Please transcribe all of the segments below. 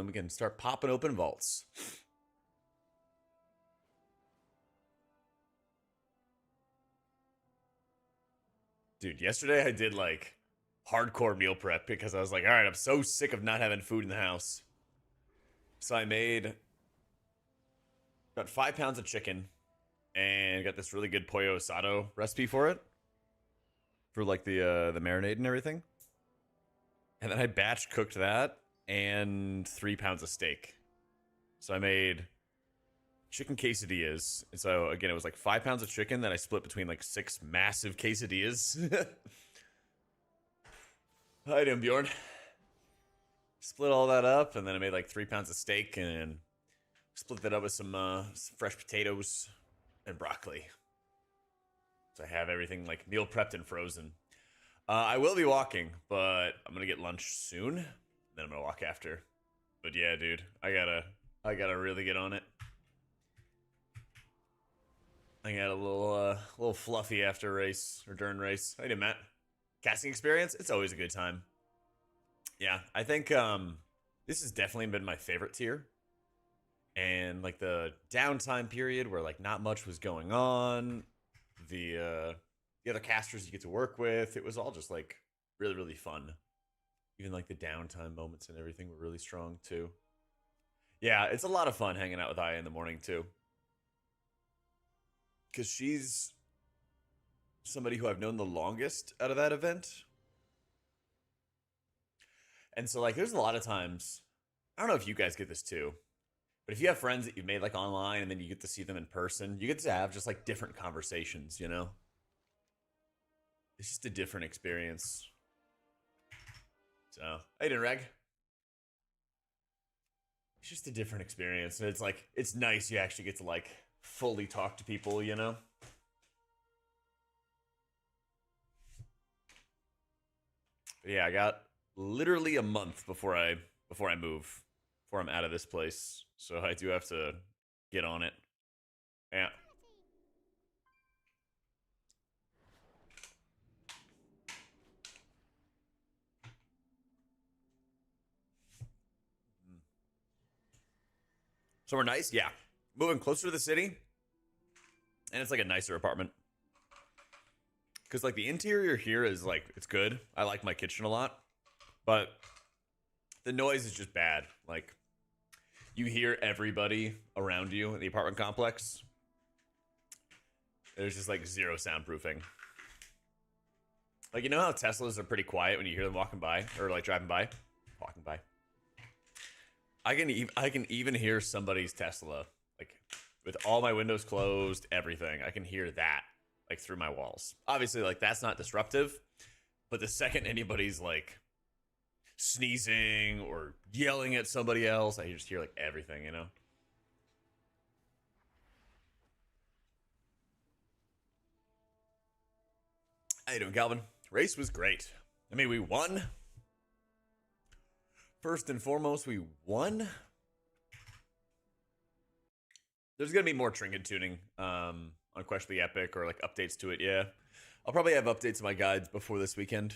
then we can start popping open vaults. Dude, yesterday I did like hardcore meal prep because I was like, all right, I'm so sick of not having food in the house. So I made about 5 pounds of chicken and got this really good pollo asado recipe for it, for like the marinade and everything. And then I batch cooked that and 3 pounds of steak. So I made chicken quesadillas. And so again, it was like 5 pounds of chicken that I split between like 6 massive quesadillas. Hi, doing, Bjorn. Split all that up, and then I made like 3 pounds of steak and split that up with some fresh potatoes and broccoli. So I have everything like meal prepped and frozen. I will be walking, but I'm gonna get lunch soon. Then I'm gonna walk after. But yeah, dude, I gotta really get on it. I got a little fluffy after race or during race. How you doing, Matt? Casting experience? It's always a good time. Yeah, I think this has definitely been my favorite tier. And like the downtime period where like not much was going on, the other casters you get to work with, it was all just like really, really fun. Even like the downtime moments and everything were really strong too. Yeah, it's a lot of fun hanging out with Aya in the morning too. Because she's somebody who I've known the longest out of that event. And so like there's a lot of times, I don't know if you guys get this too, but if you have friends that you've made like online and then you get to see them in person, you get to have just like different conversations, you know? It's just a different experience. So, how you doing, Reg? It's just a different experience. And it's like, it's nice you actually get to like fully talk to people, you know? But yeah, I got literally a month before I move, before I'm out of this place. So I do have to get on it. Yeah. So we're nice, yeah. Moving closer to the city, and it's like a nicer apartment. Because like the interior here is like, it's good. I like my kitchen a lot, but the noise is just bad. Like you hear everybody around you in the apartment complex. There's just like zero soundproofing. Like, you know how Teslas are pretty quiet when you hear them walking by or like driving by? Walking by. I can even hear somebody's Tesla, like with all my windows closed, everything. I can hear that like through my walls. Obviously, like that's not disruptive, but the second anybody's like sneezing or yelling at somebody else, I just hear like everything, you know? How you doing, Calvin? Race was great. I mean, we won. First and foremost, we won. There's gonna be more trinket tuning on Question the Epic or like updates to it. Yeah, I'll probably have updates to my guides before this weekend.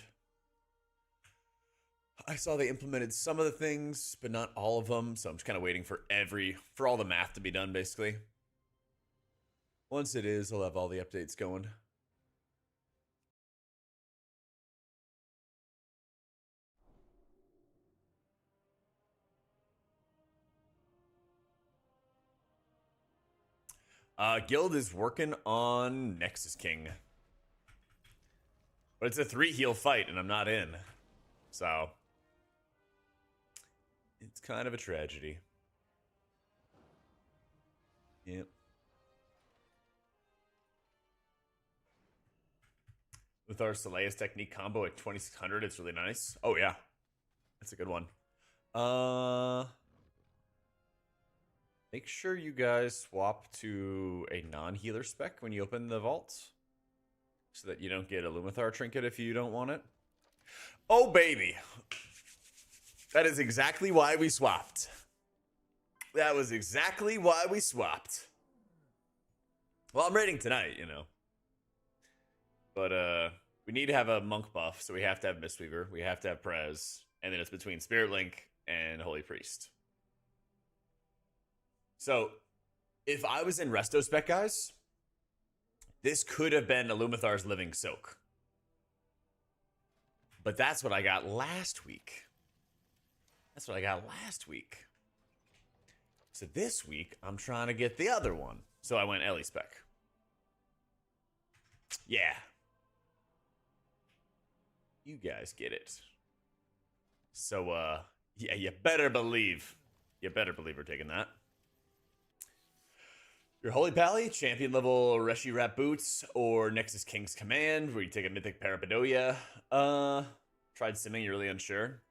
I saw they implemented some of the things, but not all of them. So I'm just kind of waiting for all the math to be done, basically. Once it is, I'll have all the updates going. Guild is working on Nexus King. But it's a 3 heal fight, and I'm not in. So, it's kind of a tragedy. Yep. With our Solea's technique combo at 2600, it's really nice. Oh, yeah. That's a good one. Make sure you guys swap to a non-healer spec when you open the vault, so that you don't get a Lumathar trinket if you don't want it. Oh, baby. That is exactly why we swapped. That was exactly why we swapped. Well, I'm raiding tonight, you know. But we need to have a monk buff, so we have to have Mistweaver. We have to have Prez. And then it's between Spirit Link and Holy Priest. So, if I was in Resto Spec, guys, this could have been Illumithar's Living Soak. But that's what I got last week. So this week, I'm trying to get the other one. So I went Ellie Spec. Yeah. You guys get it. So, yeah, you better believe we're taking that. Your Holy Pally, champion level Reshi Wrap Boots, or Nexus King's Command, where you take a Mythic Parapadoia. Tried simming, you're really unsure.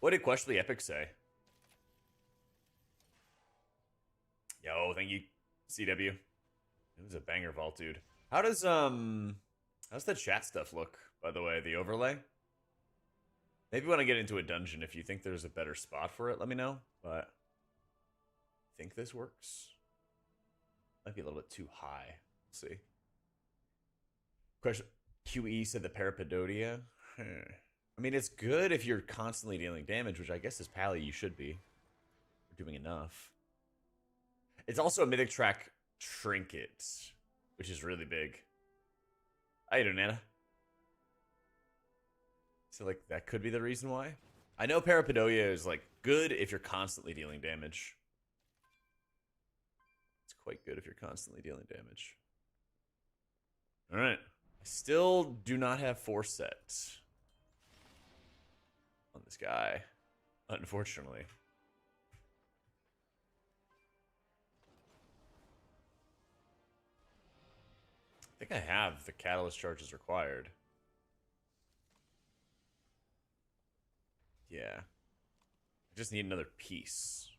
What did Questionably Epic say? Yo, thank you, CW. It was a banger vault, dude. How's the chat stuff look, by the way, the overlay? Maybe when I get into a dungeon, if you think there's a better spot for it, let me know. But I think this works. Might be a little bit too high. Let's see. Question. QE said the Parapadodia. I mean, it's good if you're constantly dealing damage, which I guess is Pally you should be. You're doing enough. It's also a Mythic track trinket, which is really big. How you doing, Nana? So, like, that could be the reason why. I know Parapadoia is, like, good if you're constantly dealing damage. It's quite good if you're constantly dealing damage. Alright. I still do not have force set on this guy, unfortunately. I think I have the catalyst charges required. Yeah. I just need another piece.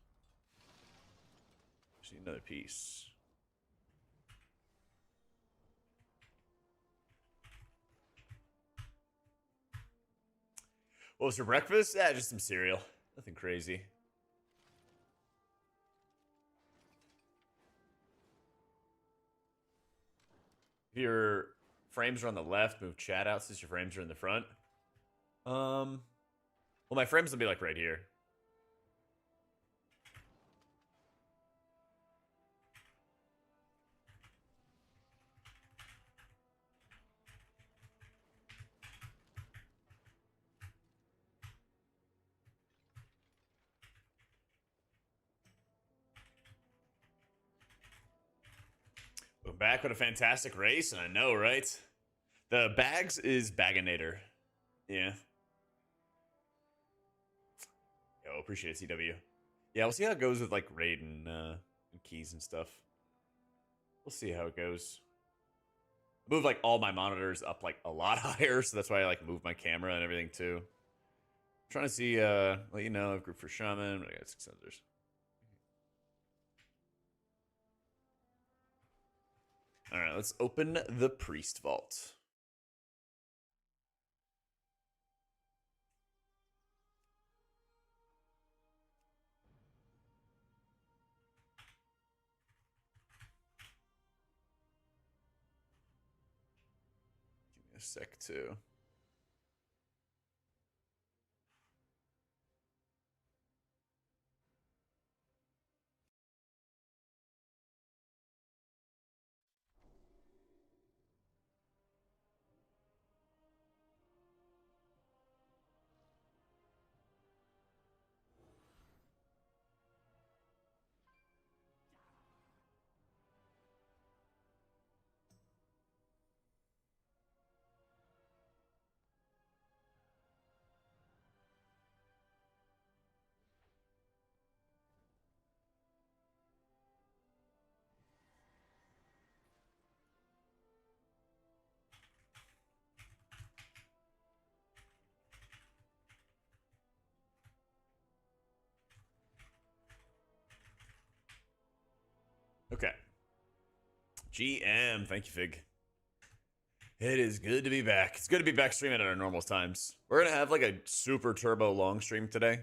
Just need another piece. What was for breakfast? Yeah, just some cereal. Nothing crazy. If your frames are on the left, move chat out since your frames are in the front. Well, my frames will be like right here. We're back with a fantastic race, and I know, right? The bags is Baginator. Yeah. Yo, appreciate it, CW. Yeah, we'll see how it goes with, like, raid and keys and stuff. We'll see how it goes. I move, like, all my monitors up, like, a lot higher, so that's why I, like, move my camera and everything, too. I'm trying to see, let you know, group for Shaman, but I got 6 sensors. Alright, let's open the Priest Vault. Give me a sec, too. Okay. GM, thank you, Fig. It is good to be back. It's good to be back streaming at our normal times. We're gonna have like a super turbo long stream today.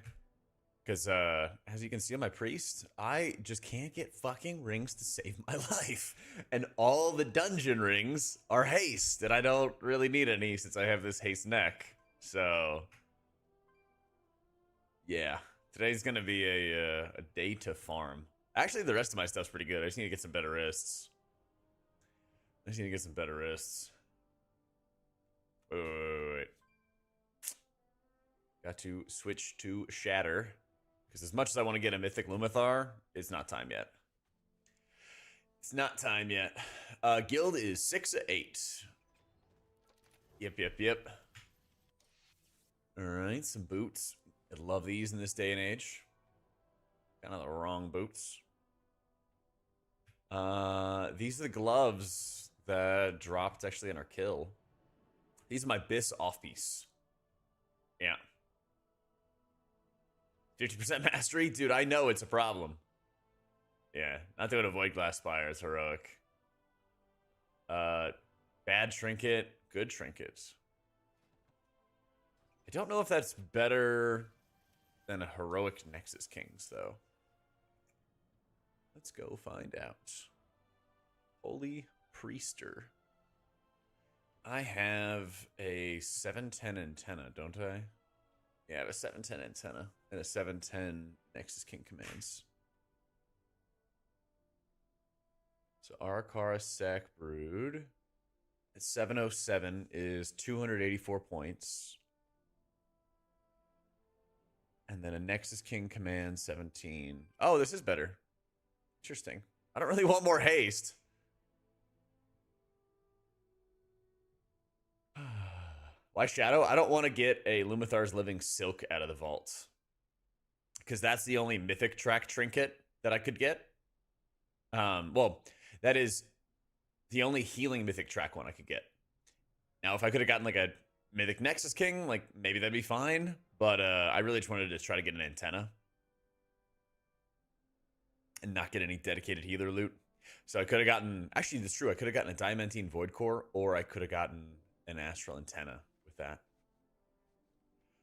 Because, as you can see on my priest, I just can't get fucking rings to save my life. And all the dungeon rings are haste, and I don't really need any since I have this haste neck. So, yeah. Today's gonna be a day to farm. Actually, the rest of my stuff's pretty good. I just need to get some better wrists. I just need to get some better wrists. Wait. Got to switch to Shatter. Because as much as I want to get a Mythic Lumathar, it's not time yet. It's not time yet. Guild is 6-8. Yep. Alright, some boots. I love these in this day and age. Kind of the wrong boots. These are the gloves that dropped actually in our kill. These are my Biss off-piece. Yeah. 50% mastery? Dude, I know it's a problem. Yeah, not doing a Void Glass Spire. It's heroic. Bad trinket, good trinkets. I don't know if that's better than a heroic Nexus Kings, though. Let's go find out. Holy Priester. I have a 710 antenna, don't I? Yeah, I have a 710 antenna and a 710 Nexus King commands. So Arakara Sac Brood at 707 is 284 points. And then a Nexus King command 17. Oh, this is better. Interesting. I don't really want more haste. Why Shadow? I don't want to get a Lumathar's Living Silk out of the vault. Because that's the only Mythic track trinket that I could get. Well, that is the only healing Mythic track one I could get. Now, if I could have gotten like a Mythic Nexus King, like maybe that'd be fine. But I really just wanted to try to get an antenna. And not get any dedicated healer loot. So I could have gotten... Actually, that's true. I could have gotten a Diamantine Void Core. Or I could have gotten an Astral Antenna with that.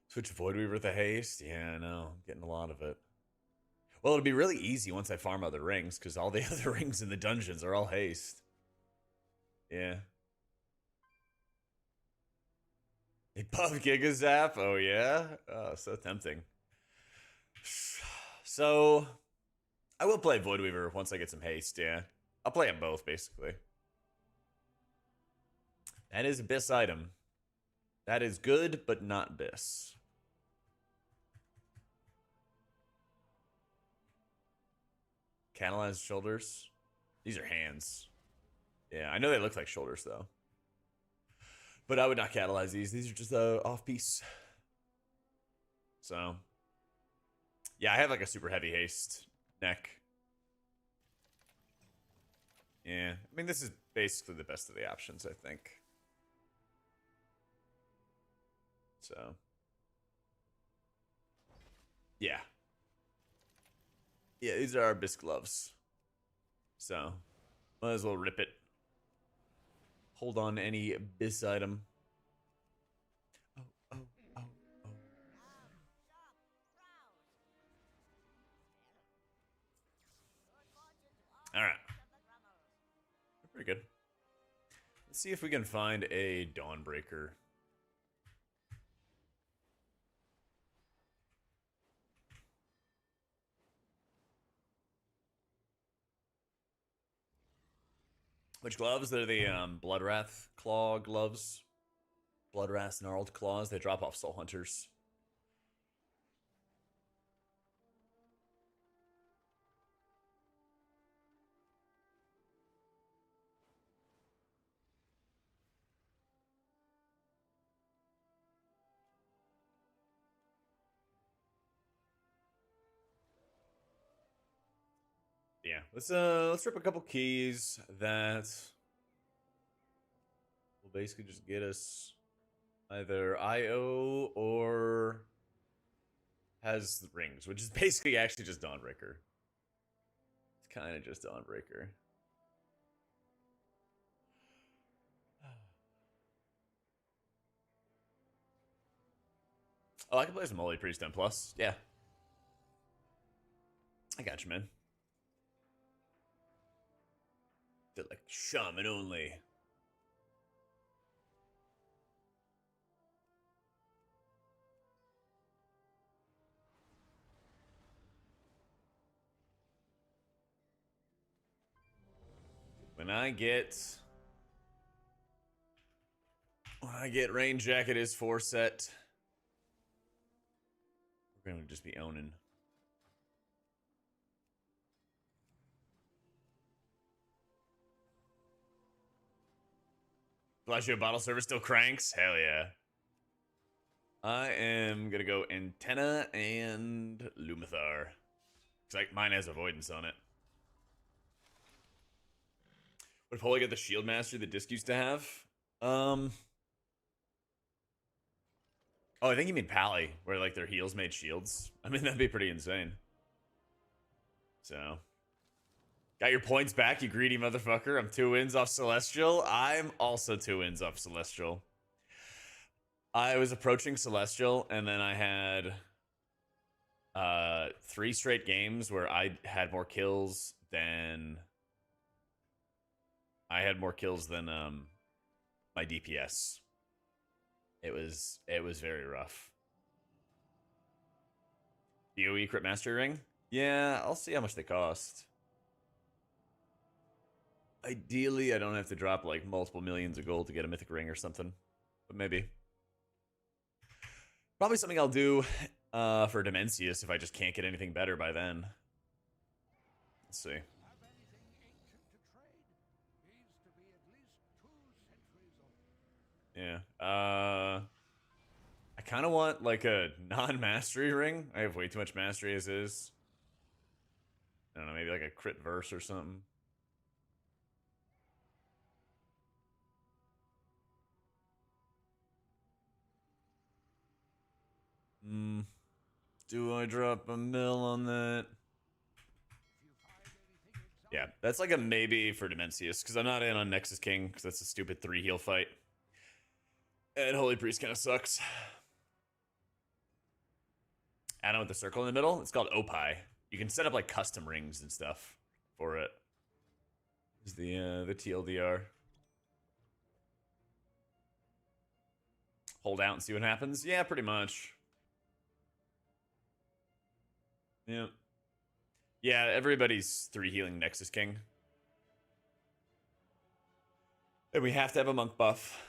Switch Voidweaver with a haste? Yeah, I know. I'm getting a lot of it. Well, it'll be really easy once I farm other rings. Because all the other rings in the dungeons are all haste. Yeah. They buff Giga Zap? Oh, yeah? Oh, so tempting. So... I will play Voidweaver once I get some haste, yeah. I'll play them both, basically. That is a Biss item. That is good, but not Biss. Catalyzed shoulders. These are hands. Yeah, I know they look like shoulders, though. But I would not catalyze these. These are just off-piece. So. Yeah, I have like a super heavy haste neck. Yeah, I mean, this is basically the best of the options, I think. So. Yeah. Yeah, these are our Biss gloves. So, might as well rip it. Hold on to any Biss item. Oh. Alright. Pretty good. Let's see if we can find a Dawnbreaker. Which gloves? They're the Bloodwrath Claw gloves. Bloodwrath Gnarled Claws. They drop off Soul Hunters. Yeah, let's rip a couple keys that will basically just get us either IO or has rings, which is basically actually just Dawnbreaker. It's kind of just Dawnbreaker. Oh, I can play some Holy Priest on Plus. Yeah. I got you, man. They're like Shaman only. When I get rain jacket is 4 set, we're gonna just be owning. Bellagio bottle service still cranks? Hell yeah. I am gonna go Antenna and Lumithar. Cause like mine has avoidance on it. Would Holy get the shield mastery that Disc used to have? Oh, I think you mean Pally, where like their heals made shields. I mean, that'd be pretty insane. So, got your points back, you greedy motherfucker. I'm 2 wins off Celestial. I'm also 2 wins off Celestial. I was approaching Celestial, and then I had 3 straight games where I had more kills than my DPS. It was very rough. DOE crit mastery ring? Yeah, I'll see how much they cost. Ideally, I don't have to drop like multiple millions of gold to get a mythic ring or something, but maybe. Probably something I'll do for Dimensius if I just can't get anything better by then. Let's see. Yeah. I kind of want like a non-mastery ring. I have way too much mastery as is. I don't know, maybe like a crit verse or something. Do I drop a mill on that? Yeah, that's like a maybe for Dimensius, because I'm not in on Nexus King, because that's a stupid 3 heal fight. And Holy Priest kind of sucks. Add on with the circle in the middle. It's called Opie. You can set up like custom rings and stuff for it. Is the TLDR. Hold out and see what happens. Yeah, pretty much. Yeah. Yeah, everybody's 3 healing Nexus King. And we have to have a monk buff.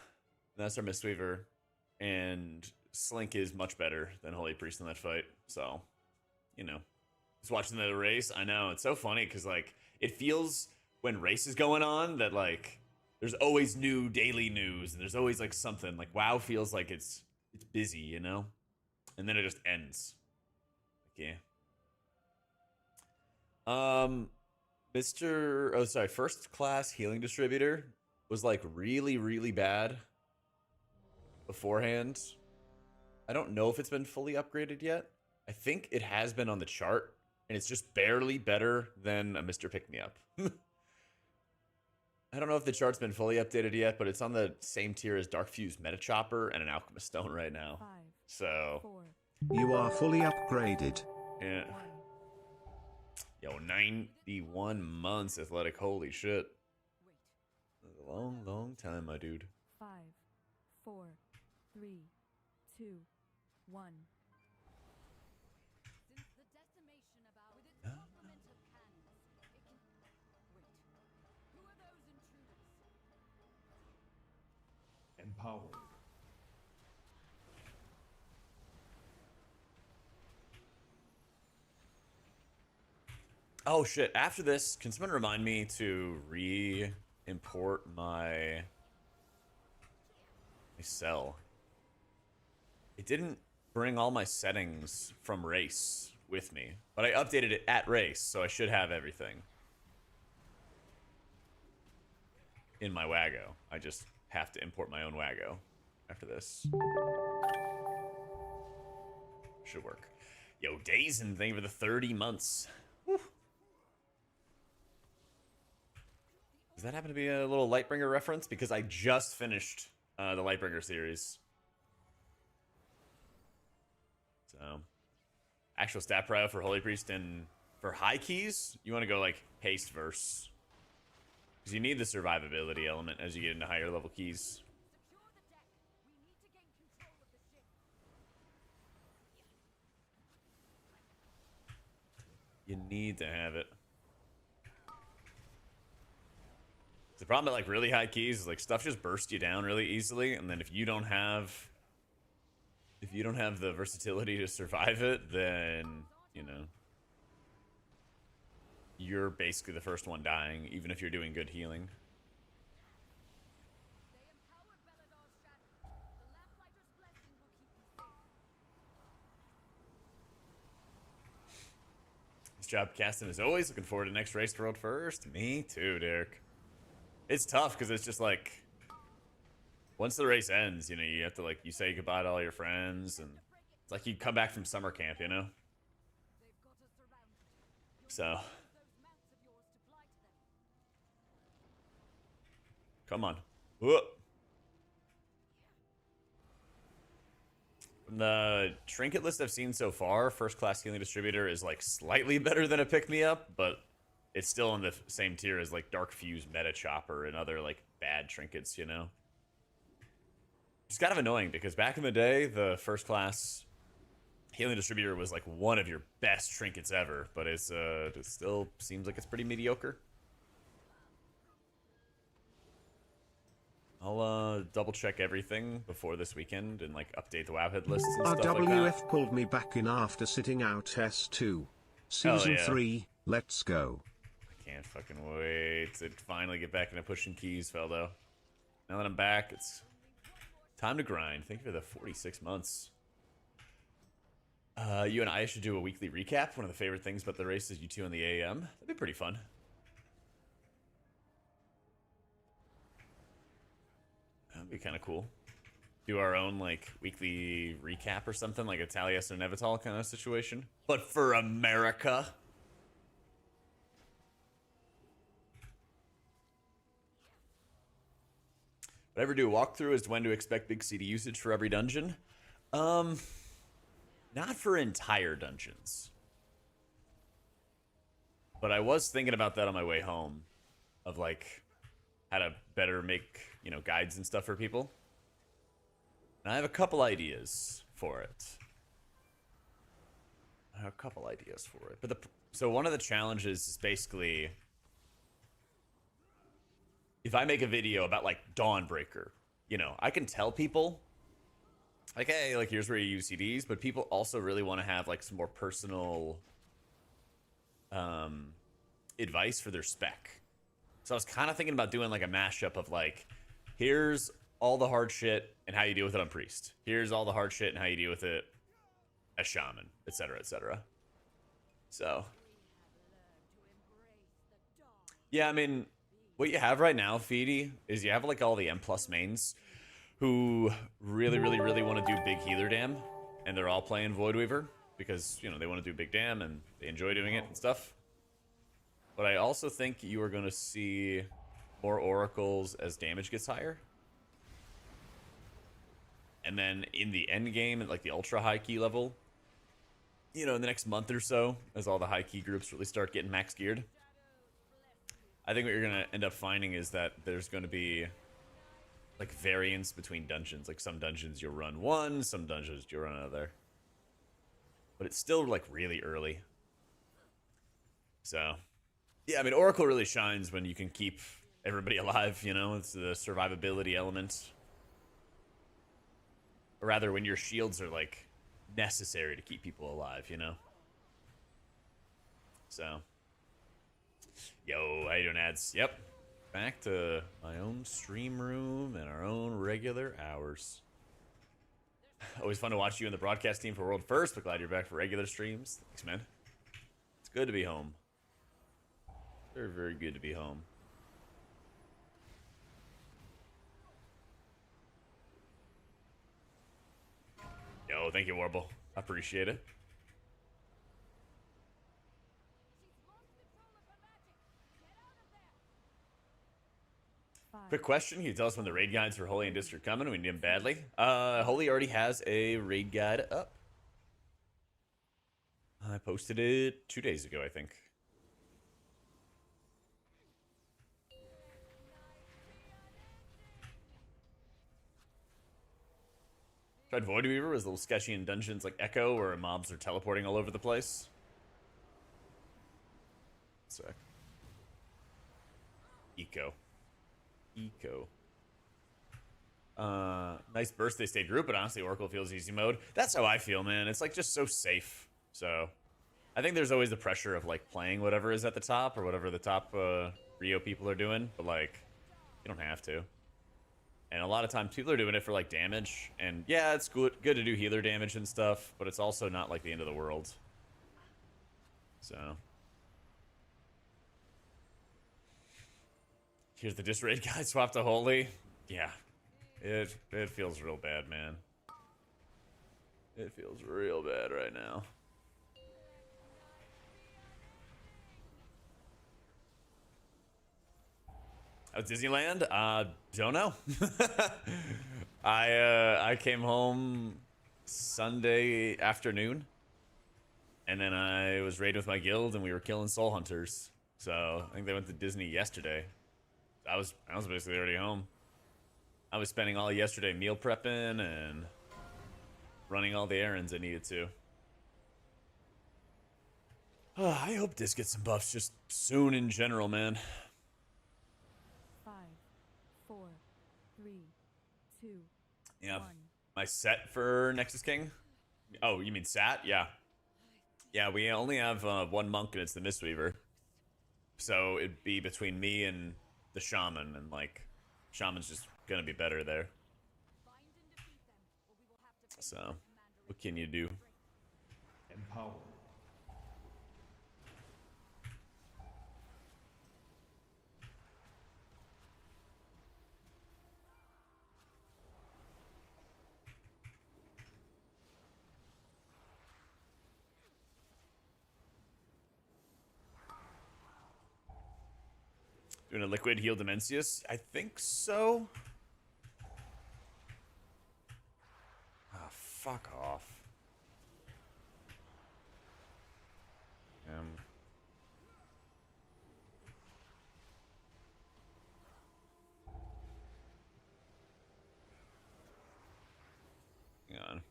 That's our Mistweaver. And Slink is much better than Holy Priest in that fight. So, you know. Just watching the race, I know. It's so funny because, like, it feels when race is going on that, like, there's always new daily news. And there's always, like, something. Like, WoW feels like it's busy, you know? And then it just ends. Like, yeah. First class healing distributor was like really, really bad beforehand. I don't know if it's been fully upgraded yet. I think it has been on the chart, and it's just barely better than a Mr. Pick Me Up. I don't know if the chart's been fully updated yet, but it's on the same tier as Dark Fuse Meta Chopper and an Alchemist Stone right now. 5, So 4, You are fully upgraded. yeah. Yo, 91 months athletic. Holy shit. That's a long, long time, my dude. 5, 4, 3, 2, 1. Since the decimation about with its complement of cannons, it can wait. Who are those intruders? Empowered. Oh shit, after this, can someone remind me to re-import my cell? It didn't bring all my settings from race with me, but I updated it at race, so I should have everything in my Wago. I just have to import my own Wago after this. Should work. Yo, Days and thank you for the 30 months. Whew. Does that happen to be a little Lightbringer reference? Because I just finished the Lightbringer series. So, actual stat prio for Holy Priest and for high keys, you want to go like haste verse. Because you need the survivability element as you get into higher level keys. Secure the deck. We need to gain control of the ship. You need to have it. The problem at like really high keys is like stuff just bursts you down really easily, and then if you don't have the versatility to survive it, then you're basically the first one dying, even if you're doing good healing. They empowered Belador's shadow. The Lamplighter's blessing will keep you safe. Nice job casting as always. Looking forward to next race to World First. Me too, Derek. It's tough because it's just like once the race ends, you have to like you say goodbye to all your friends, and it's like you come back from summer camp, They've got us surrounded. So Use those mounts of yours to fly to them. come on. Whoop. From the trinket list I've seen so far, first class healing distributor is like slightly better than a pick me up, but it's still in the same tier as like Dark Fuse, Meta Chopper, and other like bad trinkets, It's kind of annoying because back in the day, the first class healing distributor was like one of your best trinkets ever, but it still seems like it's pretty mediocre. I'll double check everything before this weekend and like update the WoWhead lists and stuff like that. RWF pulled me back in after sitting out S2. Season yeah. 3, let's go. I can't fucking wait to finally get back into pushing keys, Feldo. Now that I'm back, it's time to grind. Thank you for the 46 months. You and I should do a weekly recap. One of the favorite things about the race is you two in the AM. That'd be pretty fun. That'd be kind of cool. Do our own like weekly recap or something, like a Taliesin and Nevital kind of situation, but for America. Whatever do a walkthrough as to when to expect big CD usage for every dungeon. Not for entire dungeons. But I was thinking about that on my way home. Of like how to better make, guides and stuff for people. And I have a couple ideas for it. But so one of the challenges is basically if I make a video about like Dawnbreaker, I can tell people like, hey, like here's where you use CDs, but people also really want to have like some more personal advice for their spec. So I was kind of thinking about doing like a mashup of like, here's all the hard shit and how you deal with it on Priest. Here's all the hard shit and how you deal with it as Shaman, etc., etc. So, yeah, I mean, what you have right now, Feedy, is you have like all the M+ mains who really, really, really want to do big healer dam, and they're all playing Voidweaver because, they want to do big dam and they enjoy doing it and stuff. But I also think you are going to see more oracles as damage gets higher. And then in the end game, at like the ultra high key level, in the next month or so, as all the high key groups really start getting max geared, I think what you're going to end up finding is that there's going to be like variance between dungeons. Like some dungeons you'll run one, some dungeons you'll run another. But it's still like really early. So, yeah, I mean, Oracle really shines when you can keep everybody alive, it's the survivability element. Or rather, when your shields are, like, necessary to keep people alive, So. Yo, how you doing, ads? Yep. Back to my own stream room and our own regular hours. Always fun to watch you and the broadcast team for World First, but glad you're back for regular streams. Thanks, man. It's good to be home. Very, very good to be home. Yo, thank you, Warble. I appreciate it. Quick question. Can you tell us when the raid guides for Holy and District are coming? We need them badly. Holy already has a raid guide up. I posted it 2 days ago, I think. Tried Voidweaver, was a little sketchy in dungeons like Echo, where mobs are teleporting all over the place. Sec. Eco. Eco. Nice birthday state group, but honestly, Oracle feels easy mode. That's how I feel, man. It's like just so safe. So I think there's always the pressure of like playing whatever is at the top or whatever the top Rio people are doing, but like you don't have to. And a lot of times people are doing it for like damage, and yeah, it's good to do healer damage and stuff, but it's also not like the end of the world. So here's the disraid guy swapped to holy. Yeah. It feels real bad, man. It feels real bad right now. How's Disneyland? Don't know. I came home Sunday afternoon, and then I was raiding with my guild, and we were killing soul hunters. So I think they went to Disney yesterday. I was basically already home. I was spending all yesterday meal prepping and running all the errands I needed to. I hope this gets some buffs just soon in general, man. 5, 4, 3, 2, Yeah. 1. My set for Nexus King? Oh, you mean Sat? Yeah. Yeah, we only have one monk, and it's the Mistweaver. So it'd be between me and the Shaman, and like, Shaman's just gonna be better there. So, what can you do? Empower. Doing a liquid heal Dimensius? I think so. Fuck off. Hang on.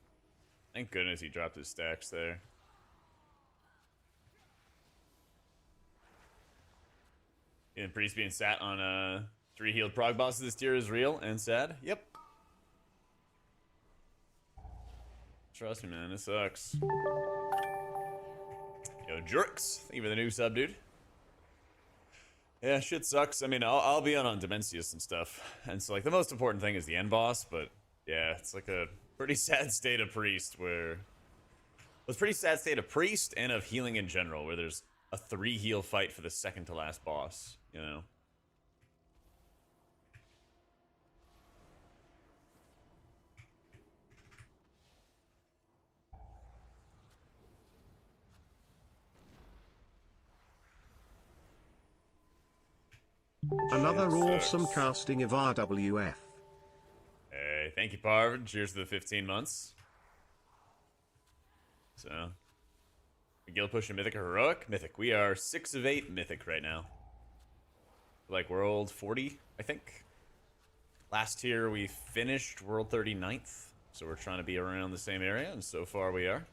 Thank goodness he dropped his stacks there. And Priest being sat on 3 healed prog bosses this tier is real and sad. Yep. Trust me, man, it sucks. Yo, Jerks, thank you for the new sub, dude. Yeah, shit sucks. I mean, I'll be on Dimensius and stuff, and so like the most important thing is the end boss. But yeah, it's like a pretty sad state of Priest where it's pretty sad state of Priest and of healing in general, where there's a 3 heal fight for the second to last boss. You know. Another awesome casting of RWF. Hey, thank you, Parv. Cheers to the 15 months. So, guild pushing Mythic or Heroic? Mythic. We are 6 of 8 Mythic right now. Like World 40, I think. Last year we finished World 39th, so we're trying to be around the same area, and so far we are.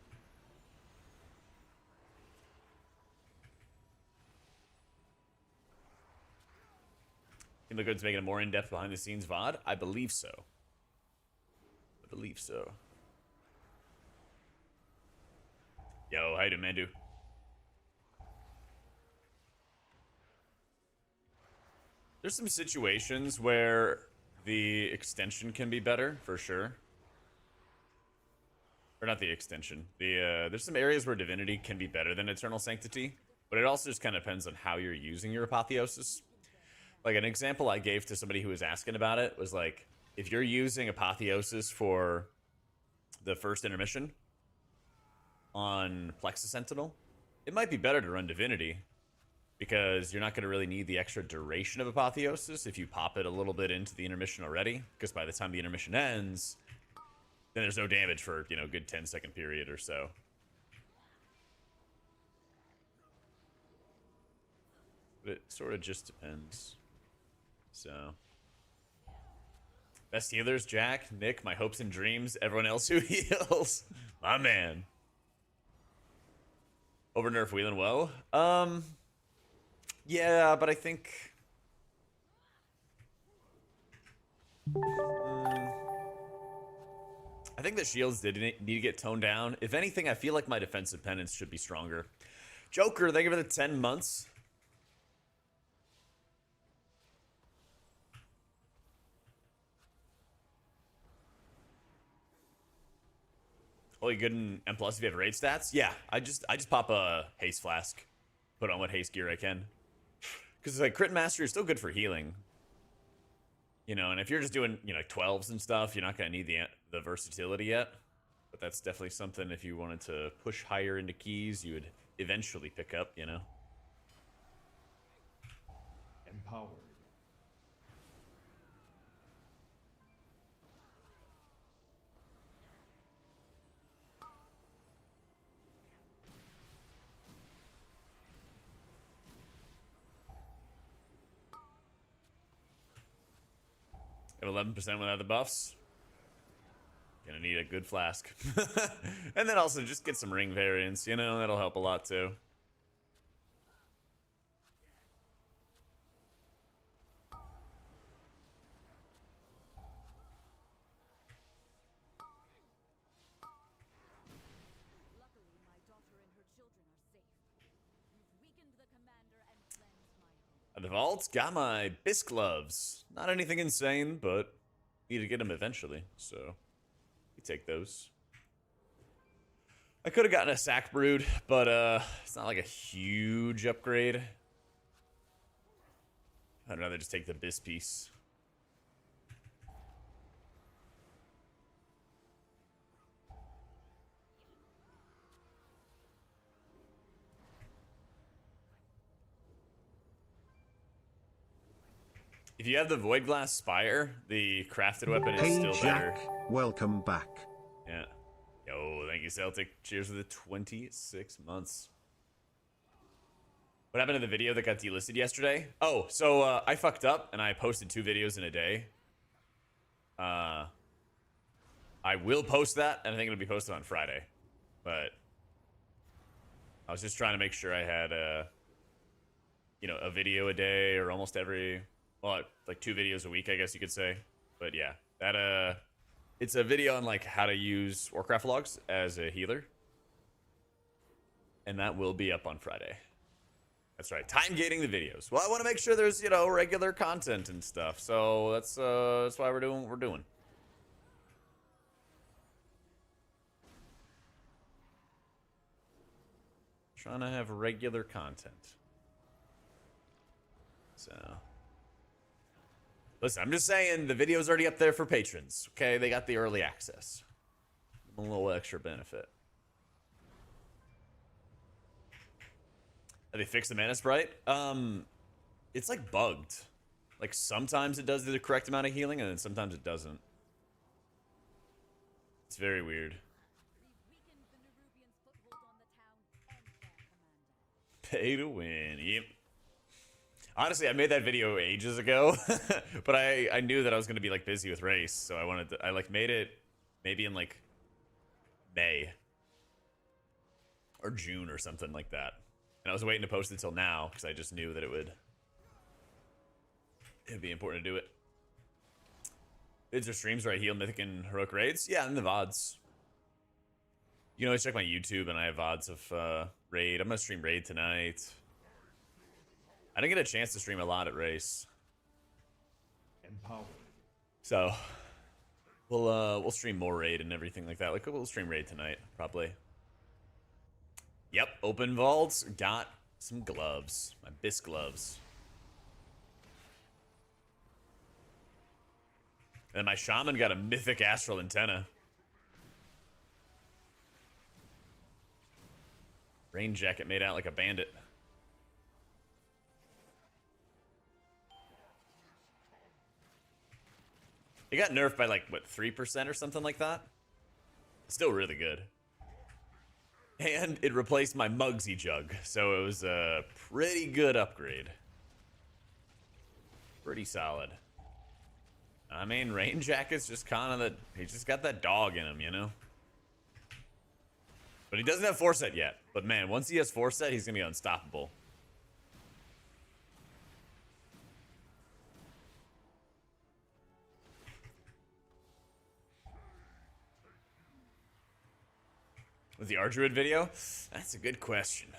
Team Liquid's making a more in-depth behind-the-scenes VOD? I believe so. I believe so. Yo, how you doing, Mandu? There's some situations where the extension can be better, for sure. Or not the extension. There's some areas where Divinity can be better than Eternal Sanctity, but it also just kind of depends on how you're using your Apotheosis. Like, an example I gave to somebody who was asking about it was, like, if you're using Apotheosis for the first intermission on Plexus Sentinel, it might be better to run Divinity, because you're not going to really need the extra duration of Apotheosis if you pop it a little bit into the intermission already, because by the time the intermission ends, then there's no damage for, you know, a good 10-second period or so. But it sort of just depends. So, best healers: Jack, Nick, my hopes and dreams, everyone else who heals. My man. Over nerf Wheelin' Woe. Yeah, but I think I think the shields did need to get toned down. If anything, I feel like my defensive penance should be stronger. Joker, thank you for the 10 months. Oh, you good in M+ if you have raid stats? Yeah, I just pop a haste flask. Put on what haste gear I can. Because like crit mastery is still good for healing. You know, and if you're just doing, you know, 12s and stuff, you're not going to need the versatility yet. But that's definitely something if you wanted to push higher into keys, you would eventually pick up, you know. Empowered. At 11% without the buffs. Gonna need a good flask. And then also just get some ring variants, you know, that'll help a lot too. Luckily, my daughter and her children are safe. You've weakened the commander and cleansed my home. The vault's got my bisque gloves. Not anything insane, but need to get them eventually, so we take those. I could have gotten a sack brood, but it's not like a huge upgrade. I'd rather just take the bisque piece. If you have the Void Glass Spire, the crafted weapon is Hey still better. Jack, welcome back. Yeah. Yo, thank you, Celtic. Cheers for the 26 months. What happened to the video that got delisted yesterday? Oh, so I fucked up and I posted 2 videos in a day. I will post that, and I think it'll be posted on Friday. But I was just trying to make sure I had you know, a video a day or almost every, well, like 2 videos a week, I guess you could say. But yeah, that it's a video on like how to use Warcraft logs as a healer. And that will be up on Friday. That's right. Time gating the videos. Well, I want to make sure there's, you know, regular content and stuff. So that's why we're doing what we're doing. Trying to have regular content. So listen, I'm just saying the video's already up there for patrons. Okay, they got the early access. A little extra benefit. They fixed the mana sprite. It's like bugged. Like sometimes it does the correct amount of healing, and then sometimes it doesn't. It's very weird. We've weakened the Nerubians' foothold on the town and their commander. Pay to win. Yep. Honestly, I made that video ages ago, but I knew that I was gonna be like busy with race, so I like made it maybe in like May or June or something like that. And I was waiting to post it till now because I just knew that it'd be important to do it. Vids or streams where I heal Mythic and Heroic raids? Yeah, in the VODs. You can always check my YouTube, and I have VODs of raid. I'm gonna stream raid tonight. I didn't get a chance to stream a lot at race, Empowered. so we'll stream more raid and everything like that. Like we'll stream raid tonight, probably. Yep, open vaults, got some gloves. My bisque gloves. And my shaman got a mythic astral antenna. Rain jacket made out like a bandit. It got nerfed by like, what, 3% or something like that? Still really good. And it replaced my Mugsy jug, so it was a pretty good upgrade. Pretty solid. I mean, Rain Jacket's just kind of he's just got that dog in him, you know? But he doesn't have Forset yet. But man, once he has Forset, he's gonna be unstoppable. With the Arduid video? That's a good question.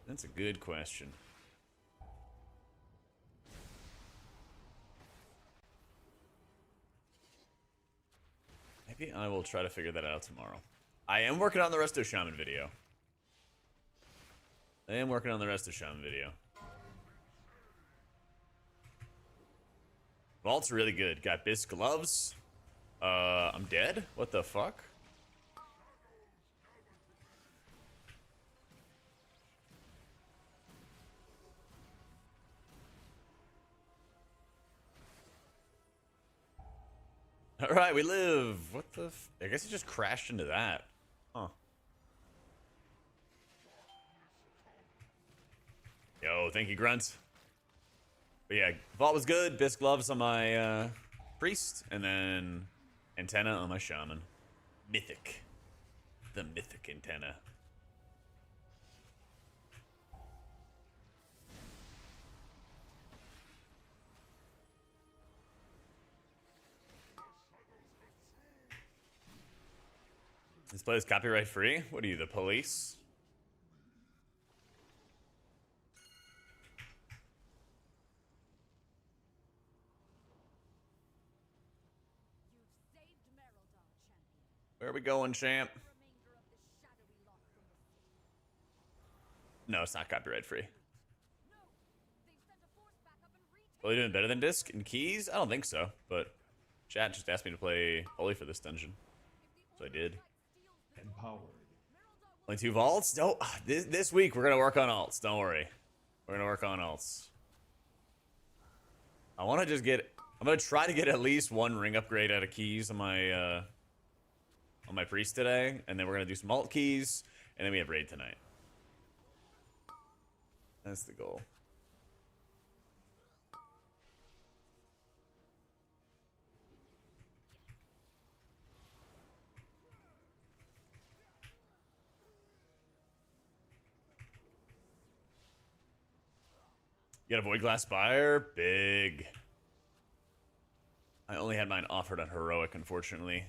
That's a good question. Maybe I will try to figure that out tomorrow. I am working on the rest of Shaman video. Vault's really good. Got Bisque gloves. I'm dead? What the fuck? Alright, we live. What the I guess he just crashed into that. Huh. Yo, thank you, Grunt. But yeah, Vault was good. Bisque gloves on my priest, and then antenna on my shaman. Mythic. The mythic antenna. This play is copyright free? What are you, the police? You've saved Merildar, champion. Where are we going, champ? Remainder of this shadowy lot from the sea. No, it's not copyright free. No! They've sent a force back up and retaken. Are they doing better than Disc and Keys? I don't think so, but chat just asked me to play Holy for this dungeon. So I did. Empowered. Only 2 vaults? No, this week we're gonna work on alts. Don't worry, we're gonna work on alts. I want to just get. I'm gonna try to get at least 1 ring upgrade out of keys on my priest today, and then we're gonna do some alt keys, and then we have raid tonight. That's the goal. You got a Void Glass Spire? Big. I only had mine offered on Heroic, unfortunately.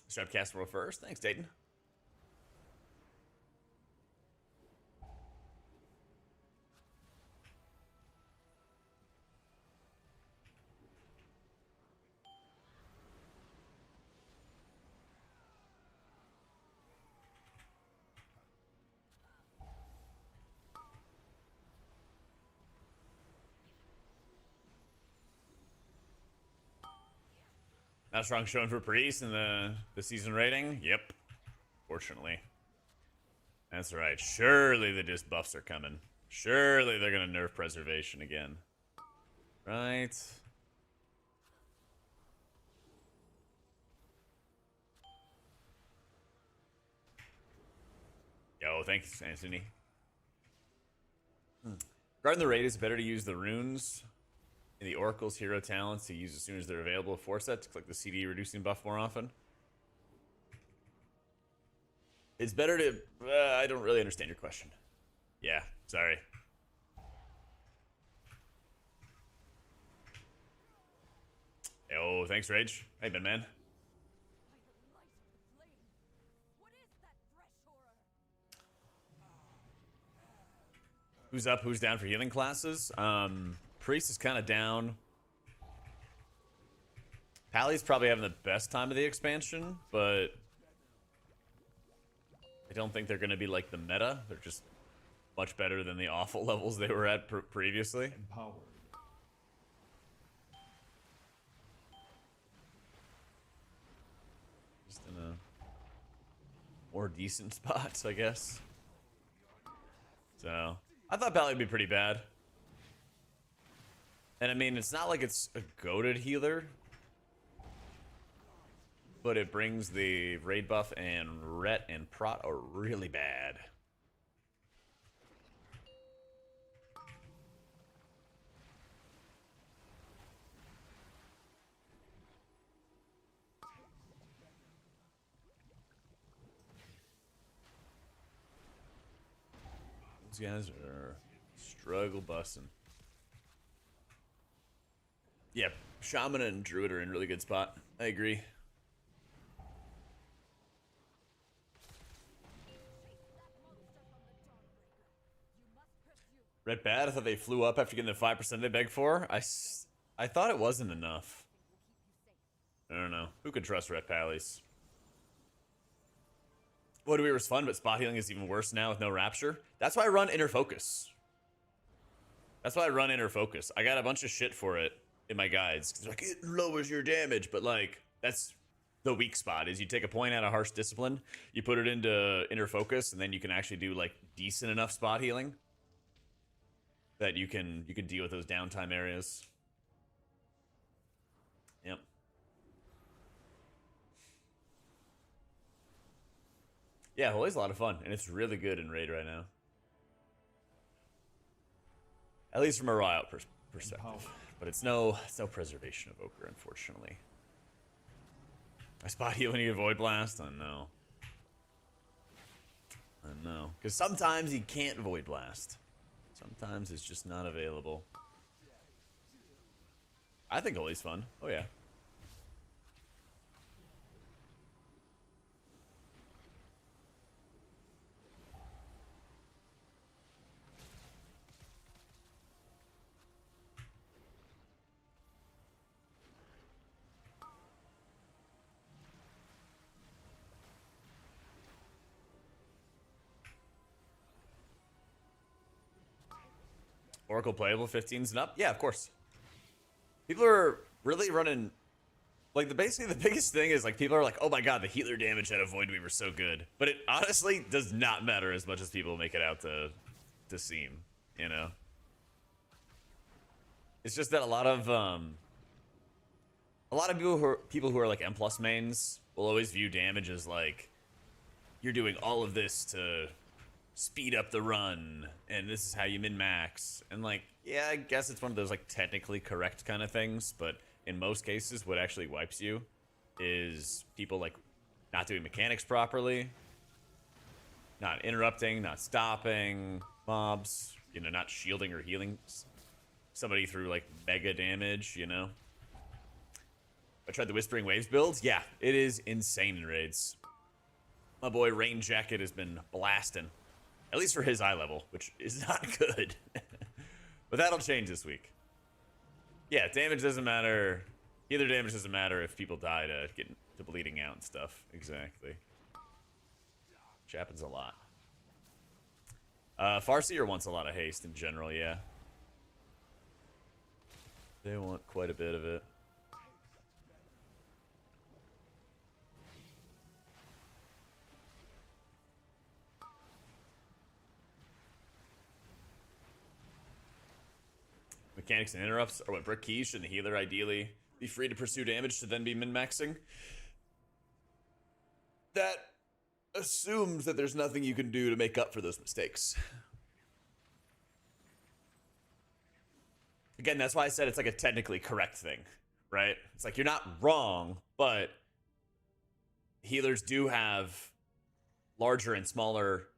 Strap cast roll first. Thanks, Dayton. Not strong showing for Priest in the season rating? Yep. Fortunately. That's right. Surely the disc buffs are coming. Surely they're gonna nerf preservation again. Right? Yo, thanks, Anthony. Regarding the raid, it's better to use the runes in the Oracle's hero talents to use as soon as they're available. 4 set to click the CD reducing buff more often. It's better to... I don't really understand your question. Yeah, sorry. Yo, thanks, Rage. Hey, Ben Man. By the light of the flame. What is that fresh horror? Who's up? Who's down for healing classes? Priest is kind of down. Pally's probably having the best time of the expansion, but I don't think they're going to be like the meta. They're just much better than the awful levels they were at previously. Empowered. Just in a more decent spot, I guess. So, I thought Pally would be pretty bad. And I mean, it's not like it's a goated healer, but it brings the raid buff, and ret and prot are really bad. These guys are struggle busting. Yeah, Shaman and Druid are in a really good spot. I agree. Red bad? I thought they flew up after getting the 5% they begged for. I thought it wasn't enough. I don't know. Who can trust Red Pallies? Voidweaver's fun, but spot healing is even worse now with no Rapture. That's why I run Inner Focus. That's why I run Inner Focus. I got a bunch of shit for it in my guides. Cause like, it lowers your damage, but like, that's the weak spot, is you take a point out of Harsh Discipline, you put it into Inner Focus, and then you can actually do like decent enough spot healing that you can deal with those downtime areas. Yep. Yeah, Holy's a lot of fun, and it's really good in Raid right now. At least from a Riot perspective. But it's no preservation of Ochre, unfortunately. I spot you when you Void Blast? I know. I know. Because sometimes you can't Void Blast. Sometimes it's just not available. I think Holy's fun. Oh, yeah. Oracle playable 15s and up? Yeah, of course. People are really running... Like, basically the biggest thing is, like, people are like, oh my god, the healer damage out of Voidweaver is so good. But it honestly does not matter as much as people make it out to seem, you know? It's just that a lot of people who are like M+ mains will always view damage as, like, you're doing all of this to speed up the run, and this is how you min-max. And like, yeah, I guess it's one of those like technically correct kind of things, but in most cases what actually wipes you is people like not doing mechanics properly, not interrupting, not stopping mobs, you know, not shielding or healing somebody through like mega damage, you know. I tried the Whispering Waves build. Yeah, it is insane in raids. My boy Rain Jacket has been blasting. At least for his eye level, which is not good. But that'll change this week. Yeah, damage doesn't matter. Healer damage doesn't matter if people die to get to bleeding out and stuff. Exactly. Which happens a lot. Farseer wants a lot of haste in general, yeah. They want quite a bit of it. Mechanics and interrupts are what brick keys. Should the healer ideally be free to pursue damage to then be min-maxing? That assumes that there's nothing you can do to make up for those mistakes. Again, that's why I said it's like a technically correct thing, right? It's like you're not wrong, but healers do have larger and smaller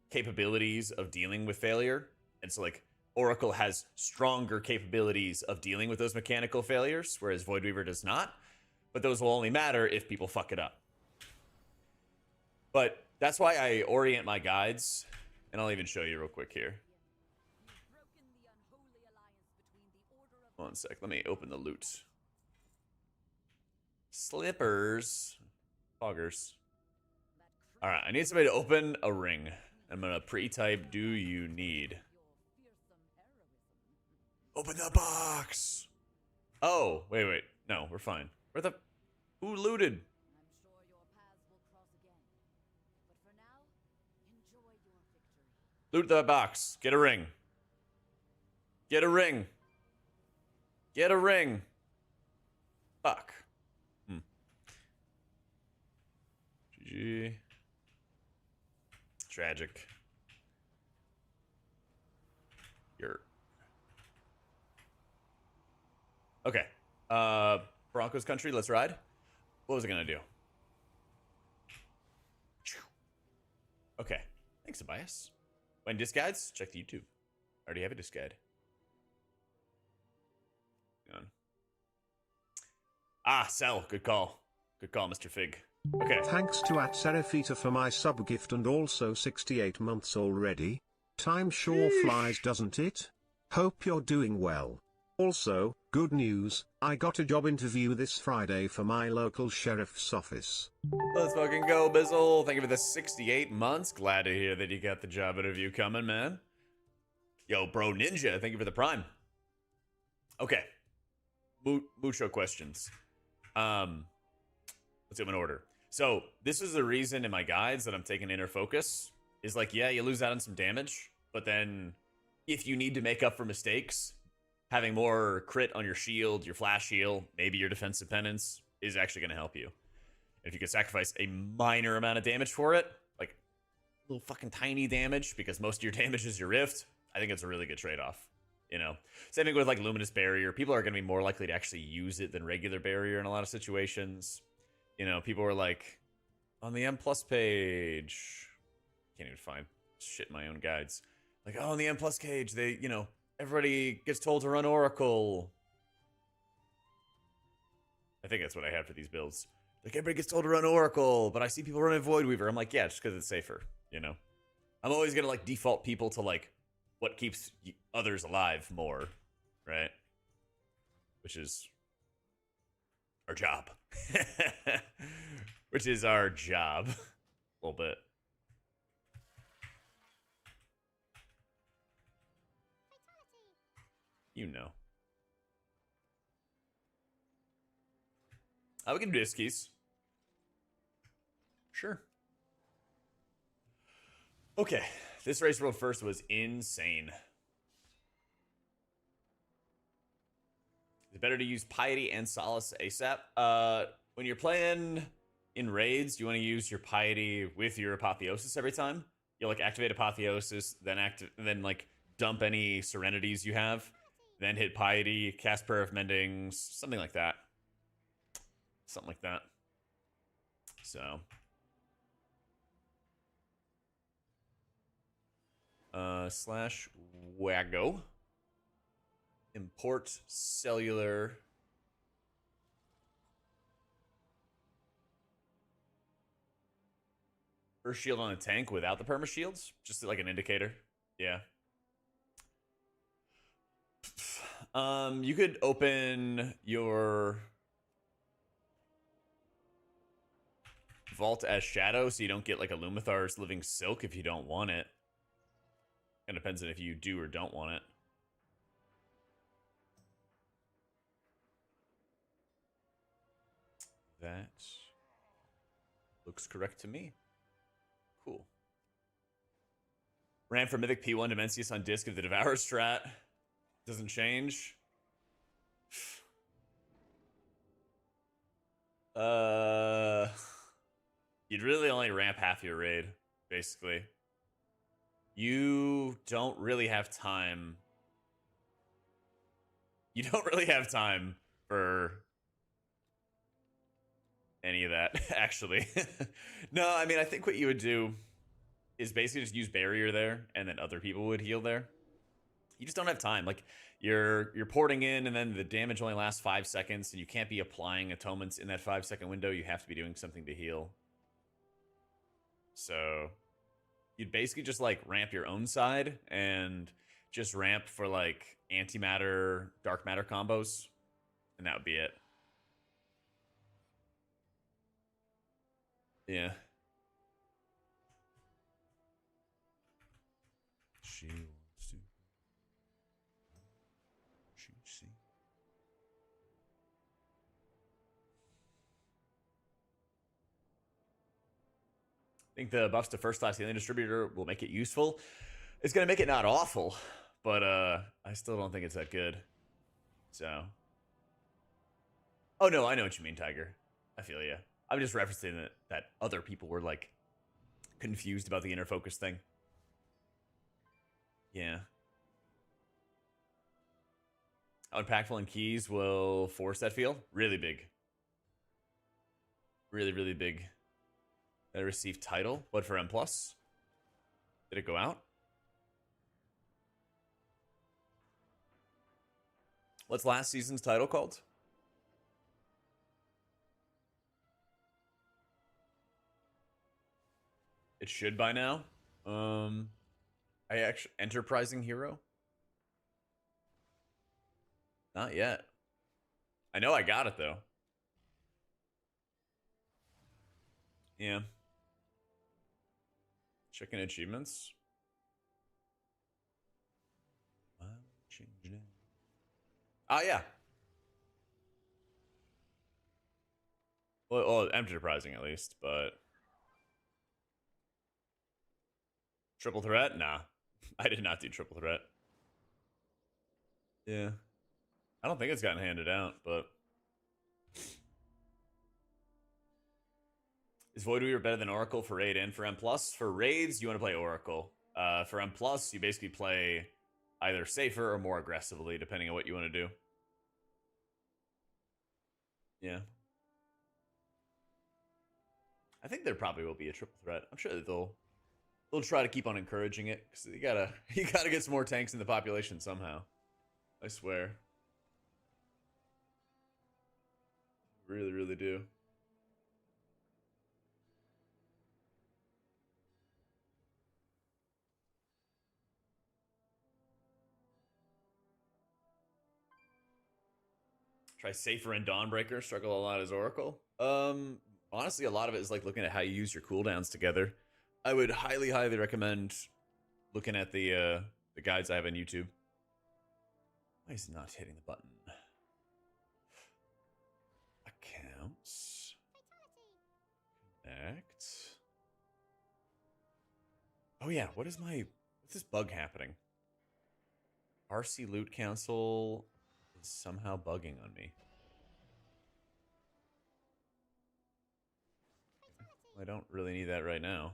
capabilities of dealing with failure. And so like Oracle has stronger capabilities of dealing with those mechanical failures, whereas Voidweaver does not. But those will only matter if people fuck it up. But that's why I orient my guides, and I'll even show you real quick here. One sec, let me open the loot. Slippers. Foggers. Alright, I need somebody to open a ring. I'm gonna pre-type, do you need? Open the box! Oh, wait. No, we're fine. Where the... Who looted? I'm sure your paths will cross again. But for now, enjoy your victory. Loot the box. Get a ring. Get a ring. Get a ring. Fuck. GG. Tragic. You're... Okay. Broncos country, let's ride. What was I gonna do? Okay. Thanks, Tobias. When disc guides, check the YouTube. I already have a disc guide. Hang on. Ah, sell. Good call. Good call, Mr. Fig. Okay. Thanks to @Serafita for my sub gift and also 68 months already. Time sure flies, doesn't it? Hope you're doing well. Also, good news, I got a job interview this Friday for my local sheriff's office. Let's fucking go, Bizzle. Thank you for the 68 months. Glad to hear that you got the job interview coming, man. Yo, bro ninja, thank you for the prime. Okay. Mucho questions. Let's do them in order. So, this is the reason in my guides that I'm taking inner focus. Is like, yeah, you lose out on some damage, but then if you need to make up for mistakes, having more crit on your shield, your flash heal, maybe your defensive penance is actually going to help you. If you could sacrifice a minor amount of damage for it, like little fucking tiny damage, because most of your damage is your rift, I think it's a really good trade-off. You know, same thing with like Luminous Barrier. People are going to be more likely to actually use it than regular Barrier in a lot of situations. You know, people are like, on the M plus page, can't even find shit in my own guides. Like, oh, on the M plus page, they, you know, everybody gets told to run Oracle. I think that's what I had for these builds. Like, everybody gets told to run Oracle, but I see people running Voidweaver. I'm like, yeah, just because it's safer, you know? I'm always going to, like, default people to, like, what keeps others alive more, right? Which is our job. Which is our job. A little bit. You know. We can do diskies. Sure. Okay. This race rolled first was insane. Is it better to use Piety and Solace ASAP? When you're playing in raids, do you want to use your Piety with your Apotheosis every time? You'll like activate Apotheosis, then like dump any Serenities you have, then hit Piety, cast Prayer of Mendings, something like that. Something like that. So. Slash Waggo. Import cellular. First shield on a tank without the perma shields, just like an indicator. Yeah. You could open your vault as shadow so you don't get like a Lumithar's Living Silk if you don't want it. It depends on if you do or don't want it. That looks correct to me. Cool. Ran for Mythic P1 Dimensius on disc if the Devour strat doesn't change. You'd really only ramp half your raid, basically. You don't really have time. You don't really have time for any of that, actually. No, I mean, I think what you would do is basically just use barrier there, and then other people would heal there. You just don't have time. Like, you're porting in, and then the damage only lasts 5 seconds, and you can't be applying atonements in that 5-second window. You have to be doing something to heal. So you'd basically just like ramp your own side and just ramp for like antimatter, dark matter combos, and that would be it. Yeah. She wants to. She see. I think the buffs to first class healing distributor will make it useful. It's going to make it not awful, but I still don't think it's that good. So. Oh, no, I know what you mean, Tiger. I feel you. I'm just referencing that other people were, like, confused about the inner focus thing. Yeah. How impactful in keys will force that feel? Really big. Really, really big. I received title. What for M+? Did it go out? What's last season's title called? It should by now. I actually enterprising hero. Not yet. I know I got it though. Yeah. Checking achievements. Oh yeah. Well, enterprising at least, but triple threat? Nah. I did not do triple threat. Yeah. I don't think it's gotten handed out, but is Voidweaver better than Oracle for raid and for M+? For raids, you want to play Oracle. For M+, you basically play either safer or more aggressively, depending on what you want to do. Yeah. I think there probably will be a triple threat. I'm sure that they'll try to keep on encouraging it, because you gotta get some more tanks in the population somehow. I swear. Really, really do. Try Safer and Dawnbreaker. Struggle a lot as Oracle. Honestly, a lot of it is like looking at how you use your cooldowns together. I would highly, highly recommend looking at the guides I have on YouTube. Why is it not hitting the button? Accounts. Connect. Oh yeah, what's this bug happening? RC Loot Council is somehow bugging on me. I don't really need that right now.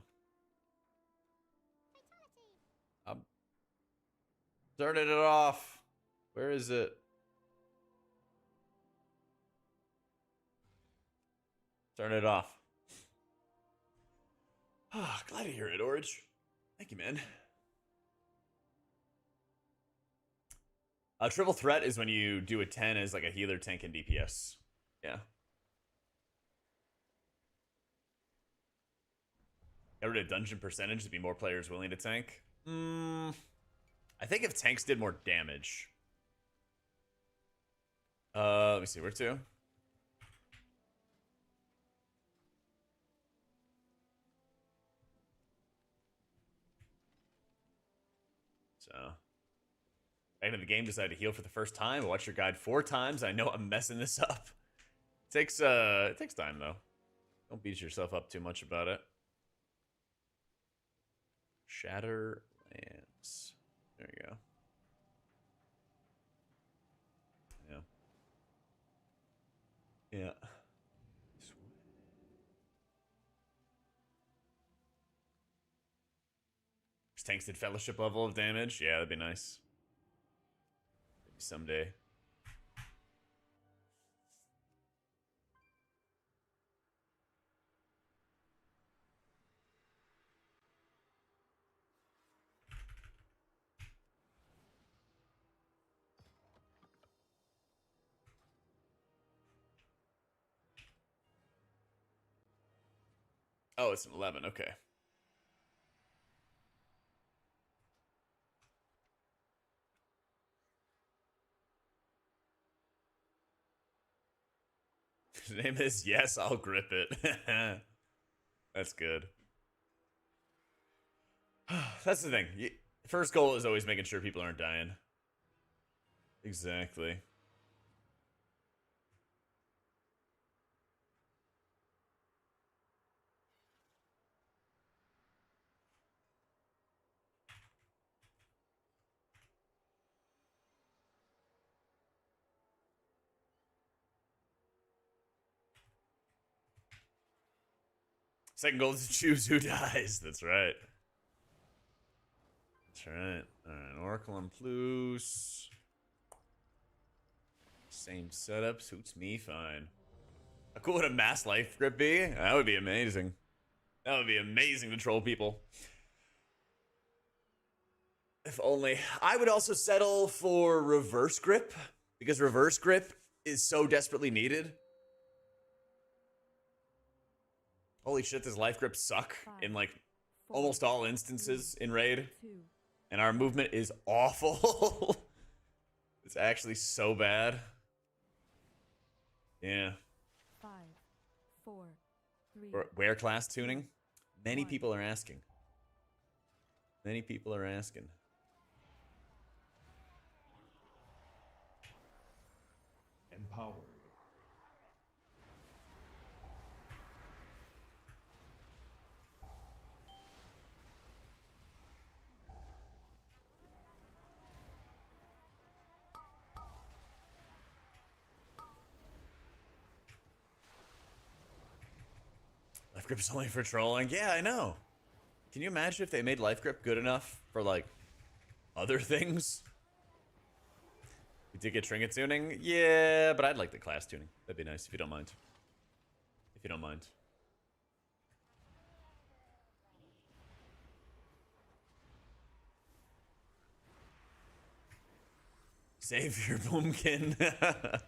I'm turning it off. Where is it? Turn it off. Ah, glad to hear it, Orage. Thank you, man. Triple threat is when you do a 10 as like a healer, tank, and DPS. Yeah. Get rid of dungeon percentage to be more players willing to tank. I think if tanks did more damage. Let me see, where to? So, back into the game, decided to heal for the first time. Watch your guide 4 times. I know I'm messing this up. It takes time though. Don't beat yourself up too much about it. Shatter lands. There you go. Yeah. Yeah. Tanks did fellowship level of damage. Yeah, that'd be nice. Maybe someday. Oh, it's an 11. Okay. His name is Yes, I'll grip it. That's good. That's the thing. First goal is always making sure people aren't dying. Exactly. Second goal is to choose who dies. That's right. That's right. Alright, Oracle and Plus. Same setup. Suits me fine. How cool would a mass life grip be? That would be amazing. That would be amazing to troll people. If only. I would also settle for reverse grip. because reverse grip is so desperately needed. Holy shit, does life grips suck in like almost all instances in raid, 2, and our movement is awful. It's actually so bad. Yeah. 5, 4, 3. Or wear class tuning? Many One. people are asking. Many people are asking. Empowered. Life grip's only for trolling. Yeah, I know. Can you imagine if they made life grip good enough for like other things? We did get trinket tuning. Yeah, but I'd like the class tuning. That'd be nice if you don't mind. If you don't mind. Save your boomkin.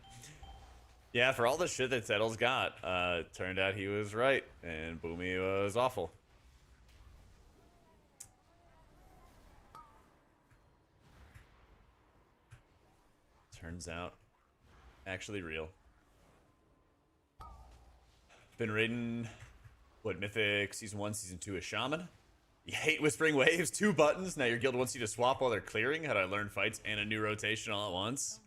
Yeah, for all the shit that Settle's got, turned out he was right, and Boomy was awful. Turns out, actually real. Been raiding, what, Mythic Season 1, Season 2 is Shaman. You hate Whispering Waves, 2 buttons. Now your guild wants you to swap while they're clearing. How do I learn fights and a new rotation all at once?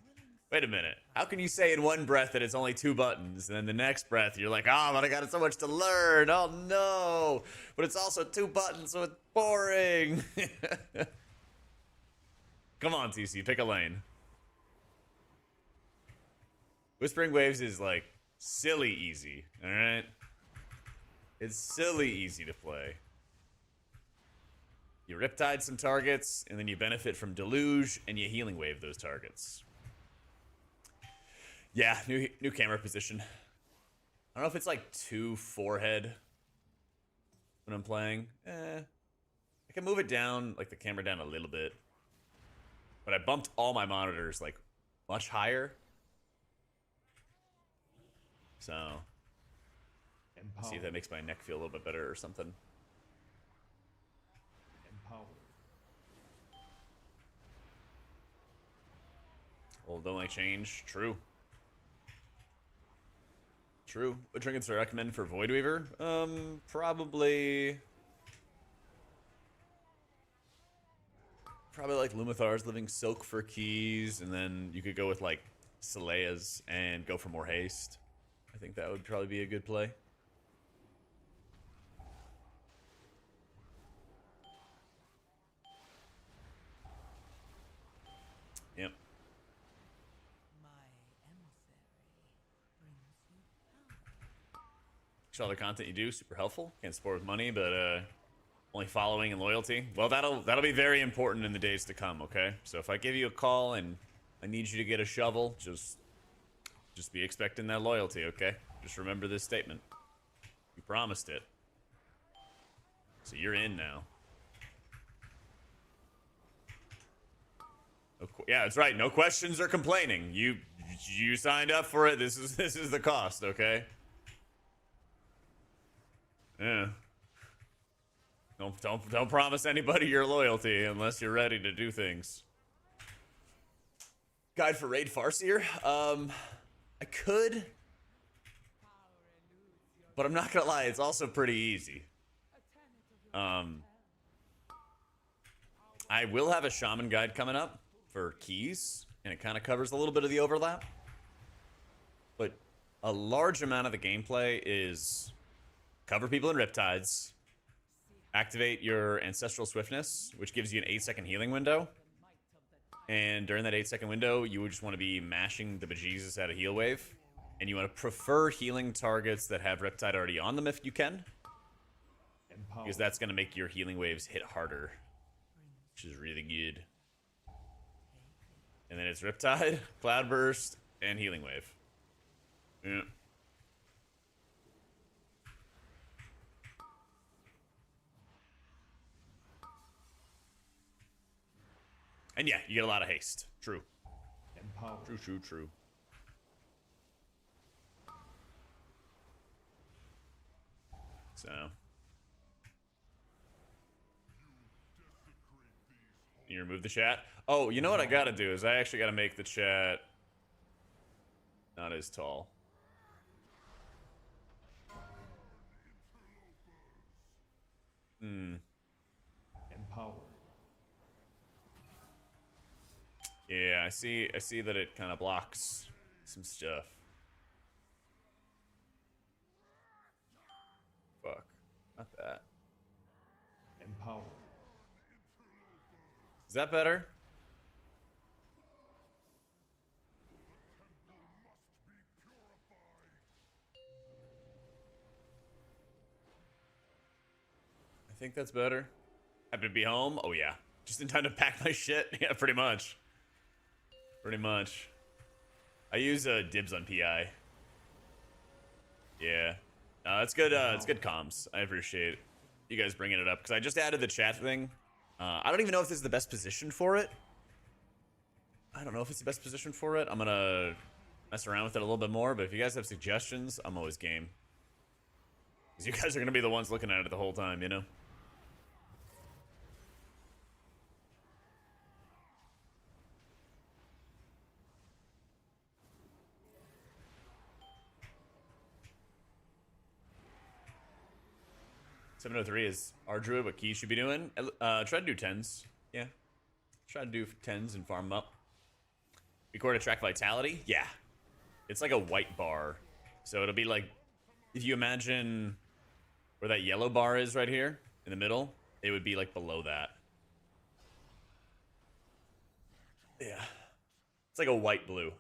Wait a minute. How can you say in one breath that it's only 2 buttons, and then the next breath you're like, oh, but I got so much to learn. Oh, no. But it's also 2 buttons, so it's boring. Come on, TC, pick a lane. Whispering Waves is, like, silly easy, all right? It's silly easy to play. You Riptide some targets, and then you benefit from Deluge, and you Healing Wave those targets. Yeah, new camera position. I don't know if it's like 2 forehead when I'm playing. I can move it down, like the camera down a little bit. But I bumped all my monitors like much higher. So, see if that makes my neck feel a little bit better or something. Empowered. Well, don't like change. True. True. What trinkets do I recommend for Voidweaver? Probably like Lumithar's Living Silk for keys, and then you could go with like Selea's and go for more haste. I think that would probably be a good play. Yep. All the content you do super helpful. Can't support with money, but only following and loyalty. Well, that'll be very important in the days to come. Okay, so if I give you a call and I need you to get a shovel, just be expecting that loyalty. Okay, just remember this statement. You promised it, so you're in now. Yeah, that's right. No questions or complaining. You signed up for it. This is the cost. Okay. Yeah. Don't promise anybody your loyalty unless you're ready to do things. Guide for Raid Farseer? I could. But I'm not gonna lie, it's also pretty easy. I will have a Shaman guide coming up for keys, and it kind of covers a little bit of the overlap. But a large amount of the gameplay is cover people in Riptides, activate your Ancestral Swiftness, which gives you an 8-second healing window. And during that 8-second window, you would just want to be mashing the bejesus out of Heal Wave. And you want to prefer healing targets that have Riptide already on them if you can. Because that's going to make your healing waves hit harder, which is really good. And then it's Riptide, Cloudburst, and Healing Wave. Yeah. And yeah, you get a lot of haste. True. power. True. So. You remove the chat? Oh, you know what I gotta do is I actually gotta make the chat not as tall. Empower. Yeah, I see that it kind of blocks some stuff. Fuck. Not that. Empower. Is that better? I think that's better. Happy to be home? Oh yeah. Just in time to pack my shit? Yeah, pretty much. Pretty much. I use dibs on PI. Yeah. It's good, it's good comms. I appreciate you guys bringing it up, because I just added the chat thing. I don't even know if this is the best position for it. I don't know if it's the best position for it. I'm gonna mess around with it a little bit more, but if you guys have suggestions, I'm always game. Because you guys are gonna be the ones looking at it the whole time, you know? $703 is our druid, what key should be doing. Try to do 10s. Yeah. Try to do 10s and farm them up. Record a track vitality? Yeah. It's like a white bar. So it'll be like, if you imagine where that yellow bar is right here in the middle, it would be like below that. Yeah. It's like a white blue.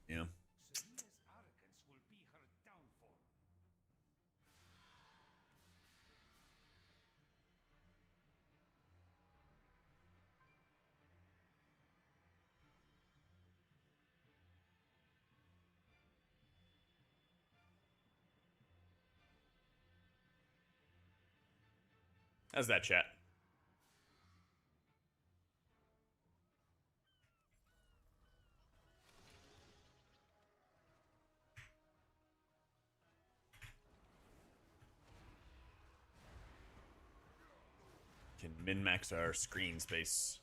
Yeah. How's that, chat? Can min-max our screen space.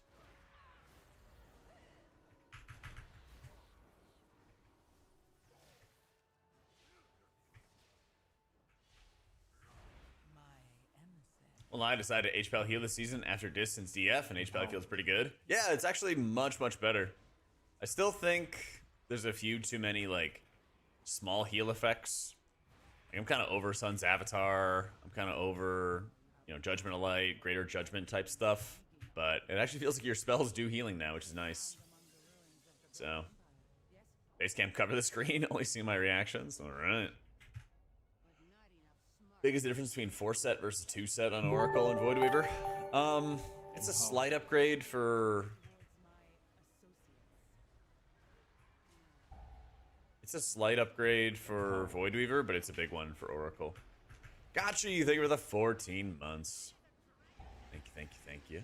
Well, I decided to HPAL heal this season after distance DF, and HPAL feels pretty good. Yeah, it's actually much better. I still think there's a few too many, like, small heal effects. Like, I'm kind of over Sun's Avatar. I'm kind of over, you know, Judgment of Light, Greater Judgment type stuff. But it actually feels like your spells do healing now, which is nice. So, Basecamp cover the screen, only seeing my reactions. All right. Biggest difference between 4-set versus 2-set on Oracle and Voidweaver? It's a slight upgrade for... It's a slight upgrade for Voidweaver, but it's a big one for Oracle. Gotcha, you think for the 14 months. Thank you.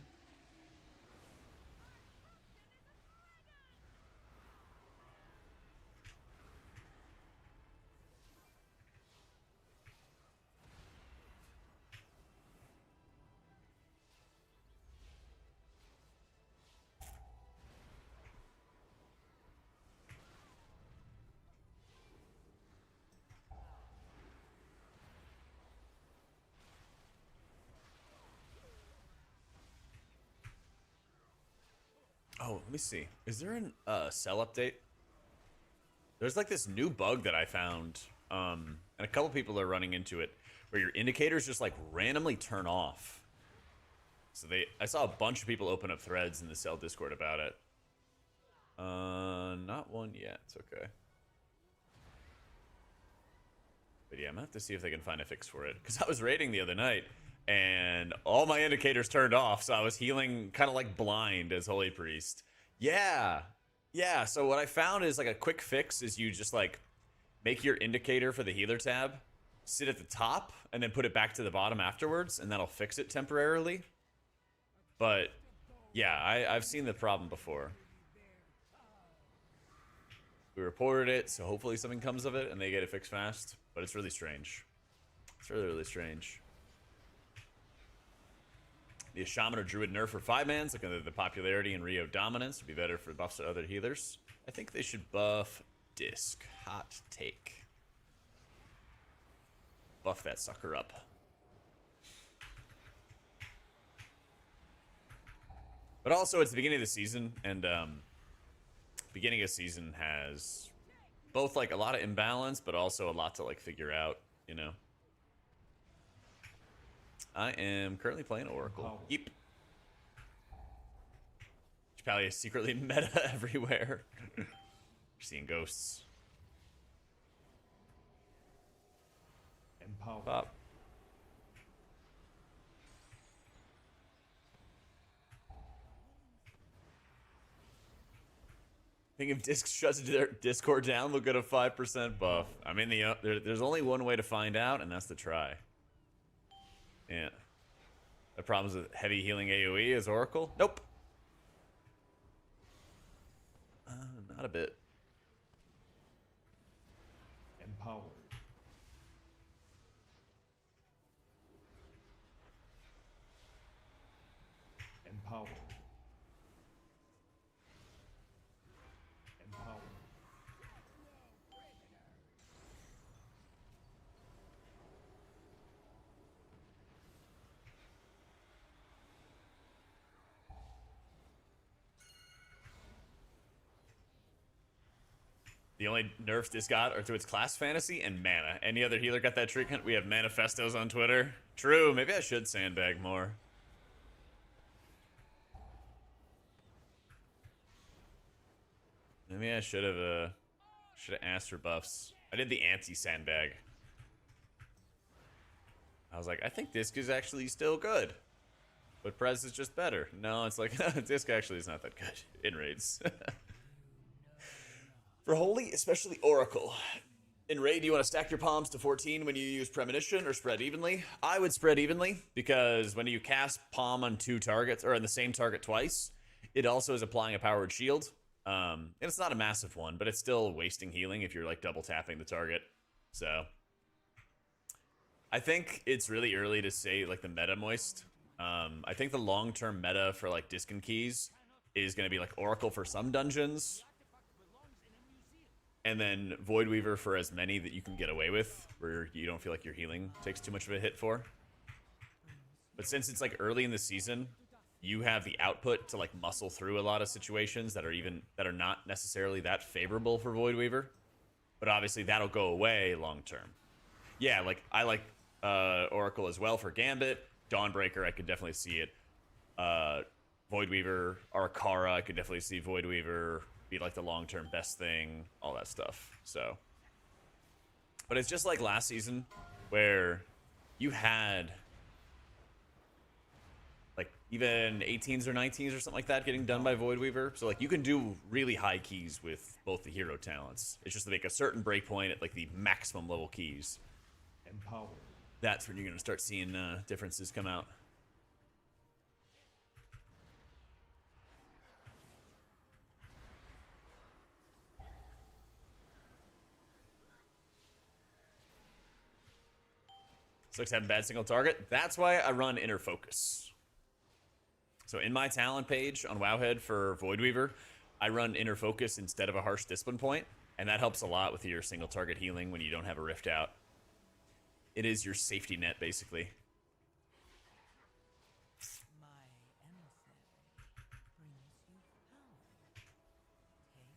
Oh, let me see. Is there an cell update? There's like this new bug that I found, and a couple people are running into it, where your indicators just like randomly turn off. So I saw a bunch of people open up threads in the cell Discord about it. Not one yet. It's okay. But yeah, I'm gonna have to see if they can find a fix for it. Because I was raiding the other night, and all my indicators turned off, so I was healing kind of like blind as Holy Priest. Yeah. Yeah, so what I found is like a quick fix is you just like make your indicator for the healer tab sit at the top and then put it back to the bottom afterwards, and that'll fix it temporarily. But Yeah, I've seen the problem before. We reported it, so hopefully something comes of it and they get it fixed fast. But it's really strange. It's really, really strange. The Shaman or Druid nerf for 5-mans, looking at the popularity and Rio dominance would be better for buffs to other healers. I think they should buff Disc. Hot take. Buff that sucker up. But also, it's the beginning of the season, and beginning of season has both like a lot of imbalance, but also a lot to like figure out, you know. I am currently playing Oracle. Yep. Probably is secretly meta everywhere. Seeing ghosts. Empower. Pop. I think if Disc shuts their Discord down, they'll get a 5% buff. I mean, there's only one way to find out, and that's to try. Yeah. The problems with heavy healing AoE is Oracle? Nope. Not a bit. Empowered. Empowered. Empowered. The only nerfs this got are to its class fantasy and mana. Any other healer got that trinket? We have manifestos on Twitter. True, maybe I should sandbag more. Maybe I should have asked for buffs. I did the anti-sandbag. I was like, I think Disc is actually still good. But Prez is just better. No, it's like, Disc actually is not that good in raids. For Holy, especially Oracle. In raid, do you want to stack your palms to 14 when you use Premonition or spread evenly? I would spread evenly, because when you cast palm on 2 targets, or on the same target twice, it also is applying a powered shield. And it's not a massive one, but it's still wasting healing if you're like double tapping the target. So I think it's really early to say like the meta moist. I think the long-term meta for like Disc and Keys is going to be like Oracle for some dungeons, and then Voidweaver for as many that you can get away with, where you don't feel like your healing takes too much of a hit for. But since it's like early in the season, you have the output to like muscle through a lot of situations that are not necessarily that favorable for Voidweaver. But obviously that'll go away long term. Yeah, like I like Oracle as well for Gambit. Dawnbreaker, I could definitely see it. Voidweaver, Arakara, I could definitely see Voidweaver be like the long-term best thing, all that stuff. So, but it's just like last season where you had like even 18s or 19s or something like that getting done by Voidweaver. So like you can do really high keys with both the hero talents. It's just to make a certain breakpoint at like the maximum level keys. Empowered. That's when you're going to start seeing differences come out. Sucks having bad single target. That's why I run Inner Focus. So in my talent page on Wowhead for Voidweaver, I run Inner Focus instead of a Harsh Discipline point, and that helps a lot with your single target healing when you don't have a Rift out. It is your safety net, basically. My emissary brings you power. Take it.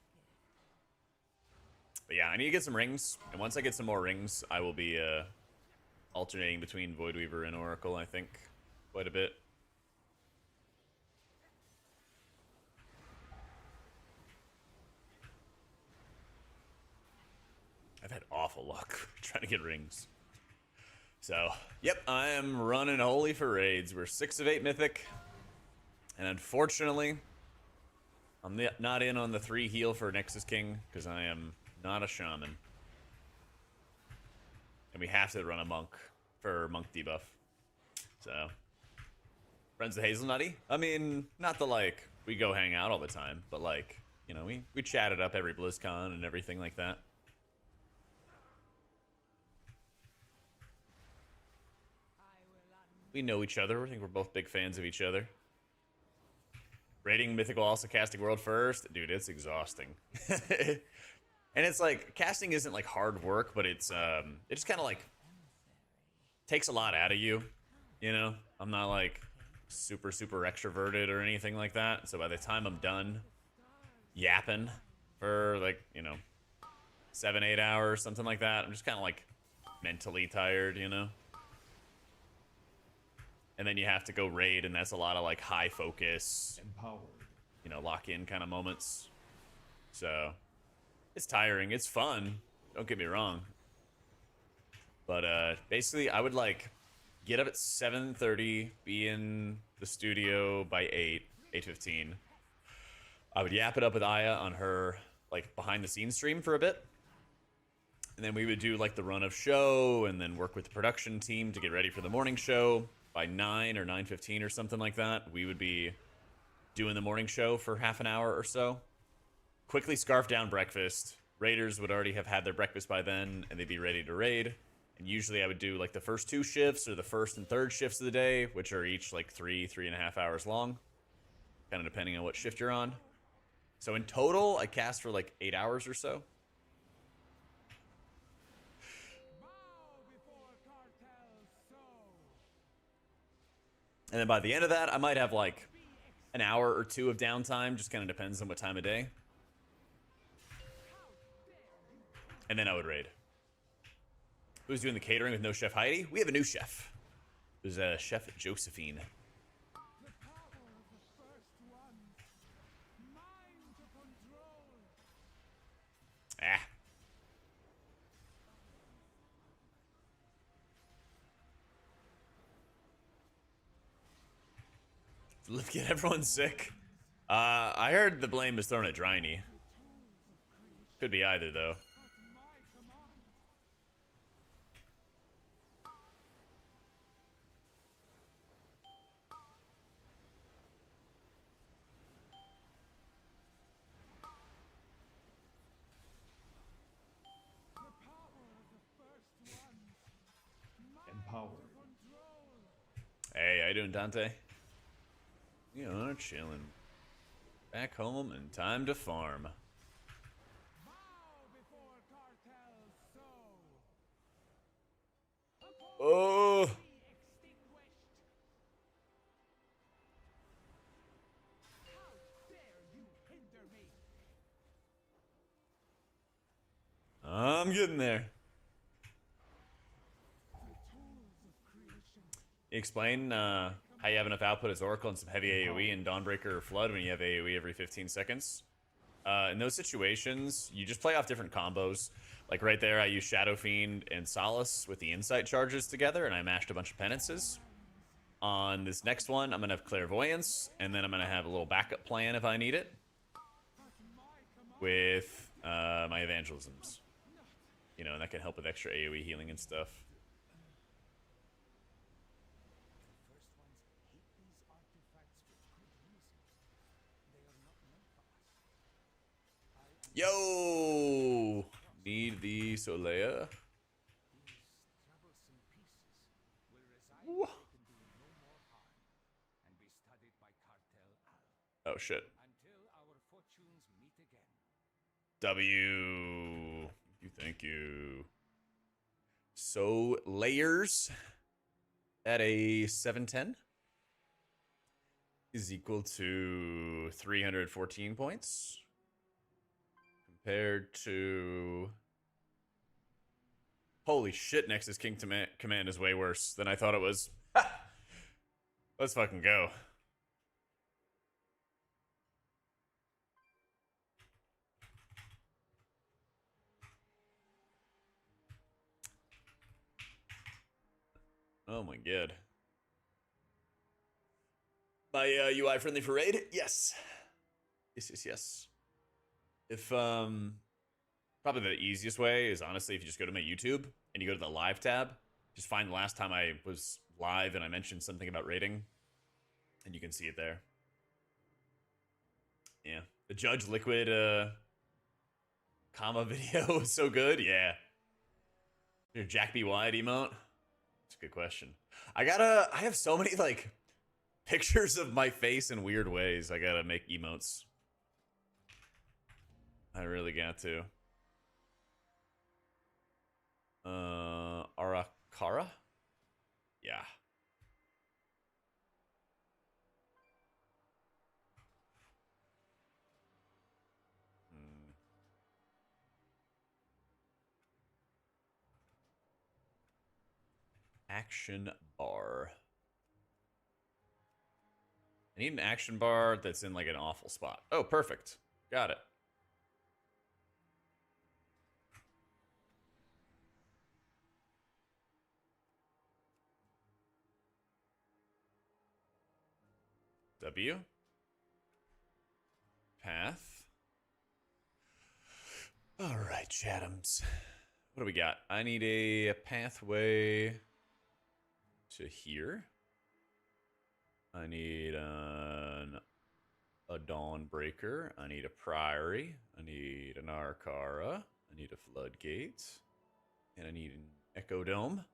But yeah, I need to get some rings, and once I get some more rings, I will be alternating between Voidweaver and Oracle, I think, quite a bit. I've had awful luck trying to get rings. So, yep, I am running Holy for raids. We're 6 of 8 Mythic. And unfortunately, I'm not in on the 3 heal for Nexus King, because I am not a Shaman. And we have to run a Monk for Monk debuff. So, Friends of Hazelnutty? I mean, not the like we go hang out all the time, but like, you know, we chat it up every BlizzCon and everything like that. We know each other. I think we're both big fans of each other. Rating Mythical also casting world first? Dude, it's exhausting. And it's like, casting isn't like hard work, but it's it just kind of like takes a lot out of you, you know? I'm not like super extroverted or anything like that. So by the time I'm done yapping for like, you know, 7-8 hours, something like that, I'm just kind of like mentally tired, you know? And then you have to go raid, and that's a lot of like high focus, Empowered. you know, lock in kind of moments. So it's tiring. It's fun. Don't get me wrong. But basically, I would like get up at 7:30, be in the studio by 8:15. I would yap it up with Aya on her like behind the scenes stream for a bit. And then we would do like the run of show and then work with the production team to get ready for the morning show. By 9 or 9:15 or something like that, we would be doing the morning show for half an hour or so. Quickly scarf down breakfast. Raiders would already have had their breakfast by then, and they'd be ready to raid. And usually I would do like the first 2 shifts or the first and third shifts of the day, which are each like 3.5 hours long, kind of depending on what shift you're on. So in total, I cast for like 8 hours or so. And then by the end of that, I might have like an hour or 2 of downtime. Just kind of depends on what time of day. And then I would raid. Who's doing the catering with no Chef Heidi? We have a new chef. Who's Chef Josephine. Ah. Let's get everyone sick. I heard the blame is thrown at Dryny. Could be either, though. Empowered. Hey, how you doing, Dante? You know, chilling. Back home and time to farm. Oh! I'm getting there. Explain how you have enough output as Oracle and some heavy AoE and Dawnbreaker or Flood when you have AoE every 15 seconds. In those situations, you just play off different combos. Like right there, I use Shadow Fiend and Solace with the Insight charges together, and I mashed a bunch of penances. On this next one, I'm going to have Clairvoyance, and then I'm going to have a little backup plan if I need it with my Evangelisms. You know, and that can help with extra AoE healing and stuff. Yo! Need the Solea. Oh shit. W. Thank you. So layers at a 710 is equal to 314 points. Compared to... Holy shit, Nexus King Command is way worse than I thought it was. Let's fucking go. Oh my god. My UI friendly for raid? Yes. Yes. If, probably the easiest way is honestly if you just go to my YouTube and you go to the live tab, just find the last time I was live and I mentioned something about raiding. And you can see it there. Yeah. The Judge Liquid comma video was so good. Yeah. Your Jack B. Wyatt emote? That's a good question. I have so many like pictures of my face in weird ways. I gotta make emotes. I really got to. Arakara? Yeah. Action bar. I need an action bar that's in like an awful spot. Oh, perfect. Got it. W. Path. All right, Chathams. What do we got? I need a pathway to here. I need a Dawnbreaker. I need a Priory. I need an Arcara. I need a Floodgate. And I need an Echo Dome.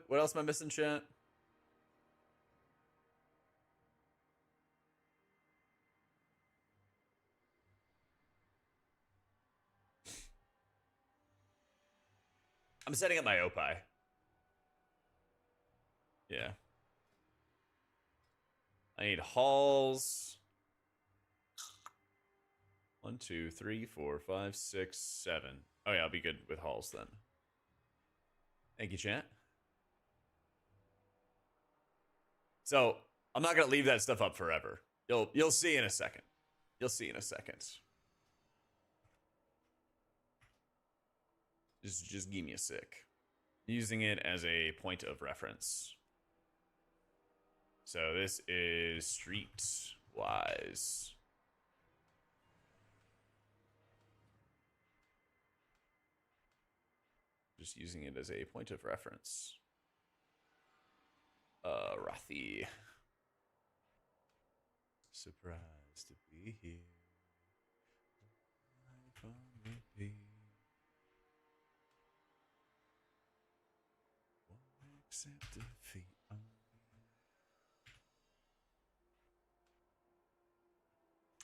What else am I missing, chat? I'm setting up my Opie. Yeah. I need halls. 1, 2, 3, 4, 5, 6, 7. Oh yeah, I'll be good with halls then. Thank you, chat. So I'm not gonna leave that stuff up forever. You'll see in a second. You'll see in a second. Just give me a sec. Using it as a point of reference. So this is streetwise. Just using it as a point of reference. Rathi. Surprised to be here. Life on repeat. Won't accept defeat.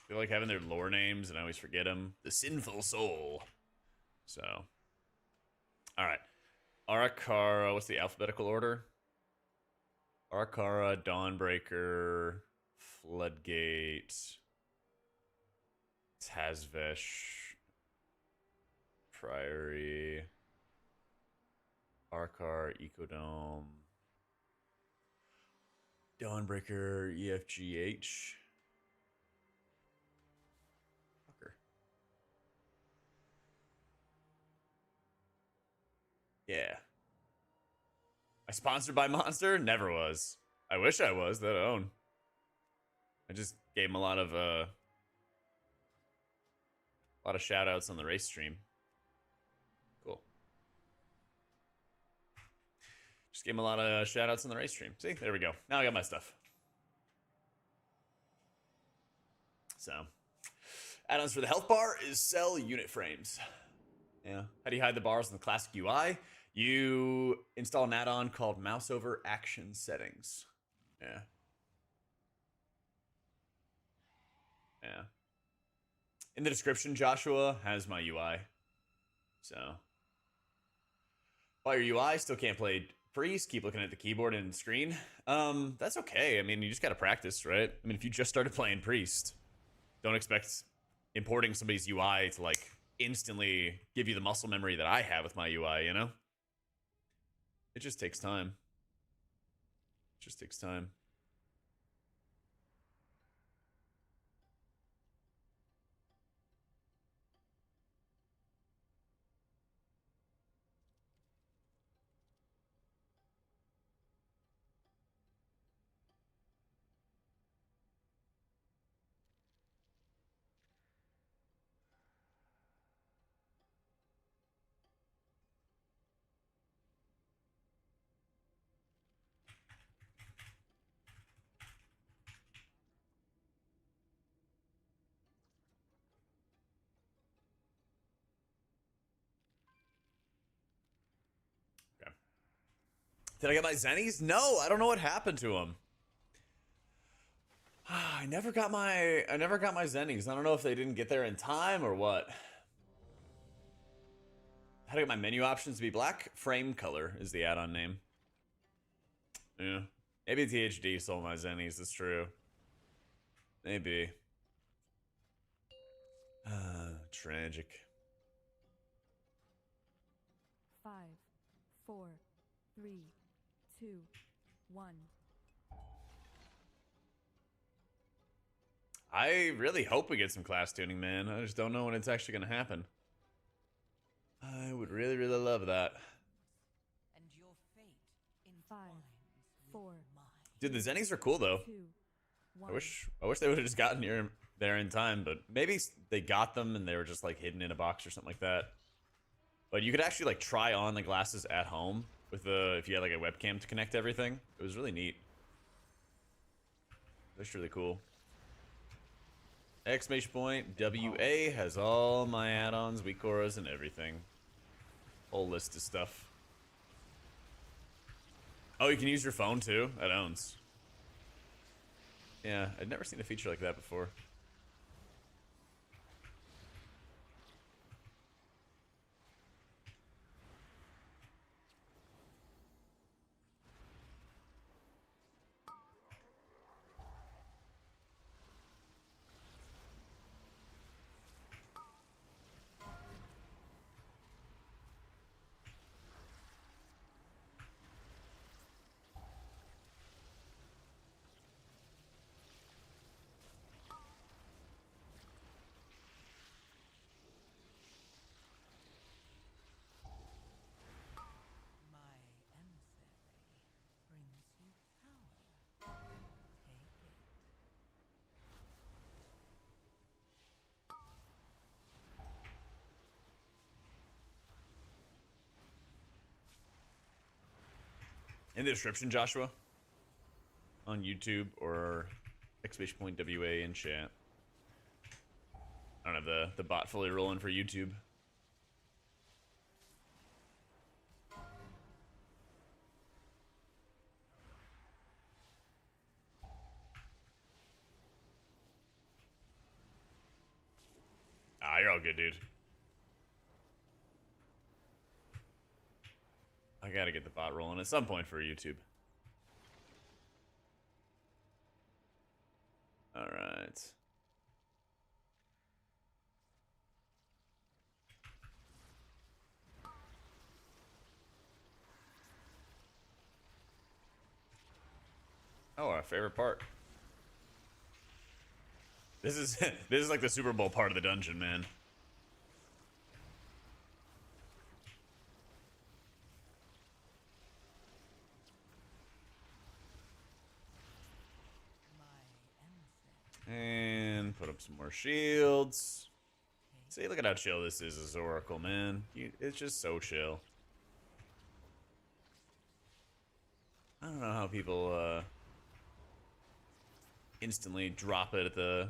They like having their lore names, and I always forget them. The Sinful Soul. So, all right. Arakara. What's the alphabetical order? Arakara, Dawnbreaker, Floodgate, Tazvesh, Priory, Arkar, Ecodome, Dawnbreaker, EFGH. Fucker. Yeah. I sponsored by Monster? Never was. I wish I was, that own. I just gave him a lot of shout outs on the race stream. Cool. Just gave him a lot of shout outs on the race stream. See, there we go. Now I got my stuff. So, add-ons for the health bar is sell unit frames. Yeah. How do you hide the bars in the classic UI? You install an add-on called Mouse over Action Settings. Yeah. Yeah. In the description, Joshua has my UI. So, while your UI still can't play Priest, keep looking at the keyboard and screen. That's okay. I mean, you just gotta practice, right? I mean, if you just started playing Priest, don't expect importing somebody's UI to like instantly give you the muscle memory that I have with my UI, you know? It just takes time. It just takes time. Did I get my zennies? No, I don't know what happened to them. I never got my zennies. I don't know if they didn't get there in time or what. How to get my menu options to be black? Frame color is the add-on name. Yeah. Maybe THD stole my zennies, that's true. Maybe. Tragic. 5, 4, 3, 2, 1. I really hope we get some class tuning, man. I just don't know when it's actually going to happen. I would really, really love that. And your fate 5, entwines 4, with mine. Dude, the zennies are cool, though. 2, 1. I wish they would have just gotten there in time, but maybe they got them and they were just like hidden in a box or something like that. But you could actually like try on the glasses at home with if you had like a webcam to connect everything. It was really neat. That's really cool. Exclamation point WA has all my add-ons, weak auras, and everything. Whole list of stuff. Oh, you can use your phone too? That owns. Yeah, I'd never seen a feature like that before. My emissary brings you power. Take it. In the description, Joshua, on YouTube or exclamation point WA in chat. I don't have the bot fully rolling for YouTube. Ah, you're all good, dude. I gotta get the bot rolling at some point for YouTube. Alright. Oh, our favorite part. This is this is like the Super Bowl part of the dungeon, man. My emissary. And put up some more shields. See, look at how chill this is as Oracle, man. It's just so chill. I don't know how people instantly drop it at the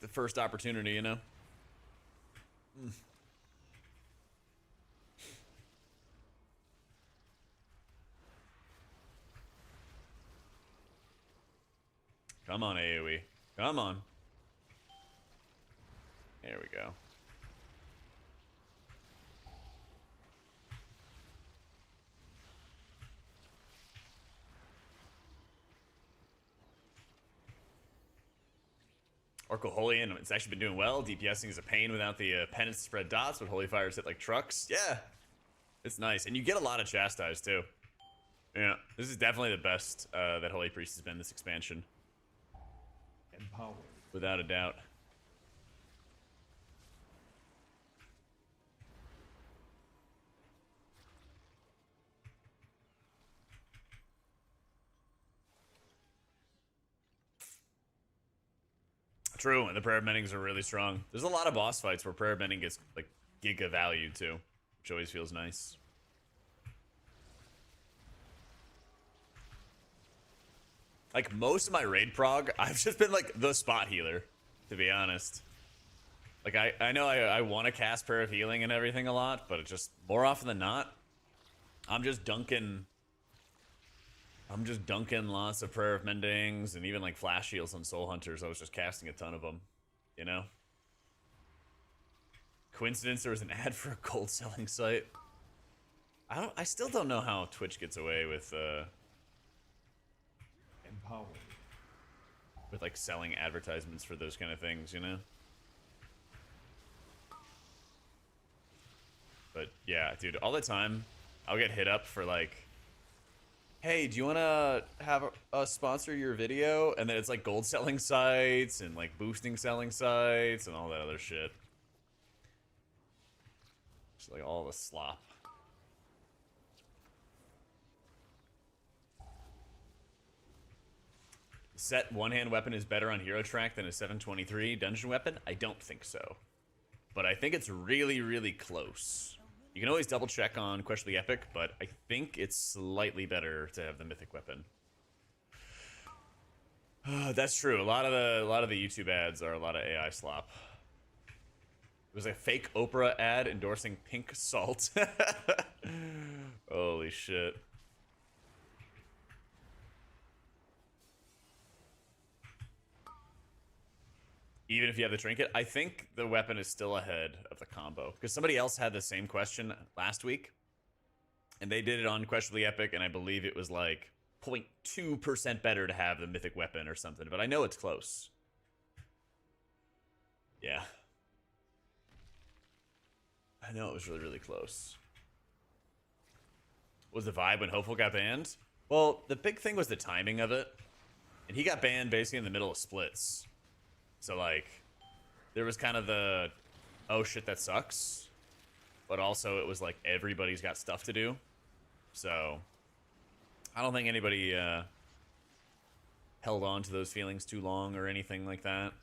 first opportunity, you know? Come on, AoE. Come on. There we go. Oracle Holy, and it's actually been doing well. DPSing is a pain without the penance to spread dots, but Holy Fires hit like trucks. Yeah, it's nice. And you get a lot of Chastise, too. Yeah, this is definitely the best that Holy Priest has been this expansion. Empowered. Without a doubt. True, and the prayer bendings are really strong. There's a lot of boss fights where prayer bending gets like giga value too, which always feels nice. Like most of my raid prog, I've just been like the spot healer, to be honest. Like I know I want to cast prayer of healing and everything a lot, but it just more often than not, I'm just dunking I'm just dunking lots of Prayer of Mendings and even like Flash Heals on Soul Hunters. I was just casting a ton of them, you know? Coincidence there was an ad for a gold selling site. I still don't know how Twitch gets away with Empowered. like selling advertisements for those kind of things, you know? But yeah, dude, all the time I'll get hit up for like, hey, do you want to have us sponsor your video? And then it's like gold selling sites and like boosting selling sites and all that other shit. Just like all the slop. Set one-hand weapon is better on hero track than a 723 dungeon weapon? I don't think so. But I think it's really, really close. You can always double check on Questionably Epic, but I think it's slightly better to have the mythic weapon. That's true. A lot of the YouTube ads are a lot of AI slop. It was a fake Oprah ad endorsing pink salt. Holy shit. Even if you have the trinket, I think the weapon is still ahead of the combo. Because somebody else had the same question last week. And they did it on Questionably Epic, and I believe it was like 0.2% better to have the mythic weapon or something. But I know it's close. Yeah. I know it was really, really close. What was the vibe when Hopeful got banned? Well, the big thing was the timing of it. And he got banned basically in the middle of splits. So, like, there was kind of the, oh shit, that sucks. But also, it was like, everybody's got stuff to do. So, I don't think anybody held on to those feelings too long or anything like that.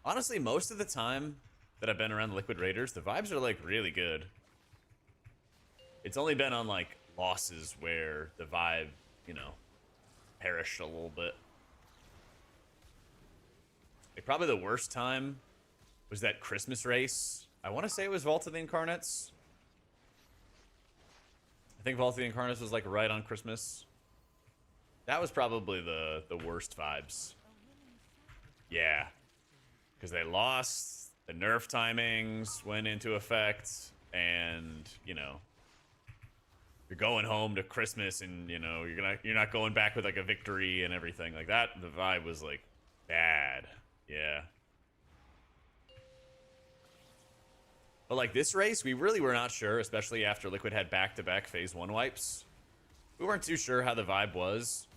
Honestly, most of the time that I've been around the Liquid Raiders, the vibes are, like, really good. It's only been on, like, losses where the vibe, you know, perished a little bit. Like, probably the worst time was that Christmas race. I want to say it was Vault of the Incarnates. I think Vault of the Incarnates was, like, right on Christmas. That was probably the worst vibes. Yeah. Because they lost, the nerf timings went into effect, and, you know, you're going home to Christmas, and, you know, you're not going back with, like, a victory and everything like that. The vibe was, like, bad. Yeah. But like this race, we really were not sure, especially after Liquid had back-to-back phase 1 wipes. We weren't too sure how the vibe was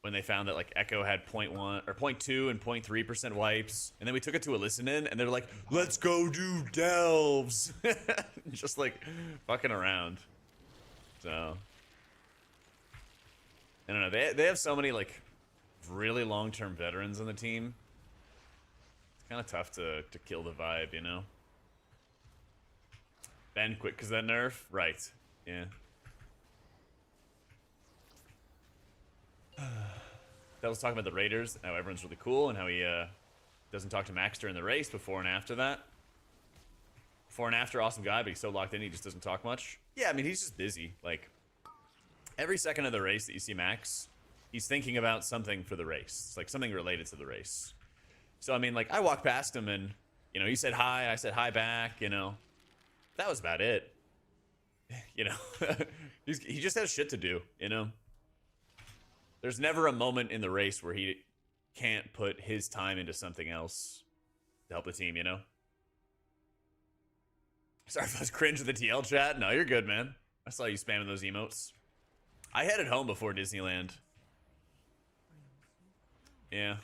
when they found that like Echo had 0.1 or 0.2 and 0.3% wipes. And then we took it to a listen in and they're like, let's go do delves. Just like fucking around. So I don't know. They have so many like really long-term veterans on the team. It's kind of tough to kill the vibe, you know? Ben quick because that nerf? Right. Yeah. That was talking about the Raiders, how everyone's really cool, and how he doesn't talk to Max during the race before and after that. Before and after, awesome guy, but he's so locked in, he just doesn't talk much. Yeah, I mean, he's just busy. Like, every second of the race that you see Max, he's thinking about something for the race. It's like something related to the race. So, I mean, like, I walked past him and, you know, he said hi, I said hi back, you know. That was about it. You know, he just has shit to do, you know. There's never a moment in the race where he can't put his time into something else to help the team, you know? Sorry if I was cringe with the TL chat. No, you're good, man. I saw you spamming those emotes. I headed home before Disneyland. Yeah.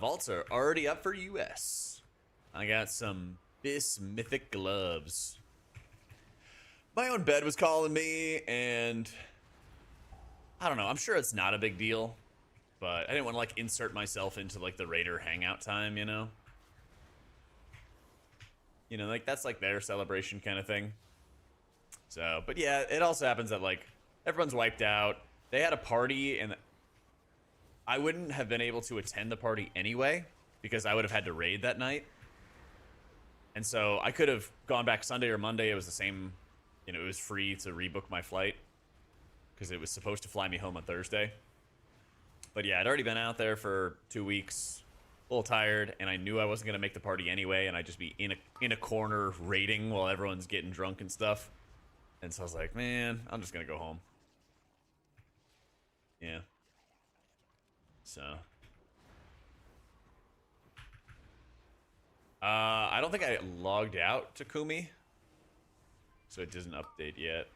Vaults are already up for US. I got some Mythic gloves. My own bed was calling me, and I don't know. I'm sure it's not a big deal, but I didn't want to like insert myself into like the Raider hangout time, you know? You know, like that's like their celebration kind of thing. So, but yeah, it also happens that like everyone's wiped out. They had a party, and I wouldn't have been able to attend the party anyway because I would have had to raid that night. And so I could have gone back Sunday or Monday. It was the same, you know, it was free to rebook my flight because it was supposed to fly me home on Thursday. But yeah, I'd already been out there for 2 weeks, a little tired, and I knew I wasn't gonna make the party anyway, and I'd just be in a corner raiding while everyone's getting drunk and stuff. And so I was like, man, I'm just gonna go home. Yeah. So. I don't think I logged out to Kumi, so it doesn't update yet.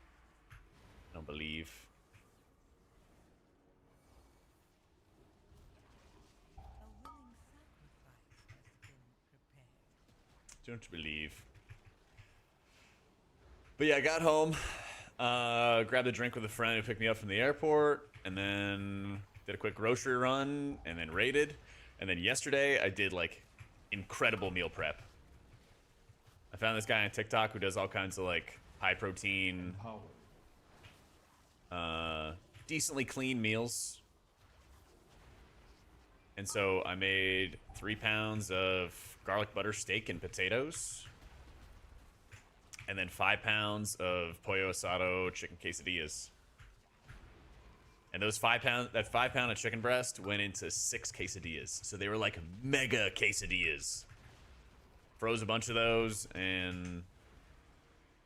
I don't believe. A willing sacrifice has been prepared. Don't believe. But yeah, I got home, grabbed a drink with a friend who picked me up from the airport, and then did a quick grocery run, and then raided. And then yesterday, I did like incredible meal prep. I found this guy on TikTok who does all kinds of like high protein, Power. decently clean meals. And so I made 3 pounds of garlic butter steak and potatoes. And then 5 pounds of pollo asado chicken quesadillas. And those 5 pound, that 5 pound of chicken breast went into 6 quesadillas. So they were like mega quesadillas. Froze a bunch of those, and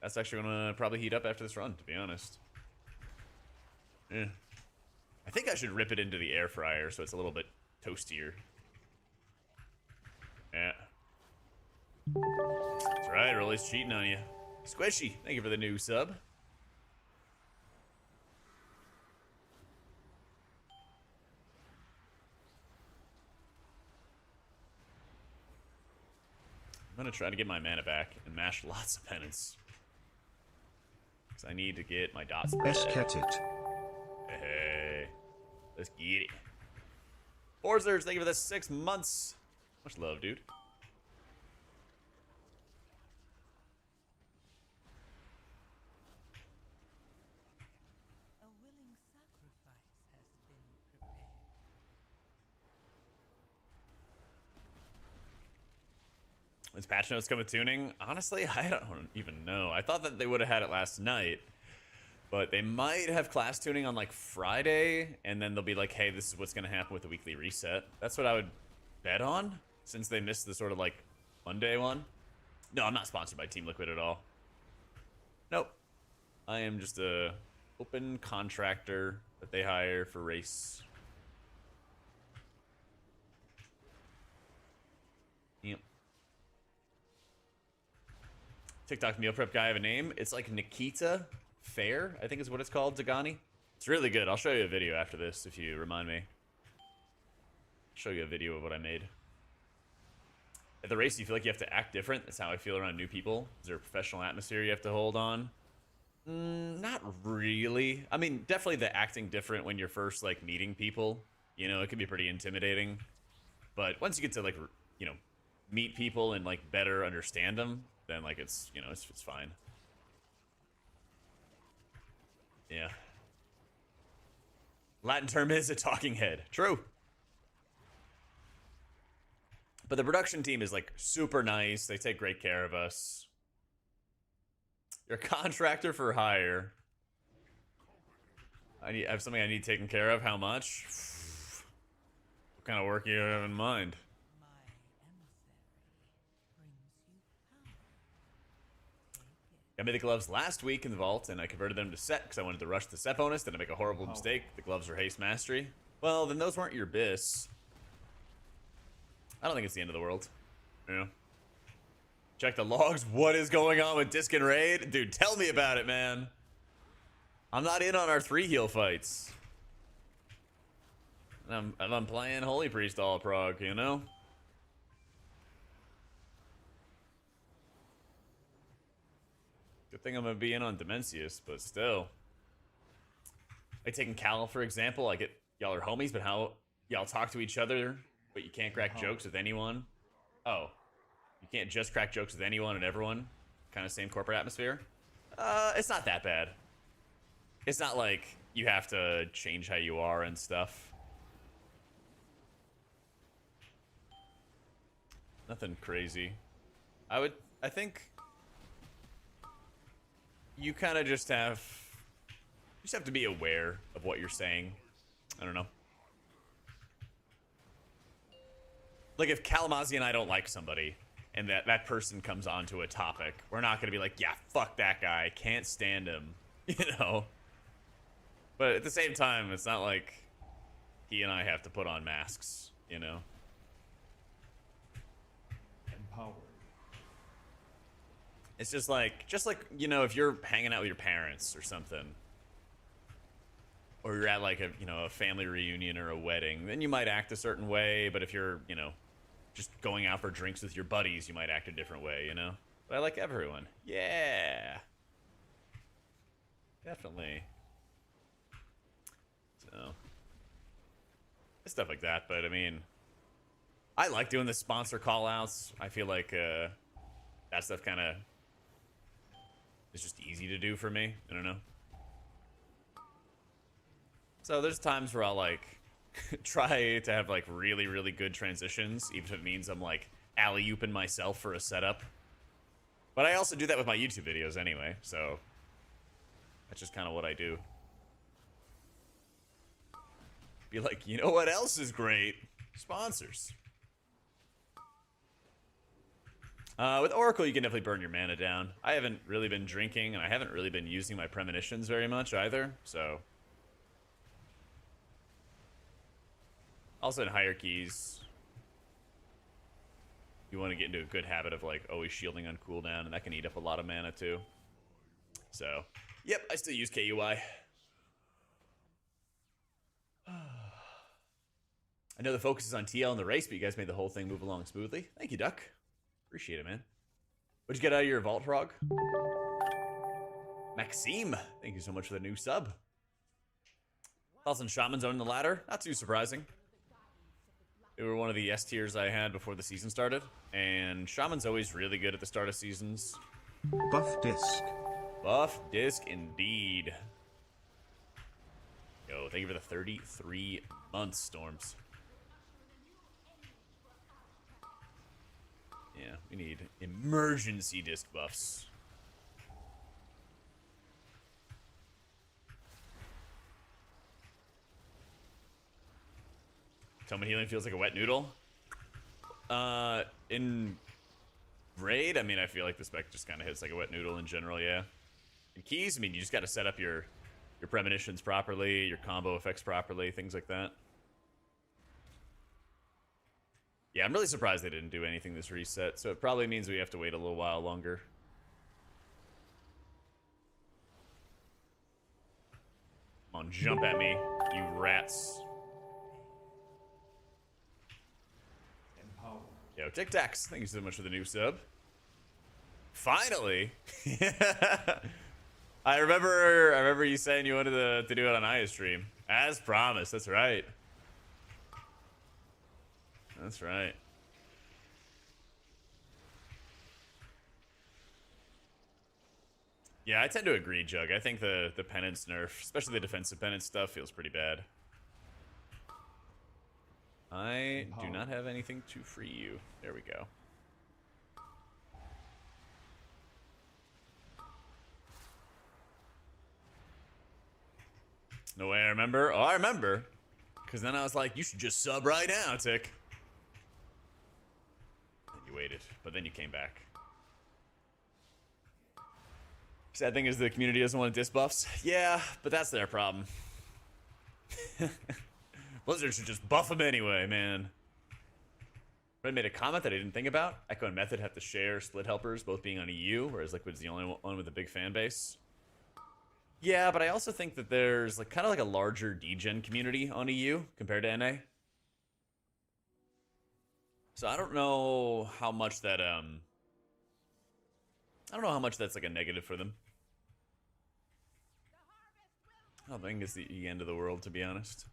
that's actually gonna probably heat up after this run, to be honest. Yeah. I think I should rip it into the air fryer so it's a little bit toastier. Yeah. That's right, Rolly's cheating on you. Squishy, thank you for the new sub. I'm gonna try to get my mana back and mash lots of penance. Because I need to get my dot spread. Best get it. Hey, let's get it. Borzers, thank you for the 6 months. Much love, dude. A willing sacrifice has been prepared. Is patch notes come with tuning? Honestly, I don't even know. I thought that they would have had it last night, but they might have class tuning on like Friday, and then they'll be like, hey, this is what's going to happen with the weekly reset. That's what I would bet on, since they missed the sort of like Monday one. No, I'm not sponsored by Team Liquid at all. Nope. I am just a open contractor that they hire for race. Yep. TikTok meal prep guy have a name. It's like Nikita Fair, I think is what it's called, Zagani. It's really good. I'll show you a video after this if you remind me. Show you a video of what I made. At the race, you feel like you have to act different. That's how I feel around new people. Is there a professional atmosphere you have to hold on? Not really. I mean, definitely the acting different when you're first like meeting people. You know, it can be pretty intimidating. But once you get to like, you know, meet people and like better understand them, then like it's, you know, it's fine. Yeah. Latin term is a talking head. True. But the production team is like super nice. They take great care of us. You're a contractor for hire. I have something I need taken care of. How much? What kind of work do you have in mind? My emissary brings you power. Take it. I made the gloves last week in the vault, and I converted them to set because I wanted to rush the set bonus. Then I make a horrible mistake. The gloves are haste mastery. Well, then those weren't your bis. I don't think it's the end of the world. Yeah. Check the logs. What is going on with Disc and Raid? Dude, tell me about it, man. I'm not in on our 3 heal fights. I'm playing Holy Priest all prog, you know? Good thing I'm gonna be in on Dimensius, but still. Like taking Cal, for example, I get y'all are homies, but how y'all talk to each other, but you can't crack jokes with anyone. Oh. You can't just crack jokes with anyone and everyone. Kind of same corporate atmosphere. It's not that bad. It's not like you have to change how you are and stuff. Nothing crazy. I I think you kind of just have to be aware of what you're saying. I don't know. Like if Kalamazzi and I don't like somebody and that person comes onto a topic, we're not going to be like, yeah, fuck that guy, can't stand him, you know? But at the same time, it's not like he and I have to put on masks, you know? Empowered. It's just like, you know, if you're hanging out with your parents or something, or you're at like a family reunion or a wedding, then you might act a certain way. But if you're, you know, just going out for drinks with your buddies, you might act a different way, you know? But I like everyone. Yeah. Definitely. So, stuff like that. But I mean, I like doing the sponsor call outs. I feel like that stuff kind of is just easy to do for me. I don't know. So there's times where I'll like try to have like really, really good transitions, even if it means I'm like alley-ooping myself for a setup. But I also do that with my YouTube videos anyway, so that's just kind of what I do. Be like, you know what else is great? Sponsors. With Oracle, you can definitely burn your mana down. I haven't really been drinking, and I haven't really been using my premonitions very much either, so. Also in hierarchies, you want to get into a good habit of like always shielding on cooldown, and that can eat up a lot of mana too. So, yep, I still use KUI. I know the focus is on TL in the race, but you guys made the whole thing move along smoothly. Thank you, Duck. Appreciate it, man. What'd you get out of your Vault Frog? Maxime, thank you so much for the new sub. Thoughts on Shaman's owning the ladder? Not too surprising. They were one of the S tiers I had before the season started, and Shaman's always really good at the start of seasons. Buff disc. Buff disc indeed. Yo, thank you for the 33 months, Storms. Yeah, we need emergency disc buffs. Toma healing feels like a wet noodle. In raid, I mean, I feel like the spec just kind of hits like a wet noodle in general, yeah. In keys, I mean, you just got to set up your premonitions properly, your combo effects properly, things like that. Yeah, I'm really surprised they didn't do anything this reset, so it probably means we have to wait a little while longer. Come on, jump at me, you rats. Empowered. Yo, Tic Tacs, thank you so much for the new sub. Finally! I remember you saying you wanted to do it on iStream. As promised, that's right. That's right. Yeah, I tend to agree, Jug. I think the penance nerf, especially the defensive penance stuff, feels pretty bad. I do not have anything to free you. There we go. No way I remember. Oh, I remember. Because then I was like, you should just sub right now, Tick. And you waited, but then you came back. Sad thing is the community doesn't want disc buffs. Yeah, but that's their problem. Blizzard should just buff them anyway, man. Red made a comment that I didn't think about. Echo and Method have to share split helpers, both being on EU, whereas Liquid's the only one with a big fan base. Yeah, but I also think that there's like kind of like a larger degen community on EU compared to NA. So I don't know how much that I don't know how much that's like a negative for them. I don't think it's the end of the world, to be honest.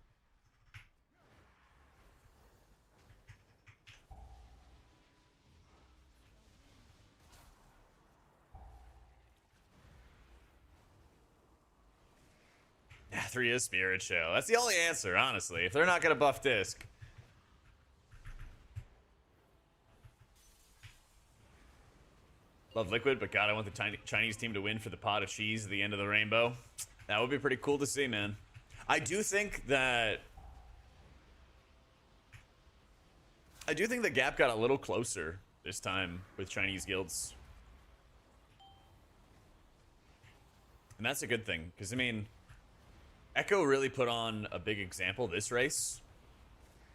Yeah, 3 is Spirit Shell. That's the only answer, honestly. If they're not gonna buff disc. Love Liquid, but God, I want the Chinese team to win for the pot of cheese at the end of the rainbow. That would be pretty cool to see, man. I do think the gap got a little closer this time with Chinese guilds. And that's a good thing, because, I mean, Echo really put on a big example this race,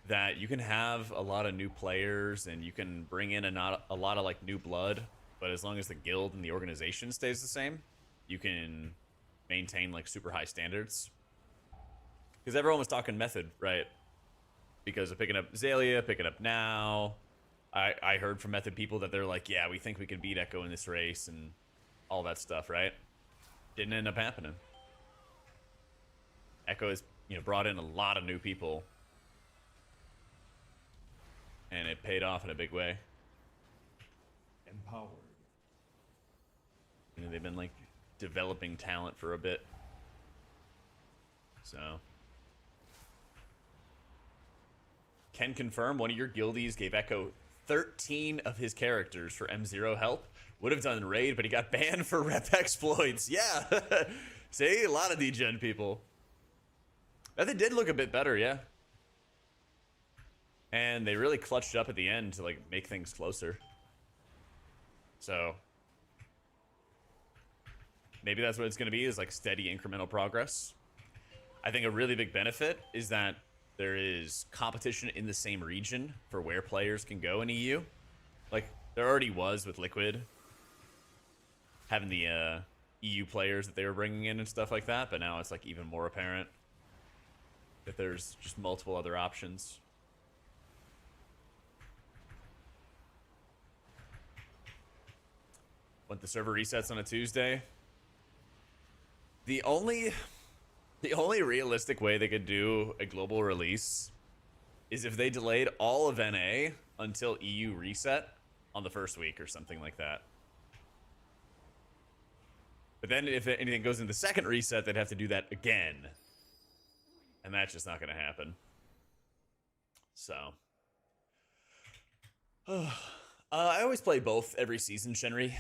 that you can have a lot of new players, and you can bring in a lot of, like, new blood, but as long as the guild and the organization stays the same, you can maintain, like, super high standards. Because everyone was talking method, right? Because of picking up Azalea, picking up Now. I heard from method people that they're like, yeah, we think we can beat Echo in this race, and all that stuff, right? Didn't end up happening. Echo has, brought in a lot of new people, and it paid off in a big way. Empowered. They've been like developing talent for a bit. So, can confirm one of your guildies gave Echo 13 of his characters for M0 help. Would have done raid, but he got banned for rep exploits. Yeah. See, a lot of degen people. But they did look a bit better, yeah. And they really clutched up at the end to like make things closer. So maybe that's what it's going to be, is like steady incremental progress. I think a really big benefit is that there is competition in the same region for where players can go in EU. Like there already was with Liquid, having the EU players that they were bringing in and stuff like that, but now it's like even more apparent that there's just multiple other options. When the server resets on a Tuesday, the only realistic way they could do a global release is if they delayed all of NA until EU reset on the first week or something like that. But then if anything goes in the second reset, they'd have to do that again. And that's just not going to happen. So. I always play both every season, Shenry.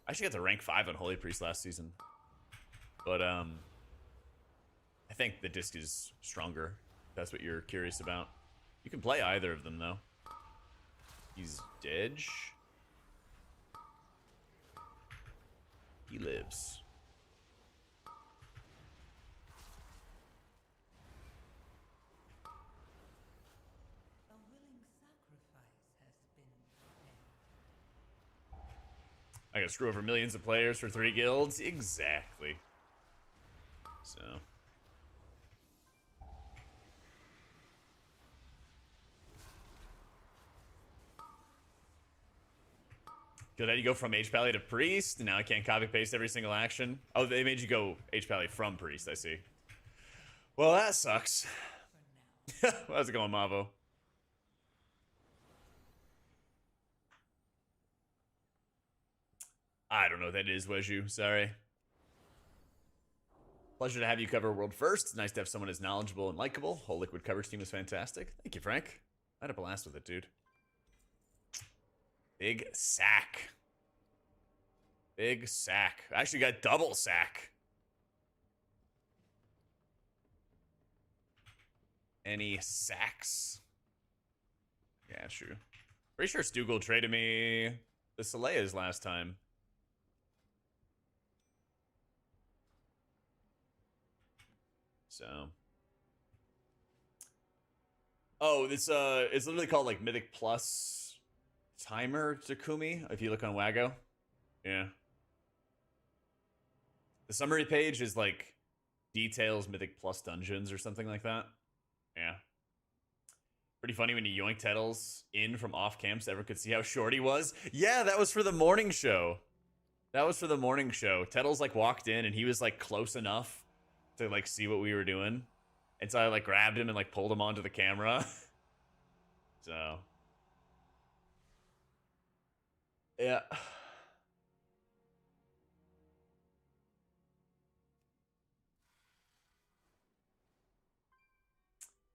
I actually got to rank 5 on Holy Priest last season. But, I think the disc is stronger. If that's what you're curious about. You can play either of them, though. He's dead. He lives. A willing sacrifice has been prepared. I gotta screw over millions of players for 3 guilds? Exactly. So. Good, how do you go from H-Pally to Priest? Now I can't copy-paste every single action. Oh, they made you go H-Pally from Priest, I see. Well, that sucks. How's it going, Mavo? I don't know what that is, Weju. Sorry. Pleasure to have you cover World First. It's nice to have someone as knowledgeable and likable. Whole Liquid coverage team was fantastic. Thank you, Frank. I had a blast with it, dude. Big sack. Big sack. I actually got double sack. Any sacks? Yeah, true. Pretty sure Stugel traded me the Soleil's last time. So. Oh, this it's literally called like Mythic Plus Timer Takumi, if you look on Wago. Yeah. The summary page is like details Mythic Plus dungeons or something like that. Yeah. Pretty funny when you yoinked Tettles in from off camp so everyone could see how short he was. Yeah, that was for the morning show. That was for the morning show. Tettles like walked in and he was like close enough to like see what we were doing. And so I like grabbed him and like pulled him onto the camera. So. Yeah.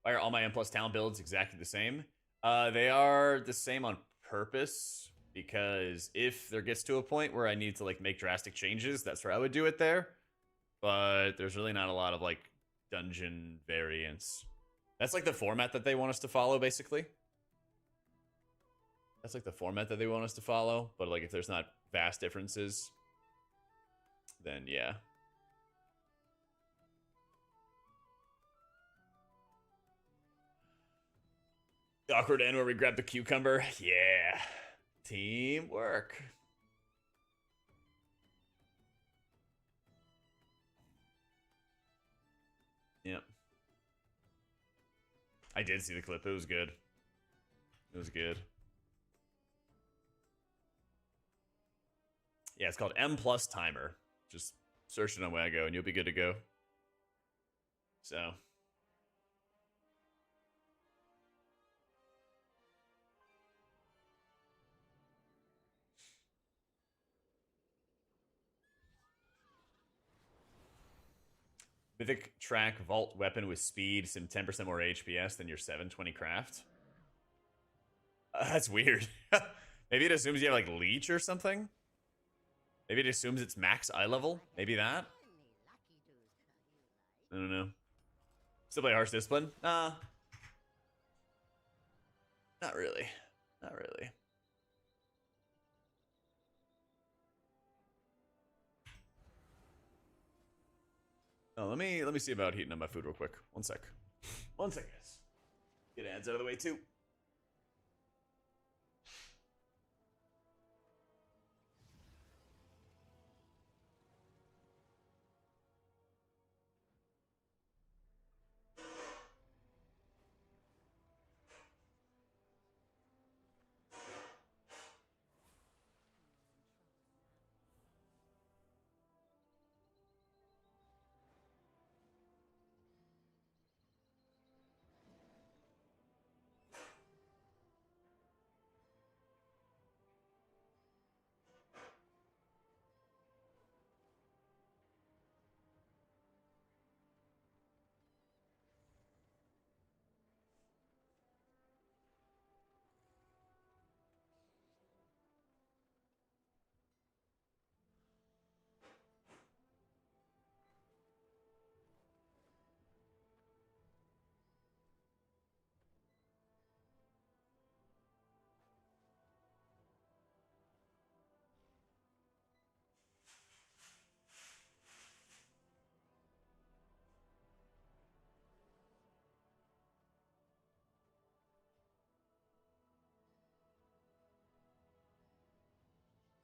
Why are all my M+ talent builds exactly the same? They are the same on purpose. because if there gets to a point where I need to like make drastic changes, that's where I would do it there. But there's really not a lot of like dungeon variants. That's like the format that they want us to follow, basically. That's like the format that they want us to follow. But like if there's not vast differences, then yeah. The awkward end where we grab the cucumber. Yeah. Teamwork. Yep. I did see the clip. It was good. It was good. Yeah, it's called M plus timer. Just search it on Wago and you'll be good to go. So. Mythic track vault weapon with speed, some 10% more HPS than your 720 craft. That's weird. Maybe it assumes you have like leech or something. Maybe it assumes it's max eye level. Maybe that. I don't know. Still play harsh discipline? Nah. Not really. Not really. Oh, let me see about heating up my food real quick. One sec. One sec, guys. Get ads out of the way too.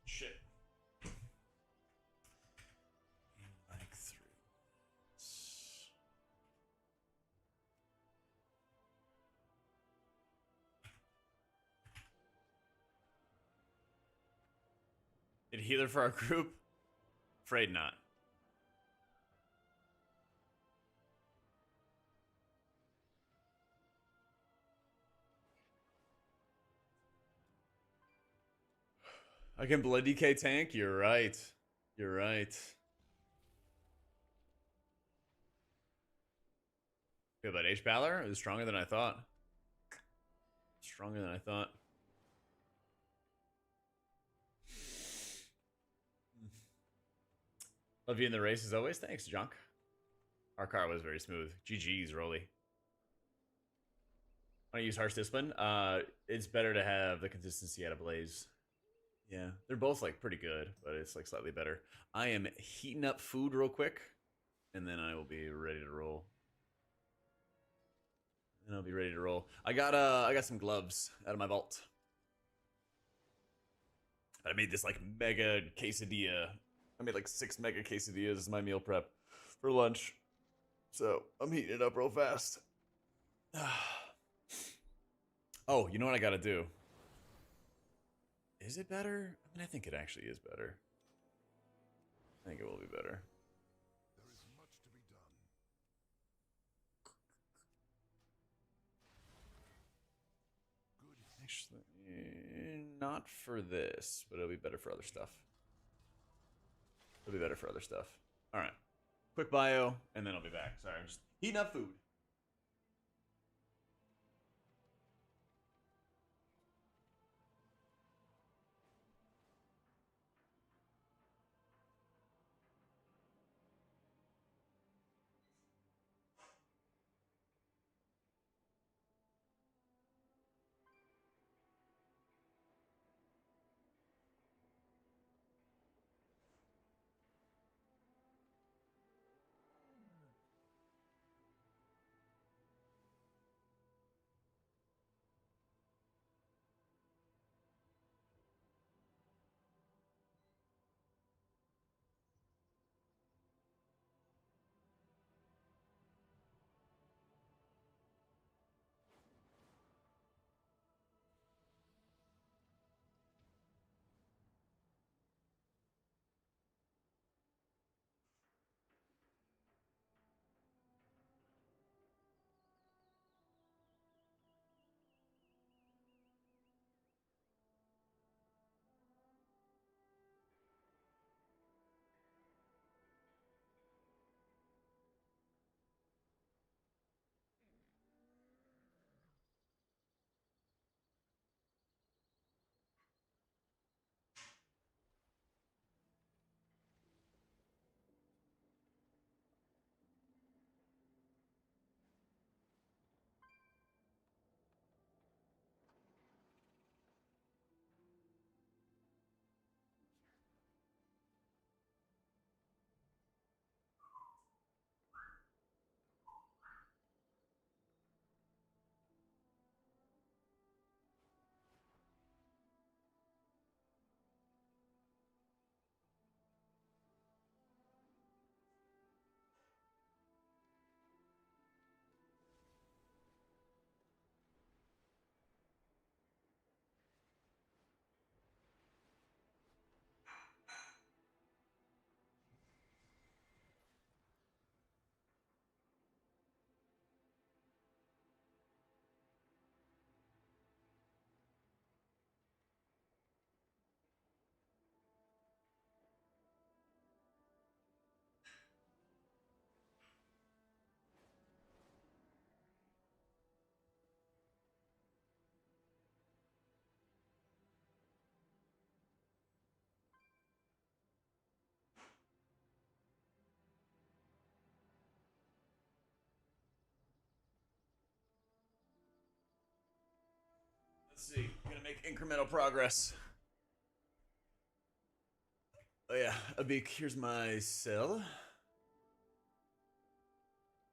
Shit. Like three. Did healer for our group? Afraid not. I can blood DK tank? You're right. You're right. Feel about H Balor? It was stronger than I thought. Stronger than I thought. Love you in the race as always. Thanks, Junk. Our car was very smooth. GG's, Rolly. Want to use harsh discipline? It's better to have the consistency out of Blaze. Yeah, they're both like pretty good, but it's like slightly better. I am heating up food real quick, and then I will be ready to roll. And I'll be ready to roll. I got some gloves out of my vault. But I made this like mega quesadilla. I made like 6 mega quesadillas as my meal prep for lunch. So I'm heating it up real fast. Oh, you know what I gotta do? Is it better? I mean, I think it actually is better. I think it will be better. There is much to be done. Good. Actually, not for this, but it'll be better for other stuff. It'll be better for other stuff. All right. Quick bio, and then I'll be back. Sorry, I'm just heating up food. Let's see. I'm gonna make incremental progress. Oh yeah, Abik, here's my cell.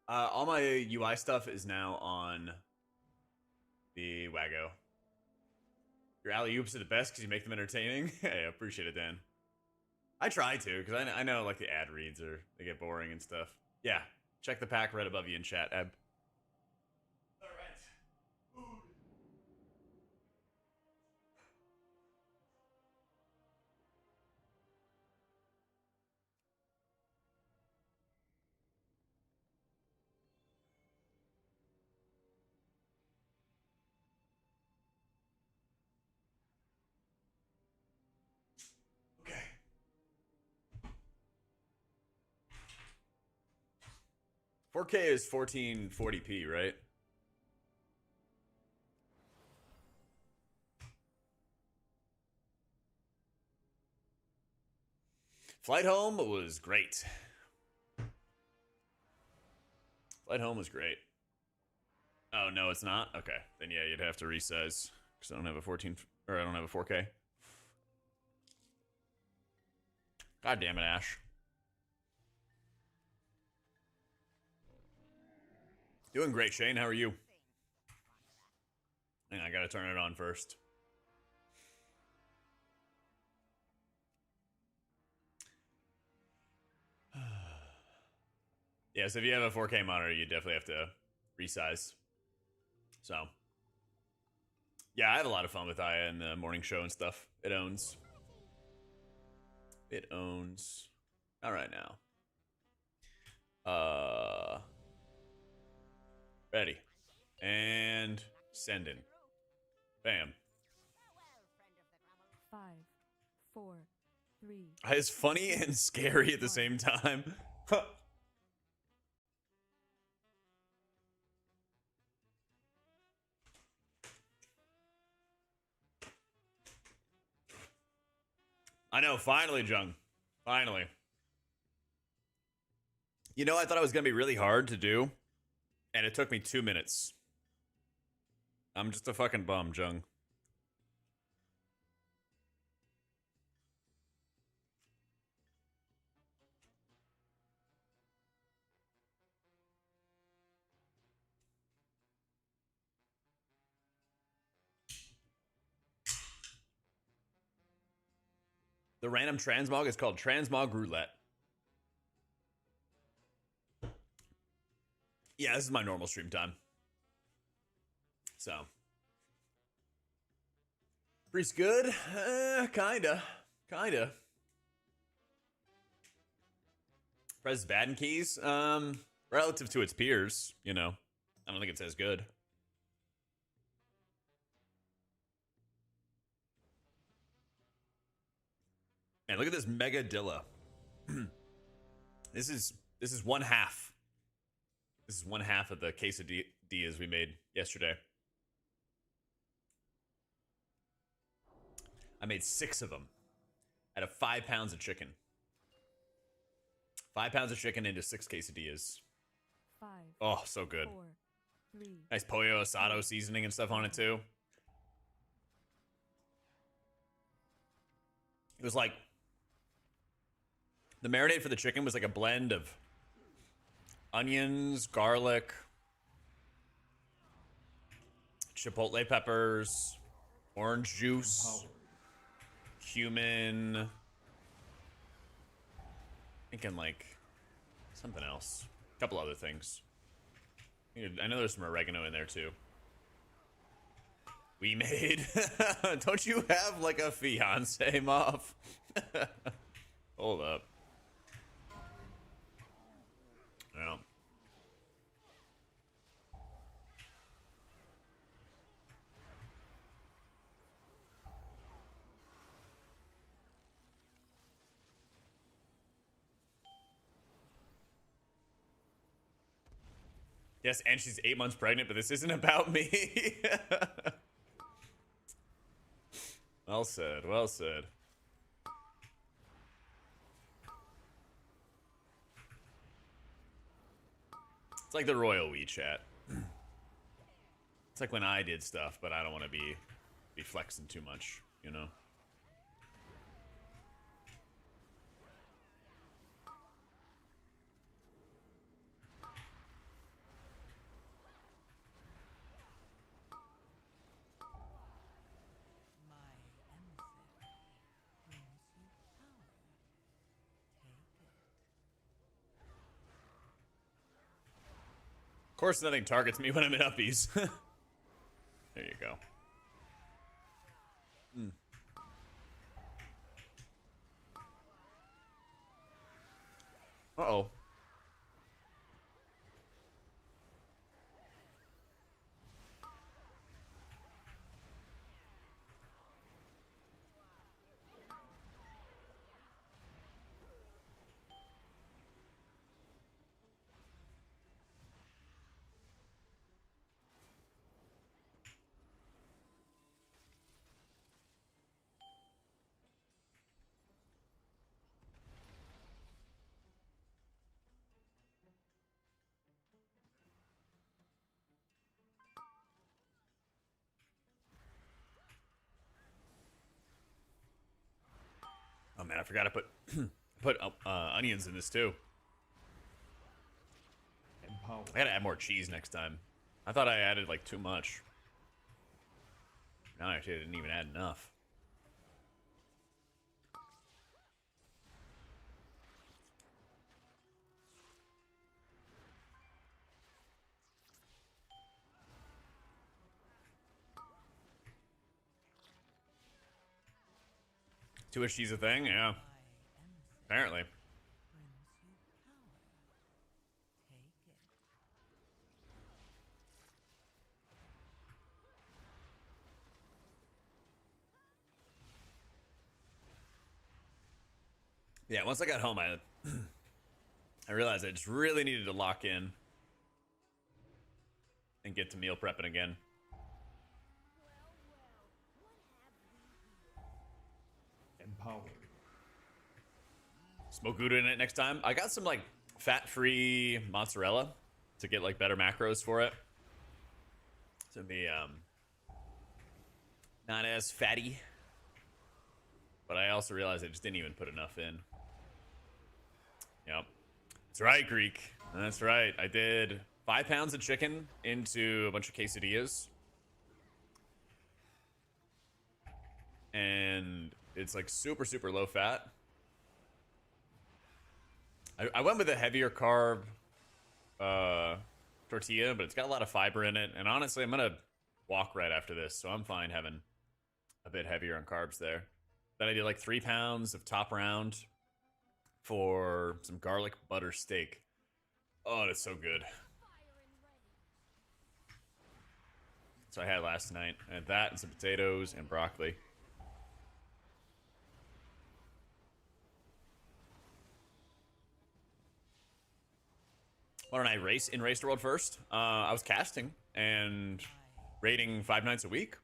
All my UI stuff is now on the Waggo. Your alley oops are the best because you make them entertaining. Hey, I appreciate it, Dan. I try to, because I know like the ad reads they get boring and stuff. Yeah, check the pack right above you in chat, Eb. All right. Food. Okay. 4K is 1440p, right? Flight home was great. Flight home was great. Oh, no, it's not? Okay. Then yeah, you'd have to resize. Because I don't have a 14... Or I don't have a 4K. God damn it, Ash. Doing great, Shane. How are you? Hang on, I gotta turn it on first. Yeah, so if you have a 4K monitor, you definitely have to resize. So, yeah, I have a lot of fun with Aya and the morning show and stuff. It owns. It owns. All right now. Ready. And sending. Bam. 5, 4, 3. It's funny and scary at the same time. I know, finally, Jung. Finally. You know, I thought it was going to be really hard to do, and it took me 2 minutes. I'm just a fucking bum, Jung. The random transmog is called Transmog Roulette. Yeah, this is my normal stream time. So. Priest good? Kinda. Press Vadden keys? Relative to its peers, you know. I don't think it's as good. Man, look at this Mega Dilla. This is one half. This is one half of the quesadillas we made yesterday. I made 6 of them out of 5 pounds of chicken. 5 pounds of chicken into 6 quesadillas. 5. Oh, so good. 4, 3. Nice pollo asado seasoning and stuff on it too. It was like the marinade for the chicken was like a blend of onions, garlic, chipotle peppers, orange juice, cumin, thinking like something else, a couple other things. I know there's some oregano in there too. We made. Don't you have like a fiance, Moff? Hold up. Yeah. Yes, and she's 8 months pregnant, but this isn't about me. Well said, well said. It's like the royal WeChat. It's like when I did stuff, but I don't want to be be flexing too much, you know? My emissary brings you power. Take it. Of course, nothing targets me when I'm in uppies. There you go. Uh-oh. Oh man, I forgot to put onions in this too. Empower. I gotta add more cheese next time. I thought I added like too much. No, actually, I didn't even add enough. Too much cheese a thing? Yeah, My emissary apparently. brings you power. Take it. Yeah, once I got home, I realized I just really needed to lock in and get to meal prepping again. Empower. Smoke Gouda in it next time. I got some like fat-free mozzarella to get like better macros for it. To be not as fatty. But I also realized I just didn't even put enough in. Yep. That's right, Greek. That's right. I did 5 pounds of chicken into a bunch of quesadillas. And it's like super, super low fat. I went with a heavier carb tortilla, but it's got a lot of fiber in it. And honestly, I'm going to walk right after this. So I'm fine having a bit heavier on carbs there. Then I did like 3 pounds of top round for some garlic butter steak. Oh, that's so good. So I had last night. I had that and some potatoes and broccoli. Why don't I race in Race the World first? I was casting and raiding 5 nights a week.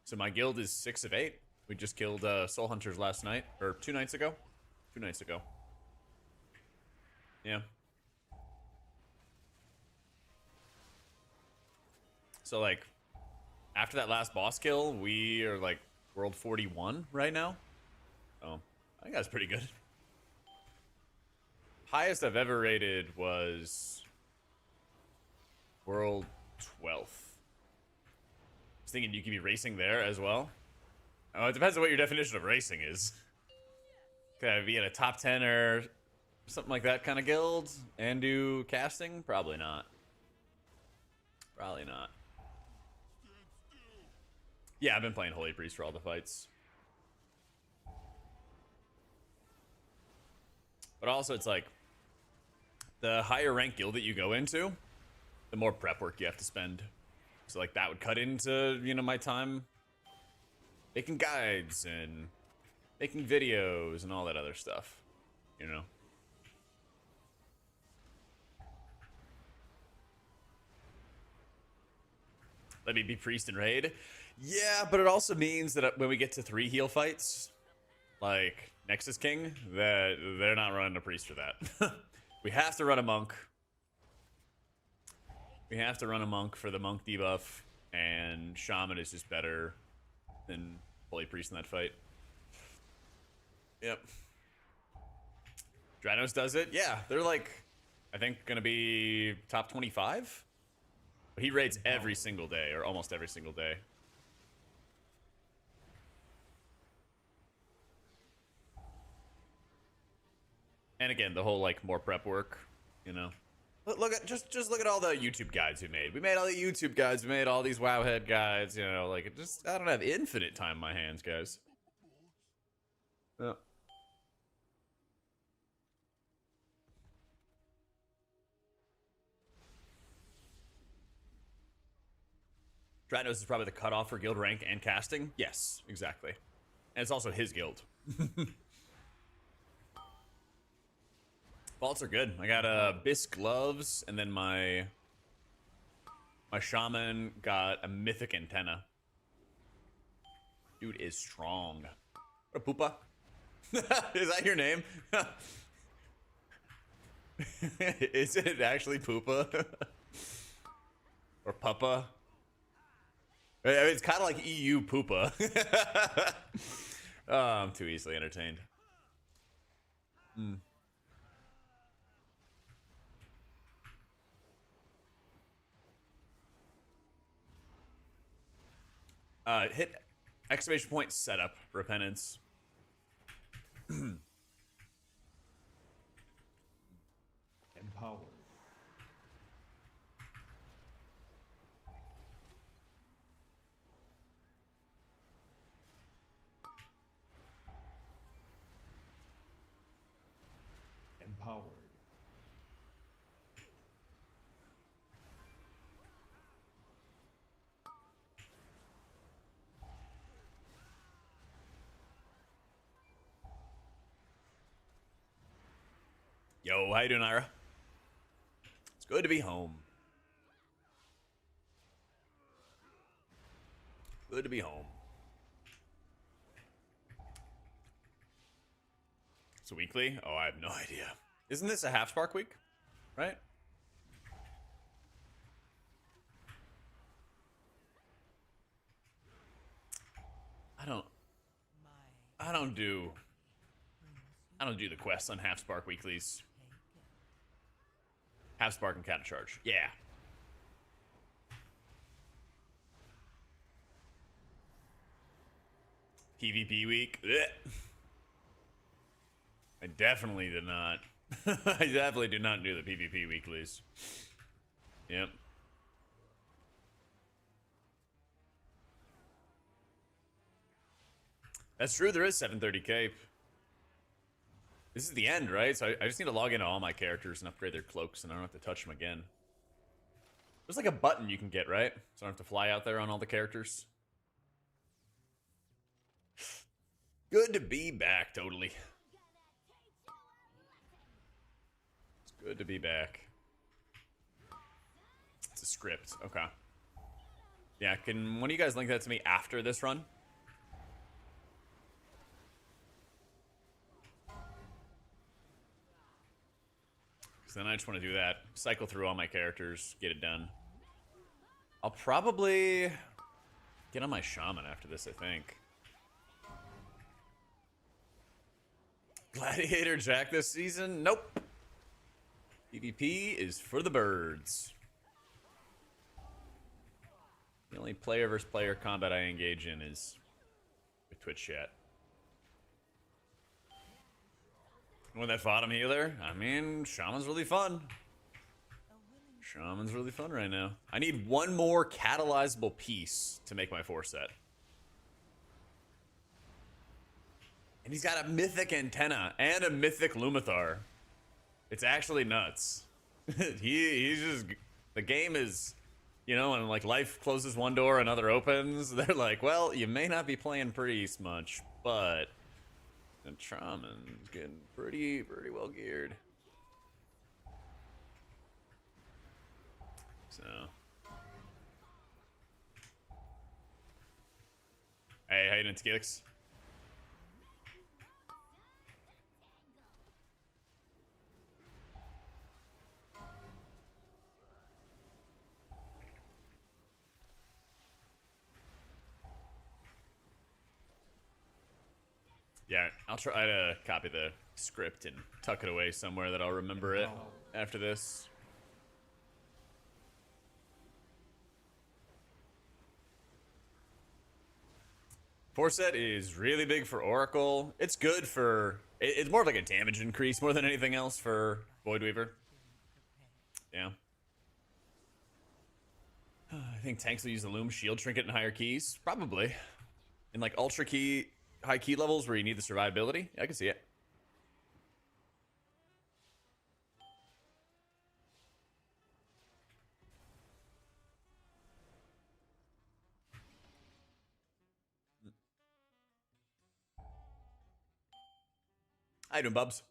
So my guild is 6 of 8. We just killed Soul Hunters last night, or 2 nights ago. 2 nights ago. Yeah. So like, after that last boss kill, we are like world 41 right now. Oh, I think that's pretty good. Highest I've ever rated was world 12th. I was thinking you could be racing there as well. Oh, it depends on what your definition of racing is. Could I be in a top 10 or something like that kind of guild and do casting? Probably not. Probably not. Yeah, I've been playing Holy Priest for all the fights. But also, it's like, the higher rank guild that you go into, the more prep work you have to spend. So like that would cut into, you know, my time making guides and making videos and all that other stuff, you know. Let me be priest and raid. Yeah, but it also means that when we get to 3 heal fights, like Nexus King, that they're not running a priest for that. We have to run a monk. We have to run a monk for the monk debuff. and Shaman is just better than Holy Priest in that fight. Yep. Dranos does it. Yeah, they're like, I think, gonna be top 25. But he raids every single day, or almost every single day. And again, the whole like more prep work, you know. Look at just look at all the YouTube guides we made. We made all the YouTube guides. We made all these Wowhead guides. You know, like it just I don't have infinite time in my hands, guys. Yeah. Dranos is probably the cutoff for guild rank and casting. Yes, exactly. And it's also his guild. Vaults are good. I got Bisque gloves, and then my Shaman got a Mythic antenna. Dude is strong. What a poopa? Is that your name? Is it actually poopa? Or puppa? I mean, it's kind of like EU poopa. Oh, I'm too easily entertained. Hit exclamation point setup repentance. Empowered. Empowered. Yo, how you doing, Ira? It's good to be home. Good to be home. It's a weekly? Oh, I have no idea. Isn't this a half spark week? Right? I don't do the quests on half spark weeklies. Half spark and counter charge. Yeah. PvP week. Blech. I definitely did not. I definitely do not do the PvP weeklies. Yep. That's true, there is 730 cape. This is the end, right? So I just need to log into all my characters and upgrade their cloaks, and I don't have to touch them again. There's like a button you can get, right? So I don't have to fly out there on all the characters. Good to be back, totally. It's good to be back. It's a script, okay. Yeah, can one of you guys link that to me after this run? Because then I just want to do that. Cycle through all my characters, get it done. I'll probably get on my Shaman after this, I think. AutomaticJak this season? Nope. PvP is for the birds. The only player versus player combat I engage in is with Twitch chat. With that bottom healer, I mean, Shaman's really fun. Shaman's really fun right now. I need one more catalyzable piece to make my 4-set. And he's got a Mythic antenna and a Mythic Lumathar. It's actually nuts. He's just... The game is... You know, when like life closes one door, another opens. They're like, well, you may not be playing priest much, but... And Shaman's getting pretty well geared. So... Hey, how you doing, Skillix? Yeah, I'll try to copy the script and tuck it away somewhere that I'll remember it after this. Forset is really big for Oracle. It's good for... It's more of like a damage increase more than anything else for Voidweaver. Yeah. I think tanks will use the Loom Shield Trinket in higher keys. Probably. In like ultra key, high key levels where you need the survivability. Yeah, I can see it. How you doing, Bubs?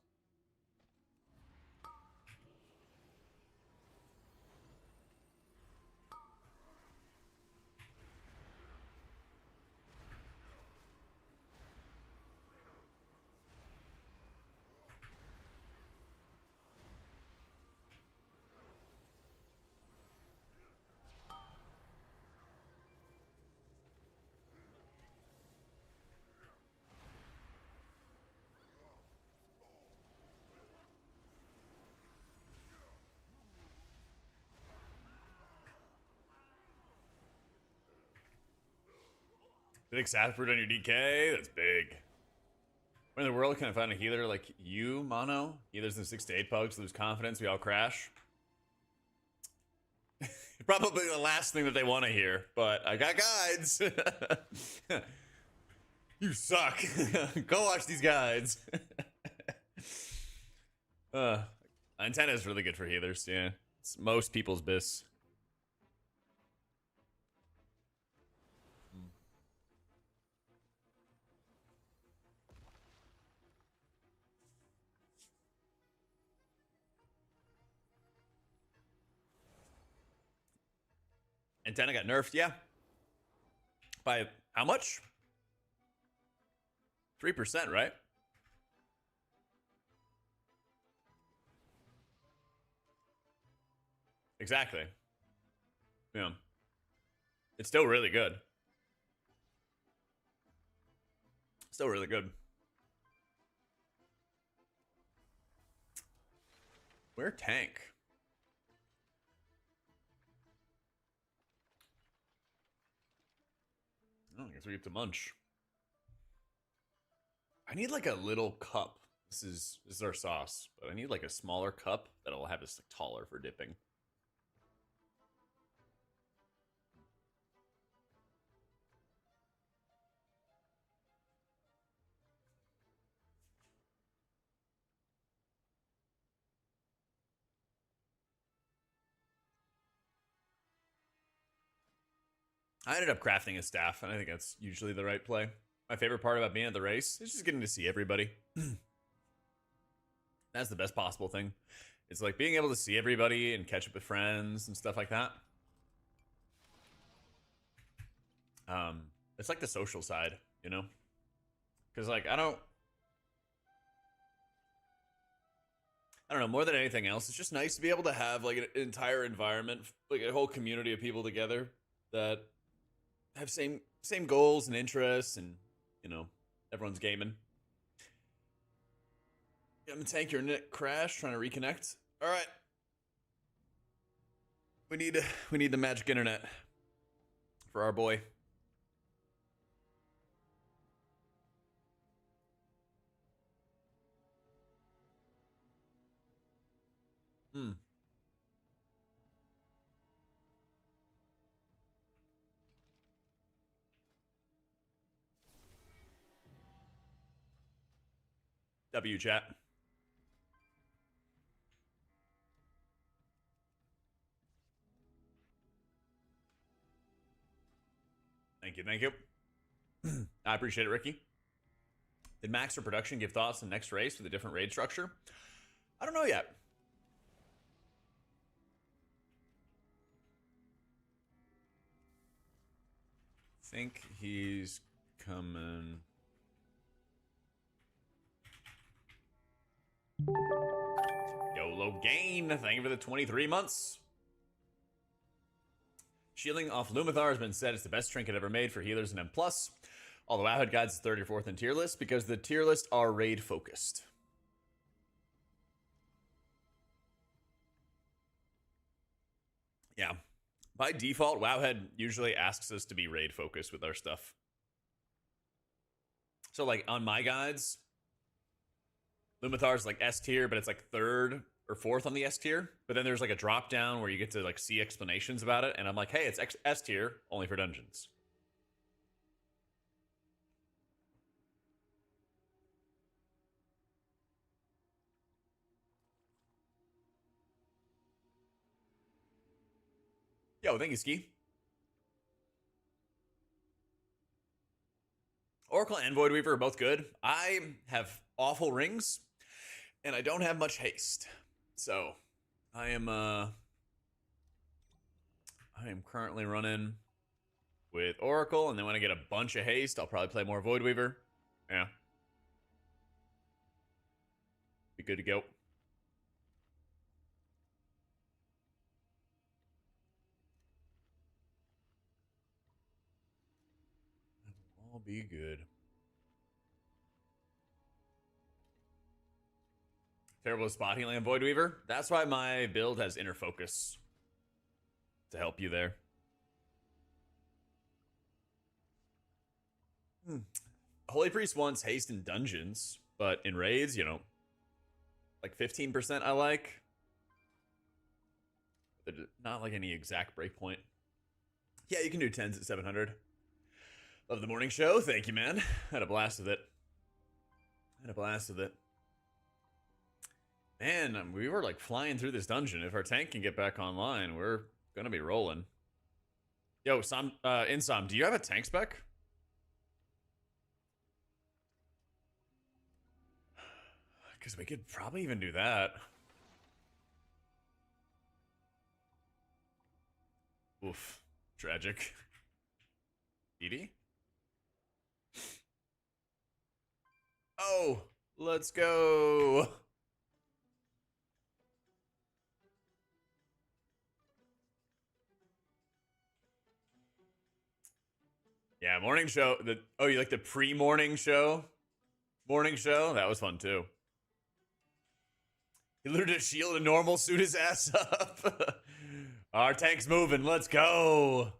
Big Sathroot on your DK? That's big. Where in the world can I find a healer like you, Mono? Healers in 6 to 8 pugs lose confidence, we all crash. Probably the last thing that they want to hear, but I got guides. You suck. Go watch these guides. Antenna is really good for healers, yeah. It's most people's bis. Antenna got nerfed, yeah. By how much? 3%, right? Exactly. Yeah. It's still really good. Still really good. Where tank? Oh, I guess we get to munch. I need like a little cup. This is our sauce, but I need like a smaller cup that'll have this like taller for dipping. I ended up crafting a staff, and I think that's usually the right play. My favorite part about being at the race is just getting to see everybody. That's the best possible thing. It's like being able to see everybody and catch up with friends and stuff like that. It's like the social side, you know? Because like I don't know, more than anything else, it's just nice to be able to have like an entire environment, like a whole community of people together that have same goals and interests, and you know, everyone's gaming. I'm gonna tank your net crash, trying to reconnect. All right, we need the magic internet for our boy. W chat. Thank you. I appreciate it, Ricky. Did Max or production give thoughts on the next race with a different raid structure? I don't know yet. Think he's coming. YOLO Gain, thank you for the 23 months. Shielding off Lumathar has been said it's the best trinket ever made for healers in M+. All the Wowhead guides is 34th in tier list because the tier lists are raid focused. Yeah. By default, Wowhead usually asks us to be raid focused with our stuff. So like on my guides, Lumithar's like S tier, but it's like 3rd or 4th on the S tier. But then there's like a drop down where you get to like see explanations about it. And I'm like, hey, it's S tier, only for dungeons. Yo, thank you, Ski. Oracle and Voidweaver are both good. I have awful rings, and I don't have much haste. So, I am currently running with Oracle, and then when I get a bunch of haste, I'll probably play more Voidweaver. Yeah. Be good to go. All be good. Terrible spot healing on Voidweaver. That's why my build has inner focus to help you there. Holy Priest wants haste in dungeons, but in raids, you know, like 15% I like. Not like any exact breakpoint. Yeah, you can do 10s at 700. Love the morning show. Thank you, man. Had a blast with it. Man, we were like flying through this dungeon. If our tank can get back online, we're gonna be rolling. Yo, Insom, do you have a tank spec? Because we could probably even do that. Oof. Tragic. Edie? Oh, let's go. Yeah, morning show. Oh, you like the pre-morning show? Morning show? That was fun too. He looted a shield and normal suit his ass up. Our tank's moving. Let's go.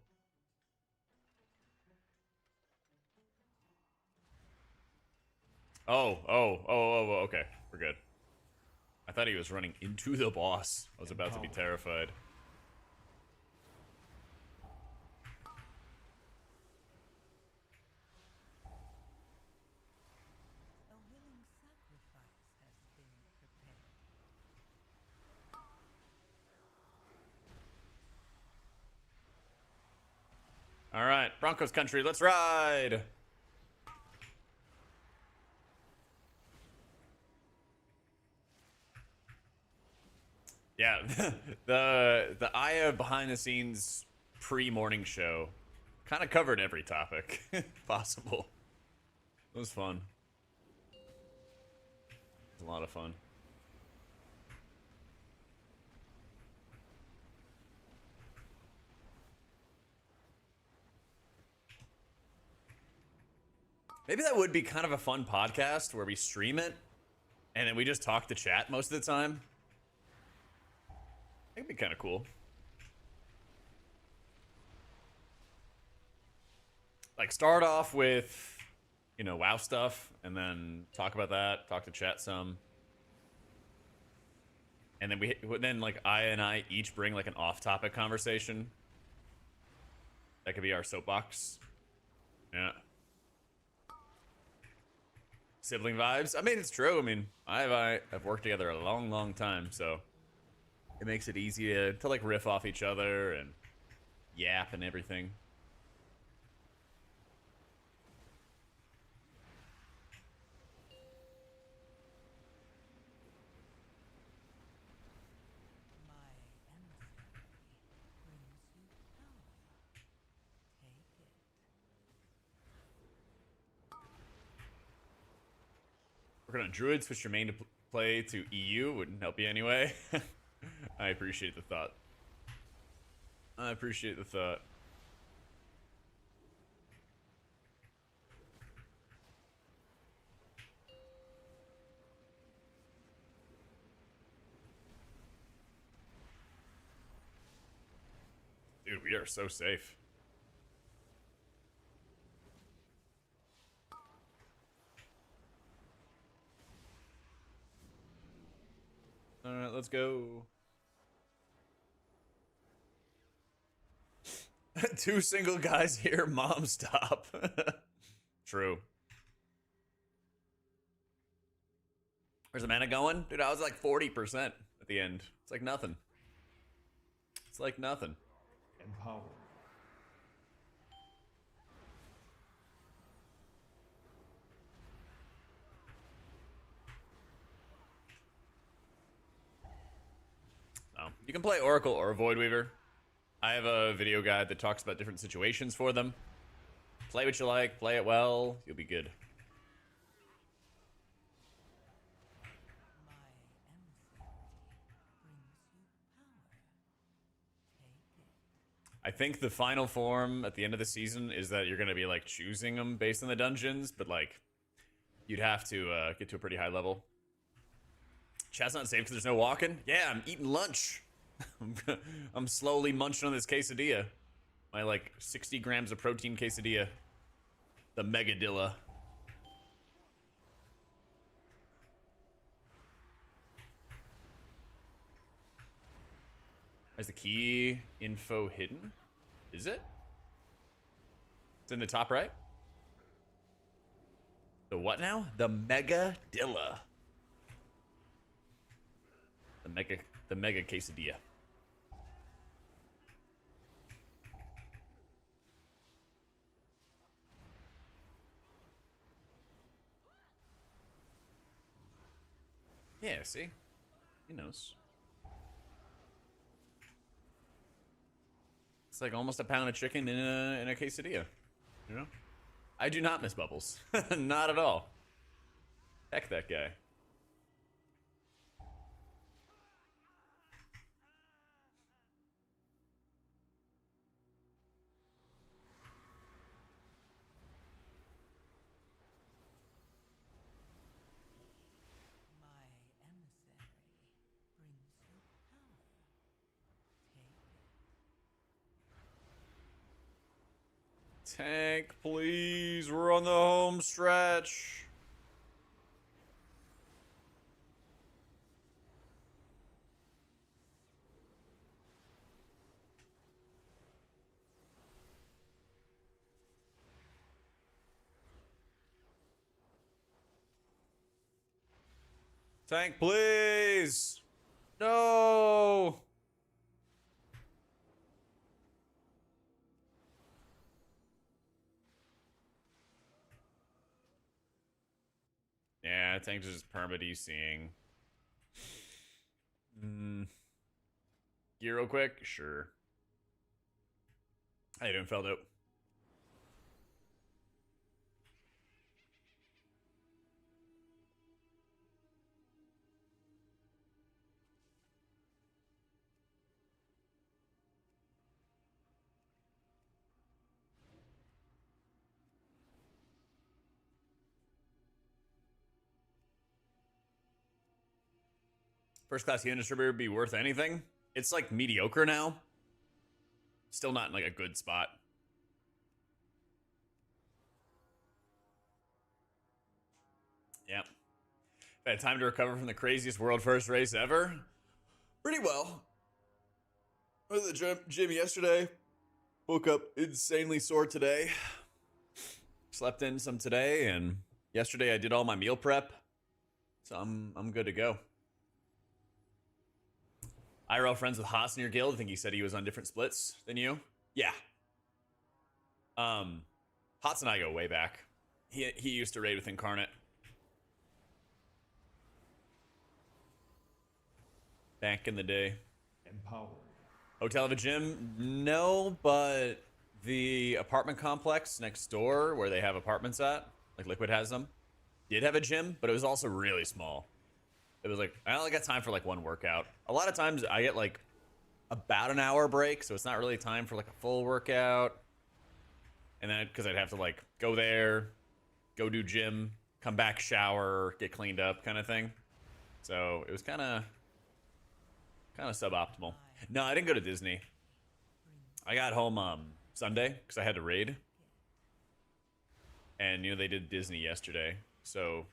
Oh, okay. We're good. I thought he was running into the boss. I was about to be terrified. A willing sacrifice has been prepared. All right, Broncos country, let's ride. Yeah, the Aya behind the scenes pre-morning show kind of covered every topic possible. It was fun. It was a lot of fun. Maybe that would be kind of a fun podcast where we stream it and then we just talk to chat most of the time. It'd be kind of cool. Like start off with, you know, WoW stuff and then talk about that, talk to chat some. And then like I each bring like an off-topic conversation. That could be our soapbox. Yeah. Sibling vibes. I mean, it's true. I mean, I've worked together a long time, so it makes it easy to like riff off each other and yap and everything. My emissary brings you power. Take it. Working on druid, switch your main to play to EU wouldn't help you anyway. I appreciate the thought. I appreciate the thought. Dude, we are so safe. Alright, let's go. 2 single guys here, mom, stop. True. Where's the mana going? Dude, I was like 40% at the end. It's like nothing. It's like nothing. Empower. Oh, you can play Oracle or Voidweaver. I have a video guide that talks about different situations for them. Play what you like, play it well, you'll be good. My emissary brings you power. Take it. I think the final form at the end of the season is that you're going to be like choosing them based on the dungeons, but like you'd have to get to a pretty high level. Chat's not safe because there's no walking. Yeah, I'm eating lunch. I'm slowly munching on this quesadilla. My like 60 grams of protein quesadilla. The Megadilla. Is the key info hidden? Is it? It's in the top right? The what now? The Megadilla. The mega quesadilla. Yeah, see? He knows. It's like almost a pound of chicken in a quesadilla. You know? I do not miss Bubbles. Not at all. Heck that guy. My emissary brings you power. Take it. Tank, please. We're on the home stretch. Tank, please. No. Yeah, Tank's just perma-DCing. Gear real quick? Sure. How you doing, Feldo? First class healing distributor be worth anything? It's like mediocre now. Still not in like a good spot. Yep. I've had time to recover from the craziest world first race ever. Pretty well. Went to the gym yesterday. Woke up insanely sore today. Slept in some today, and yesterday I did all my meal prep. So I'm good to go. IRL friends with Haas in your guild. I think he said he was on different splits than you. Yeah. Haas and I go way back. He used to raid with Incarnate. Back in the day. Empower. Hotel of a gym? No, but the apartment complex next door where they have apartments at, like Liquid has them, did have a gym, but it was also really small. It was like, I only got time for like one workout. A lot of times I get like about an hour break, so it's not really time for like a full workout. And then, because I'd have to like go there, go do gym, come back, shower, get cleaned up kind of thing. So it was kind of suboptimal. No, I didn't go to Disney. I got home Sunday because I had to raid. And, you know, they did Disney yesterday. So,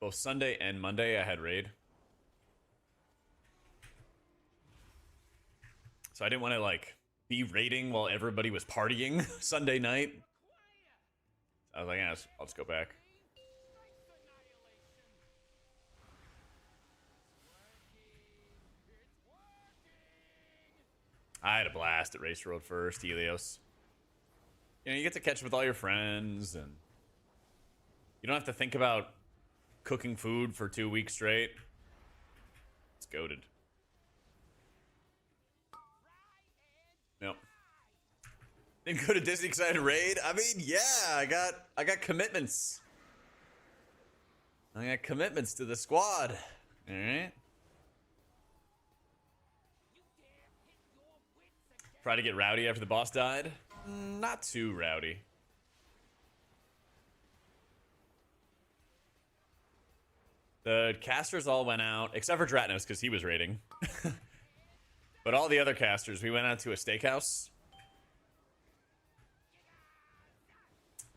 both Sunday and Monday I had raid. So I didn't want to, like, be raiding while everybody was partying Sunday night. I was like, yeah, I'll just go back. I had a blast at Race Road first, Helios. You know, you get to catch up with all your friends, and you don't have to think about cooking food for 2 weeks straight. It's goated. Yep. Didn't go to Disney because I had a raid. I mean, yeah, I got commitments. I got commitments to the squad. All right. Try to get rowdy after the boss died. Not too rowdy. The casters all went out, except for Dratnos, because he was raiding. But all the other casters, we went out to a steakhouse.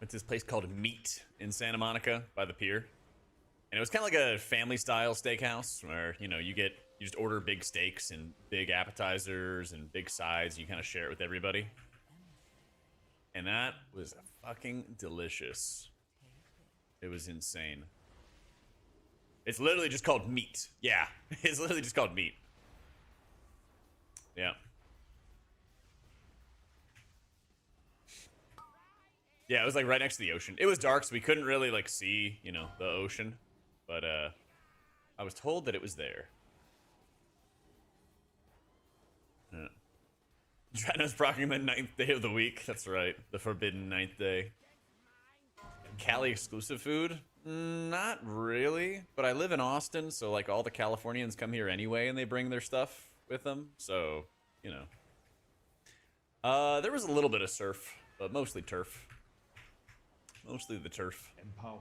Went to this place called Meat in Santa Monica by the pier. And it was kind of like a family-style steakhouse where, you know, you just order big steaks and big appetizers and big sides. You kind of share it with everybody. And that was fucking delicious. It was insane. It's literally just called Meat. Yeah, it's literally just called Meat. Yeah. Yeah, it was like right next to the ocean. It was dark, so we couldn't really like see, you know, the ocean. But I was told that it was there. Yeah. Dratnos procking the 9th day of the week. That's right. The forbidden 9th day. Cali exclusive food? Not really. But I live in Austin, so like all the Californians come here anyway and they bring their stuff with them. So, you know. There was a little bit of surf, but mostly turf. Mostly the turf. Empowered.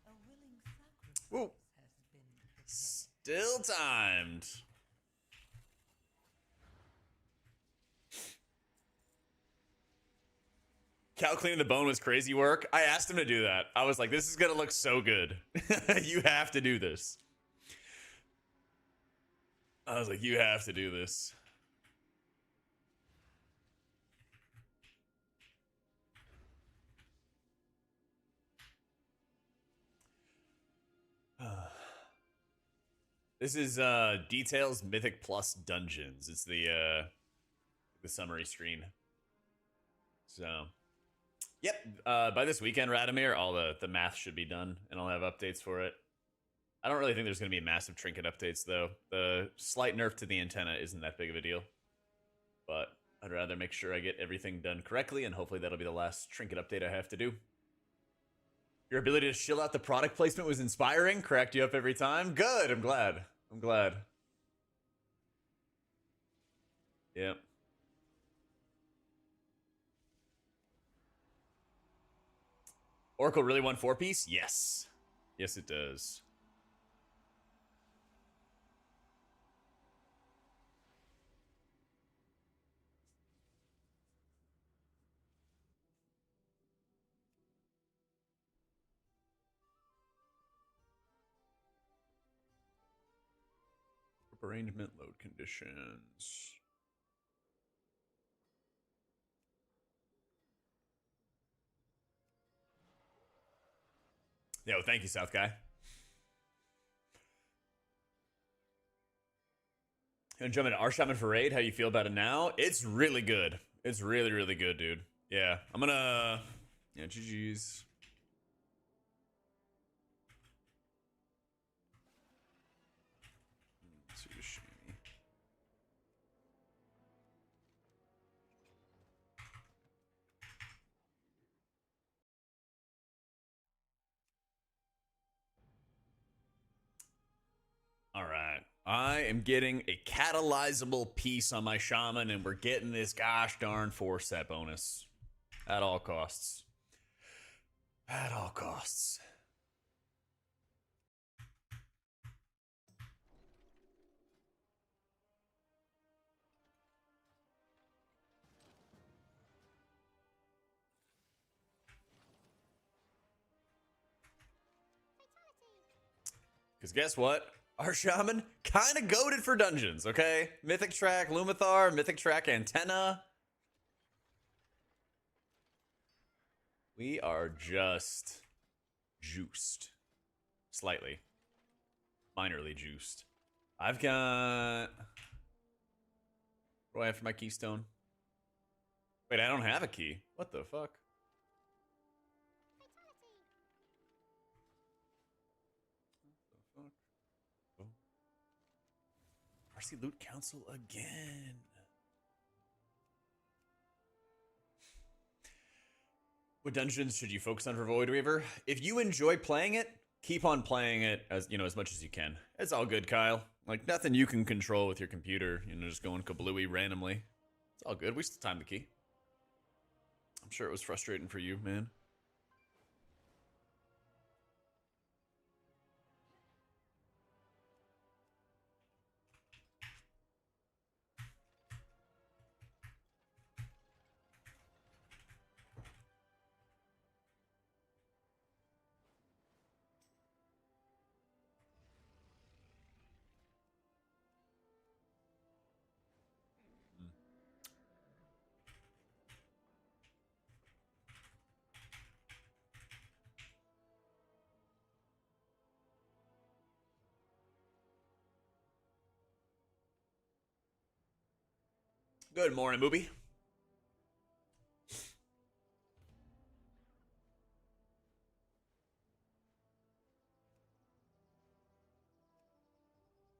A willing sacrifice Woo. has been prepared. Still timed. Cow cleaning the bone was crazy work. I asked him to do that. I was like, this is gonna look so good. You have to do this. I was like, you have to do this. This is Details Mythic Plus Dungeons. It's the summary screen. So, yep. By this weekend, Radomir, all the math should be done, and I'll have updates for it. I don't really think there's going to be massive trinket updates, though. The slight nerf to the antenna isn't that big of a deal. But I'd rather make sure I get everything done correctly, and hopefully that'll be the last trinket update I have to do. Your ability to chill out the product placement was inspiring. Cracked you up every time. Good. I'm glad. I'm glad. Yep. Oracle really won 4-piece? Yes. Yes, it does. Arrangement, load conditions. Yo, thank you, South Guy. And jump into our Shaman for raid. How you feel about it now? It's really good. It's really, really good, dude. Yeah, I'm gonna... Yeah, GG's. Tsushimi. I am getting a catalyzable piece on my Shaman, and we're getting this gosh darn 4-set bonus. At all costs. At all costs. Because guess what? Our Shaman kind of goated for dungeons, okay? Mythic track Lumathar, Mythic track Antenna. We are just juiced. Slightly. Minorly juiced. I've got... What do I have for my keystone? Wait, I don't have a key. What the fuck? RC Loot Council again. What dungeons should you focus on for Voidweaver? If you enjoy playing it, keep on playing it as as much as you can. It's all good, Kyle. Like nothing you can control with your computer, just going kablooey randomly. It's all good. We still time the key. I'm sure it was frustrating for you, man. Good morning, Mooby.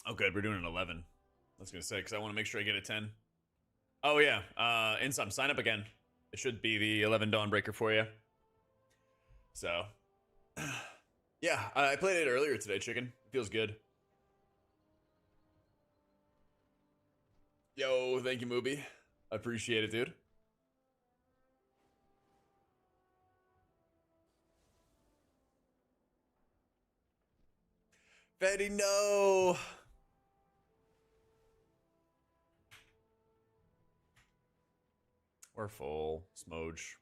Oh, good. We're doing an 11. I was going to say, because I want to make sure I get a 10. Oh, yeah. In some. Sign up again. It should be the 11 Dawnbreaker for you. So, yeah. I played it earlier today, chicken. It feels good. Yo, thank you, Mooby. I appreciate it, dude. Betty, no. We're full. Smoge.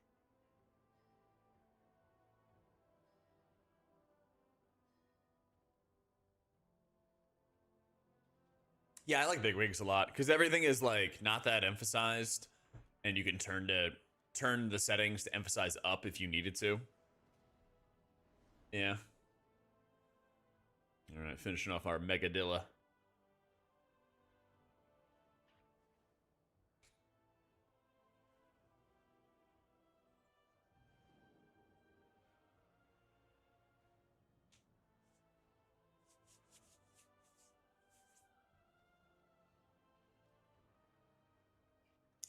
Yeah, I like big wigs a lot because everything is like not that emphasized, and you can turn the settings to emphasize up if you needed to. Yeah. All right, finishing off our Megadilla.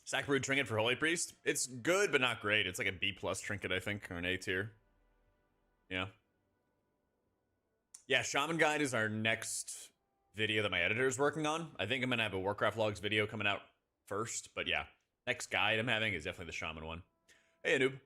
Sackbrood trinket for Holy Priest. It's good, but not great. It's like a B+ trinket, I think, or an A tier. Yeah. Yeah, Shaman Guide is our next video that my editor is working on. I think I'm going to have a Warcraft Logs video coming out first, but yeah. Next guide I'm having is definitely the Shaman one. Hey, Anub.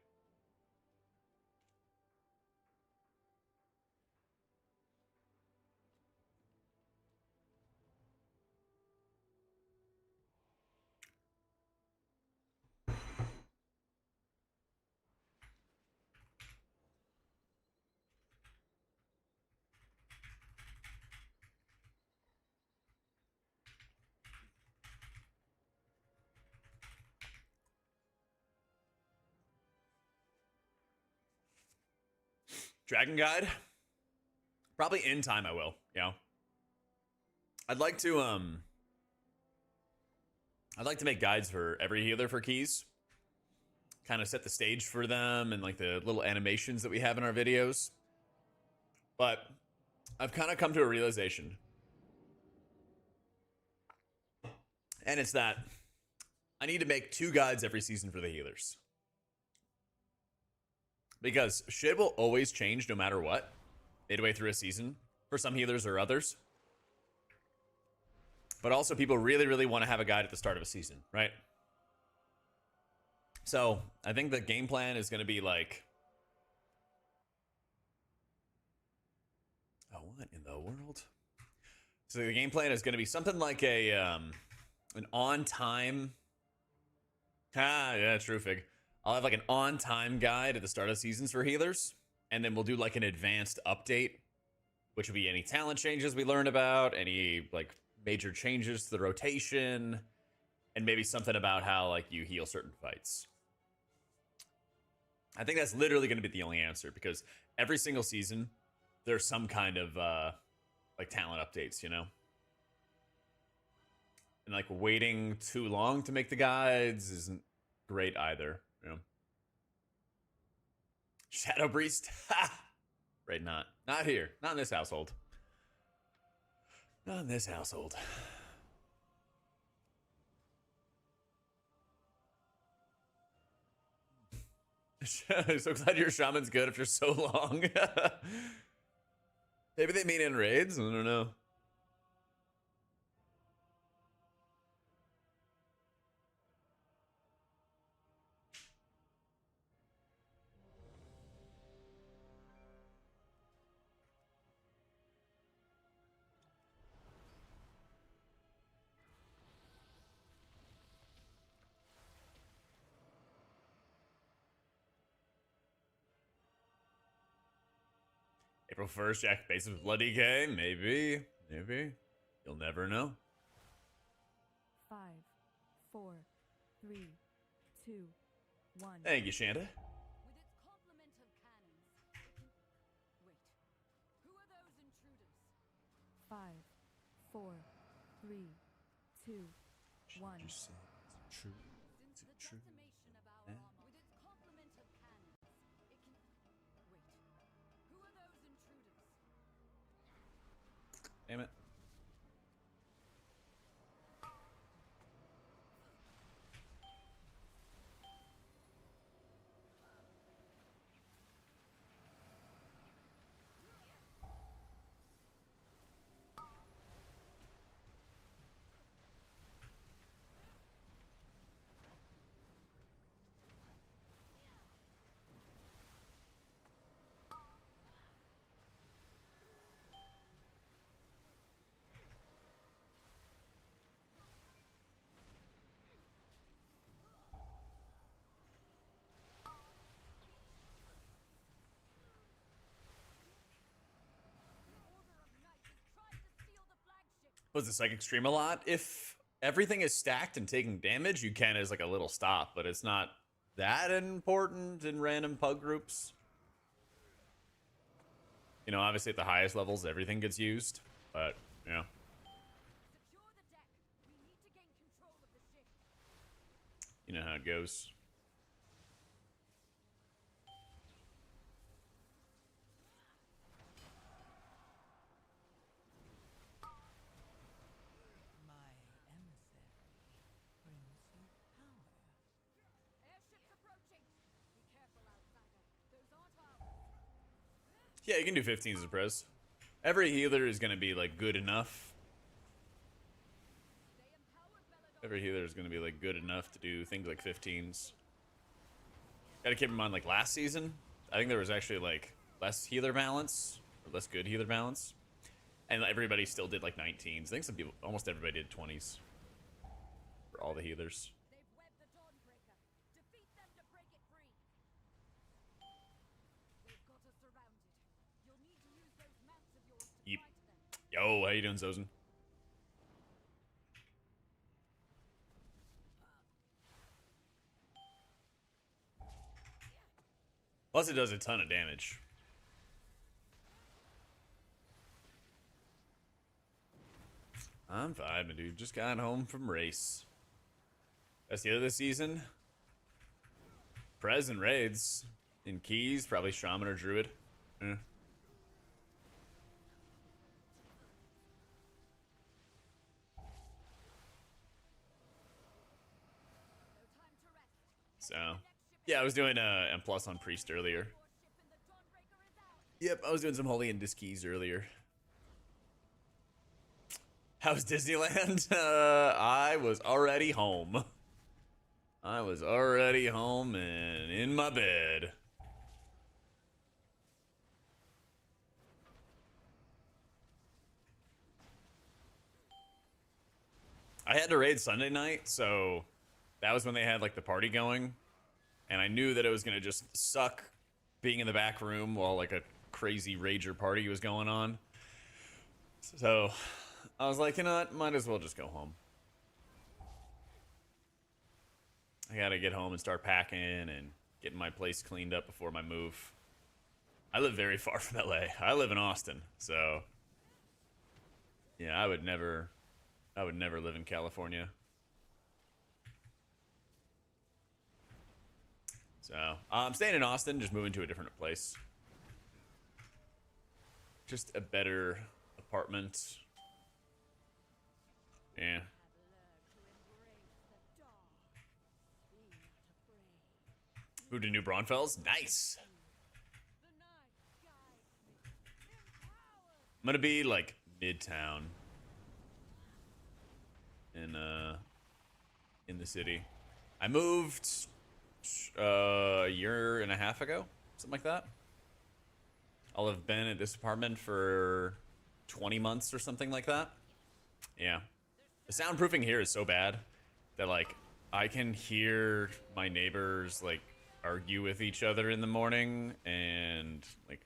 Dragon Guide? Probably in time I will, I'd like to make guides for every healer for keys. Kind of set the stage for them and like the little animations that we have in our videos. But I've kind of come to a realization. And it's that I need to make 2 guides every season for the healers. Because shit will always change no matter what, midway through a season, for some healers or others. But also people really, really want to have a guide at the start of a season, right? So I think the game plan is going to be like, oh, what in the world? So the game plan is going to be something like a an on-time. Yeah, true fig. I'll have like an on-time guide at the start of seasons for healers, and then we'll do like an advanced update, which will be any talent changes we learned about, any like major changes to the rotation, and maybe something about how like you heal certain fights. I think that's literally going to be the only answer, because every single season there's some kind of like talent updates, you know? And like waiting too long to make the guides isn't great either, you know? Shadow Priest? Ha! Right, not here. Not in this household. Not in this household. I'm so glad your shaman's good after so long. Maybe they mean in raids? I don't know. April 1st, Jack bases with Bloody K. Maybe. Maybe. You'll never know. 5, 4, 3, 2, 1. Thank you, Shanda. With its complement of cannons, it can... Wait. Who are those intruders? 5, 4, 3, 2, 1. True. Since the true? decimation of our armor, with its complement of cannons, it can... Wait. Who are those intruders? Damn it. Was the psychic stream a lot? If everything is stacked and taking damage, you can as like a little stop, but it's not that important in random pug groups. You know, obviously at the highest levels, everything gets used, but you know. Secure the deck. We need to gain control of the ship. You know how it goes. My emissary brings you power. Airships approaching. Be careful, outsider. Those aren't ours. Yeah, you can do 15s as a pres. Every healer is going to be like good enough. They empowered Belladonna. Every healer is going to be like good enough to do things like 15s. Gotta keep in mind, like last season, I think there was actually like less healer balance, or less good healer balance. And everybody still did like 19s. I think some people, almost everybody did 20s. For all the healers. They've webbed the Dawnbreaker. Defeat them to break it free. They've got us surrounded. You'll need to use those mounts of yours to Yeep. fight them. Yo, how you doing, Zozen? Plus, it does a ton of damage. I'm fine, my dude. Just got home from race. That's the other this season. Prez and raids. In keys, probably Shaman or Druid. Eh. No time to rest. So, yeah, I was doing M plus on Priest earlier. Your ship and the Dawnbreaker is ours. Yep, I was doing some Holy and Disc keys earlier. How's Disneyland? I was already home. I was already home and in my bed. I had to raid Sunday night, so that was when they had like the party going, and I knew that it was gonna just suck being in the back room while like a crazy rager party was going on. So I was like, you know what, might as well just go home. I gotta get home and start packing and getting my place cleaned up before my move. I live very far from LA. I live in Austin, so yeah, I would never live in California. So I'm staying in Austin, just moving to a different place. Just a better apartment. Yeah. Moved to New Braunfels. Nice. I'm gonna be like midtown in the city. I moved a year and a half ago, something like that. I'll have been at this apartment for 20 months or something like that. Yeah. The soundproofing here is so bad that like I can hear my neighbors like argue with each other in the morning, and like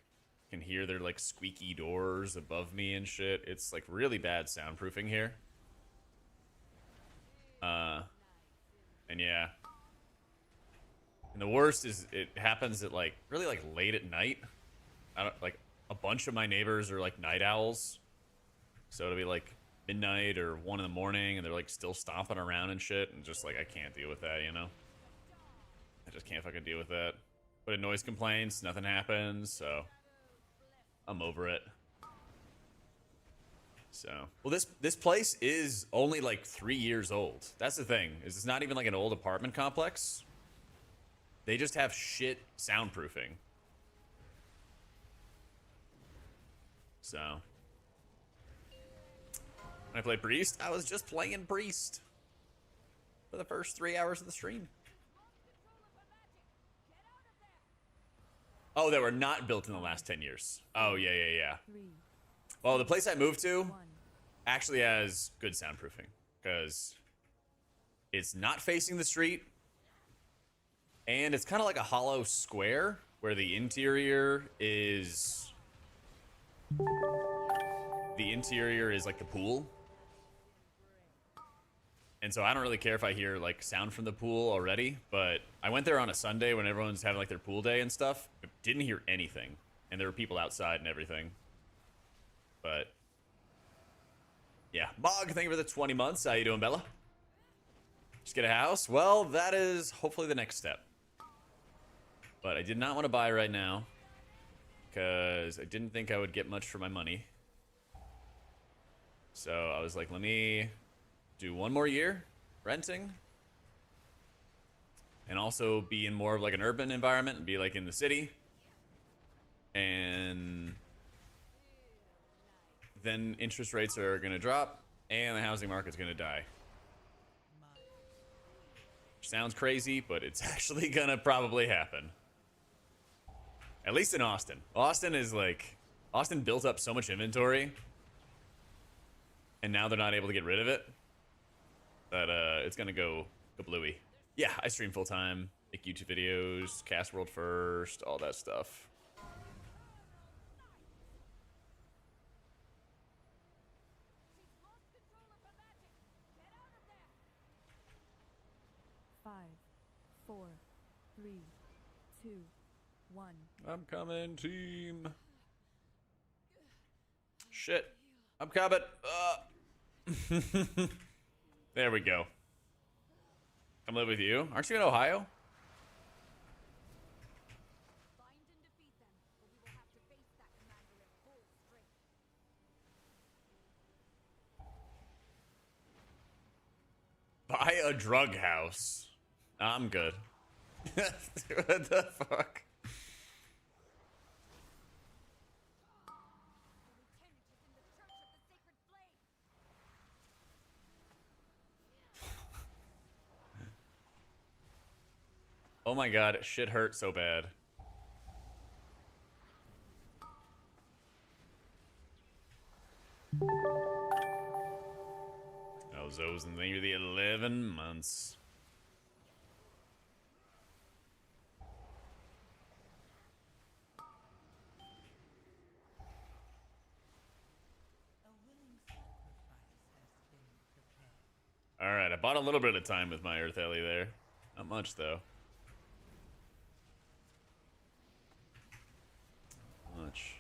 can hear their like squeaky doors above me and shit. It's like really bad soundproofing here. And yeah. And the worst is it happens at like really like late at night. I don't like a bunch of my neighbors are like night owls. So it'll be like midnight or 1 in the morning and they're like still stomping around and shit, and just like I can't deal with that, you know? I just can't fucking deal with that. But in noise complaints, nothing happens, so I'm over it. So, well, this place is only like 3 years old. That's the thing, is it's not even like an old apartment complex. They just have shit soundproofing. So, when I played Priest, I was just playing Priest for the first 3 hours of the stream. Oh, they were not built in the last 10 years. Oh, yeah. Well, the place I moved to actually has good soundproofing because it's not facing the street, and it's kind of like a hollow square where the interior is like the pool. And so I don't really care if I hear like sound from the pool already, but I went there on a Sunday when everyone's having like their pool day and stuff. I didn't hear anything, and there were people outside and everything. But yeah, Bog, thank you for the 20 months. How you doing, Bella? Just get a house? Well, that is hopefully the next step. But I did not want to buy right now because I didn't think I would get much for my money. So I was like, let me do 1 more year renting and also be in more of like an urban environment and be like in the city, and then interest rates are gonna drop and the housing market's gonna die. Sounds crazy, but it's actually gonna probably happen, at least in Austin. Austin built up so much inventory and now they're not able to get rid of it, that it's gonna go kablooey. Yeah, I stream full time, make YouTube videos, cast world first, all that stuff. Five, four, three, two, one. I'm coming, team. Shit, I'm coming. There we go. Come live with you. Aren't you in Ohio? Find and defeat them, or we will have to face that commander in full strength. Buy a drug house. I'm good. What the fuck? Oh my god, shit hurt so bad. Oh, those in the 11 months. A willing sacrifice has been prepared. Alright, I bought a little bit of time with my Earth Ellie there. Not much, though. Much.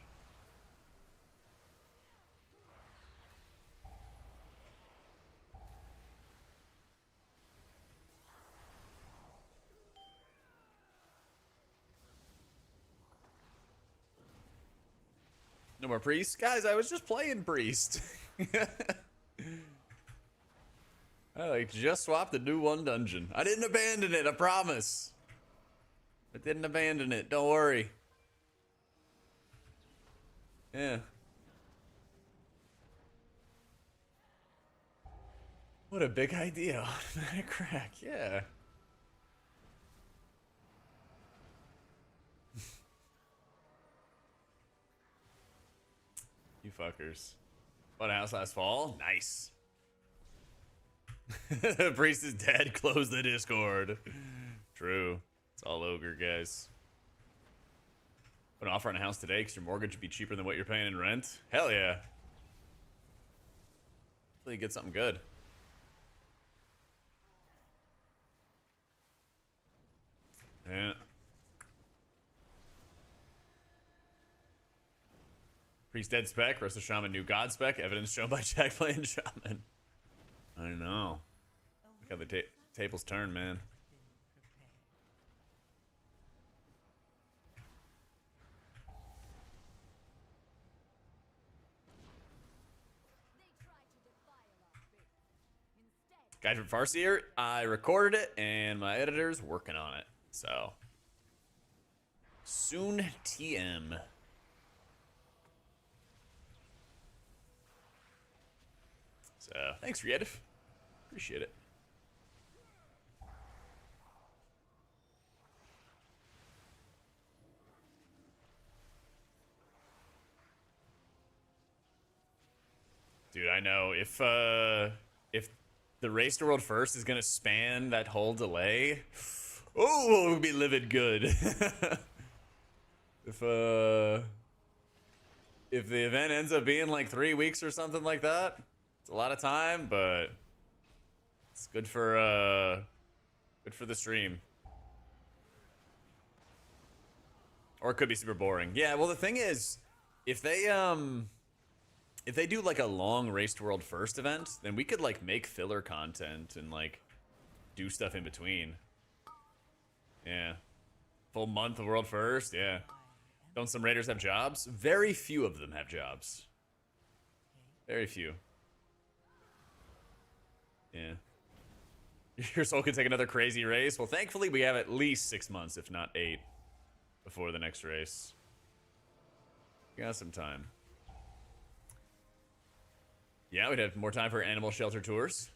No more priest? Guys, I was just playing priest. I like just swapped the new one dungeon. I didn't abandon it, I promise. I didn't abandon it, don't worry. Yeah. What a big idea. Automatic crack, yeah. You fuckers. Bought a house last fall? Nice. The priest is dead. Close the Discord. True. It's all ogre, guys. Put an offer on a house today because your mortgage would be cheaper than what you're paying in rent. Hell yeah. Hopefully you get something good. Yeah. Priest dead spec, rest of Shaman new god spec, evidence shown by Jak playing Shaman. I know. Look how the tables turn, man. Guide from Farseer, I recorded it and my editor's working on it. So soon TM. So thanks, Creative. Appreciate it. Dude, I know if the race to world first is gonna span that whole delay, oh, we'll be living good. If the event ends up being like 3 weeks or something like that, it's a lot of time, but it's good for the stream. Or it could be super boring. Yeah, well the thing is, if they do like a long race to world first event, then we could like make filler content and like do stuff in between. Yeah. Full month of world first, yeah. Don't some raiders have jobs? Very few of them have jobs. Very few. Yeah. Your soul could take another crazy race. Well, thankfully we have at least 6 months, if not 8, before the next race. We got some time. Yeah, we'd have more time for animal shelter tours.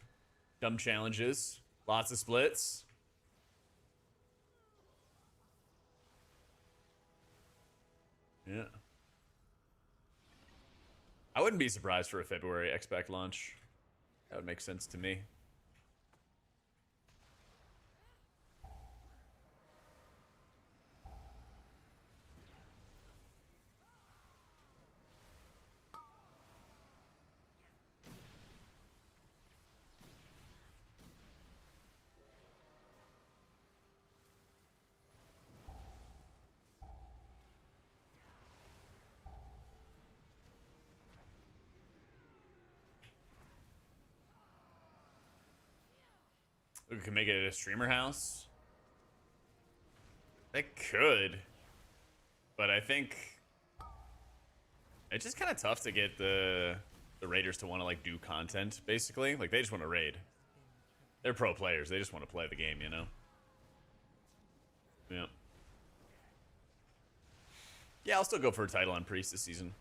Dumb challenges. Lots of splits. Yeah. I wouldn't be surprised for a February X-Pac launch. That would make sense to me. We could make it a streamer house. They could. But I think it's just kind of tough to get the raiders to want to like do content, basically. Like they just want to raid. They're pro players. They just want to play the game, you know? Yeah. Yeah, I'll still go for a title on Priest this season.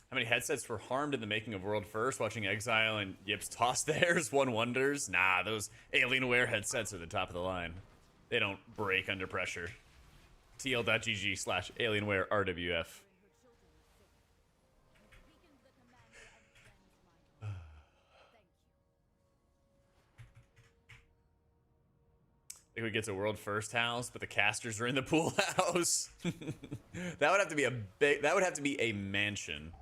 How many headsets were harmed in the making of World First? Watching Exile and Yips toss theirs, one wonders. Nah, those Alienware headsets are the top of the line. They don't break under pressure. TL.gg/Alienware RWF. I think we get to World First house, but the casters are in the pool house. That would have to be a big. That would have to be a mansion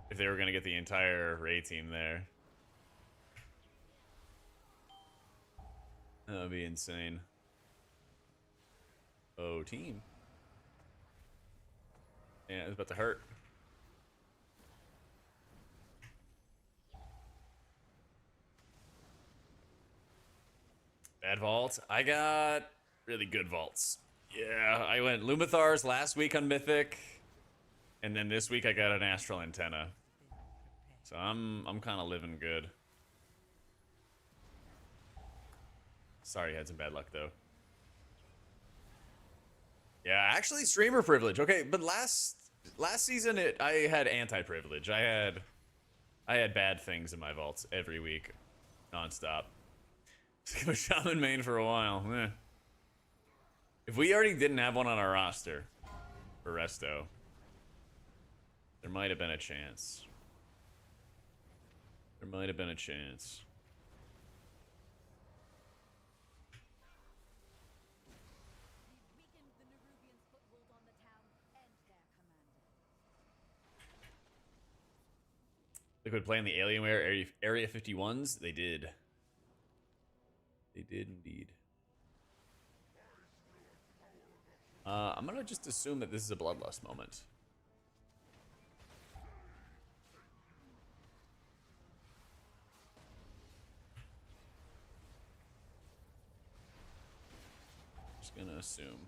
if they were gonna get the entire Ray team there. That would be insane. Oh, team. Yeah, it's about to hurt. Bad vault. I got really good vaults. Yeah, I went Lumithar's last week on Mythic, and then this week I got an Astral Antenna. So I'm kind of living good. Sorry, you had some bad luck though. Yeah, actually streamer privilege. Okay, but last season I had anti-privilege. I had bad things in my vaults every week, nonstop. I'm a Shaman main for a while. Eh. If we already didn't have one on our roster for Resto, there might have been a chance. There might have been a chance. Liquid playing the Alienware Area 51s? They did. They did indeed. I'm gonna just assume that this is a Bloodlust moment. Just gonna assume.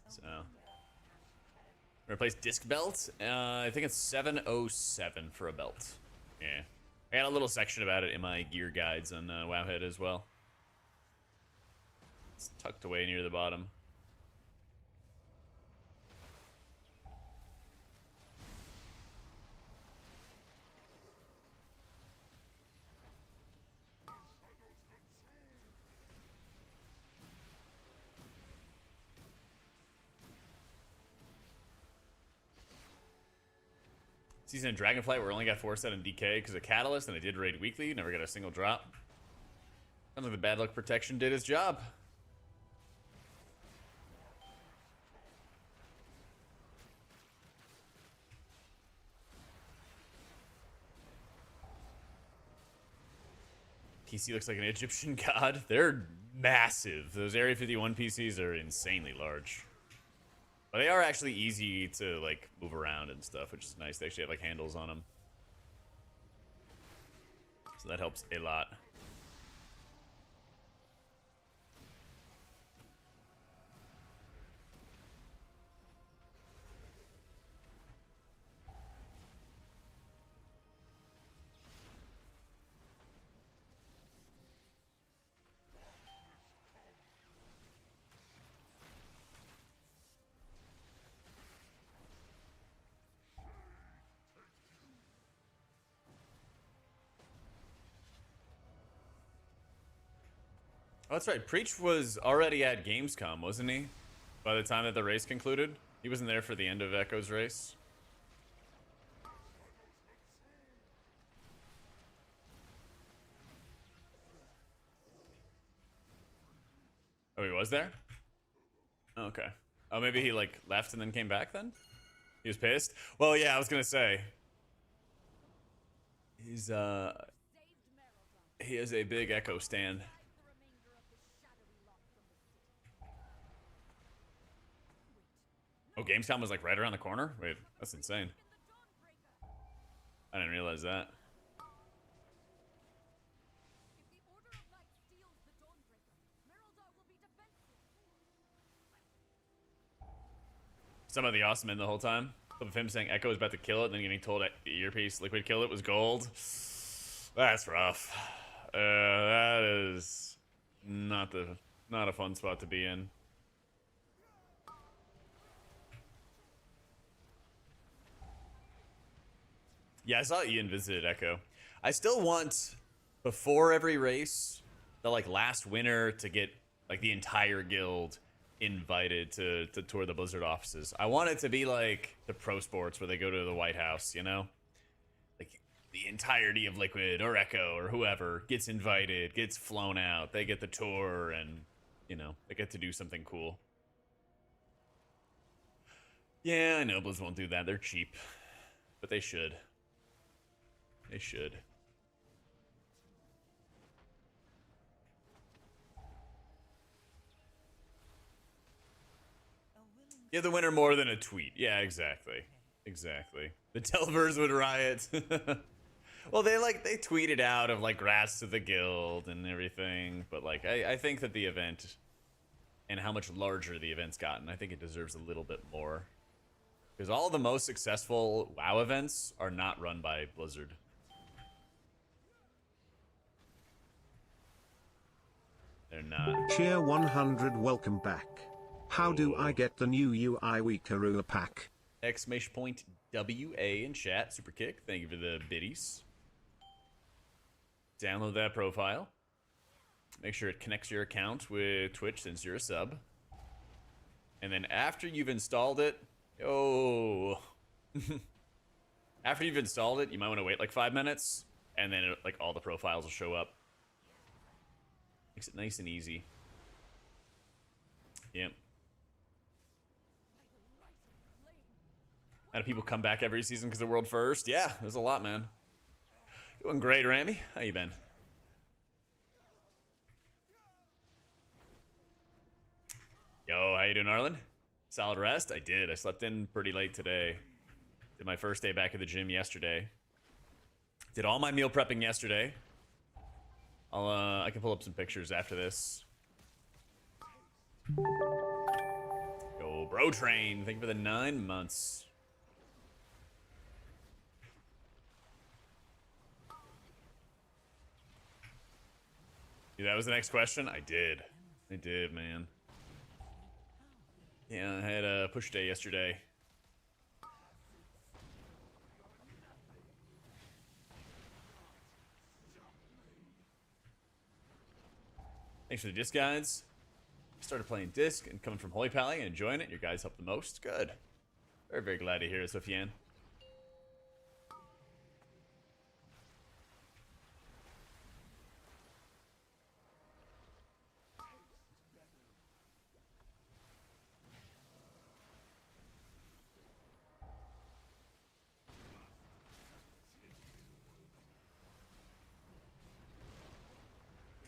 So, replace disc belt. I think it's 707 for a belt. Yeah, I got a little section about it in my gear guides on Wowhead as well. It's tucked away near the bottom. Season of Dragonflight, where I only got 4-set in DK because of Catalyst, and I did raid weekly, never got a single drop. Sounds like the bad luck protection did its job. PC looks like an Egyptian god. They're massive. Those Area 51 PCs are insanely large. But they are actually easy to, like, move around and stuff, which is nice. They actually have, like, handles on them. So that helps a lot. Oh, that's right. Preach was already at Gamescom, wasn't he? By the time that the race concluded? He wasn't there for the end of Echo's race. Oh, he was there? Oh, okay. Oh, maybe he, like, left and then came back then? He was pissed? Well, yeah, I was gonna say. He's, he is a big Echo stan. Oh, Gamescom was like right around the corner? Wait, that's insane. I didn't realize that. Some of the awesome men the whole time. of him saying Echo is about to kill it, and then getting told Earpiece Liquid killed it was gold. That's rough. That is not a fun spot to be in. Yeah, I saw Ian visited Echo. I still want, before every race, the like last winner to get like the entire guild invited to tour the Blizzard offices. I want it to be like the pro sports where they go to the White House, you know? Like the entirety of Liquid or Echo or whoever gets invited, gets flown out, they get the tour, and, you know, they get to do something cool. Yeah, I know Blizz won't do that. They're cheap. But they should. They should. Yeah, the winner more than a tweet. Yeah, exactly. Exactly. The Telvers would riot. Well, they tweeted out of like grats to the guild and everything, but like I think that the event and how much larger the event's gotten, I think it deserves a little bit more. Because all the most successful WoW events are not run by Blizzard. They're not. Cheer 100, welcome back. How do I get the new UI Weekaroo pack? Exclamation point WA in chat. Super kick. Thank you for the biddies. Download that profile. Make sure it connects your account with Twitch since you're a sub. And then after you've installed it, after you've installed it, you might want to wait like 5 minutes, and then like all the profiles will show up. Makes it nice and easy. Yep. And people come back every season because they're world first. Yeah, there's a lot, man. Doing great, Ramy. How you been? Yo, how you doing, Arlen? Solid rest? I did. I slept in pretty late today. Did my first day back at the gym yesterday. Did all my meal prepping yesterday. I can pull up some pictures after this. Go, bro train. Thank you for the 9 months. Yeah, that was the next question? I did, man. Yeah, I had a push day yesterday. Thanks for the disc guides. Started playing disc and coming from Holy Pally and enjoying it. Your guys helped the most. Good. Very, very glad to hear it, Sofiane.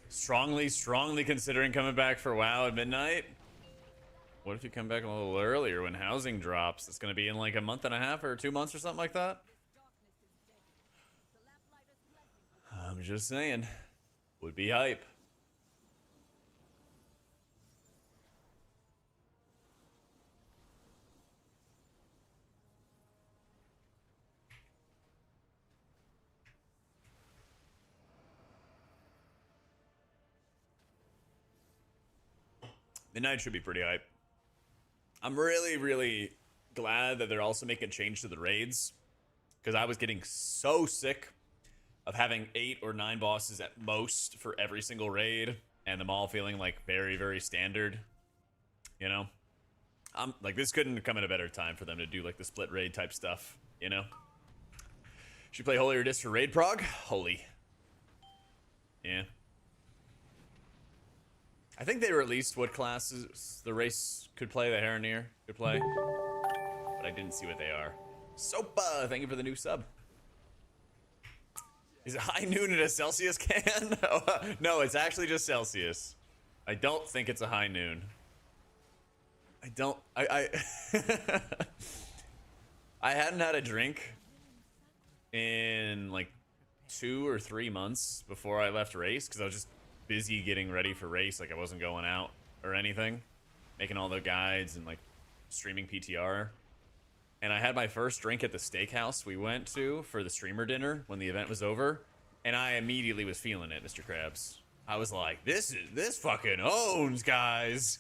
Strongly considering coming back for WoW at midnight. What if you come back a little earlier when housing drops? It's going to be in like a month and a half or 2 months or something like that. I'm just saying. Would be hype. Midnight should be pretty hype. I'm really, really glad that they're also making a change to the raids, because I was getting so sick of having 8 or 9 bosses at most for every single raid, and them all feeling like very, very standard. You know, like, this couldn't come at a better time for them to do like the split raid type stuff. You know, should play Holy or Disc for raid prog? Holy. Yeah. I think they released what classes the race could play, the Heronir could play, but I didn't see what they are. Sopa, thank you for the new sub. Is it high noon in a Celsius can? No, it's actually just Celsius. I don't think it's a high noon. I hadn't had a drink in like 2 or 3 months before I left race, because I was just busy getting ready for race. Like, I wasn't going out or anything, making all the guides and like streaming PTR. and I had my first drink at the steakhouse we went to for the streamer dinner when the event was over, and I immediately was feeling it, Mr. Krabs. I was like, this fucking owns, guys.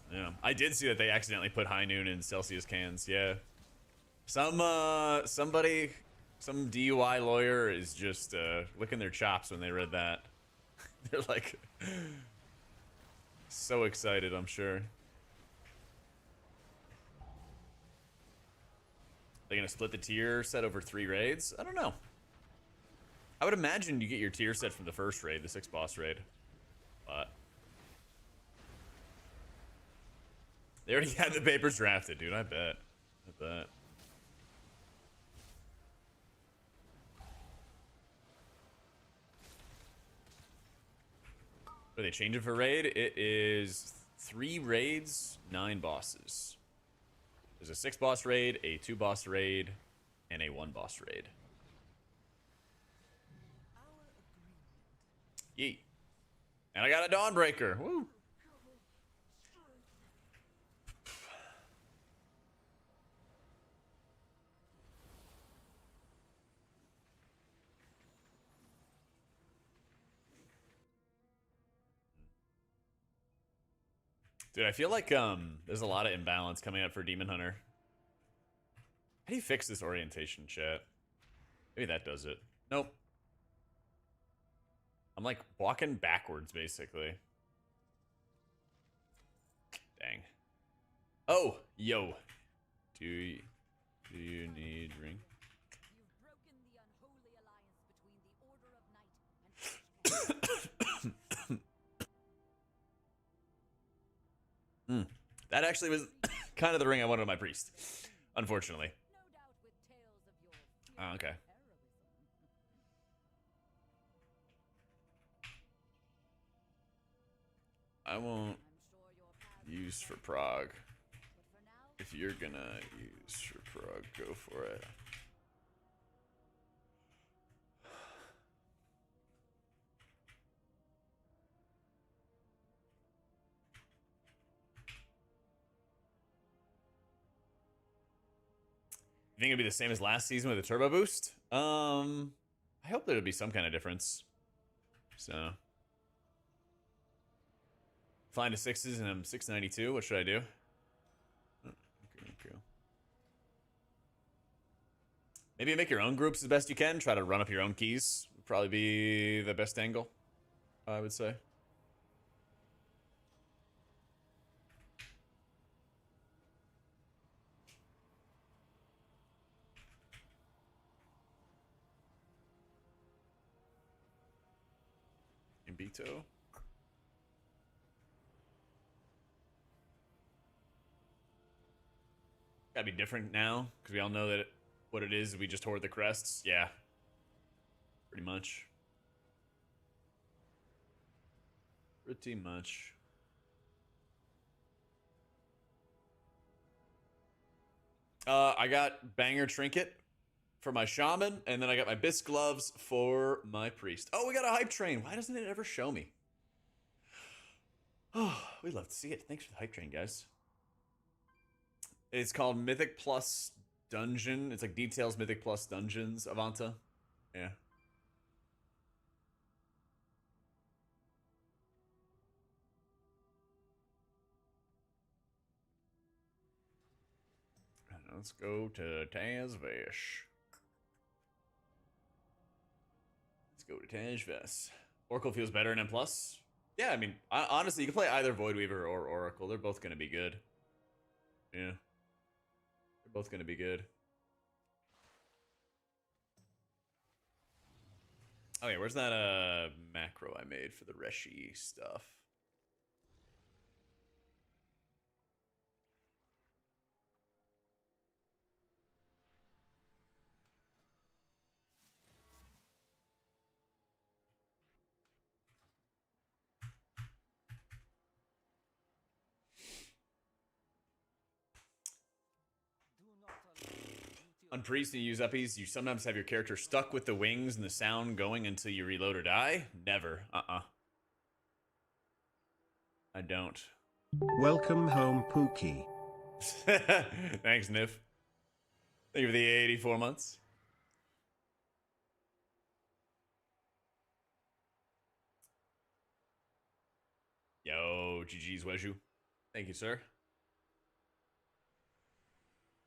Yeah, I did see that they accidentally put High Noon in Celsius cans. Yeah, somebody, some DUI lawyer is just licking their chops when they read that. They're like so excited, I'm sure. They're gonna split the tier set over 3 raids? I don't know. I would imagine you get your tier set from the first raid, the 6 boss raid. But they already had the papers drafted, dude. I bet. Are they changing for raid? It is 3 raids, 9 bosses. There's a 6 boss raid, a 2 boss raid, and a 1 boss raid. Yeet. And I got a Dawnbreaker. Woo. Dude, I feel like there's a lot of imbalance coming up for Demon Hunter. How do you fix this orientation, chat? Maybe that does it. Nope. I'm like walking backwards, basically. Dang. Oh, yo. Do you need ring? You've broken the unholy alliance between the Order of Night and That actually was kind of the ring I wanted on my priest. Unfortunately. no doubt with tales of your Oh, okay. heroism. I won't I'm sure your paths use will for cross, Prague. but for now, If you're gonna use for Prague, go for it. You think it'll be the same as last season with a turbo boost? I hope there'll be some kind of difference. So, flying to 6s and I'm 692. What should I do? Okay. Maybe make your own groups as best you can. Try to run up your own keys. Would probably be the best angle, I would say. Imbito. Gotta be different now, because we all know that what it is, we just hoard the crests. Yeah. Pretty much. Pretty much. I got banger trinket for my shaman, and then I got my bisque gloves for my priest. Oh, we got a hype train. Why doesn't it ever show me? Oh, we'd love to see it. Thanks for the hype train, guys. It's called Mythic Plus Dungeon. It's like details Mythic Plus Dungeons, Avanta. Yeah. Let's go to Tazvesh. Let's go to Tazvesh. Oracle feels better in M+. Yeah, I mean, honestly, you can play either Voidweaver or Oracle. They're both going to be good. Yeah. They're both going to be good. Oh, yeah, where's that macro I made for the Reshi stuff? On priest and you use uppies, you sometimes have your character stuck with the wings and the sound going until you reload or die? Never. I don't. Welcome home, Pookie. Thanks, Nif. Thank you for the 84 months. Yo, GG's Weju. Thank you, sir.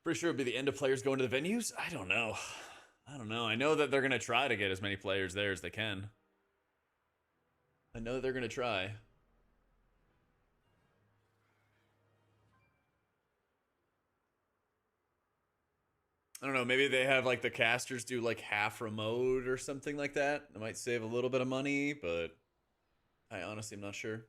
Pretty sure it'll be the end of players going to the venues? I don't know. I know that they're going to try to get as many players there as they can. I know that they're going to try. I don't know, maybe they have like the casters do like half remote or something like that. It might save a little bit of money, but I honestly am not sure.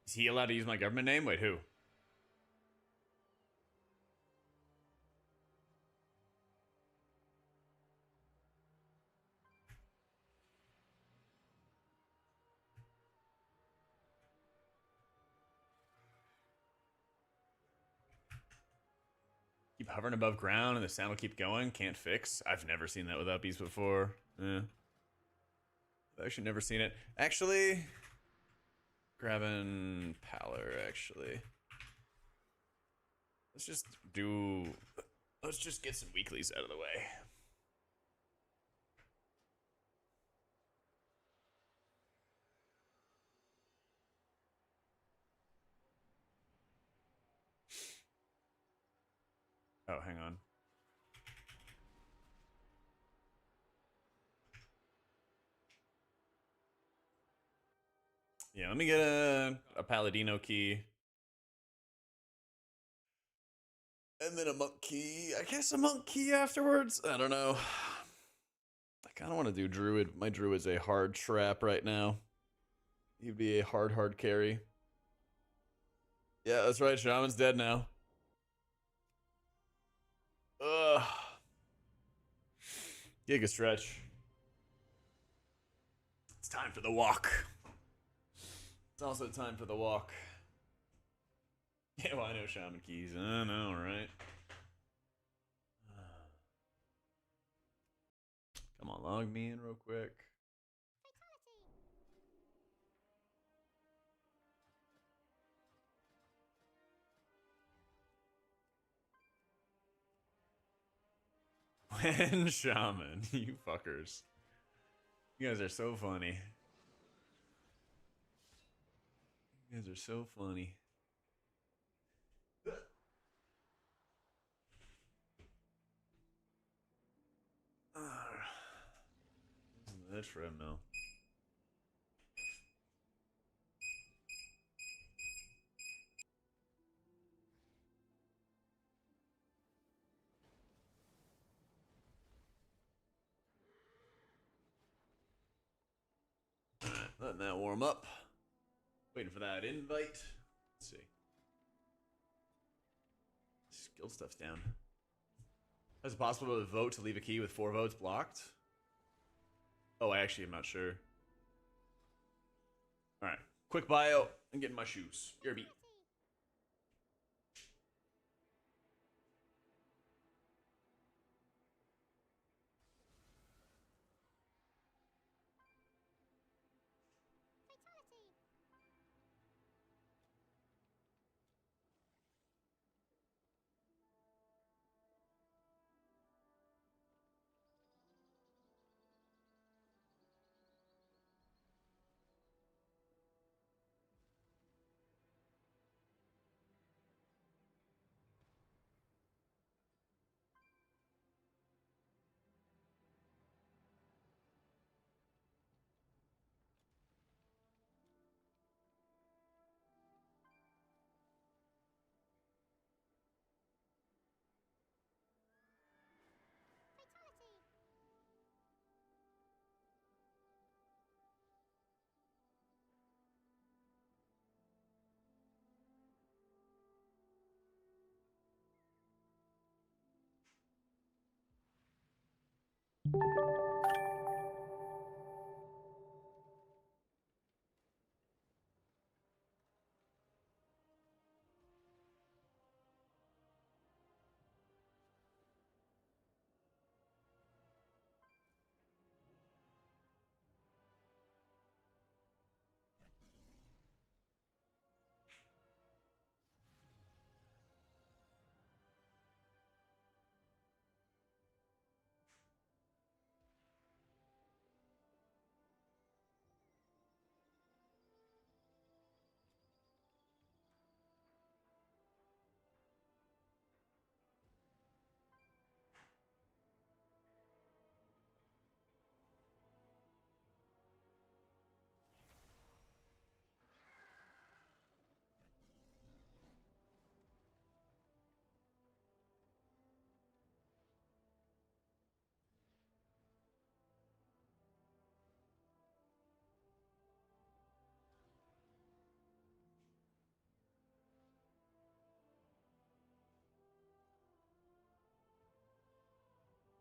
Is he allowed to use my government name? Wait, who? Keep hovering above ground and the sound will keep going. Can't fix. I've never seen that with uppies before. I've actually never seen it. Actually, grabbing Pallor, actually. Let's just get some weeklies out of the way. Oh, hang on. Yeah, let me get a Paladino key. And then a monk key. I guess a monk key afterwards? I don't know. I kind of want to do druid. My druid's a hard trap right now. He'd be a hard carry. Yeah, that's right. Shaman's dead now. Ugh. Giga stretch. It's time for the walk. It's also time for the walk. Yeah, well, I know Shaman keys. I know, right? Come on, log me in real quick. When Shaman, you fuckers. You guys are so funny. You guys are so funny. That's for him now. Alright, letting that warm up. Waiting for that invite. Let's see. Skill stuff's down. Is it possible to vote to leave a key with 4 votes blocked? Oh, I actually am not sure. Alright. Quick bio. I'm getting my shoes. You're a beat.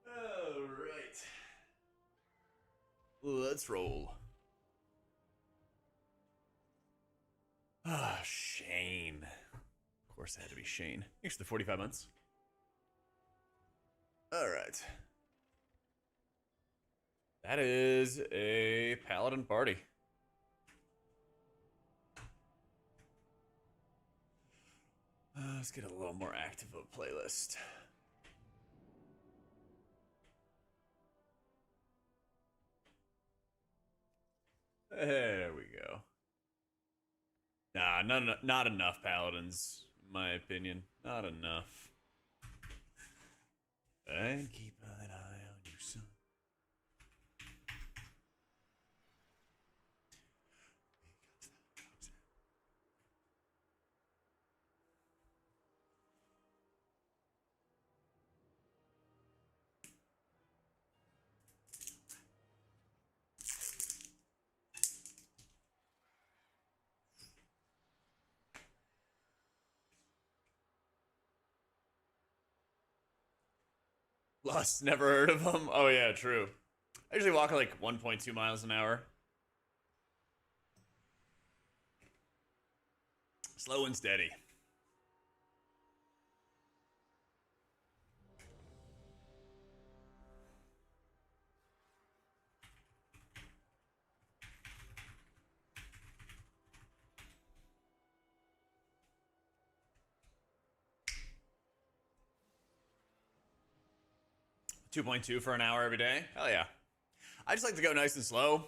All right. Let's roll. Ah, Shane. Of course, it had to be Shane. Thanks for the 45 months. All right. That is a paladin party. Let's get a little more active of a playlist. There we go. Nah, not enough paladins, in my opinion. Not enough. And keep an eye on you, son. Lost, never heard of them. Oh yeah, true. I usually walk at like 1.2 miles an hour. Slow and steady. $2.2 for an hour every day. Hell yeah. I just like to go nice and slow.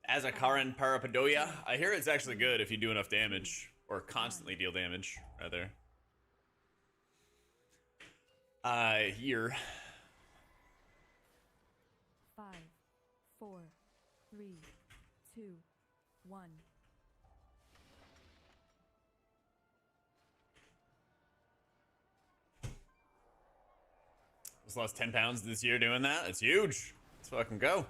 As a Karin Parapadoya, I hear it's actually good if you do enough damage. Or constantly deal damage, rather. I hear. 5, 4, 3, 2, 1. Just lost 10 pounds this year doing that. It's huge. Let's fucking go.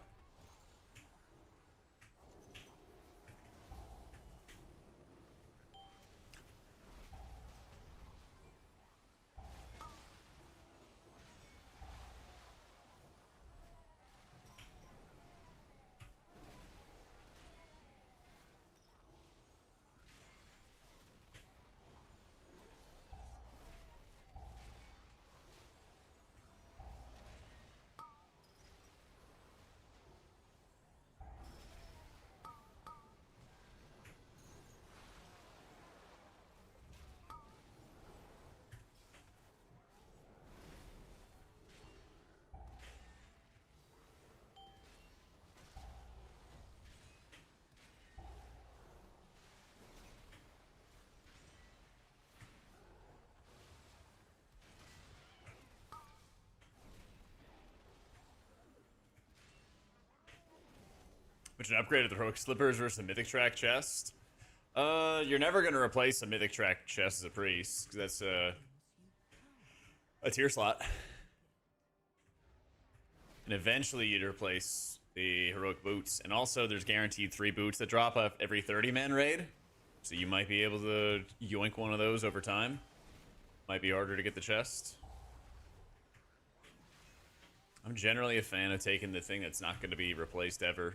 Which an upgrade of the heroic slippers versus the mythic track chest. You're never gonna replace a mythic track chest as a priest, because that's a tier slot. And eventually you'd replace the heroic boots. And also, there's guaranteed 3 boots that drop off every 30-man raid. So you might be able to yoink one of those over time. Might be harder to get the chest. I'm generally a fan of taking the thing that's not going to be replaced ever.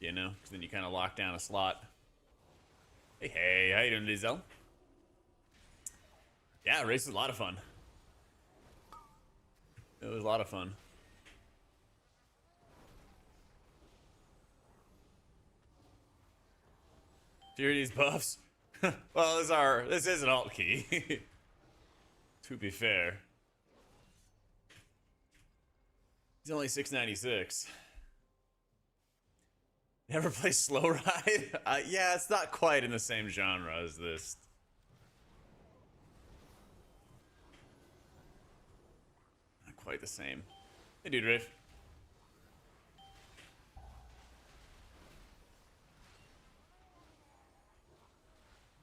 You know? Because then you kind of lock down a slot. Hey, hey, how you doing, Lizelle? Yeah, race was a lot of fun. It was a lot of fun. Fear these buffs. Well, this is an alt key. To be fair. He's only 696. Never play Slow Ride? Yeah, it's not quite in the same genre as this. Not quite the same. Hey, dude, Riff.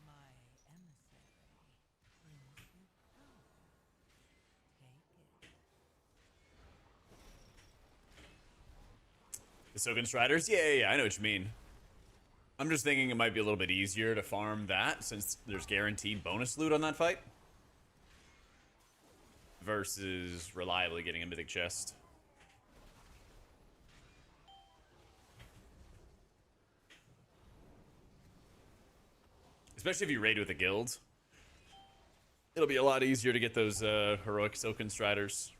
My emissary brings you power. Take it. The Sogan Striders? Yeah, I know what you mean. I'm just thinking it might be a little bit easier to farm that since there's guaranteed bonus loot on that fight. Versus reliably getting a mythic chest. Especially if you raid with a guild. It'll be a lot easier to get those heroic Sogan Striders.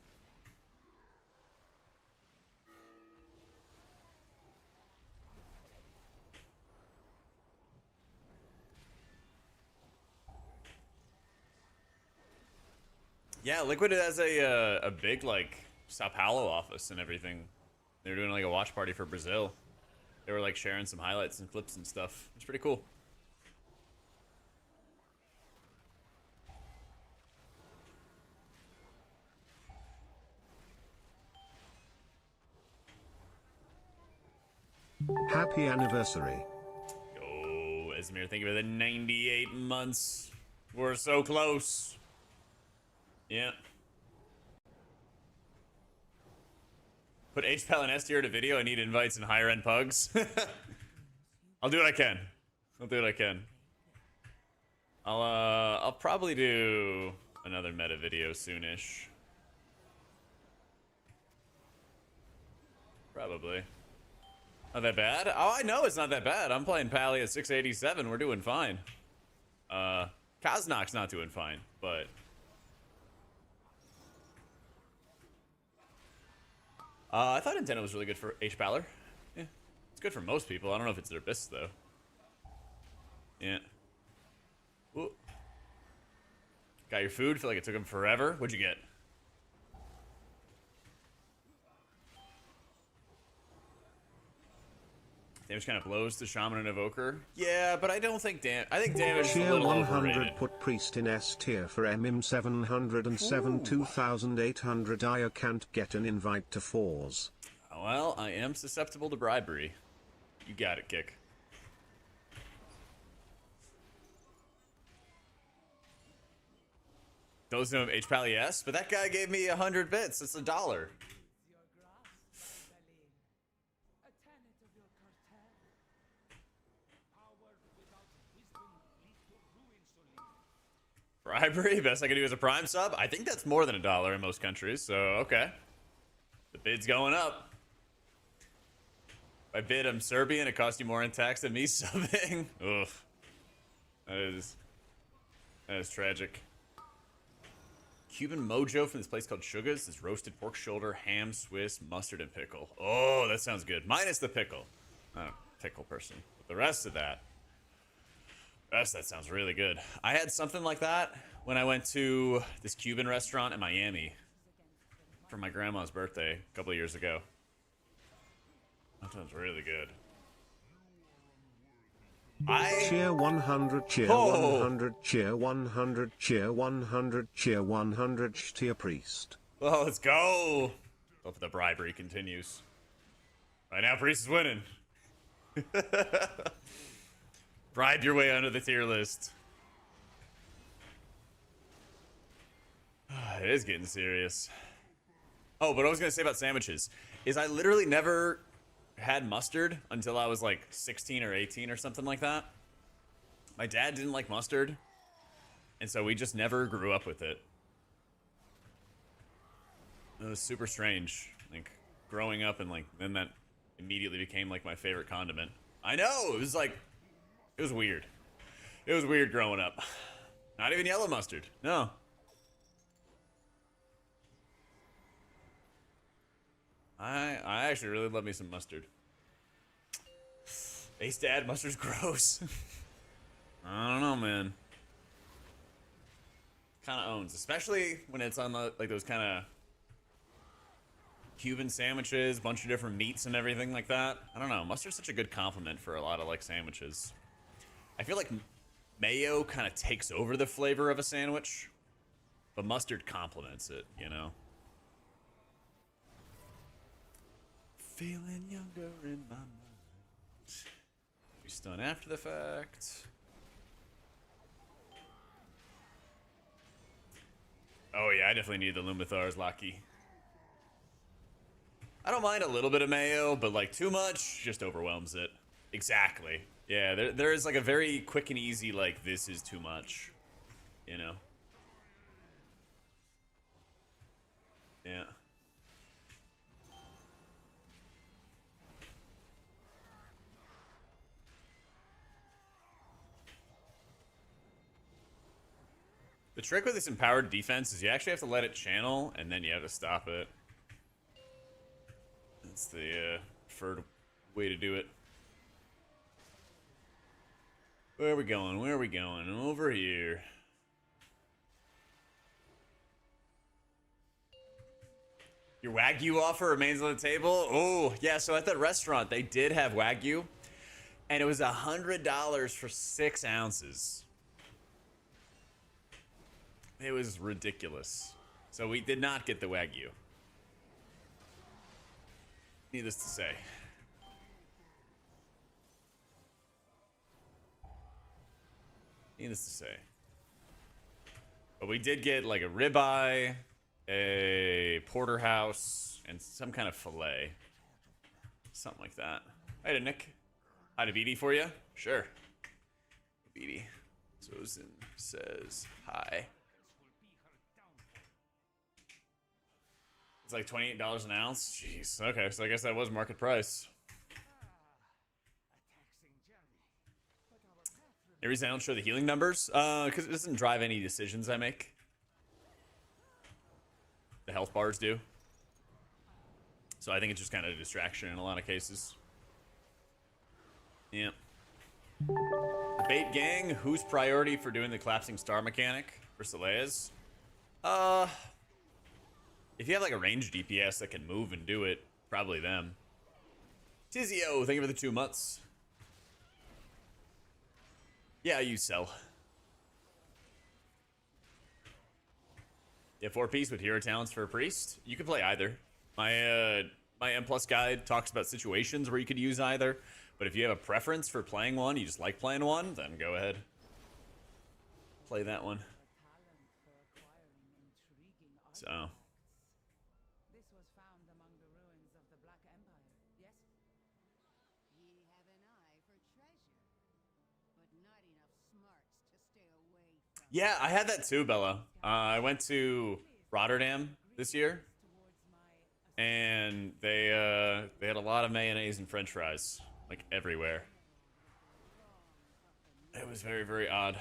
Yeah, Liquid has a big, like, Sao Paulo office and everything. They were doing, like, a watch party for Brazil. They were, like, sharing some highlights and clips and stuff. It's pretty cool. Happy anniversary. Oh, Esmir, thank you for the 98 months. We're so close. Yeah. Put HPAL and S tier to video. I need invites and higher end pugs. I'll do what I can. I'll do what I can. I'll probably do another meta video soonish. Probably. Not that bad? Oh, I know it's not that bad. I'm playing Pally at 687. We're doing fine. Kaznak's not doing fine, but... I thought Nintendo was really good for H-Baller. Yeah, it's good for most people. I don't know if it's their best, though. Yeah. Ooh. Got your food? Feel like it took them forever. What'd you get? Damage kind of blows to Shaman and Evoker. Yeah, but I don't think I think damage is a Tier little 100 overrated. put Priest in S tier for MM 707 2800. I can't get an invite to 4s. Well, I am susceptible to bribery. You got it, Kick. Those know H-Pal, yes, but that guy gave me 100 bits. It's $1. Your grasp, Celine. A tenet of your cartel. Power without wisdom leads to ruin, Celine. Bribery? Best I can do is a Prime sub? I think that's more than $1 in most countries, so okay. The bid's going up. If I bid I'm Serbian, it costs you more in tax than me subbing. Ugh. That is tragic. Cuban mojo from this place called Sugar's. This roasted pork shoulder, ham, Swiss, mustard, and pickle. Oh, that sounds good. Minus the pickle. I'm a pickle person. But the rest of that, that sounds really good. I had something like that when I went to this Cuban restaurant in Miami for my grandma's birthday a couple of years ago. That sounds really good. Cheer 100, cheer Oh. 100, cheer 100, cheer 100, cheer 100, tier Priest. Well, let's go. Hope the bribery continues. Right now, Priest is winning. Bribe your way under the tier list. It is getting serious. Oh, but I was going to say about sandwiches. is I literally never had mustard until I was like 16 or 18 or something like that. My dad didn't like mustard, and so we just never grew up with it. It was super strange, like growing up, and like then that immediately became like my favorite condiment. I know, it was like, it was weird. It was weird growing up. Not even yellow mustard, no. I actually really love me some mustard. Ace Dad, mustard's gross. I don't know, man. Kind of owns, especially when it's on the, like those kind of Cuban sandwiches, bunch of different meats and everything like that. I don't know. Mustard's such a good compliment for a lot of like sandwiches. I feel like mayo kind of takes over the flavor of a sandwich, but mustard complements it, you know? Feeling younger in my mind. We stun after the fact. Oh yeah, I definitely need the Lumithar's Lucky. I don't mind a little bit of mayo, but like too much just overwhelms it. Exactly. Yeah, there is like a very quick and easy like this is too much, you know? Yeah. The trick with this empowered defense is you actually have to let it channel, and then you have to stop it. That's the preferred way to do it. Where are we going? Where are we going? Over here. Your Wagyu offer remains on the table? Oh, yeah, so at that restaurant, they did have Wagyu, and it was $100 for 6 ounces. It was ridiculous. So we did not get the Wagyu. Needless to say. Needless to say. But we did get like a ribeye, a porterhouse, and some kind of filet. Something like that. Hi to Nick. Hi to Beatty for you? Sure. Beatty. Zozen says hi. It's like $28 an ounce? Jeez. Okay, so I guess that was market price. The reason I don't show the healing numbers, because it doesn't drive any decisions I make. The health bars do. So I think it's just kind of a distraction in a lot of cases. Yeah. Debate gang, who's priority for doing the collapsing star mechanic for Seleas? If you have like a ranged DPS that can move and do it, probably them. Tizio, thank you for the 2 months. Yeah, you sell. Yeah, 4-piece with hero talents for a priest. You can play either. My M+ guide talks about situations where you could use either. But if you have a preference for playing one, you just like playing one, then go ahead. Play that one. So. This was found among the ruins of the Black Empire, yes? Ye have an eye for treasure, but not enough smarts to stay away from. Yeah, I had that too, Bella. I went to Rotterdam this year, and they had a lot of mayonnaise and French fries, like everywhere. It was very, very odd.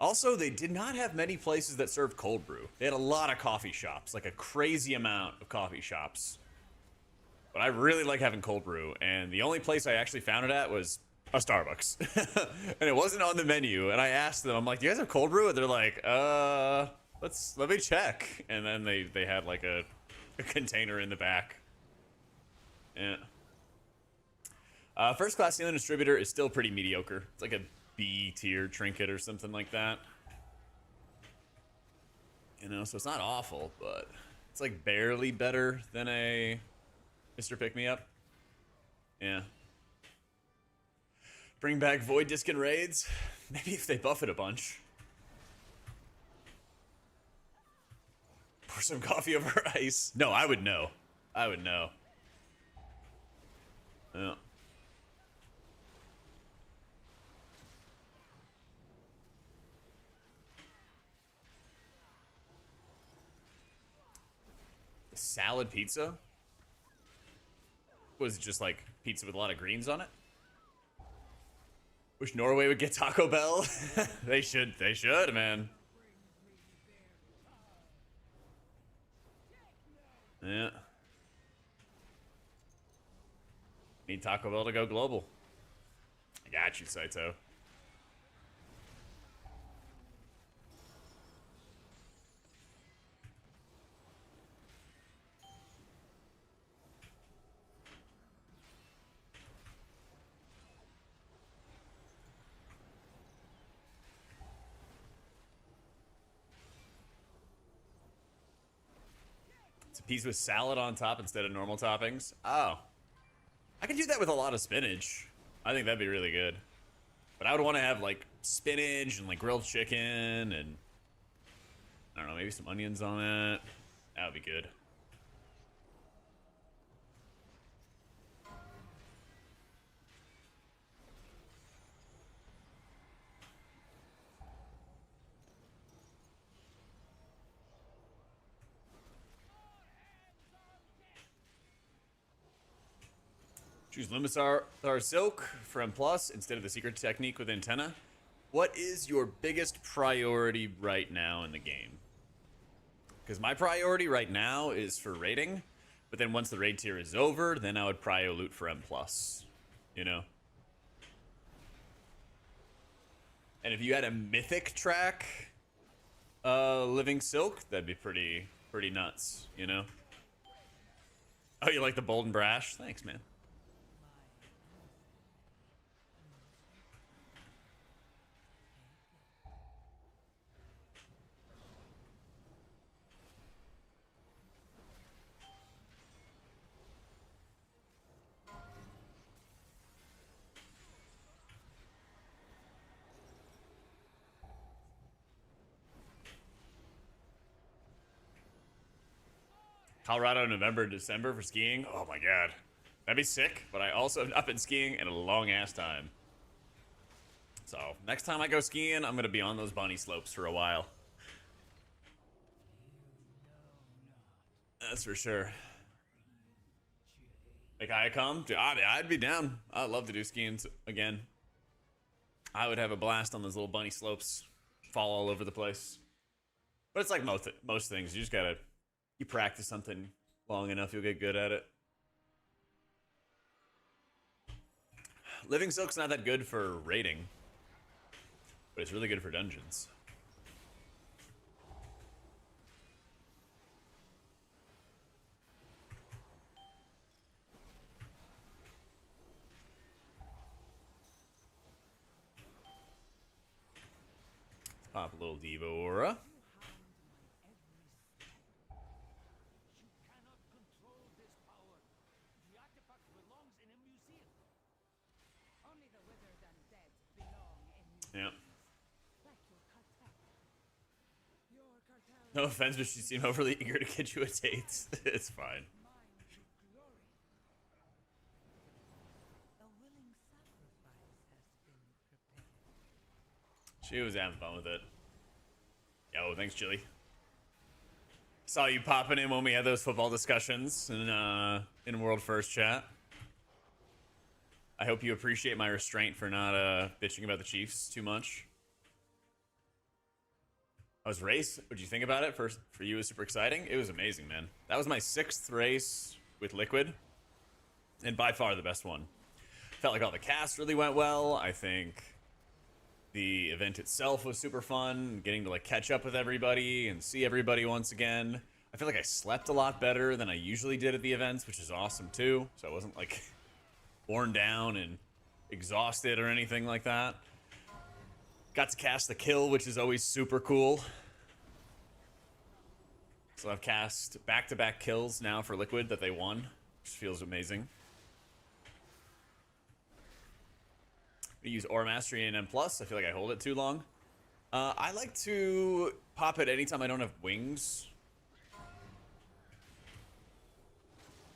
Also, they did not have many places that served cold brew. They had a lot of coffee shops, like a crazy amount of coffee shops. But I really like having cold brew, and the only place I actually found it at was a Starbucks. And it wasn't on the menu, and I asked them, I'm like, do you guys have cold brew? And they're like, let me check. And then they had like a container in the back. Yeah. First class healing distributor is still pretty mediocre. It's like a B tier trinket or something like that. You know, so it's not awful, but it's like barely better than a Mr. Pick Me Up. Yeah. Bring back Void Disc and Raids. Maybe if they buff it a bunch. Pour some coffee over ice. No, I would know. I would know. Yeah. Salad pizza? Was it just like pizza with a lot of greens on it? Wish Norway would get Taco Bell. They should, man. Yeah. Need Taco Bell to go global. I got you, Saito. It's a piece with salad on top instead of normal toppings. Oh. I can do that with a lot of spinach. I think that'd be really good. But I would want to have like spinach and like grilled chicken and I don't know, maybe some onions on it. That would be good. Choose Lumisar Silk from Plus instead of the secret technique with antenna. What is your biggest priority right now in the game? Because my priority right now is for raiding, but then once the raid tier is over, then I would prio loot for M+. You know? And if you had a Mythic track, Living Silk, that'd be pretty nuts, you know? Oh, you like the Bold and Brash? Thanks, man. Colorado, November, December for skiing. Oh my god. That'd be sick, but I also have not been skiing in a long ass time. So, next time I go skiing, I'm gonna be on those bunny slopes for a while. That's for sure. Like I come? Dude, I'd be down. I'd love to do skiing again. I would have a blast on those little bunny slopes. Fall all over the place. But it's like most things. You just gotta... You practice something long enough, you'll get good at it. Living Silk's not that good for raiding, but it's really good for dungeons. Pop a little Diva Aura. Yeah. No offense, but she seemed overly eager to get you a date. It's fine. She was having fun with it. Yo, thanks, Chili. Saw you popping in when we had those football discussions in World First chat. I hope you appreciate my restraint for not bitching about the Chiefs too much. I was race. What'd you think about it? For you, it was super exciting. It was amazing, man. That was my 6th race with Liquid, and by far the best one. Felt like all the cast really went well. I think the event itself was super fun. Getting to like catch up with everybody and see everybody once again. I feel like I slept a lot better than I usually did at the events, which is awesome too. So I wasn't like worn down and exhausted or anything like that. Got to cast the kill, which is always super cool. So I've cast back-to-back kills now for Liquid that they won, which feels amazing. I use Aura Mastery in M+. I feel like I hold it too long. I like to pop it anytime I don't have wings.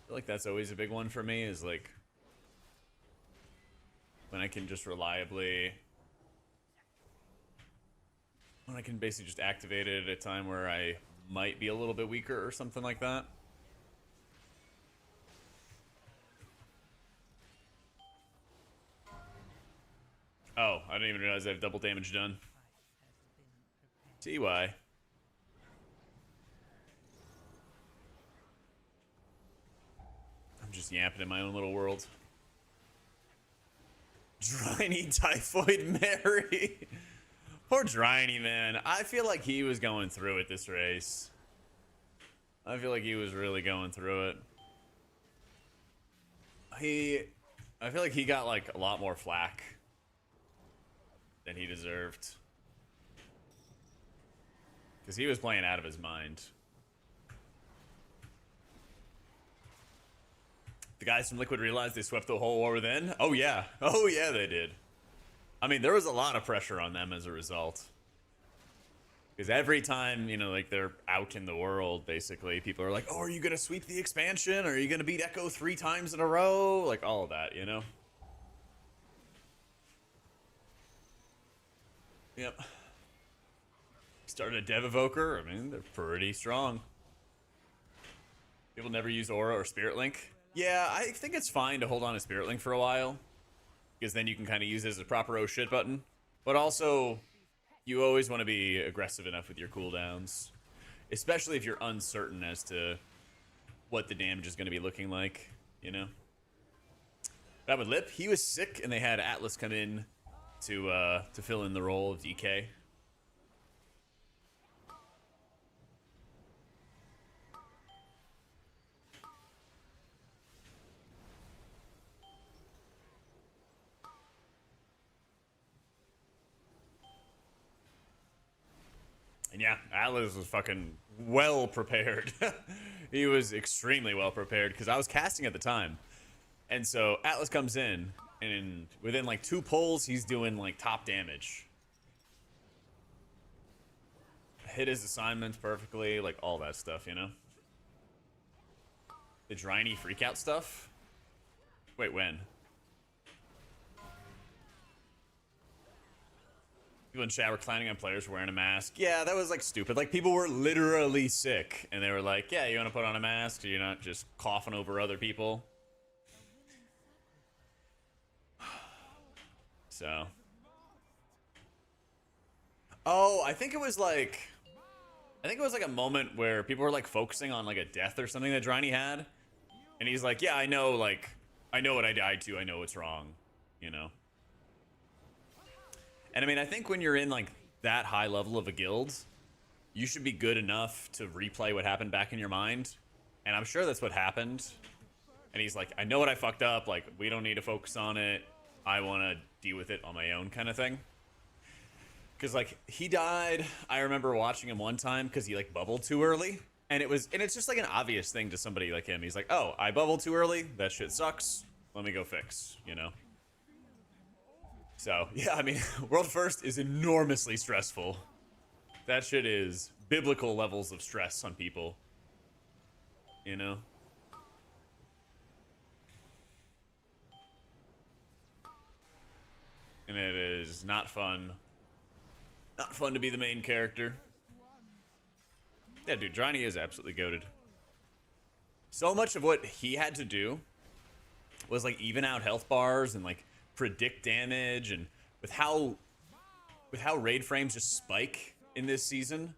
feel like that's always a big one for me, is like when I can just reliably, when I can basically just activate it at a time where I might be a little bit weaker or something like that. Oh, I didn't even realize I have double damage done. TY. I'm just yapping in my own little world. Dryny Typhoid Mary. Poor Dryny, man. I feel like he was going through it this race. I feel like he was really going through it. I feel like he got like a lot more flack than he deserved. Because he was playing out of his mind. The guys from Liquid realized they swept the whole war within? Oh yeah. Oh yeah, they did. I mean, there was a lot of pressure on them as a result. Because every time, you know, like they're out in the world, basically, people are like, oh, are you going to sweep the expansion? Are you going to beat Echo 3 times in a row? Like, all of that, you know? Yep. Started a Dev Evoker. I mean, they're pretty strong. People never use Aura or Spirit Link. Yeah, I think it's fine to hold on to Spirit Link for a while. Because then you can kind of use it as a proper oh shit button. But also, you always want to be aggressive enough with your cooldowns. Especially if you're uncertain as to what the damage is going to be looking like, you know? That with Lip, he was sick, and they had Atlas come in to fill in the role of DK. And yeah, Atlas was fucking well prepared. He was extremely well prepared because I was casting at the time. And so Atlas comes in, and within like 2 pulls, he's doing like top damage. Hit his assignments perfectly, like all that stuff, you know? The Dryny freakout stuff? Wait, when? People in chat were clowning on players wearing a mask. Yeah, that was like stupid. Like people were literally sick, and they were like, "Yeah, you want to put on a mask? So you're not just coughing over other people." So, oh, I think it was like a moment where people were like focusing on like a death or something that Dryny had, and he's like, "Yeah, I know, like, I know what I died to. I know what's wrong," you know. And I mean, I think when you're in like that high level of a guild, you should be good enough to replay what happened back in your mind. And I'm sure that's what happened. And he's like, I know what I fucked up. Like, we don't need to focus on it. I want to deal with it on my own kind of thing. Because like he died. I remember watching him one time because he like bubbled too early. And it's just like an obvious thing to somebody like him. He's like, oh, I bubbled too early. That shit sucks. Let me go fix, you know? So, yeah, I mean, World First is enormously stressful. That shit is biblical levels of stress on people. You know? And it is not fun. Not fun to be the main character. Yeah, dude, Dryny is absolutely goated. So much of what he had to do was, like, even out health bars and, like, predict damage, and with how raid frames just spike in this season,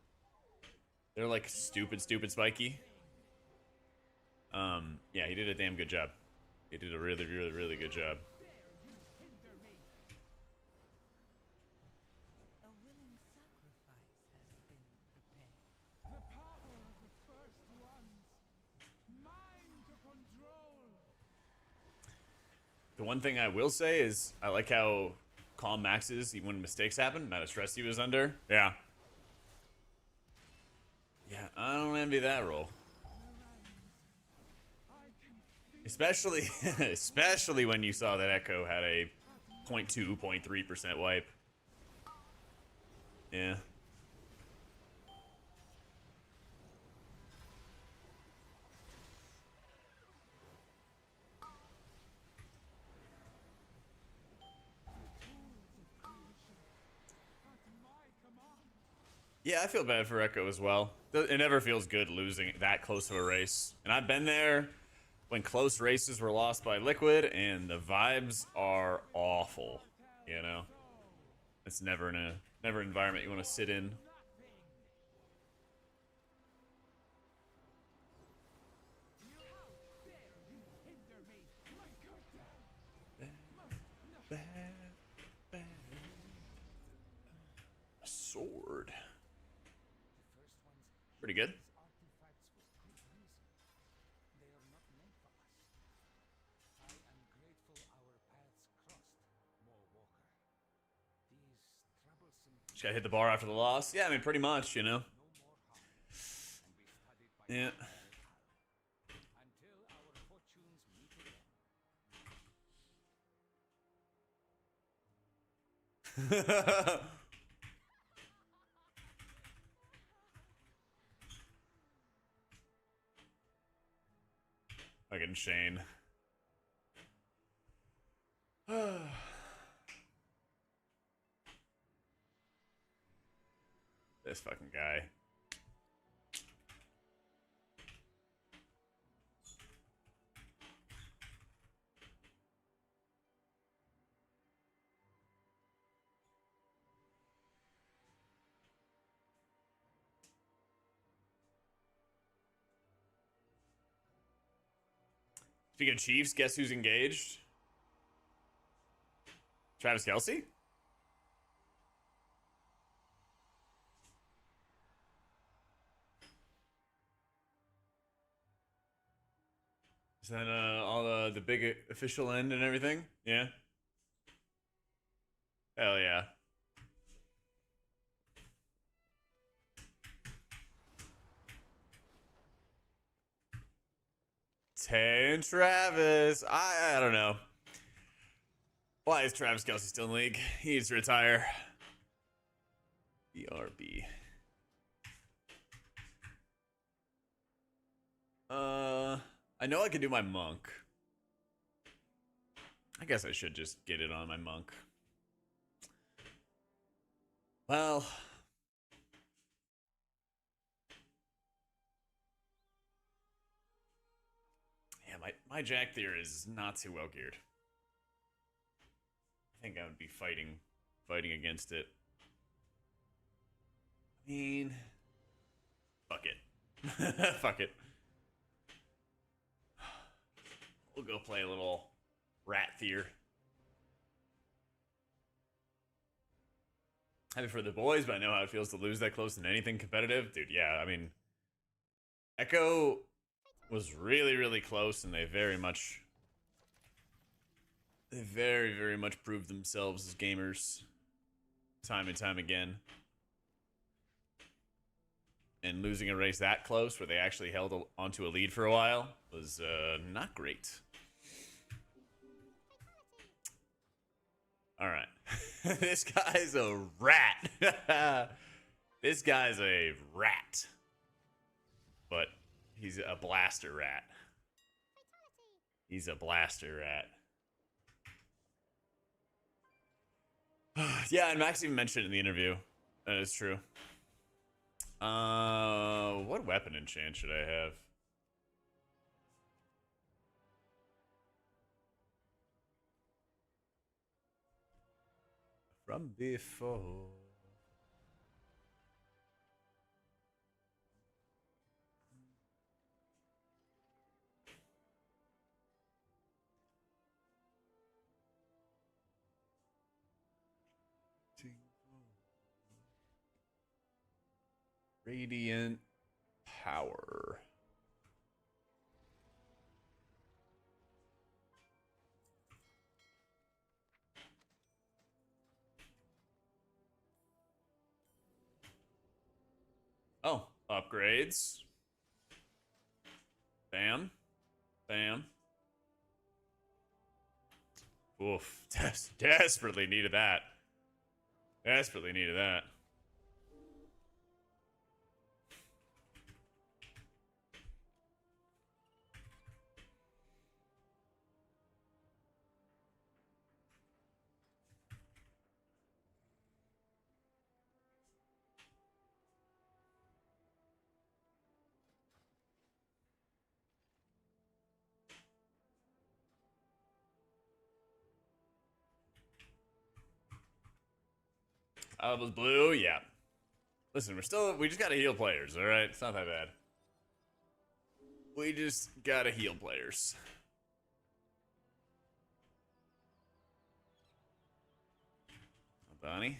they're like stupid spiky. Yeah, he did a damn good job. He did a really good job. A willing sacrifice has been prepared. The power of the first ones. Mine to control. The one thing I will say is I like how calm Max is even when mistakes happen. Not how stress he was under. Yeah. Yeah, I don't envy that role. Especially, especially when you saw that Echo had a 0.2, 0.3% wipe. Yeah. Yeah, I feel bad for Echo as well. It never feels good losing that close to a race. And I've been there when close races were lost by Liquid, and the vibes are awful. You know? It's never an environment you want to sit in. A sword. Pretty good. Just gotta hit the bar after the loss. Yeah, I mean, pretty much, you know. Yeah. Fucking Shane. This fucking guy. Speaking of Chiefs, guess who's engaged? Travis Kelce? Is that all the big official end and everything? Yeah. Hell yeah. Tay and Travis. I don't know. Why is Travis Kelce still in the league? He needs to retire. BRB. I know I can do my monk. I guess I should just get it on my monk. Well, yeah, my Jack there is not too well geared. I think I would be fighting against it. I mean, fuck it. Fuck it. We'll go play a little rat theer. Happy for the boys, but I know how it feels to lose that close in anything competitive. Dude, yeah, I mean, Echo was really, really close, and they very much proved themselves as gamers time and time again. And losing a race that close, where they actually held onto a lead for a while, was not great. All right. This guy's a rat. This guy's a rat. But he's a blaster rat. He's a blaster rat. Yeah, and Max even mentioned it in the interview. That is true. What weapon enchant should I have? From before. Radiant power. Oh, upgrades. Bam. Bam. Oof. Desperately needed that. Desperately needed that. Eye level's blue, yeah. Listen, we just gotta heal players, alright? It's not that bad. We just gotta heal players. Bonnie.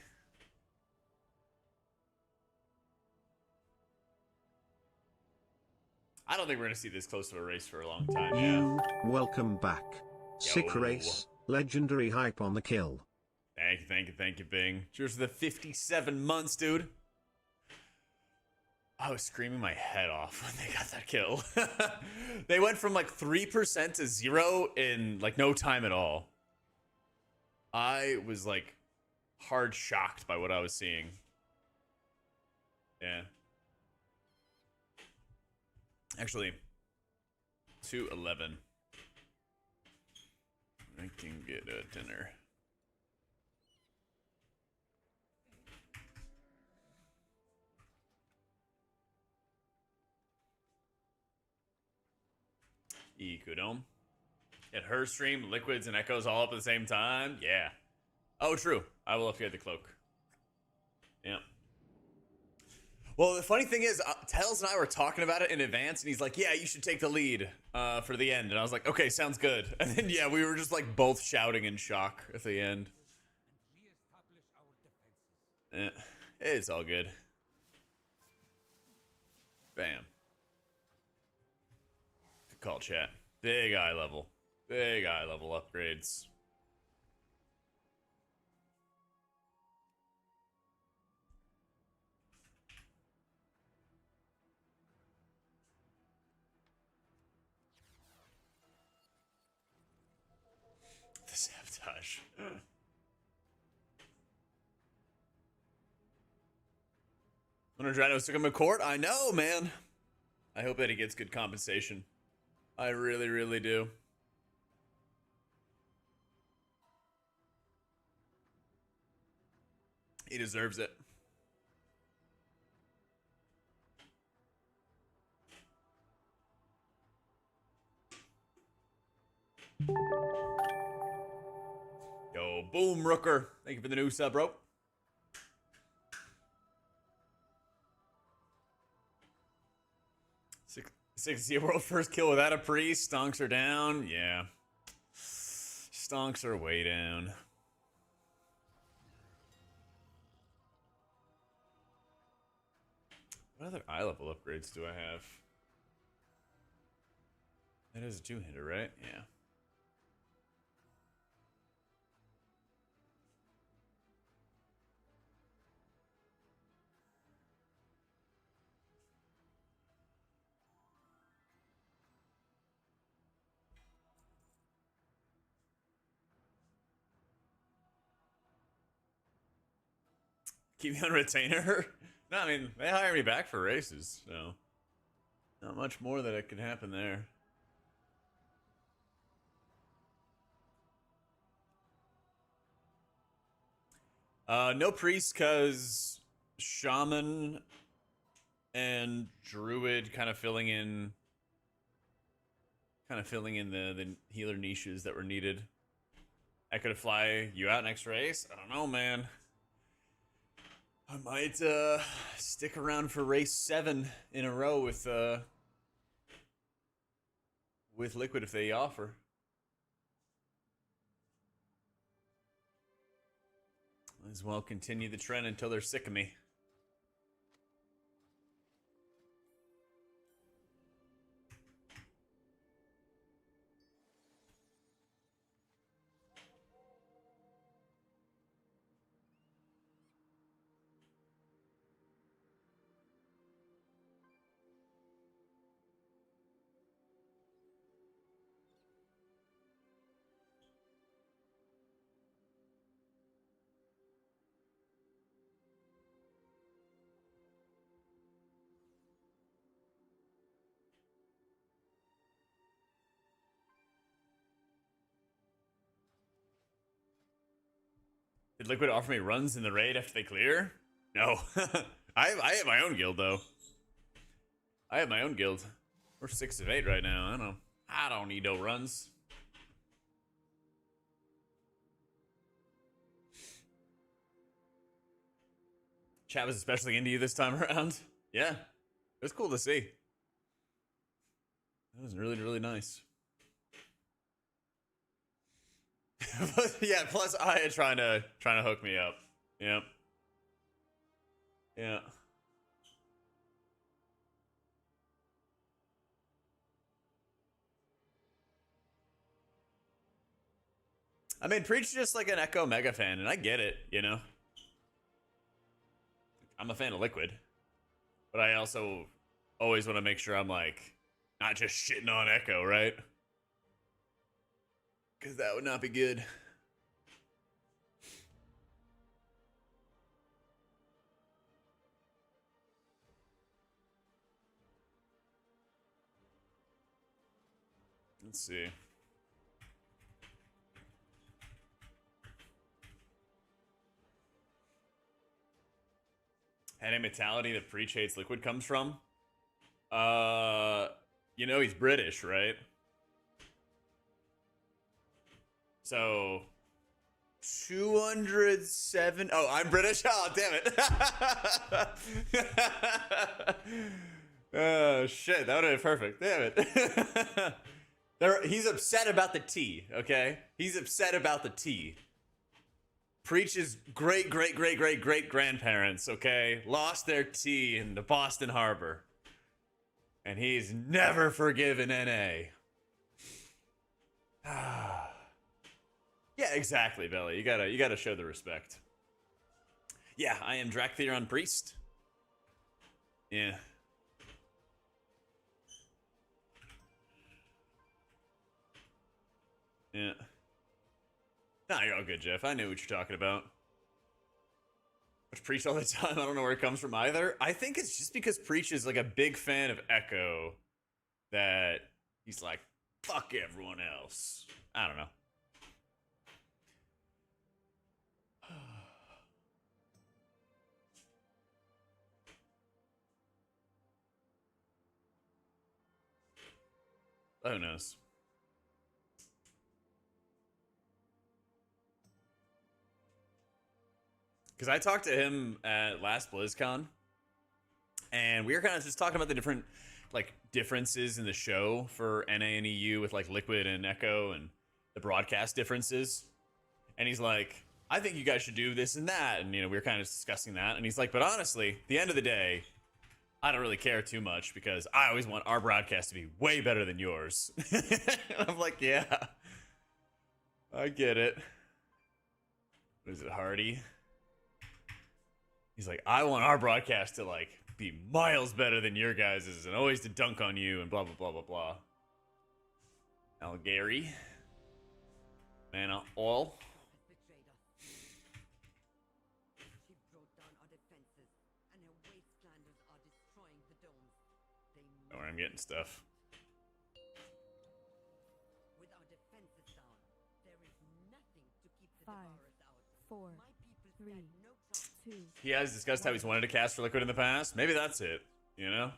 I don't think we're gonna see this close to a race for a long time. Yeah. Welcome back. Sick race, legendary hype on the kill. Thank you, Bing. Cheers to the 57 months, dude. I was screaming my head off when they got that kill. They went from like 3% to 0 in like no time at all. I was like hard shocked by what I was seeing. Yeah. Actually, 211. I can get a dinner. Kudome. At her stream, liquids and echoes all up at the same time. Yeah. Oh, true. I will upgrade the cloak. Yeah. Well, the funny thing is, Tails and I were talking about it in advance, and he's like, yeah, you should take the lead for the end. And I was like, okay, sounds good. And then, yeah, we were just like both shouting in shock at the end. Yeah, it's all good. Bam. Good call, chat. Big eye level. Big eye level upgrades. The sabotage. When Adriano took him to court, I know, man. I hope that he gets good compensation. I really, really do. He deserves it. Yo, boom, Rooker. Thank you for the new sub, bro. Six to see a world first kill without a priest. Stonks are down. Yeah. Stonks are way down. What other eye level upgrades do I have? That is a two-hitter, right? Yeah. Keep me on retainer? No, I mean, they hire me back for races, so not much more that could happen there. No priest, because Shaman and Druid kind of filling in the healer niches that were needed. I could fly you out next race. I don't know, man. I might stick around for race 7 in a row with Liquid if they offer. Might as well continue the trend until they're sick of me. Did Liquid offer me runs in the raid after they clear? No. I have my own guild, though. I have my own guild. We're 6 of 8 right now. I don't need no runs. Chat was especially into you this time around. Yeah, it was cool to see. That was really, really nice. But yeah, plus Aya trying to hook me up. Yep. Yeah. I mean, Preach just like an Echo mega fan, and I get it, you know? I'm a fan of Liquid. But I also always want to make sure I'm like, not just shitting on Echo, right? Because that would not be good. Let's see. Any mentality that Preach hates Liquid comes from? You know he's British, right? So 207. Oh, I'm British. Oh, damn it. Oh shit, that would have been perfect. Damn it. He's upset about the tea. Okay, he's upset about the tea. Preach's great grandparents, okay, lost their tea in the Boston Harbor. And he's never forgiven NA. Yeah, exactly, Belly. You gotta show the respect. Yeah, I am Draktheron Priest. Yeah. Yeah. Nah, you're all good, Jeff. I knew what you're talking about. Watch Preach all the time. I don't know where it comes from either. I think it's just because Preach is like a big fan of Echo that he's like, fuck everyone else. I don't know. Who knows? Because I talked to him at last BlizzCon, and we were kind of just talking about the different like differences in the show for NA and EU with like Liquid and Echo and the broadcast differences. And he's like, I think you guys should do this and that. And, you know, we were kind of discussing that. And he's like, but honestly, at the end of the day, I don't really care too much because I always want our broadcast to be way better than yours. I'm like, yeah, I get it. What is it, Hardy? He's like, I want our broadcast to like be miles better than your guys's and always to dunk on you and blah, blah, blah, blah, blah. Algary. Mana all. Betrayed us. She broke down our defenses, and her wastelanders are destroying the domes. They Oh, I'm getting stuff. With our defenses down, there is nothing to keep the 5, devourers out. 4, My people 3, stand no chance. 2. He has discussed how he's wanted to cast for Liquid in the past. Maybe that's it, you know?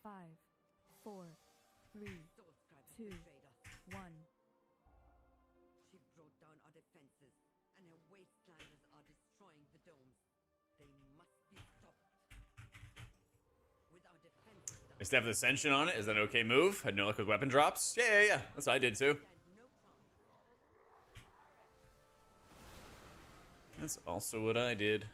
Five, 4, 3, Soul Scribe 2, betrayed us. 1. She broke down our defenses, and her wastelanders are destroying the domes. They must be stopped. With our defenses down, I step the Ascension on it. Is that an okay move? Had no luck with weapon drops? Yeah. That's what I did too. stand no chance. That's also what I did.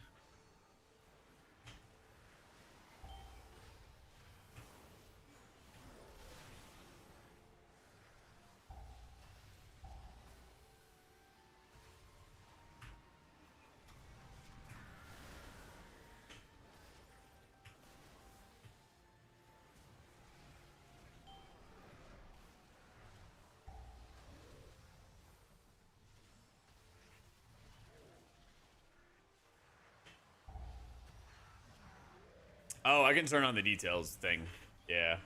Oh, I can turn on the details thing. Yeah.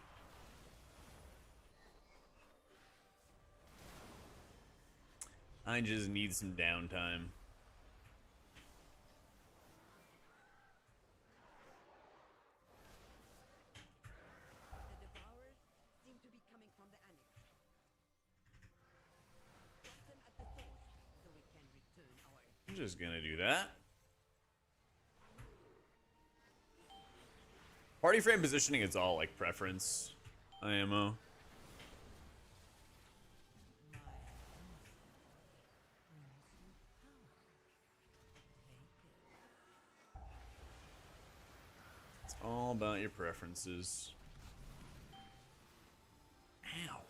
I just need some downtime. The devourers seem to be coming Just gonna do that. Party frame positioning, it's all like preference. IMO. It's all about your preferences. Ow.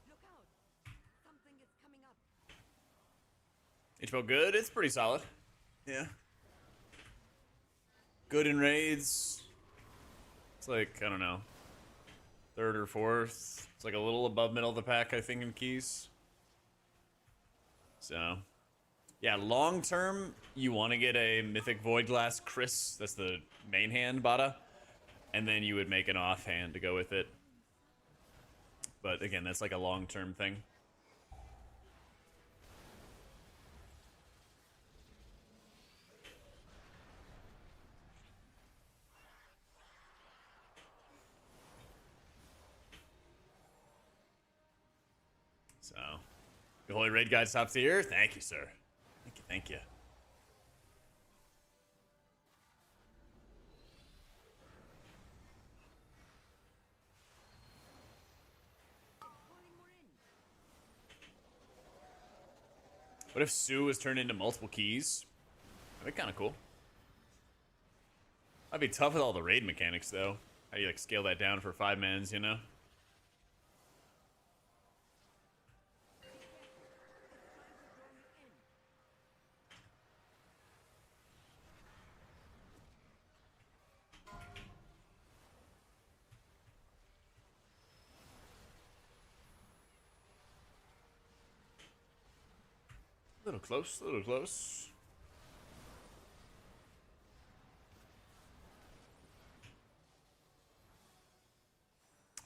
Look out! Something is coming up. It felt good. It's pretty solid. Yeah. Good in raids. It's like, I don't know, third or fourth. It's like a little above middle of the pack, I think, in keys. So, yeah, long term, you want to get a Mythic Void Glass Chris. That's the main hand, Bada. And then you would make an offhand to go with it. But again, that's like a long term thing. So, the Holy Raid Guide top tier. Thank you, sir. Thank you, thank you. What if Sue was turned into multiple keys? That'd be kind of cool. That'd be tough with all the raid mechanics, though. How do you like scale that down for 5-mans, you know? A little close, a little close.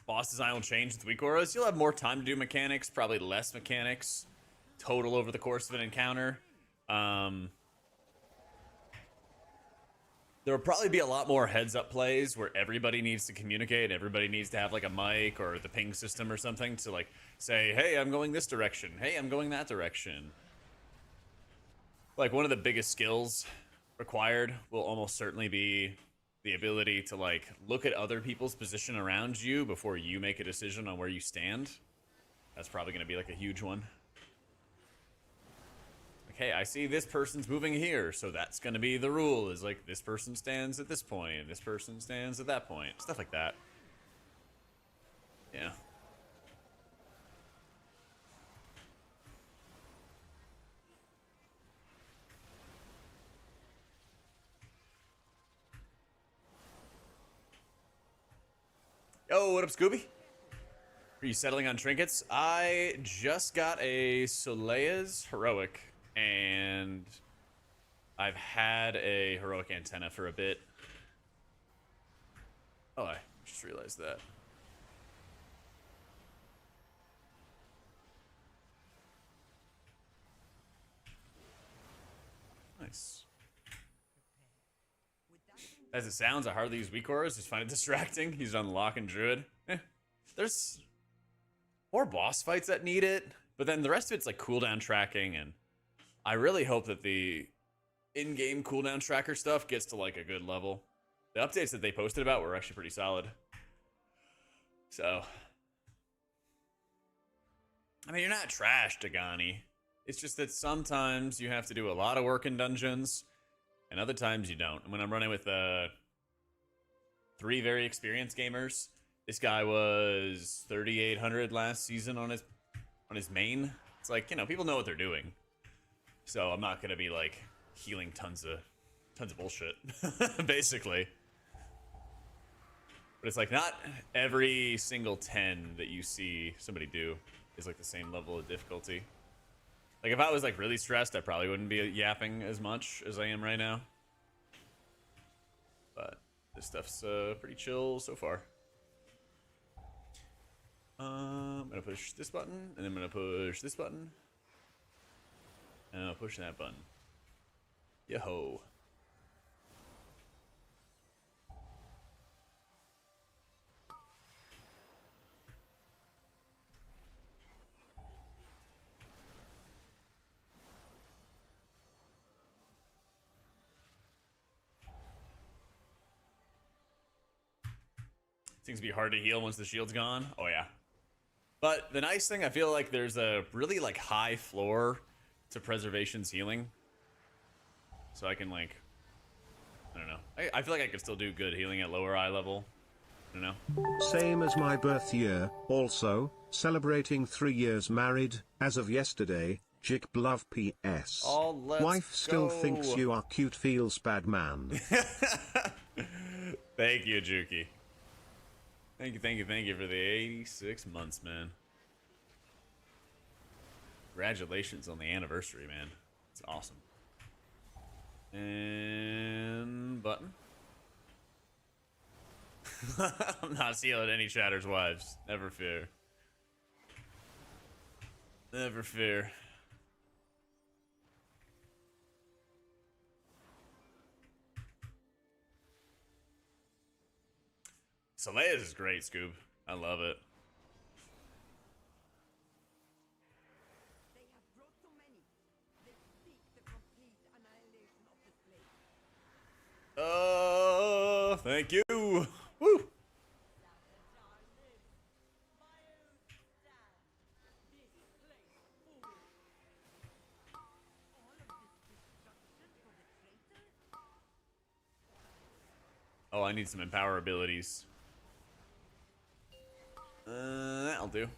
Boss design will change with weak auras. You'll have more time to do mechanics, probably less mechanics total over the course of an encounter. There will probably be a lot more heads-up plays where everybody needs to communicate. Everybody needs to have like a mic or the ping system or something to like say, hey, I'm going this direction. Hey, I'm going that direction. Like one of the biggest skills required will almost certainly be the ability to like look at other people's position around you before you make a decision on where you stand. That's probably going to be like a huge one. Like, hey, I see this person's moving here, so that's going to be the rule, is like this person stands at this point and this person stands at that point. Stuff like that. Yeah. Yo, what up, Scooby? Are you settling on trinkets? I just got a Solea's Heroic, and I've had a Heroic Antenna for a bit. Oh, I just realized that. Nice. As it sounds, I hardly use weak auras. Just find it distracting. He's unlock and druid. There's more boss fights that need it, but then the rest of it's like cooldown tracking, and I really hope that the in-game cooldown tracker stuff gets to like a good level. The updates that they posted about were actually pretty solid. So, I mean, you're not trash, Dagani. It's just that sometimes you have to do a lot of work in dungeons, and other times you don't. And when I'm running with 3 very experienced gamers, this guy was 3,800 last season on his main. It's like, you know, people know what they're doing. So I'm not gonna be like healing tons of bullshit, basically. But it's like not every single 10 that you see somebody do is like the same level of difficulty. Like, if I was, like, really stressed, I probably wouldn't be yapping as much as I am right now. But this stuff's pretty chill so far. I'm gonna push this button, and I'm gonna push this button. And I'll push that button. Yo-ho. Seems to be hard to heal once the shield's gone. Oh yeah. But the nice thing, I feel like there's a really like high floor to Preservation's healing. So I can like, I don't know. I feel like I could still do good healing at lower eye level. I don't know. Same as my birth year, also, celebrating 3 years married, as of yesterday, Jik Love PS. Oh, let's Wife still go. thinks you are cute, feels bad man. Thank you, Juki. Thank you for the 86 months, man. Congratulations on the anniversary, man. It's awesome. And button. I'm not stealing any Shatter's wives. Never fear. Never fear. Selea's is great, Scoob. I love it. They have brought so many. They seek the complete annihilation of this place. Oh, thank you. Woo. Oh, I need some empower abilities. That'll do.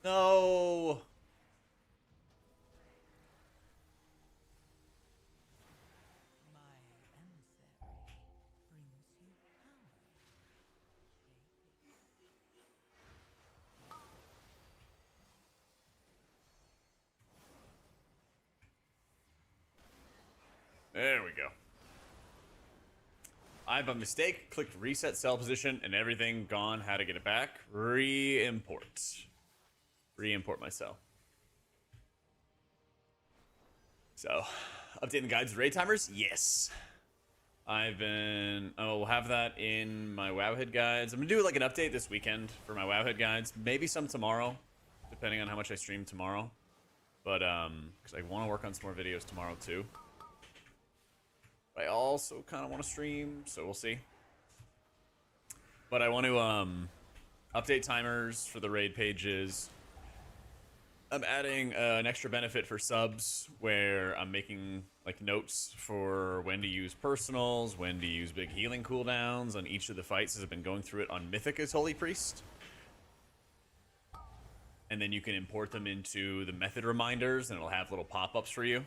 No. My emissary brings you power. There we go. I have a mistake. Clicked reset cell position and everything gone. How to get it back? Re-import. Re-import my cell. So, updating the guides to raid timers? Yes. I've been... Oh, we'll have that in my Wowhead guides. I'm going to do like an update this weekend for my Wowhead guides. Maybe some tomorrow, depending on how much I stream tomorrow. But, because I want to work on some more videos tomorrow too. I also kind of want to stream, so we'll see. But I want to update timers for the raid pages. I'm adding an extra benefit for subs where I'm making like notes for when to use personals, when to use big healing cooldowns on each of the fights as I've been going through it on Mythic as Holy Priest. And then you can import them into the method reminders and it'll have little pop-ups for you.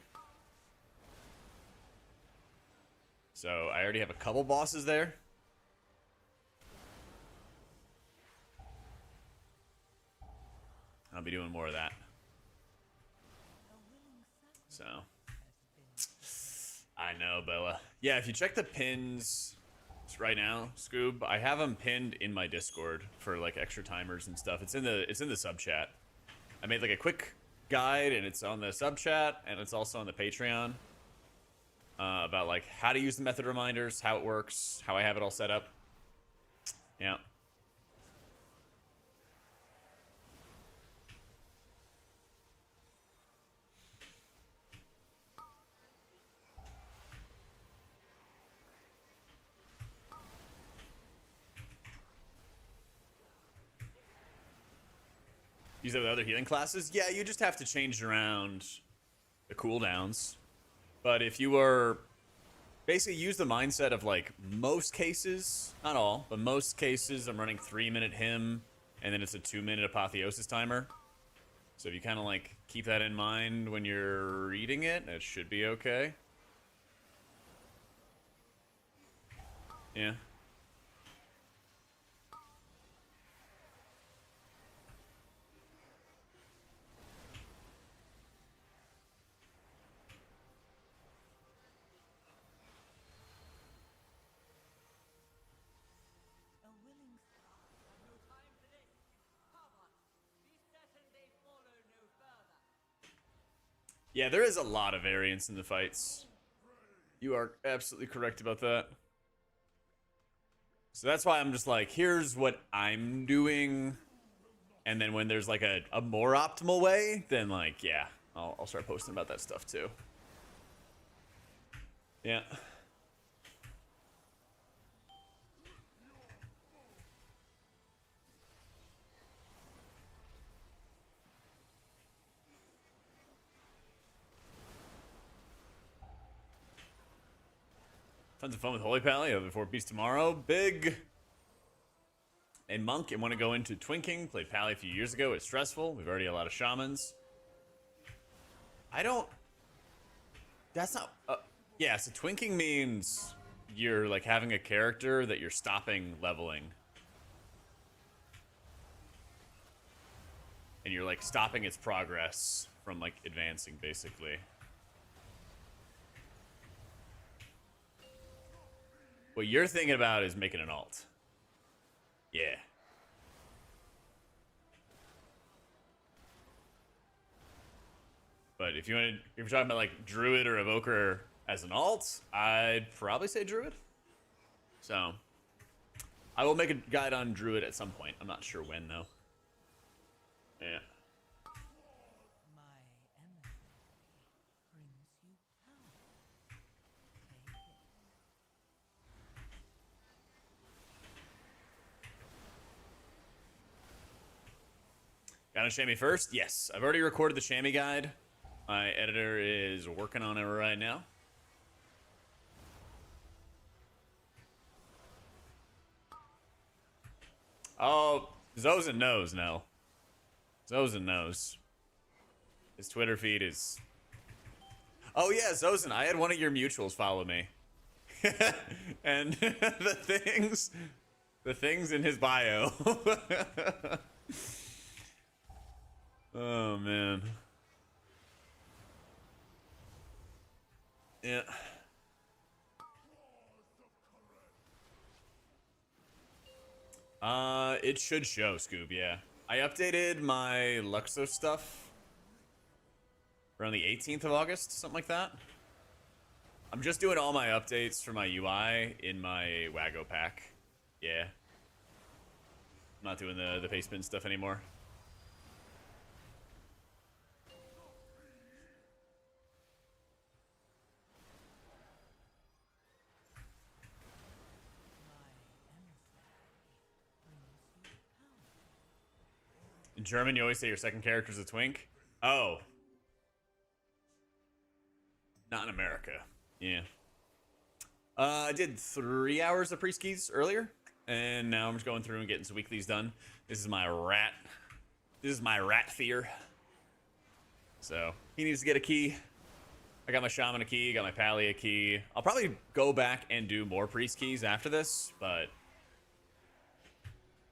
So I already have a couple bosses there. I'll be doing more of that. So I know, Bella. Yeah, if you check the pins right now, Scoob, I have them pinned in my Discord for like extra timers and stuff. It's in the sub chat. I made like a quick guide and it's on the sub chat and it's also on the Patreon. About like how to use the method reminders, how it works, how I have it all set up. Yeah. Use it with other healing classes? Yeah, you just have to change around the cooldowns. But if you were basically use the mindset of like most cases, not all, but most cases I'm running 3-minute hymn and then it's a 2-minute apotheosis timer. So if you kind of like keep that in mind when you're reading it, it should be okay. Yeah. Yeah, there is a lot of variance in the fights. You are absolutely correct about that. So that's why I'm just like, here's what I'm doing. And then when there's like a more optimal way, then like, yeah, I'll start posting about that stuff too. Yeah. Tons of fun with Holy Pally. Over 4 piece tomorrow. Big. And Monk and want to go into Twinking. Played Pally a few years ago. It's stressful. We've already a lot of Shamans. I don't. That's not. Yeah, so Twinking means you're like having a character that you're stopping leveling. And you're like stopping its progress from like advancing, basically. What you're thinking about is making an alt. Yeah. But if you're talking about like Druid or Evoker as an alt, I'd probably say Druid. So I will make a guide on Druid at some point. I'm not sure when though. Yeah. My emissary brings you power. Take it. Got a chamois first? Yes. I've already recorded the chamois guide. My editor is working on it right now. Oh, Zozen knows now. Zozen knows. His Twitter feed is... Oh yeah, Zozen, I had one of your mutuals follow me. And the things in his bio. Oh man. Yeah. It should show, Scoob, yeah. I updated my Luxo stuff around the 18th of August, something like that. I'm just doing all my updates for my UI in my Wago pack. Yeah. I'm not doing the paste bin stuff anymore. In German, you always say your second character is a twink. Oh. Not in America. Yeah. I did 3 hours of pre-skis earlier, and now I'm just going through and getting some weeklies done. This is my rat. This is my rat fear. So, he needs to get a key. I got my Shaman a key, got my Pally a key. I'll probably go back and do more pre-skis after this, but...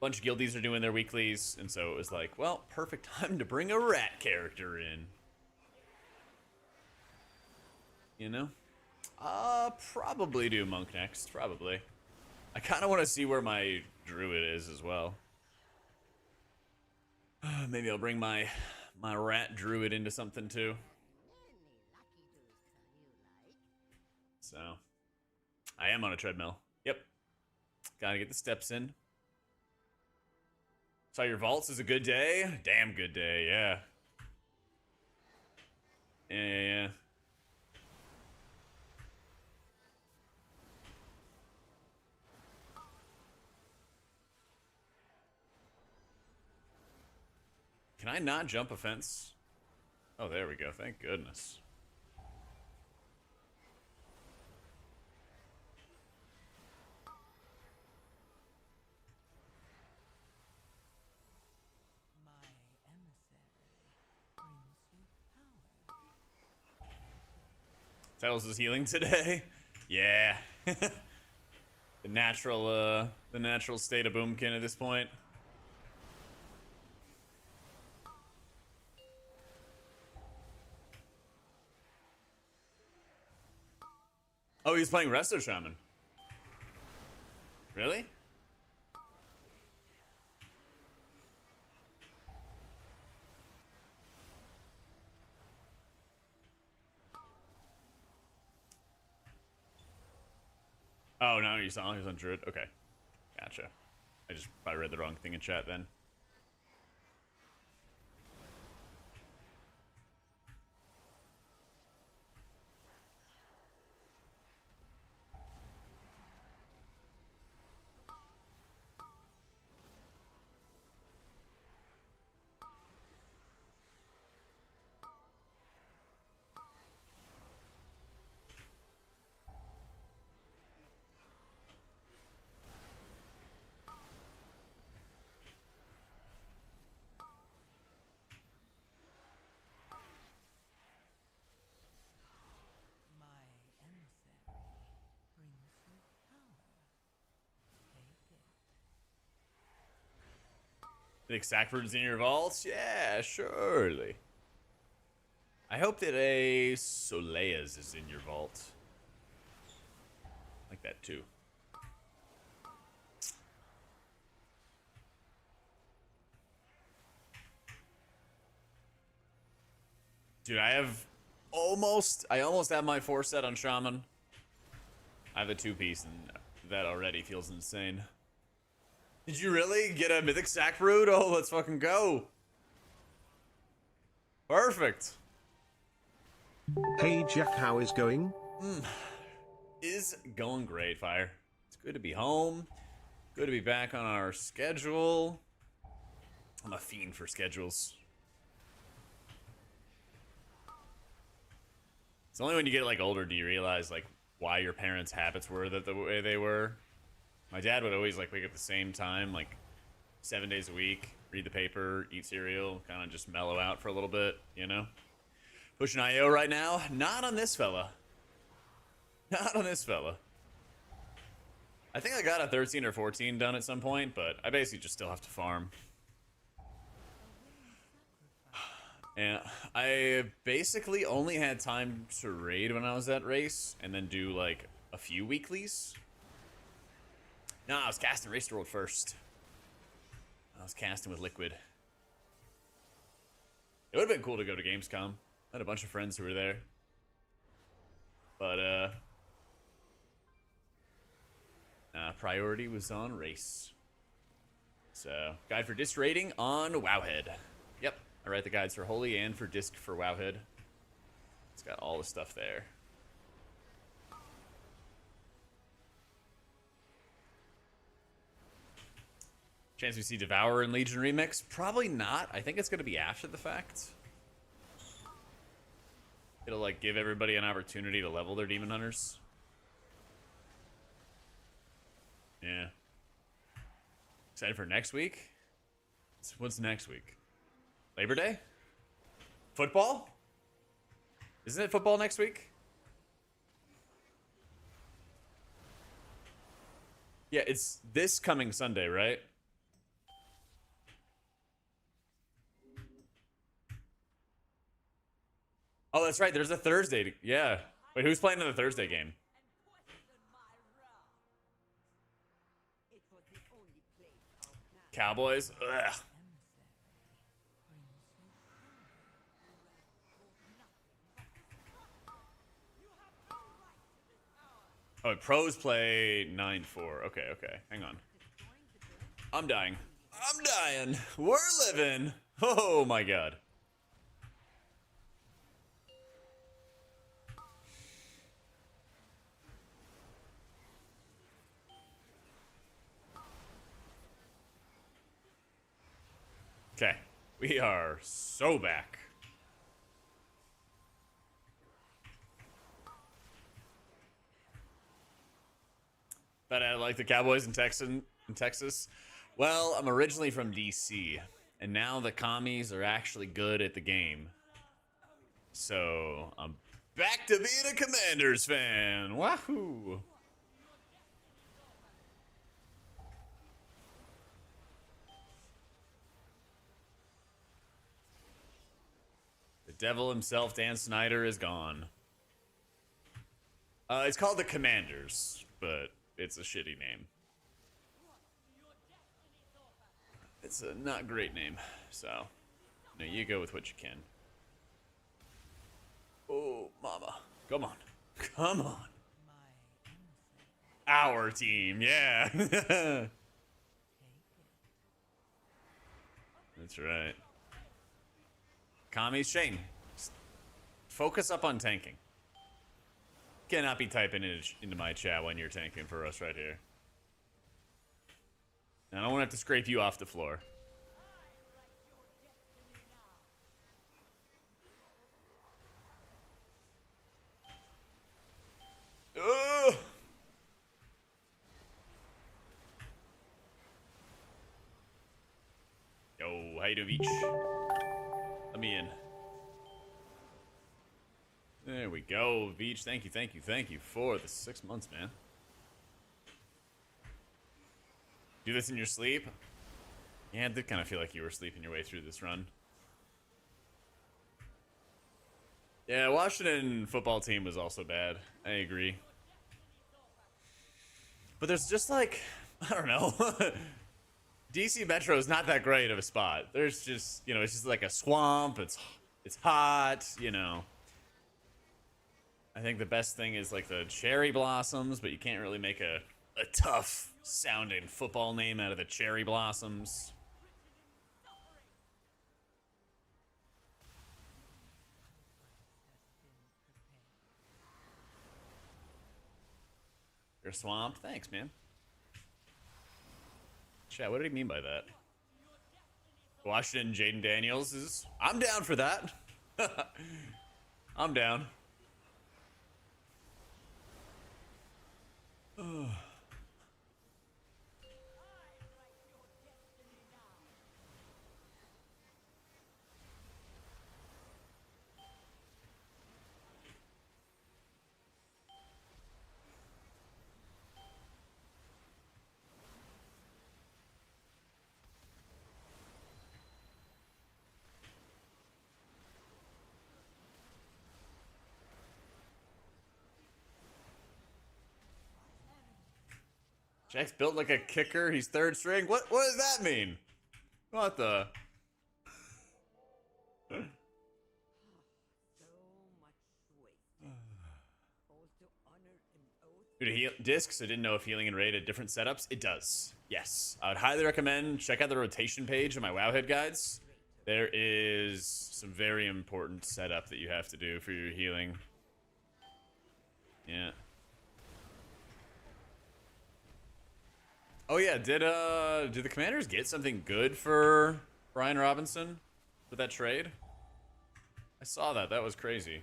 bunch of guildies are doing their weeklies, and so it was like, well, perfect time to bring a rat character in. You know? Probably do Monk next, probably. I kind of want to see where my Druid is as well. Maybe I'll bring my rat Druid into something too. So, I am on a treadmill. Yep. Gotta get the steps in. Saw your vaults is a good day. Damn good day, yeah. Yeah. Can I not jump a fence? Oh, there we go. Thank goodness. Titles is healing today. Yeah. the natural state of Boomkin at this point. Oh, he's playing Resto Shaman. Really? Oh, no, you saw he was on Druid. Okay. Gotcha. I just probably read the wrong thing in chat then. My emissary brings you power. Take it. Think Sackford's in your vaults? Yeah, surely. I hope that a Solea's is in your vault. Like that too. Dude, I almost have my 4 set on Shaman. I have a 2-piece and that already feels insane. Did you really get a Mythic Sack Brood? Oh, let's fucking go. Perfect. Hey Jack, how is going? Is going great, Fire. It's good to be home. Good to be back on our schedule. I'm a fiend for schedules. It's only when you get like older do you realize like why your parents' habits were that the way they were. My dad would always like wake up at the same time, like 7 days a week, read the paper, eat cereal, kind of just mellow out for a little bit, you know? Pushing IO right now? Not on this fella. Not on this fella. I think I got a 13 or 14 done at some point, but I basically just still have to farm. And I basically only had time to raid when I was at race, and then do like a few weeklies. No, I was casting Race World first. I was casting with Liquid. It would have been cool to go to Gamescom. I had a bunch of friends who were there. But, priority was on race. So, guide for disc rating on Wowhead. Yep, I write the guides for Holy and for disc for Wowhead. It's got all the stuff there. Chance we see Devourer and Legion Remix? Probably not. I think it's going to be after the fact. It'll like give everybody an opportunity to level their Demon Hunters. Yeah. Excited for next week? What's next week? Labor Day? Football? Isn't it football next week? Yeah, it's this coming Sunday, right? Oh, that's right. There's a Thursday. Yeah. Wait, who's playing in the Thursday game? Cowboys? Ugh. Oh, pros play 9-4. Okay, okay. Hang on. I'm dying. I'm dying. We're living. Oh my god. Okay. We are so back. But I like the Cowboys in Texas. Well, I'm originally from DC, and now the commies are actually good at the game. So I'm back to being a Commanders fan. Wahoo! The devil himself, Dan Snyder, is gone. It's called the Commanders, but it's a shitty name. It's a not great name, so no, you go with what you can. Oh, mama. Come on. Come on. My emissary Our team, yeah. That's right. Kami's Shane. Focus up on tanking. Cannot be typing into my chat when you're tanking for us right here. I don't want to have to scrape you off the floor. Ugh. Yo, how you doing, Beach? Let me in. There we go, Beach. Thank you for the 6 months, man. Do this in your sleep? Yeah, it did kind of feel like you were sleeping your way through this run. Yeah, Washington football team was also bad. I agree. But there's just like, I don't know. DC Metro is not that great of a spot. There's just, you know, it's just like a swamp. It's hot, you know. I think the best thing is like the cherry blossoms, but you can't really make a tough sounding football name out of the cherry blossoms. You're swamped? Thanks, man. Chat, what did he mean by that? Washington Jaden Daniels is... I'm down for that. I'm down. Jack's built like a kicker. He's third string. What does that mean? What the? So much waste. Calls to honor and oath. Dude, discs. I didn't know if healing and raid had different setups. It does. Yes. I would highly recommend check out the rotation page of my Wowhead guides. There is some very important setup that you have to do for your healing. Yeah. Oh yeah, did the Commanders get something good for Brian Robinson with that trade? I saw that. That was crazy.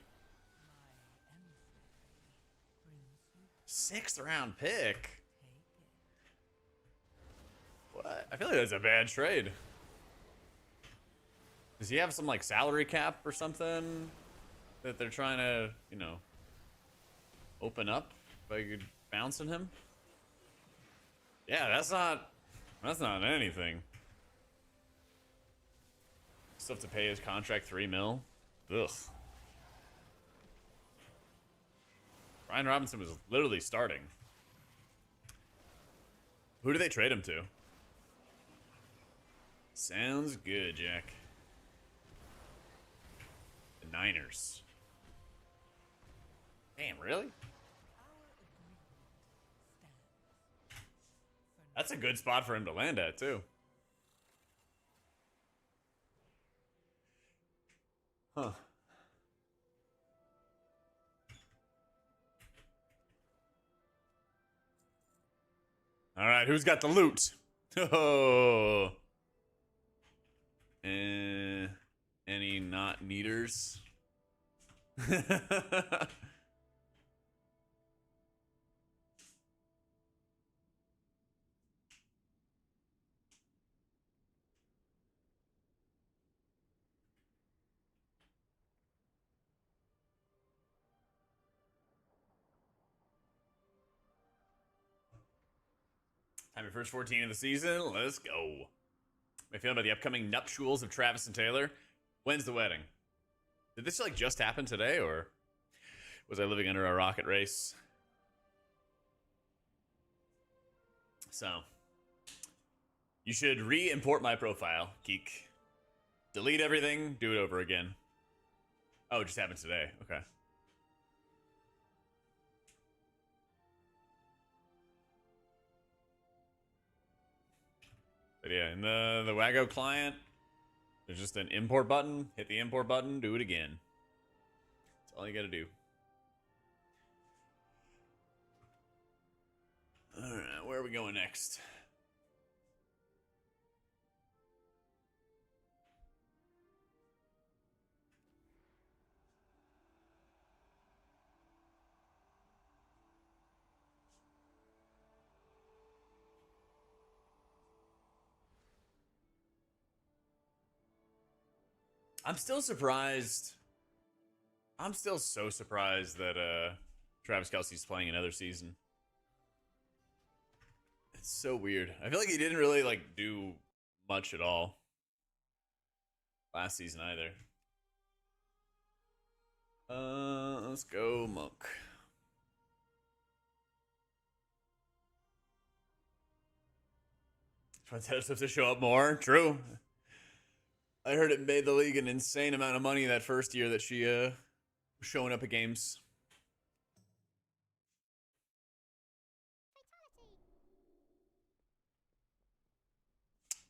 6th round pick. What? I feel like that's a bad trade. Does he have some like salary cap or something that they're trying to, you know, open up by bouncing him? Yeah, that's not anything. Still have to pay his contract $3 million. Ugh. Brian Robinson was literally starting. Who do they trade him to? Sounds good, Jack. The Niners. Damn, really? That's a good spot for him to land at, too. Huh. All right, who's got the loot? Oh. Any not neaters? Time for first 14 of the season. Let's go. My feeling about the upcoming nuptials of Travis and Taylor. When's the wedding? Did this like just happen today, or was I living under a rocket race? So, you should re-import my profile, geek. Delete everything, do it over again. Oh, it just happened today. Okay. But yeah, in the Wago client, there's just an import button. Hit the import button, do it again. That's all you gotta do. Alright, where are we going next? I'm still surprised. I'm still so surprised that Travis Kelce's playing another season. It's so weird. I feel like he didn't really like do much at all last season either. Let's go Monk. Want Taylor Swift to show up more? True. I heard it made the league an insane amount of money that first year that she was showing up at games.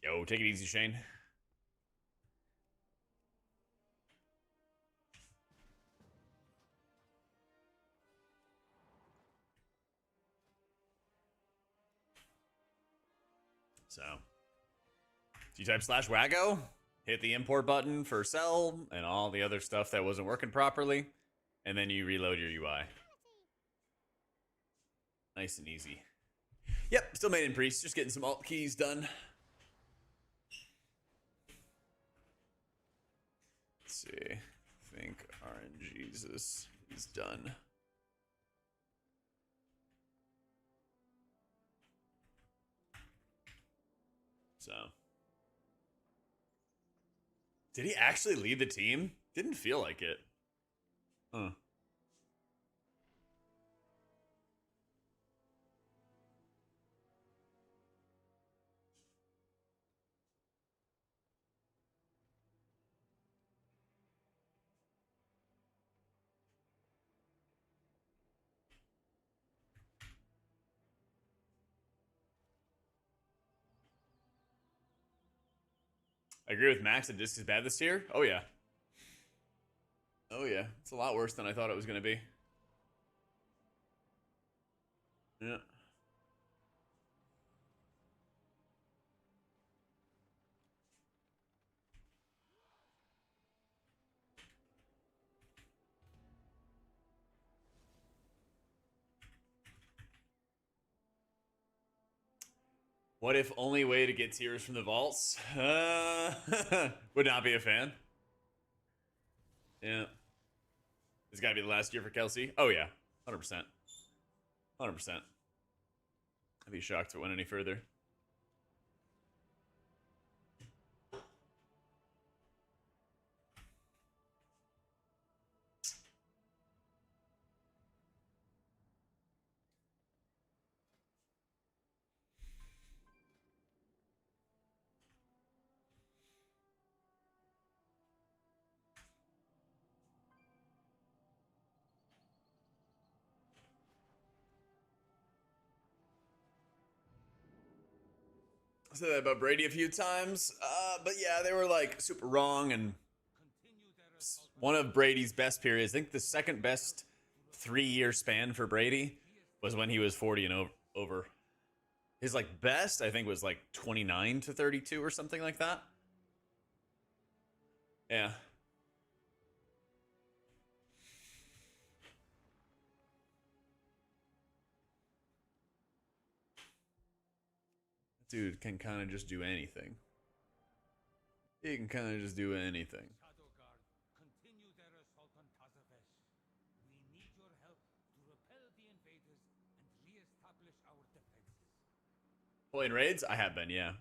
Yo, take it easy, Shane. So, if you type /Wago, hit the import button for sell and all the other stuff that wasn't working properly, and then you reload your UI. Nice and easy. Yep, still made in Priest, just getting some alt keys done. Let's see. I think RNGesus is done. So, did he actually lead the team? Didn't feel like it. Huh. I agree with Max that disc is bad this year. Oh yeah. Oh yeah. It's a lot worse than I thought it was gonna be. Yeah. What if only way to get tiers from the vaults? Would not be a fan. Yeah. It's gotta be the last year for Kelsey. Oh yeah. 100%. 100%. I'd be shocked if it went any further. I said that about Brady a few times, but yeah, they were like super wrong. And one of Brady's best periods, I think the second best 3-year span for Brady was when he was 40 and over. His like best, I think, was like 29 to 32 or something like that. Yeah. Dude can kind of just do anything. He can kind of just do anything. Shadow Guard, continue their assault on Tazavesh. We need your help to repel the invaders and re-establish our defenses. Playing raids? I have been, yeah.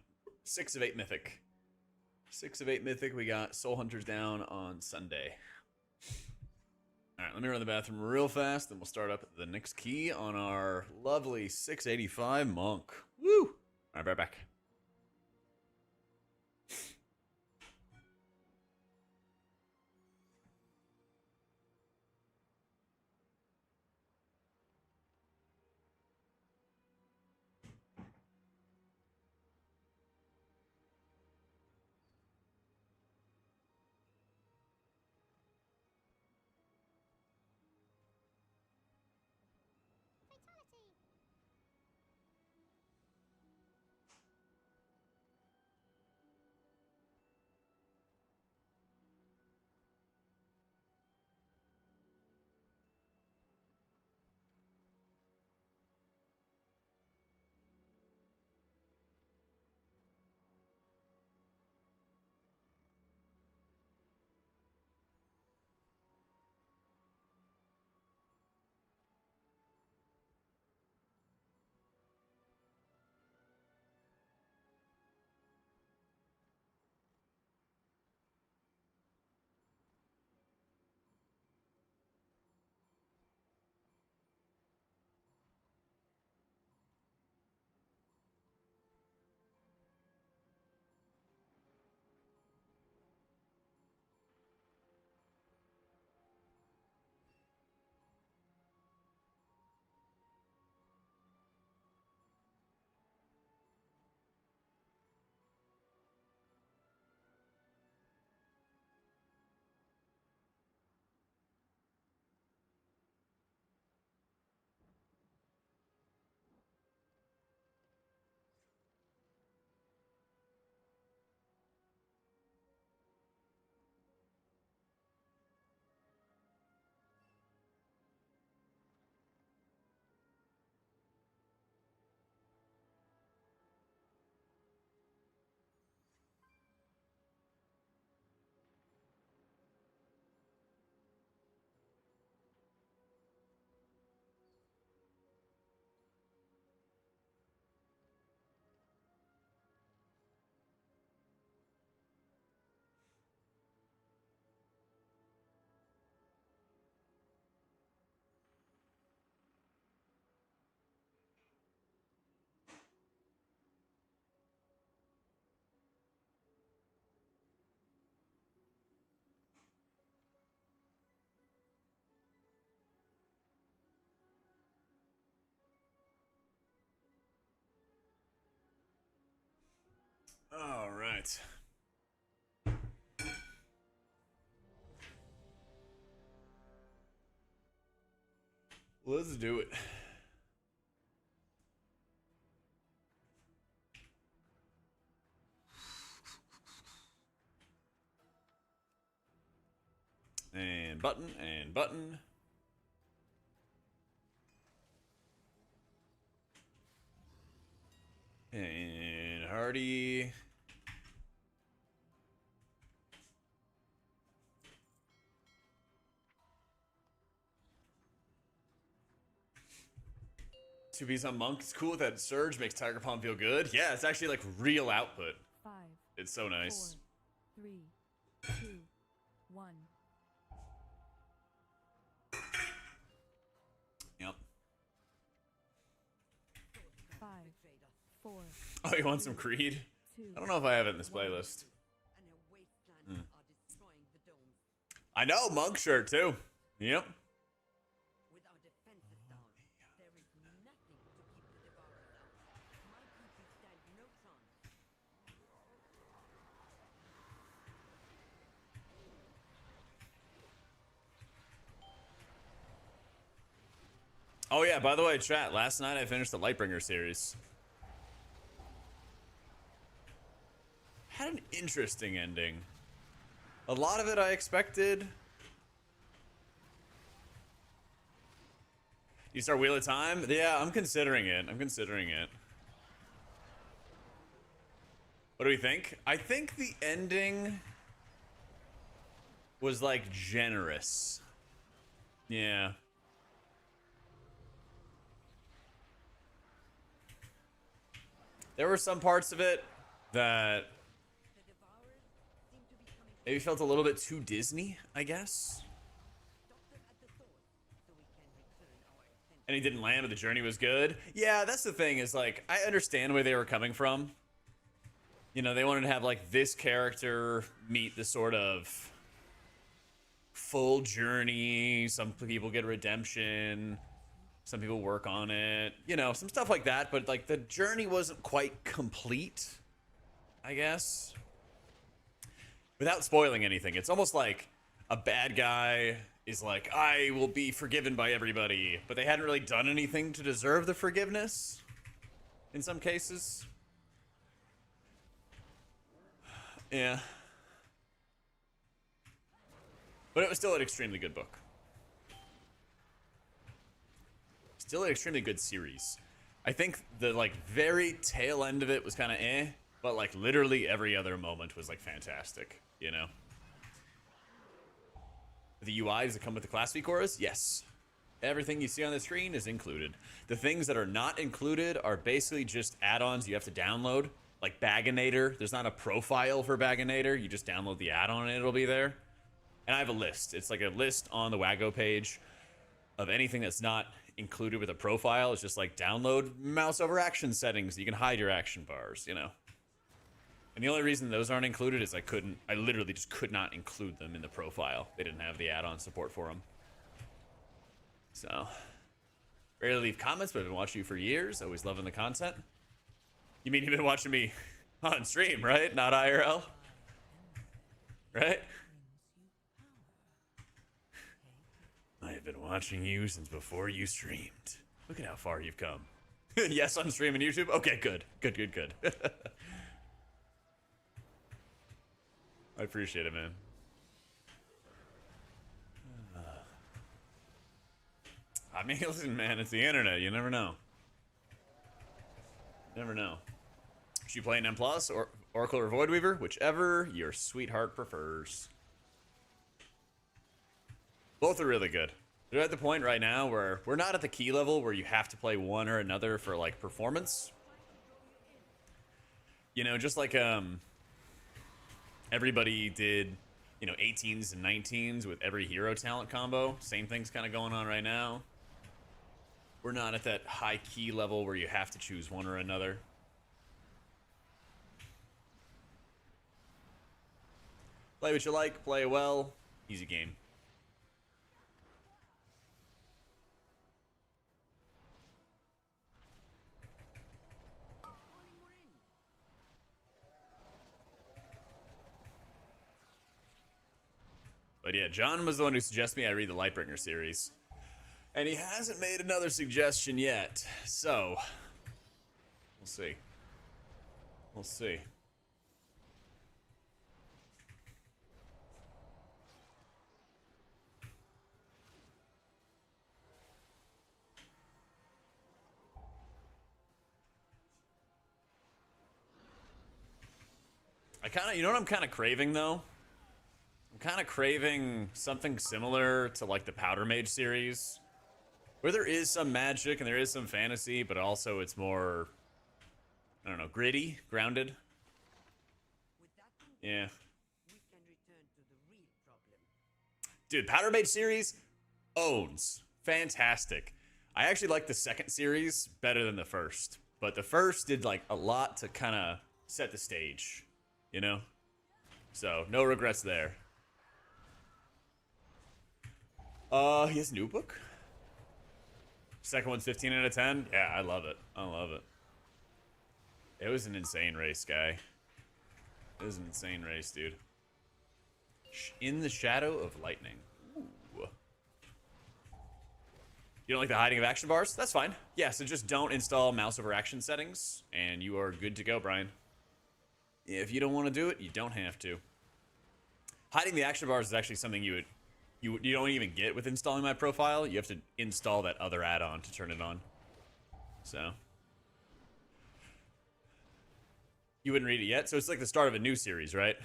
6 of 8 Mythic. 6 of 8 Mythic. We got Soul Hunters down on Sunday. Alright, let me run the bathroom real fast, then we'll start up the next key on our lovely 685 Monk. Woo! Alright, right back. All right. Let's do it. And button, and button. And Hardy. Two piece on Monk. It's cool that Surge makes Tiger Palm feel good. Yeah, it's actually like real output. 5, It's so nice. 4, 3, 2, 1. Yep. 5, 4, Oh, you want some Creed? 2. I don't know if I have it in this playlist. I know, Monk shirt too. Yep. With our defenses down, there is nothing to keep the devourers out. My people stand no chance. Oh yeah, by the way, chat, last night I finished the Lightbringer series. Had an interesting ending. A lot of it I expected. You start Wheel of Time? Yeah, I'm considering it. I'm considering it. What do we think? I think the ending was like generous. Yeah. There were some parts of it that maybe felt a little bit too Disney, I guess. And he didn't land, but the journey was good. Yeah, that's the thing, is like, I understand where they were coming from. You know, they wanted to have like this character meet the sort of full journey. Some people get redemption. Some people work on it. You know, some stuff like that. But like the journey wasn't quite complete, I guess. Without spoiling anything, it's almost like a bad guy is like, I will be forgiven by everybody, but they hadn't really done anything to deserve the forgiveness in some cases. Yeah. But it was still an extremely good book. Still an extremely good series. I think the like very tail end of it was kind of eh, but like literally every other moment was like fantastic, you know? The UI, does it come with the Class V chorus? Yes. Everything you see on the screen is included. The things that are not included are basically just add-ons you have to download. Like Baginator, there's not a profile for Baginator. You just download the add-on and it'll be there. And I have a list. It's like a list on the Waggo page of anything that's not included with a profile. It's just like download mouse over action settings. You can hide your action bars, you know. And the only reason those aren't included is I literally just could not include them in the profile. They didn't have the add-on support for them. So, rarely leave comments, but I've been watching you for years. Always loving the content. You mean you've been watching me on stream, right? Not IRL? Right? I have been watching you since before you streamed. Look at how far you've come. Yes, on stream and YouTube? Okay, good. Good. I appreciate it, man. I mean, listen, man, it's the internet. You never know. Never know. Should you play an M+, or Oracle or Voidweaver? Whichever your sweetheart prefers. Both are really good. They're at the point right now where we're not at the key level where you have to play one or another for, like, performance. You know, just like, everybody did, you know, 18s and 19s with every hero talent combo. Same thing's kind of going on right now. We're not at that high key level where you have to choose one or another. Play what you like, play well, easy game. But yeah, John was the one who suggested me I read the Lightbringer series. And he hasn't made another suggestion yet. So, we'll see. We'll see. You know what I'm kind of craving though? I'm kind of craving something similar to like the Powder Mage series, where there is some magic and there is some fantasy, but also it's more, I don't know, gritty, grounded. Yeah. Dude, Powder Mage series owns. Fantastic. I actually like the second series better than the first, but the first did like a lot to kind of set the stage, you know? So, no regrets there. He has a new book. Second one's 15 out of 10. Yeah, I love it. I love it. It was an insane race, guy. It was an insane race, dude. In the Shadow of Lightning. Ooh. You don't like the hiding of action bars? That's fine. Yeah, so just don't install mouse over action settings, and you are good to go, Brian. If you don't want to do it, you don't have to. Hiding the action bars is actually something you don't even get with installing my profile. You have to install that other add-on to turn it on. So you wouldn't read it yet? So it's like the start of a new series, right?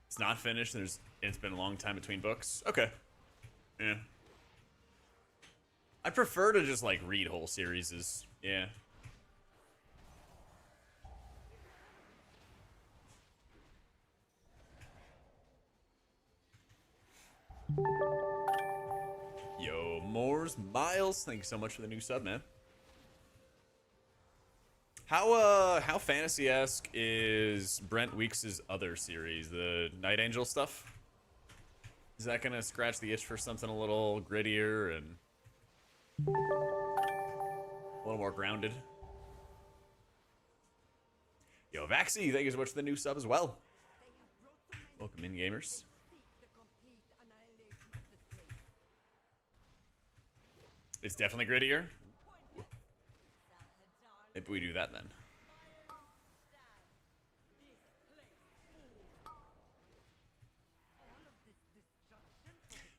It's not finished. It's been a long time between books. Okay. Yeah. I prefer to just like read whole series. Yeah. Yo, Moores Miles, thank you so much for the new sub, man. How fantasy-esque is Brent Weeks' other series, the Night Angel stuff? Is that gonna scratch the itch for something a little grittier and a little more grounded? Yo, Vaxi, thank you so much for the new sub as well. Welcome in, gamers. It's definitely grittier. Maybe we do that then.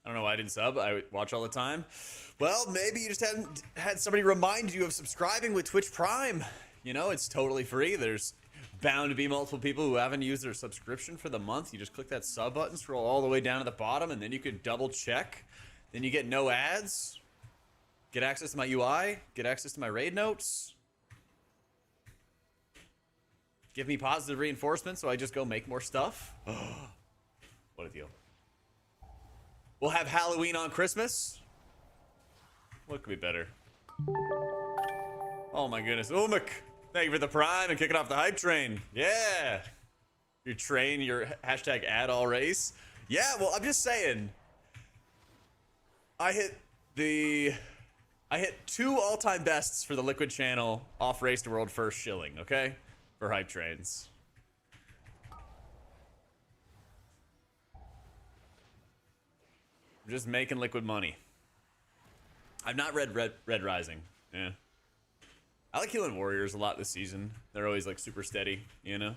I don't know why I didn't sub. I watch all the time. Well, maybe you just hadn't had somebody remind you of subscribing with Twitch Prime. You know, it's totally free. There's bound to be multiple people who haven't used their subscription for the month. You just click that sub button, scroll all the way down to the bottom, and then you could double check. Then you get no ads. Get access to my UI. Get access to my raid notes. Give me positive reinforcement so I just go make more stuff. What a deal. We'll have Halloween on Christmas. What could be better? Oh my goodness. Umik, thank you for the prime and kicking off the hype train. Yeah. Your train, your hashtag ad all race. Yeah, well, I'm just saying. I hit 2 all-time bests for the Liquid channel off Race to World first shilling, okay? For hype trains. I'm just making Liquid money. I've not read Red Rising. Yeah. I like Healing Warriors a lot this season. They're always like super steady, you know?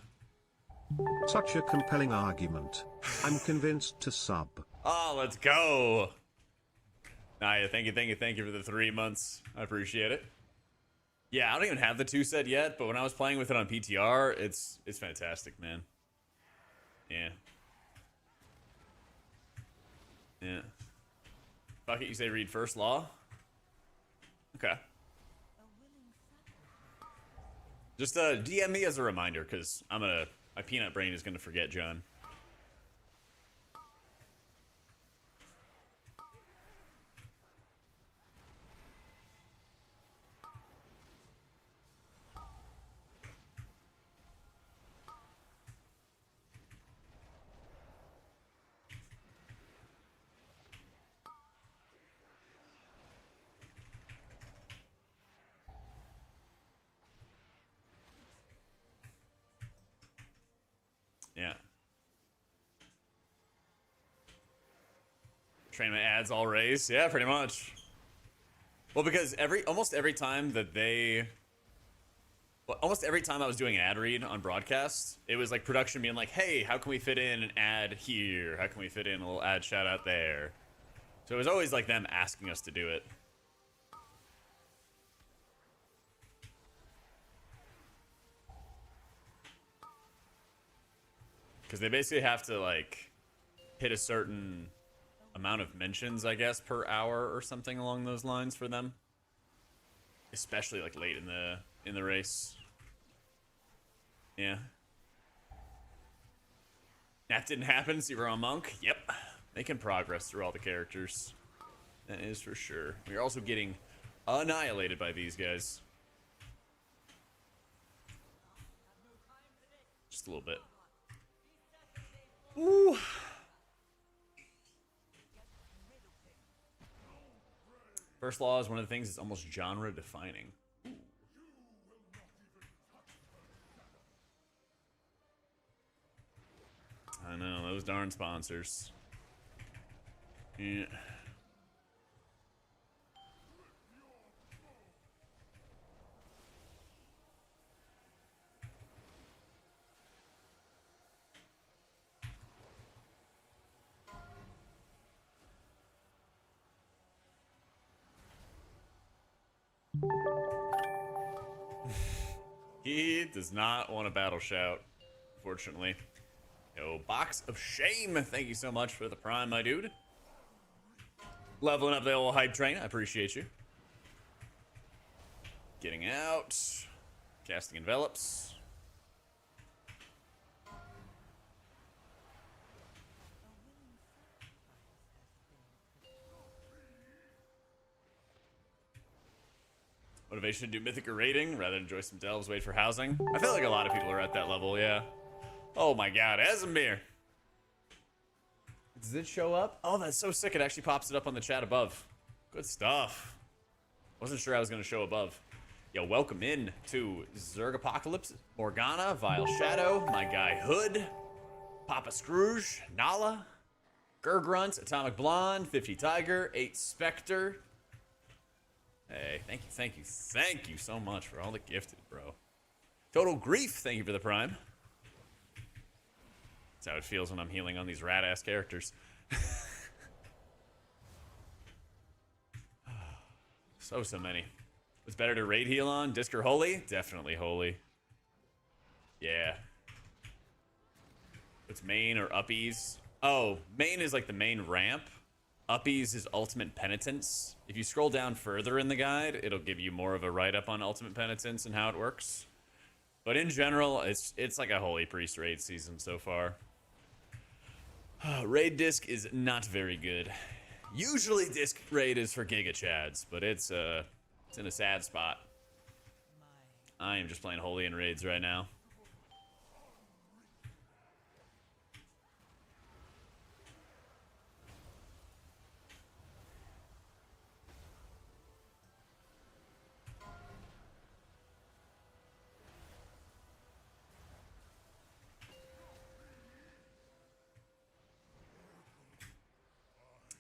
Such a compelling argument. I'm convinced to sub. Oh, let's go. Naya, thank you for the 3 months. I appreciate it. Yeah, I don't even have the 2 set yet, but when I was playing with it on PTR, it's fantastic, man. Yeah. Yeah. Fuck it, you say read first law? Okay. Just DM me as a reminder, because my peanut brain is gonna forget, John. Yeah. Train my ads all race. Yeah, pretty much. Well, because almost every time I was doing ad read on broadcast, it was like production being like, hey, how can we fit in an ad here? How can we fit in a little ad shout out there? So it was always like them asking us to do it. Because they basically have to like hit a certain amount of mentions, I guess, per hour or something along those lines for them. Especially like late in the race. Yeah. That didn't happen. Zero Monk. Yep. Making progress through all the characters. That is for sure. We're also getting annihilated by these guys. Just a little bit. Ooh. First law is one of the things that's almost genre defining. I know, those darn sponsors. Yeah. He does not want a battle shout, unfortunately. Yo, Box of Shame, thank you so much for the prime, my dude. Leveling up the old hype train, I appreciate you. Getting out. Casting envelops. Motivation to do Mythic or raiding rather than enjoy some delves, wait for housing. I feel like a lot of people are at that level, yeah. Oh my god, Esamir. Does it show up? Oh, that's so sick. It actually pops it up on the chat above. Good stuff. Wasn't sure I was going to show above. Yo, welcome in to Zerg Apocalypse, Morgana, Vile Shadow, my guy Hood, Papa Scrooge, Nala, Gurgrunt, Atomic Blonde, 50 Tiger, 8 Spectre. Hey, thank you so much for all the gifted, bro. Total Grief, thank you for the prime. That's how it feels when I'm healing on these rat-ass characters. So many. What's better to raid heal on? Disc or Holy? Definitely Holy. Yeah. What's main or uppies? Oh, main is like the main ramp. Uppies is Ultimate Penitence. If you scroll down further in the guide, it'll give you more of a write-up on Ultimate Penitence and how it works. But in general, it's like a Holy Priest raid season so far. Raid disc is not very good. Usually disc raid is for Giga Chads, but it's in a sad spot. I am just playing Holy and raids right now.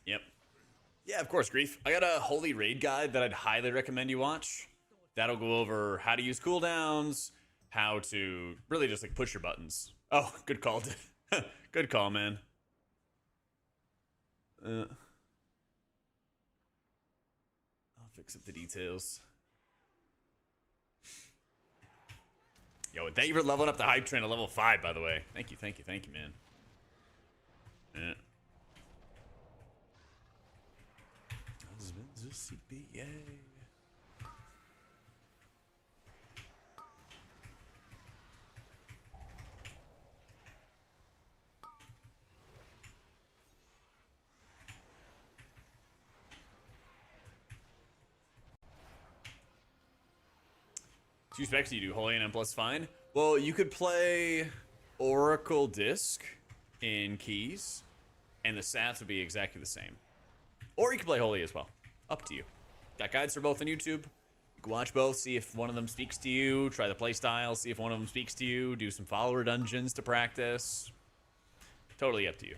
Yep. Yeah, of course, Grief. I got a Holy Raid guide that I'd highly recommend you watch. That'll go over how to use cooldowns, how to really just like push your buttons. Oh, good call. Good call, man. I'll fix up the details. Yo, and thank you for leveling up the hype train to level 5, by the way. Thank you, man. Yeah. CPA. Two specs you do, Holy and M plus fine. Well, you could play Oracle Disc in keys, and the stats would be exactly the same. Or you could play Holy as well. Up to you. Got guides for both on YouTube. Watch both, see if one of them speaks to you. Try the playstyle, see if one of them speaks to you. Do some follower dungeons to practice. Totally up to you.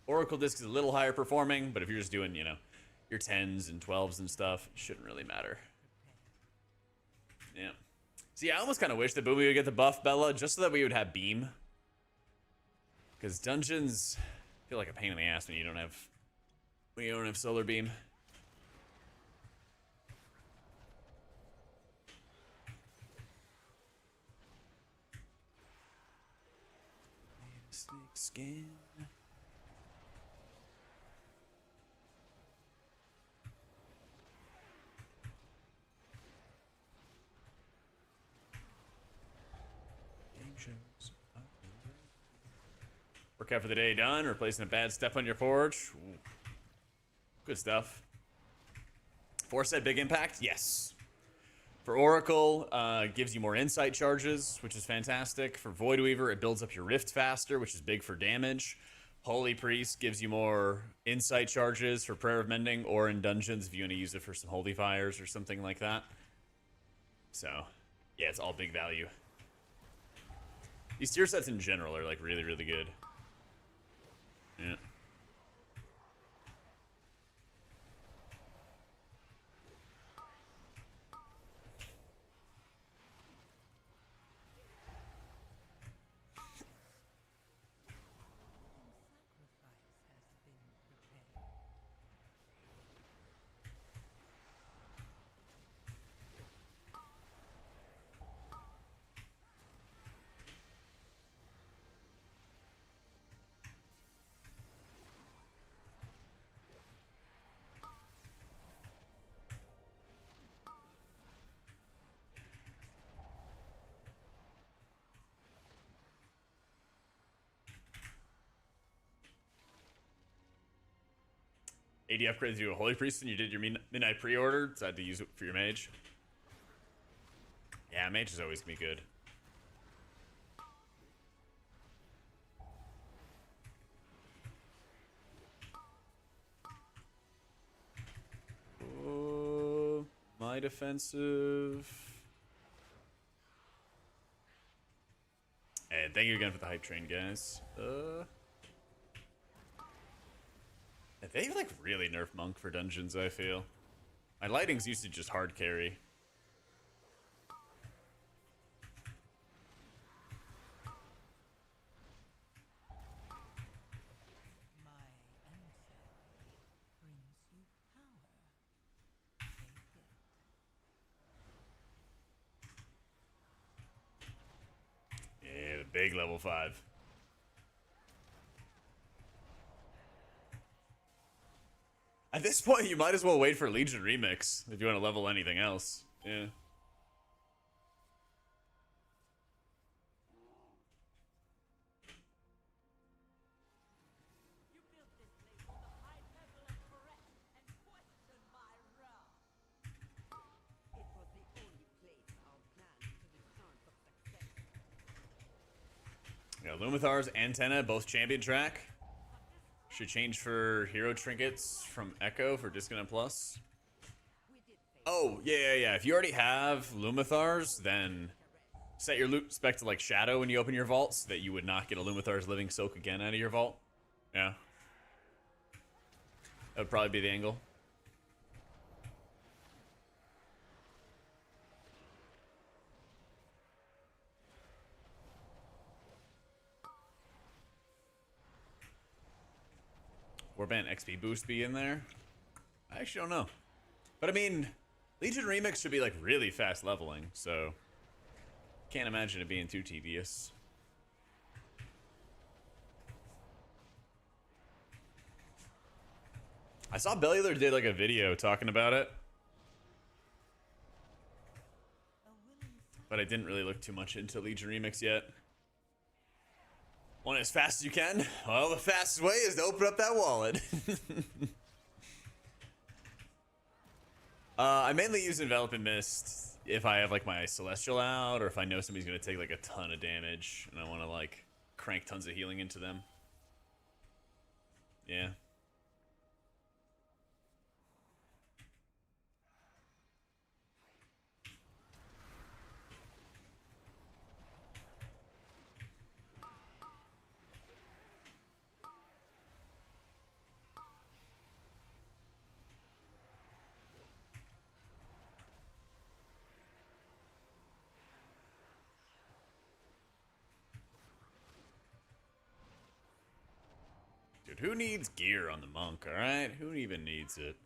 Oracle Disc is a little higher performing, but if you're just doing, you know, your 10s and 12s and stuff, it shouldn't really matter. Yeah. See, I almost kind of wish that Boomy would get the buff, Bella, just so that we would have Beam. Because dungeons feel like a pain in the ass when you don't have Solar Beam. Snake skin. Game shows. Workout for the day done. Replacing a bad step on your forge. Ooh. Good stuff. Force said big impact? Yes. For Oracle, gives you more insight charges, which is fantastic. For Voidweaver, it builds up your rift faster, which is big for damage. Holy Priest gives you more insight charges for Prayer of Mending, or in dungeons if you want to use it for some holy fires or something like that. So, yeah, it's all big value. These tier sets in general are like really, really good. Yeah. AD upgrades you a Holy Priest and you did your midnight pre-order. Decided to use it for your mage. Yeah, mage is always gonna be good. Oh, my defensive. And thank you again for the hype train, guys. They like really nerf Monk for dungeons, I feel. My lighting's used to just hard carry. My answer brings you power. Take it. Yeah, the big level 5. At this point, you might as well wait for Legion Remix if you want to level anything else. Yeah. You built this place with a high level and correct and question my wrath. It was the only place our plan could return for success. Yeah, Lumithar's Antenna, both champion track. Should change for hero trinkets from Echo for Disconnect Plus. Oh, yeah. If you already have Lumithar's, then set your loot spec to like Shadow when you open your vault so that you would not get a Lumithar's Living Soak again out of your vault. Yeah. That would probably be the angle. Warband XP boost be in there? I actually don't know. But I mean, Legion Remix should be like really fast leveling, so can't imagine it being too tedious. I saw Bellular did like a video talking about it, but I didn't really look too much into Legion Remix yet. Want it as fast as you can? Well, the fastest way is to open up that wallet. I mainly use Envelop and Mist if I have like my Celestial out, or if I know somebody's gonna take like a ton of damage and I want to like crank tons of healing into them. Yeah. Dude, who needs gear on the monk, alright? Who even needs it?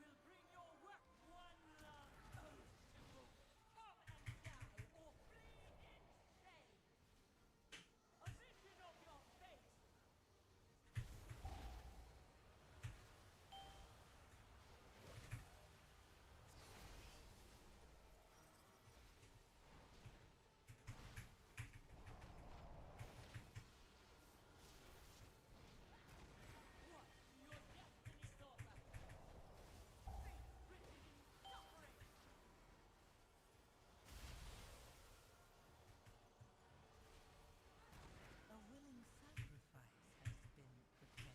A willing sacrifice has been prepared.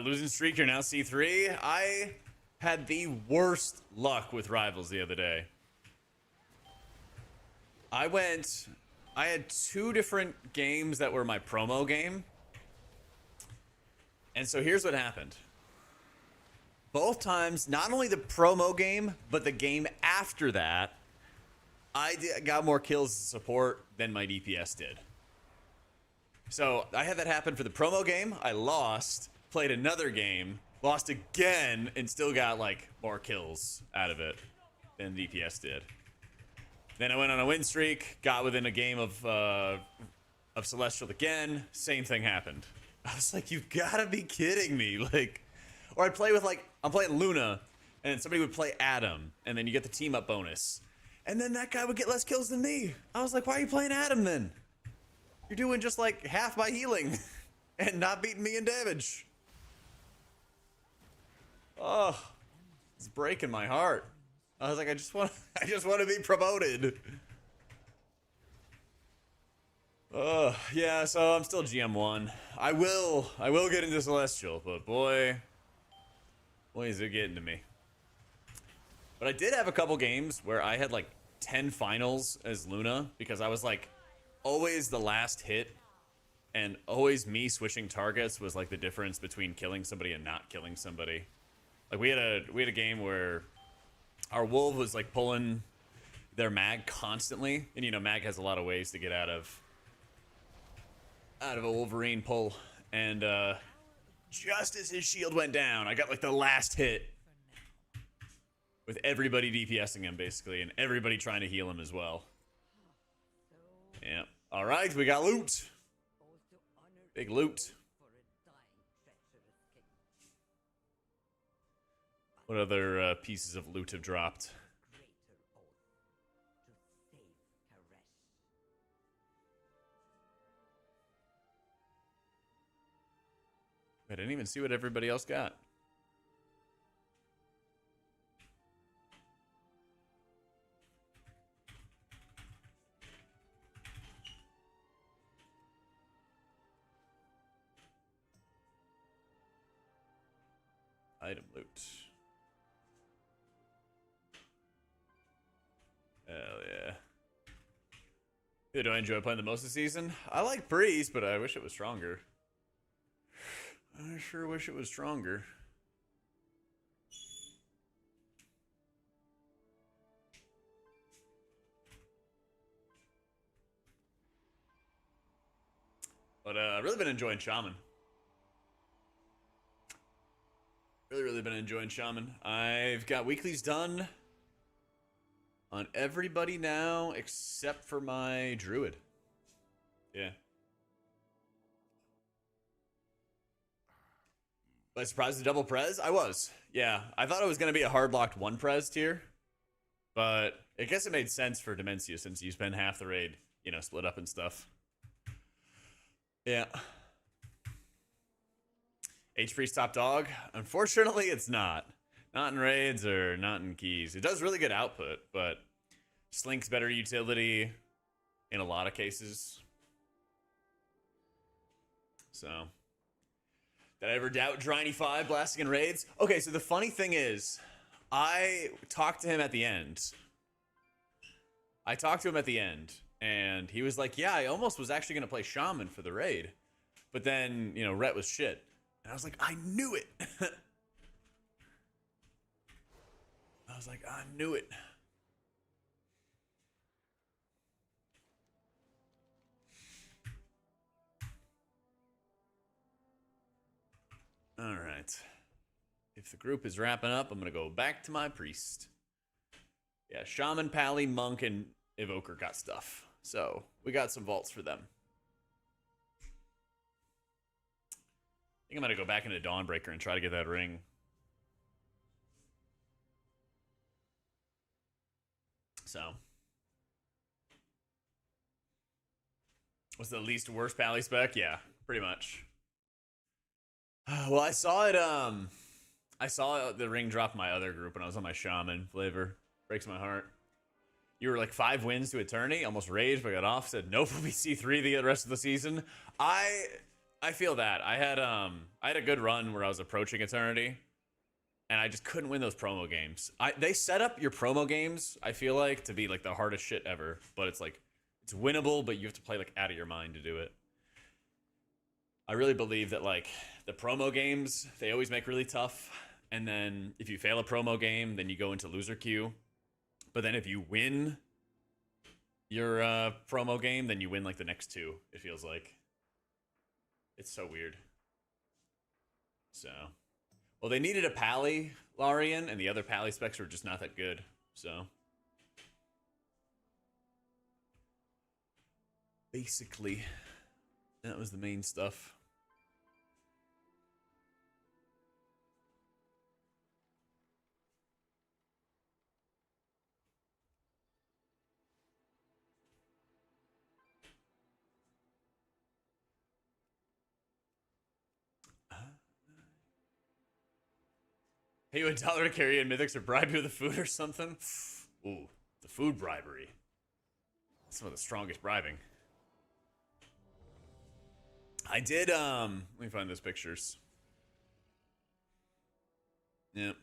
Losing streak, you're now C3. I had the worst luck with rivals the other day. I had 2 different games that were my promo game. And so here's what happened. Both times, not only the promo game, but the game after that, got more kills as support than my DPS did. So I had that happen for the promo game. I lost, played another game, lost again, and still got like more kills out of it than DPS did. Then I went on a win streak, got within a game of Celestial again. Same thing happened. I was like, you've got to be kidding me! Like, or I'd play with I'm playing Luna, and then somebody would play Adam, and then you get the team up bonus, and then that guy would get less kills than me. I was like, why are you playing Adam then? You're doing just like half my healing, and not beating me in damage. Oh, it's breaking my heart. I was like, I just want to be promoted. Yeah, so I'm still GM1. I will get into Celestial, but boy is it getting to me. But I did have a couple games where I had like 10 finals as Luna because I was like always the last hit, and always me switching targets was like the difference between killing somebody and not killing somebody. Like we had a game where our wolf was like pulling their mag constantly, and you know mag has a lot of ways to get out of a Wolverine pull, and just as his shield went down, I got like the last hit with everybody DPSing him basically, and everybody trying to heal him as well. Yeah. All right, we got loot. Big loot. What other pieces of loot have dropped? I didn't even see what everybody else got. Item loot. Hell yeah. Yeah, do I enjoy playing the most of the season? I like Breeze, but I wish it was stronger. I sure wish it was stronger. But I've really been enjoying Shaman. Really been enjoying Shaman. I've got weeklies done on everybody now except for my druid. Yeah. Was I surprised to double prez? I was. Yeah. I thought it was going to be a hard locked 1 prez tier. But I guess it made sense for Demencia since you spend half the raid, you know, split up and stuff. Yeah. H-Priest top dog? Unfortunately, it's not. Not in raids or not in keys. It does really good output, but Slink's better utility in a lot of cases. So, did I ever doubt Driny5 blasting in raids? Okay, so the funny thing is, I talked to him at the end. And he was like, yeah, I almost was actually going to play Shaman for the raid. But then, you know, Rhett was shit. And I was like, I knew it. I was like, I knew it. All right. If the group is wrapping up, I'm going to go back to my priest. Yeah, Shaman, Pally, Monk, and Evoker got stuff. So we got some vaults for them. I think I'm going to go back into Dawnbreaker and try to get that ring. So. What's the least worst Pally spec? Yeah, pretty much. Well, I saw it, I saw the ring drop in my other group when I was on my Shaman flavor. Breaks my heart. You were like 5 wins to Eternity, almost raged, but got off, said nope, we'll be C3 the rest of the season. I feel that. I had a good run where I was approaching Eternity, and I just couldn't win those promo games. They set up your promo games, I feel like, to be like the hardest shit ever, but it's like, it's winnable, but you have to play like out of your mind to do it. I really believe that like the promo games, they always make really tough. And then if you fail a promo game, then you go into loser queue. But then if you win your promo game, then you win like the next 2, it feels like. It's so weird. So, well, they needed a Pally Larian, and the other Pally specs were just not that good. So, basically, that was the main stuff. Pay you $1 to carry in Mythics or bribe you with the food or something? Ooh, the food bribery. That's some of the strongest bribing. I did, let me find those pictures. Yep.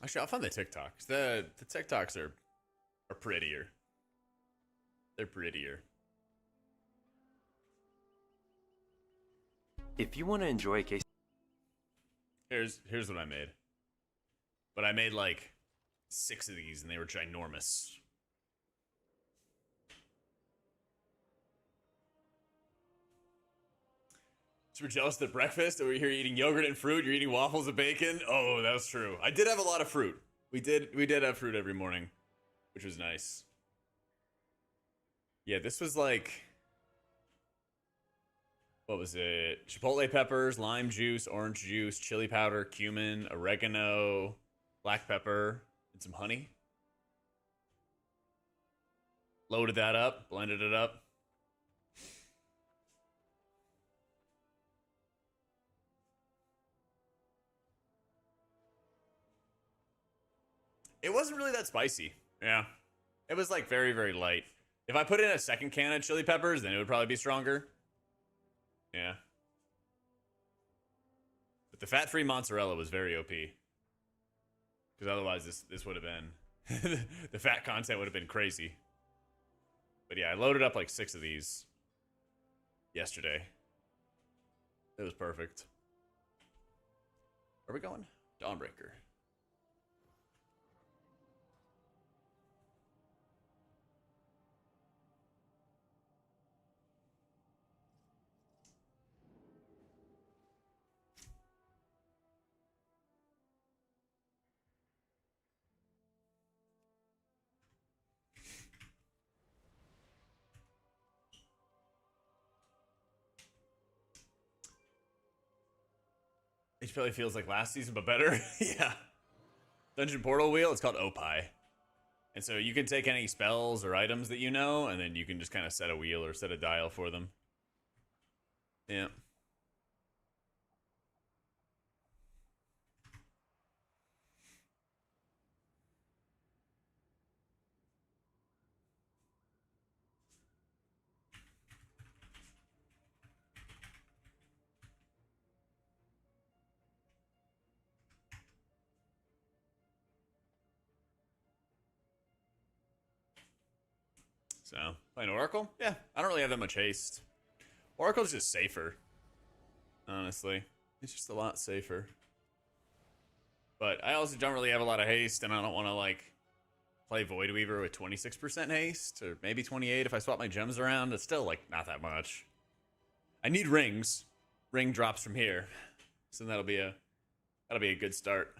Actually, I'll find the TikToks. The TikToks are prettier. They're prettier. If you want to enjoy a case, Here's what I made. But I made like 6 of these, and they were ginormous. So we're jealous at breakfast. Over here eating yogurt and fruit. You're eating waffles and bacon. Oh, that's true. I did have a lot of fruit. We did have fruit every morning, which was nice. Yeah, this was like, what was it? Chipotle peppers, lime juice, orange juice, chili powder, cumin, oregano, black pepper, and some honey. Loaded that up, blended it up. It wasn't really that spicy. Yeah. It was like very, very light. If I put in a second can of chili peppers, then it would probably be stronger. Yeah. But the fat-free mozzarella was very OP. Because otherwise this would have been... the fat content would have been crazy. But yeah, I loaded up like 6 of these yesterday. It was perfect. Where are we going? Dawnbreaker. It probably feels like last season, but better. Yeah. Dungeon Portal Wheel, it's called Opie. And so you can take any spells or items that you know, and then you can just kind of set a wheel or set a dial for them. Yeah. So, playing Oracle? Yeah, I don't really have that much haste. Oracle's just safer. Honestly. It's just a lot safer. But I also don't really have a lot of haste, and I don't want to, like, play Voidweaver with 26% haste, or maybe 28 if I swap my gems around. It's still, like, not that much. I need rings. Ring drops from here. So that'll be a good start.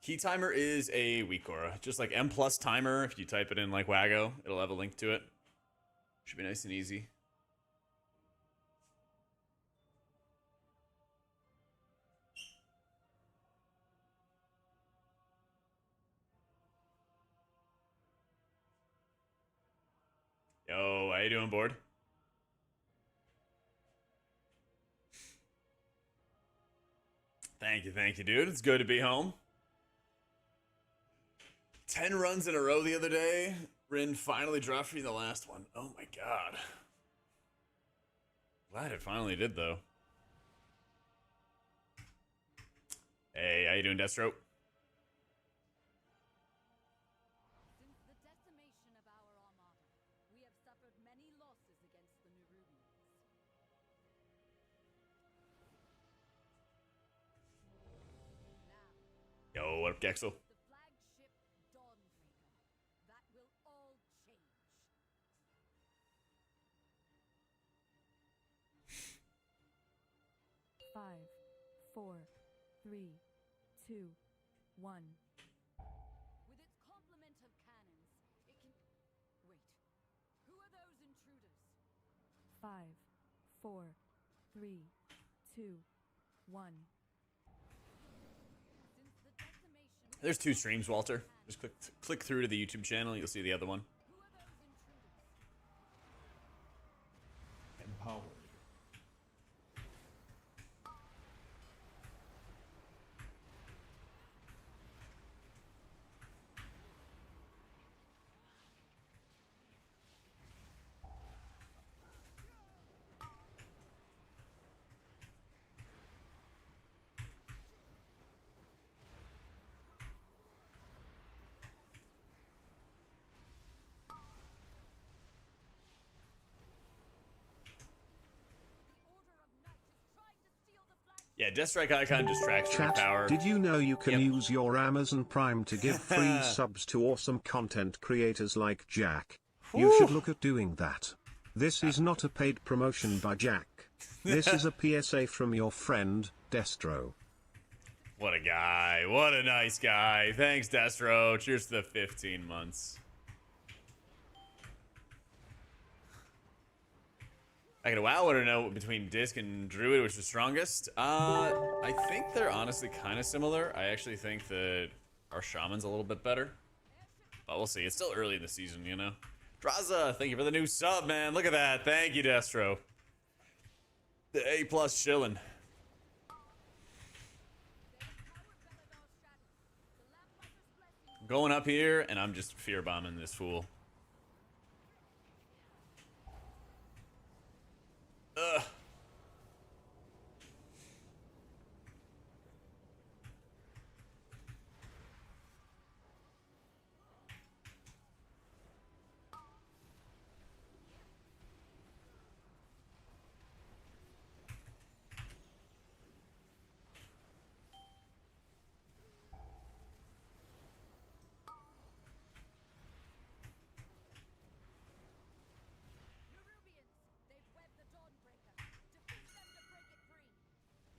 Key timer is a weak aura. Just like M plus timer, if you type it in like Wago, it'll have a link to it. Should be nice and easy. Yo, how you doing, board? Thank you, dude. It's good to be home. 10 runs in a row the other day. Rin finally dropped for me the last one. Oh my god. Glad it finally did, though. Hey, how you doing, Destro? Since the decimation of our armada, we have suffered many losses against the Nerubians. Now, Yo, what up, Gexel? the flagship Dawnbreaker. That will all change. Five, four, three, two, one. With its complement of cannons, it can... Wait. Who are those intruders? Five, four, three, two, one. Since the decimation... There's 2 streams, Walter. Just click through to the YouTube channel. You'll see the other one. Who are those intruders? Empowered. The Order of Night is trying to steal the flagship. Yeah, Death Strike Icon distracts your Chat, power. did you know you can Yep. use your Amazon Prime to give free subs to awesome content creators like Jack? You should look at doing that. This is not a paid promotion by Jack. This is a PSA from your friend, Destro. What a guy. What a nice guy. Thanks, Destro. Cheers to the 15 months. I could wow, want to know between Disc and Druid, which is strongest. I think they're honestly kind of similar. I actually think that our Shaman's a little bit better. But we'll see. It's still early in the season, you know? Draza, thank you for the new sub, man. Look at that. Thank you, Destro. The A+ chillin'. I'm going up here, and I'm just fear bombing this fool. Ugh. Nerubians! They've webbed the Dawnbreaker. Defeat them to break it free.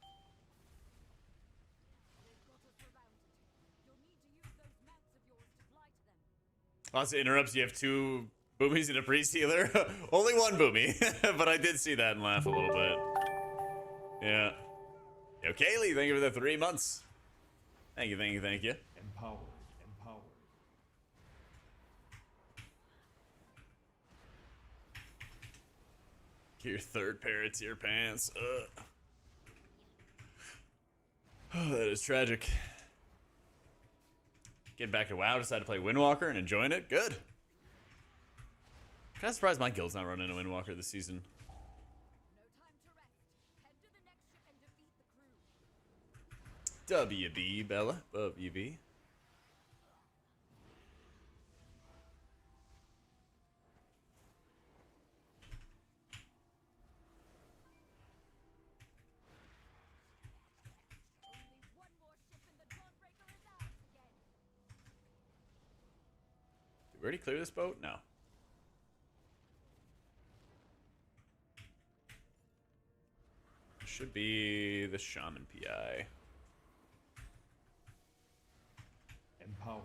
They've got us surrounded. You'll need to use those mounts of yours to fly to them. Lots of interrupts. You have 2 boomies and a priest healer. Only 1 boomie, but I did see that and laugh a little bit. Yeah. Yo, Kaylee, thank you for the 3 months. Thank you. Empowered. Empowered. Your 3rd pair of tier pants. Ugh. Oh, that is tragic. Getting back to WoW, decided to play Windwalker and enjoying it. Good. Kind of surprised my guild's not running a Windwalker this season. No time to rest. Head to the next ship and defeat the crew. WB, Bella. WB. we already clear this boat? No. Should be the Shaman PI. Empowered.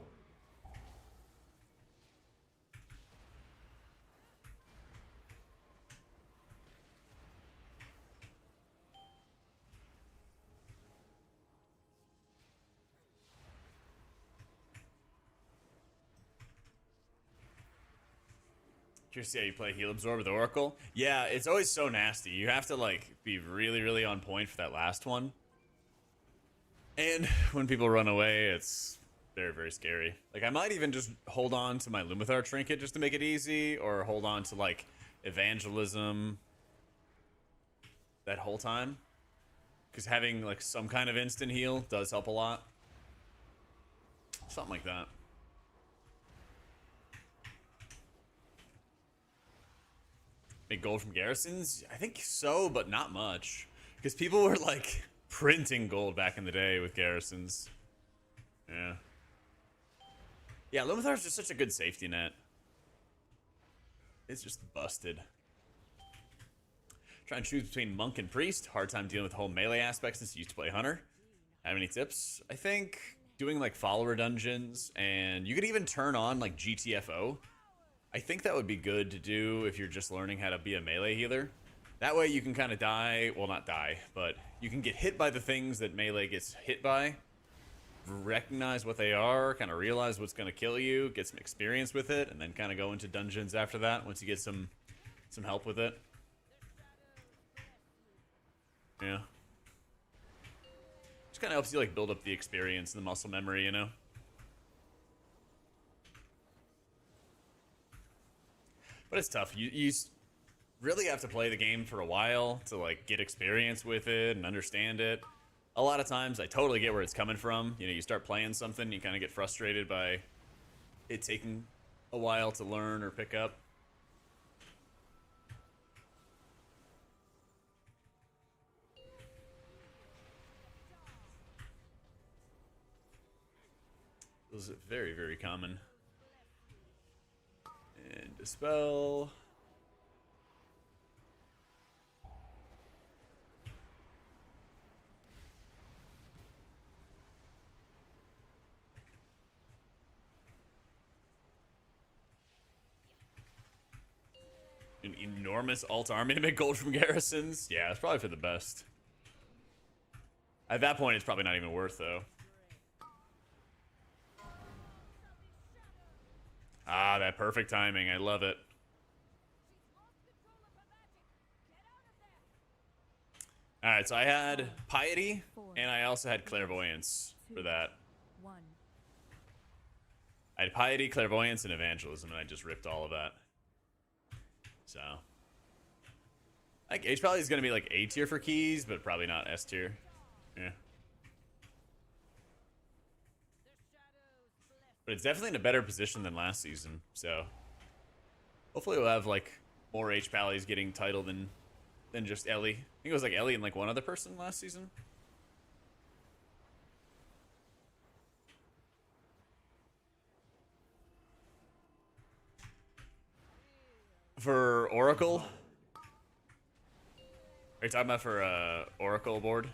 Curious to see how you play Heal Absorb with Oracle. Yeah, it's always so nasty. You have to like be really, really on point for that last one. And when people run away, it's very, very scary. Like, I might even just hold on to my Lumathar trinket just to make it easy, or hold on to like evangelism that whole time. Because having like some kind of instant heal does help a lot. Something like that. Make gold from garrisons? I think so, but not much. Because people were like printing gold back in the day with garrisons. Yeah. Yeah, Lumathar's just such a good safety net. It's just busted. Try and choose between monk and priest. Hard time dealing with the whole melee aspect since you used to play hunter. Have any tips? I think doing like follower dungeons, and you could even turn on like GTFO. I think that would be good to do if you're just learning how to be a melee healer. That way you can kind of die, well not die, but you can get hit by the things that melee gets hit by, recognize what they are, kind of realize what's going to kill you, get some experience with it, and then kind of go into dungeons after that once you get some help with it. Yeah. Just kind of helps you like build up the experience and the muscle memory, you know? But it's tough. You really have to play the game for a while to like get experience with it and understand it. A lot of times I totally get where it's coming from. You know, you start playing something, you kind of get frustrated by it taking a while to learn or pick up. Those are very, very common. And dispel. An enormous alt army to make gold from garrisons. Yeah, it's probably for the best. At that point, it's probably not even worth though. Ah, that perfect timing. I love it. Alright, so I had Piety, and I also had Clairvoyance for that. I had Piety, Clairvoyance, and Evangelism, and I just ripped all of that. So. I think H probably is going to be like A tier for keys, but probably not S tier. Yeah. But it's definitely in a better position than last season, so hopefully we'll have like more H pallies getting title than just Ellie. I think it was like Ellie and like one other person last season. For Oracle? Are you talking about for Oracle board?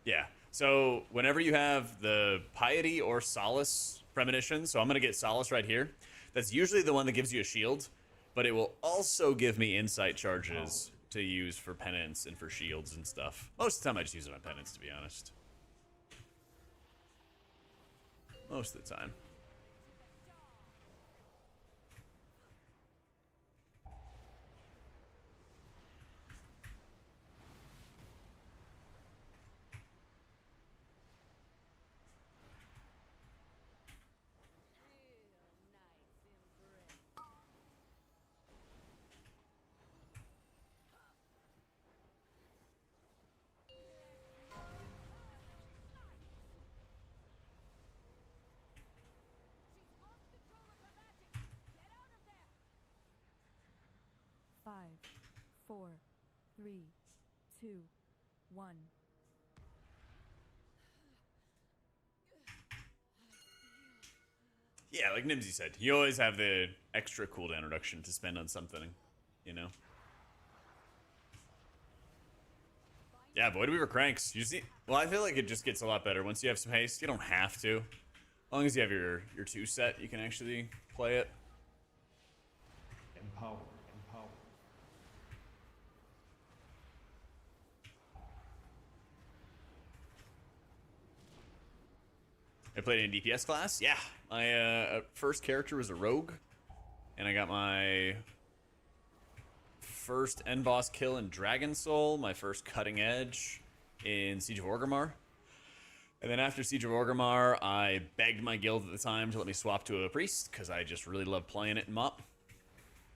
Yeah. So whenever you have the Piety or Solace premonition, so I'm going to get Solace right here. That's usually the one that gives you a shield, but it will also give me insight charges to use for penance and for shields and stuff. Most of the time I just use it on penance, to be honest. Most of the time. Five, four, three, two, one. Yeah, like Nimsy said, you always have the extra cooldown reduction to spend on something, you know? Yeah, Voidweaver cranks. You see, well, I feel like it just gets a lot better once you have some haste. You don't have to. As long as you have your 2 set, you can actually play it. Empower. I played in DPS class. Yeah, my first character was a rogue, and I got my first end boss kill in Dragon Soul, my first cutting edge in Siege of Orgrimmar. And then after Siege of Orgrimmar, I begged my guild at the time to let me swap to a priest, because I just really loved playing it in MOP.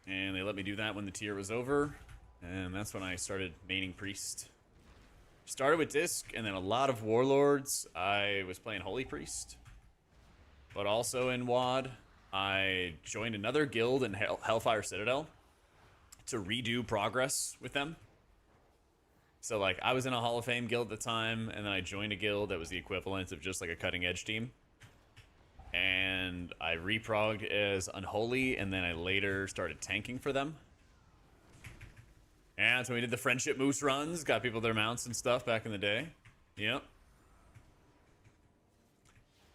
And they let me do that when the tier was over, and that's when I started maining priest. Started with disc, and then a lot of warlords. I was playing Holy Priest, but also in WoD, I joined another guild in Hellfire Citadel to redo progress with them. So, like, I was in a Hall of Fame guild at the time, and then I joined a guild that was the equivalent of just, like, a cutting-edge team. And I reprogged as Unholy, and then I later started tanking for them. And so we did the Friendship Moose runs, got people their mounts and stuff back in the day. Yep.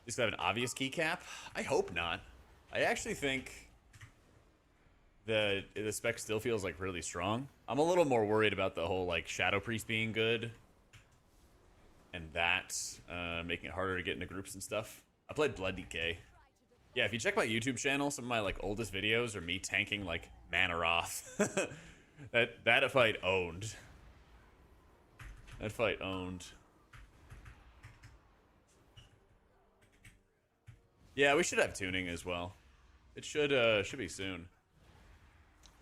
Just have an obvious keycap? I hope not. I actually think the spec still feels like really strong. I'm a little more worried about the whole like Shadow Priest being good and that making it harder to get into groups and stuff. I played Blood DK. Yeah, if you check my YouTube channel, some of my like oldest videos are me tanking like Manaroth. that fight owned. That fight owned. Yeah, we should have tuning as well. It should be soon.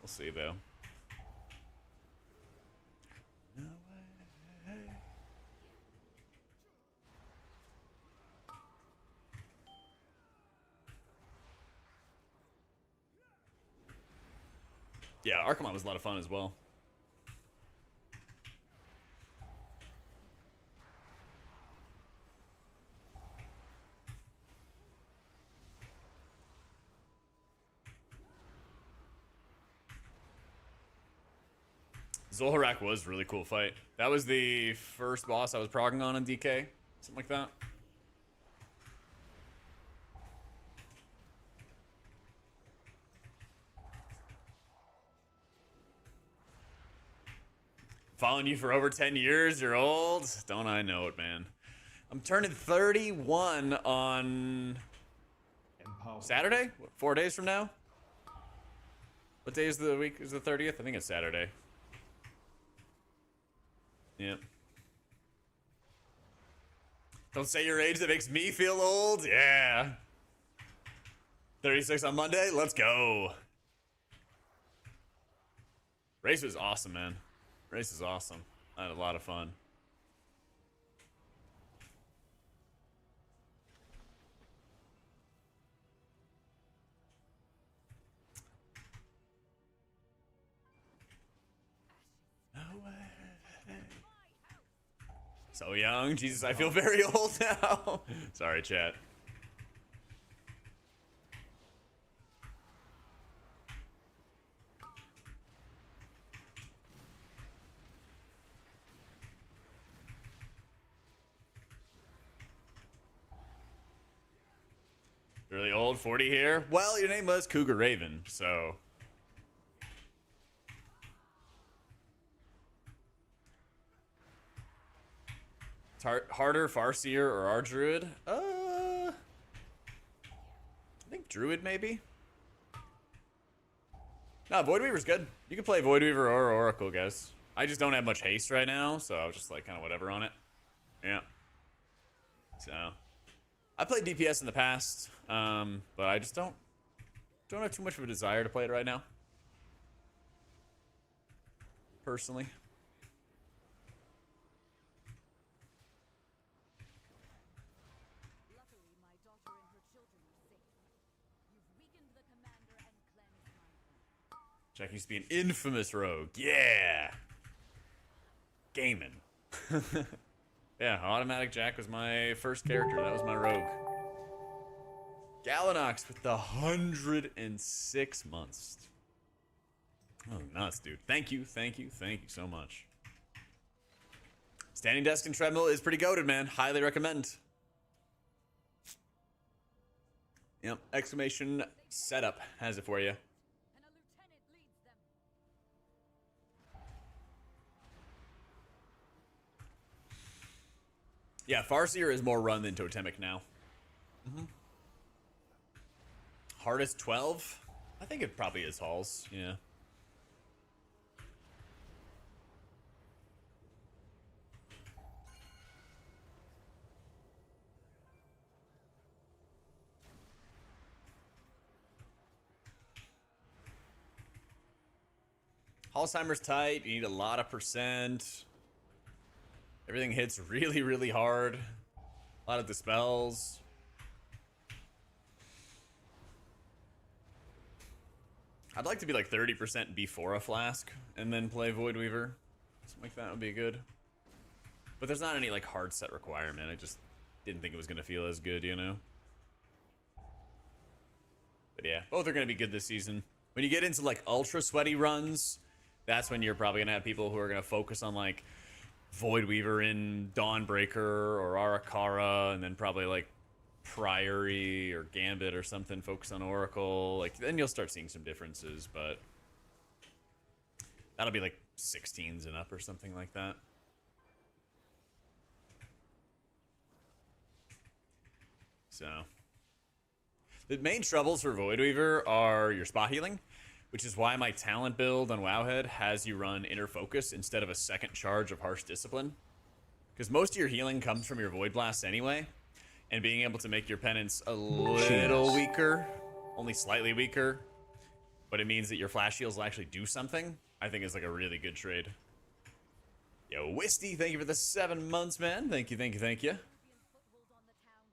We'll see though. No way. Yeah, Arkham was a lot of fun as well. Zolharak was a really cool fight. That was the first boss I was progging on in DK. Something like that. Following you for over 10 years, you're old. Don't I know it, man. I'm turning 31 on Empower. Saturday? What, 4 days from now? What day is the week? Is the 30th? I think it's Saturday. Yep. Don't say your age, that makes me feel old. Yeah. 36 on Monday? Let's go. Race was awesome, man. Race is awesome. I had a lot of fun. No way. So young. Jesus, I feel very old now. Sorry, chat. Really old, 40 here? Well, your name was Cougar Raven, so... Harder, Farseer, or our Druid? I think Druid, maybe? No, Voidweaver's good. You can play Voidweaver or Oracle, guys. I just don't have much haste right now, so I was just like kind of whatever on it. Yeah. So... I played DPS in the past, but I just don't have too much of a desire to play it right now. Personally. Luckily, my daughter and her children are safe. You've weakened the commander and cleansed my home. Jack used to be an infamous rogue. Yeah. Gaming. Yeah, AutomaticJak was my first character. That was my rogue. Galanox with the 106 months. Oh, nuts, dude. Thank you so much. Standing desk and treadmill is pretty goated, man. Highly recommend. Yep, exclamation setup has it for you. And a lieutenant leads them. Yeah, Farseer is more run than Totemic now. Hardest 12? I think it probably is Halls, yeah. Alzheimer's tight, you need a lot of percent. Everything hits really, really hard. A lot of dispels. I'd like to be like 30% before a flask and then play Voidweaver. Something like that would be good. But there's not any like hard set requirement. I just didn't think it was going to feel as good, you know? But yeah, both are going to be good this season. When you get into like ultra sweaty runs, that's when you're probably going to have people who are going to focus on like Voidweaver in Dawnbreaker or Arakara, and then probably like Priory or Gambit or something, focus on Oracle. Like then you'll start seeing some differences, but that'll be like 16s and up or something like that. So the main troubles for Voidweaver are your spot healing, which is why my talent build on Wowhead has you run Inner Focus instead of a second charge of Harsh Discipline. Because most of your healing comes from your Void Blast anyway, and being able to make your penance a little weaker, only slightly weaker, but it means that your flash heals will actually do something, I think is like a really good trade. Yo, Wisty, thank you for the 7 months, man. Thank you, thank you, thank you. Foothold on the town.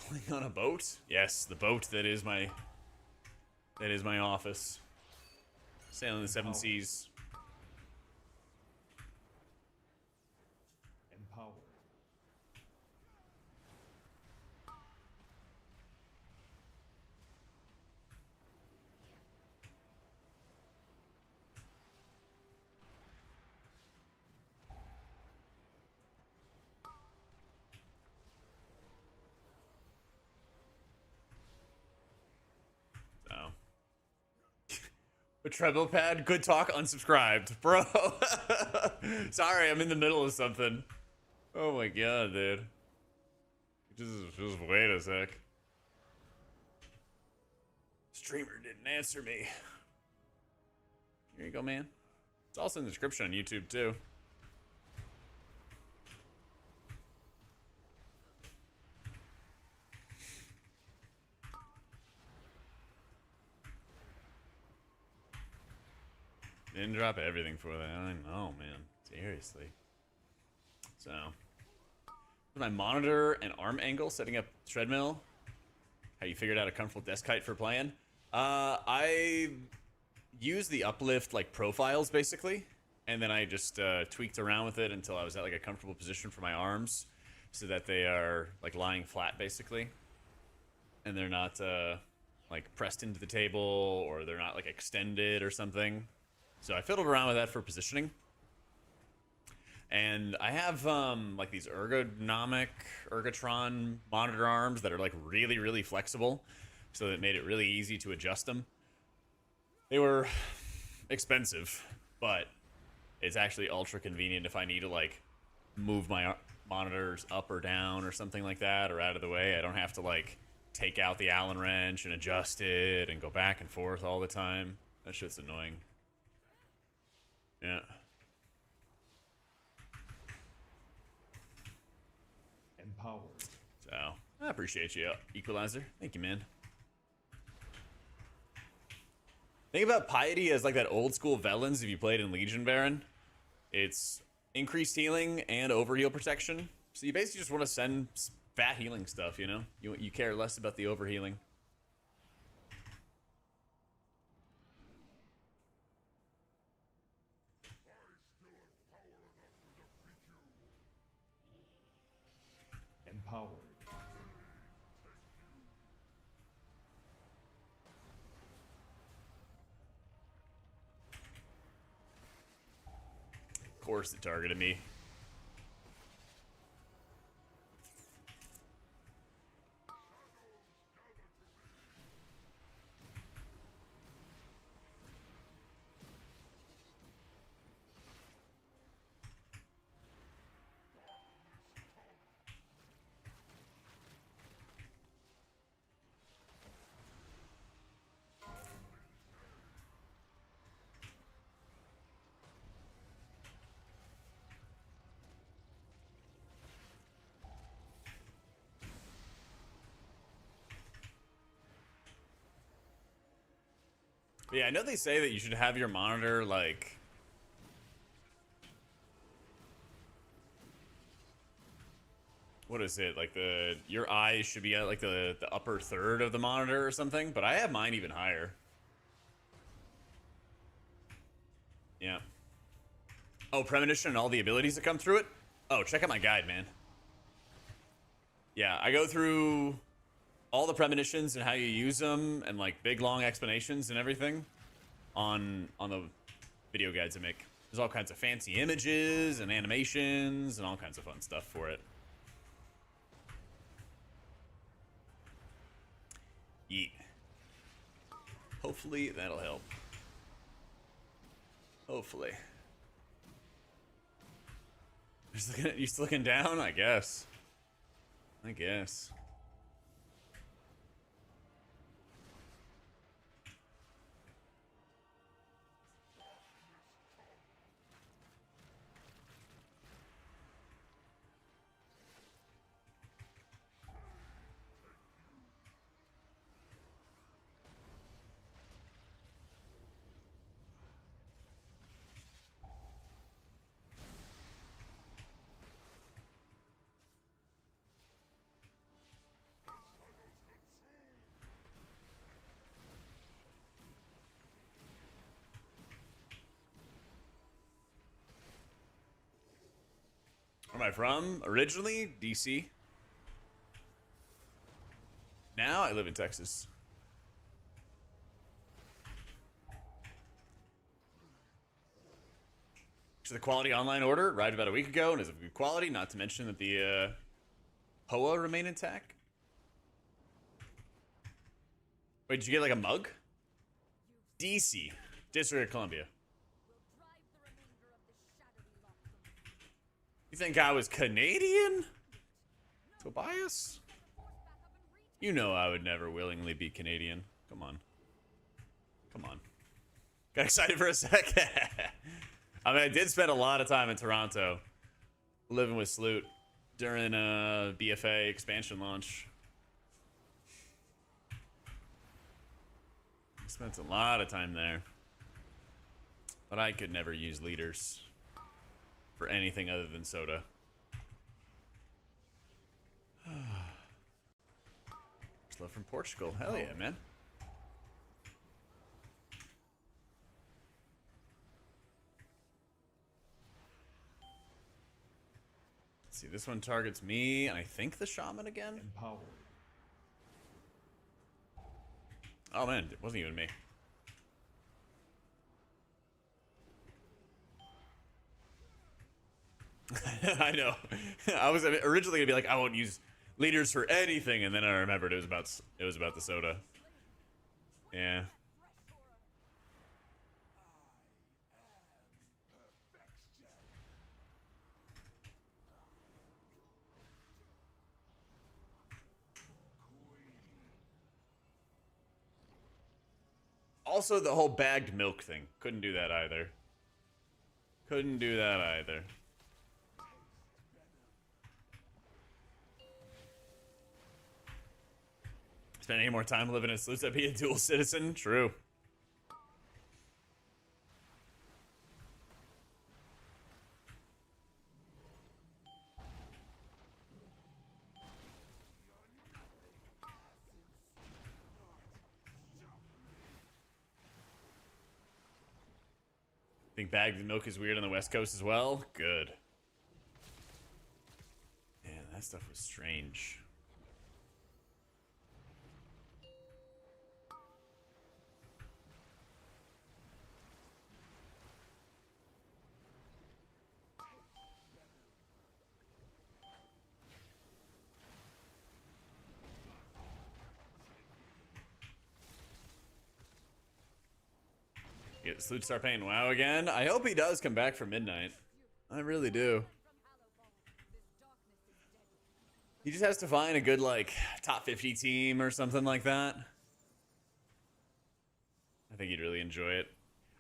Playing on a boat? Yes, the boat that is my office. Sailing the seven seas. Empowered. So. A treble pad, good talk, unsubscribed. Bro. Sorry, I'm in the middle of something. Oh my god, dude. Just wait a sec. Streamer didn't answer me. Here you go, man. It's also in the description on YouTube, too. Didn't drop everything for that. I know, man. Seriously. So, my monitor and arm angle, setting up treadmill. How you figured out a comfortable desk height for playing? I used the uplift like profiles basically, and then I just tweaked around with it until I was at like a comfortable position for my arms, so that they are like lying flat basically, and they're not like pressed into the table, or they're not like extended or something. So I fiddled around with that for positioning. And I have like these Ergotron monitor arms that are like really, really flexible, so that it made it really easy to adjust them. They were expensive, but it's actually ultra convenient if I need to like move my monitors up or down or something like that, or out of the way. I don't have to like take out the Allen wrench and adjust it and go back and forth all the time. That shit's annoying. Yeah. Empowered. So, I appreciate you, Equalizer. Thank you, man. Think about Piety as like that old school Velens if you played in Legion Baron. It's increased healing and overheal protection. So you basically just want to send fat healing stuff, you know? You care less about the overhealing. course it targeted me. Yeah, I know they say that you should have your monitor, like... What is it? Like, your eyes should be at, like, the upper third of the monitor or something, but I have mine even higher. Yeah. Oh, Premonition and all the abilities that come through it? Oh, check out my guide, man. Yeah, I go through all the premonitions and how you use them and like big long explanations and everything on the video guides I make. There's all kinds of fancy images and animations and all kinds of fun stuff for it. Yeet. Hopefully that'll help. Hopefully. You're just looking down? I guess. I guess. Where am I from? Originally, DC. Now I live in Texas. So the quality online order arrived about a week ago and is of good quality, not to mention that the POA remain intact. Wait, did you get like a mug? DC, District of Columbia. You think I was Canadian? Tobias? You know I would never willingly be Canadian. Come on. Come on. Got excited for a sec? I mean, I did spend a lot of time in Toronto living with Sloot during BFA expansion launch. I spent a lot of time there. But I could never use leaders for anything other than soda. Love from Portugal. Hell yeah, man. Let's see, this one targets me, and I think the Shaman again. Empower. Oh man, it wasn't even me. I know. I was originally gonna be like, I won't use leaders for anything, and then I remembered it was about the soda. Yeah. Also, the whole bagged milk thing. Couldn't do that either. Couldn't do that either. Spend any more time living in Sleuths, I'd be a dual citizen. True. Think bagged milk is weird on the West Coast as well? Good. Man, that stuff was strange. Get Sloot start playing WoW again. I hope he does come back for midnight. I really do. He just has to find a good, like, top 50 team or something like that. I think he'd really enjoy it.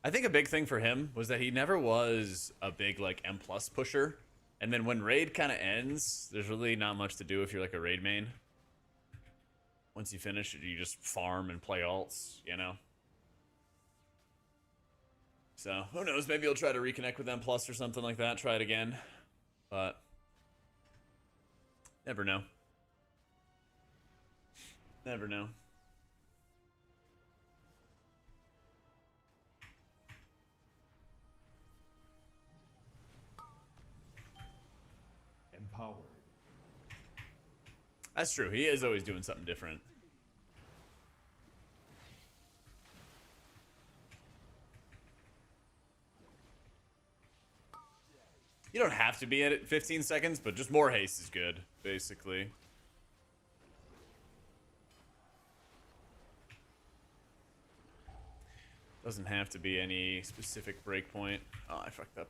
I think a big thing for him was that he never was a big, like, M+ pusher. And then when raid kind of ends, there's really not much to do if you're, like, a raid main. Once you finish it, you just farm and play alts, you know? So, who knows? Maybe he'll try to reconnect with M+ or something like that. Try it again. But never know. Never know. Empowered. That's true. He is always doing something different. You don't have to be at it 15 seconds, but just more haste is good, basically. Doesn't have to be any specific breakpoint. Oh, I fucked up.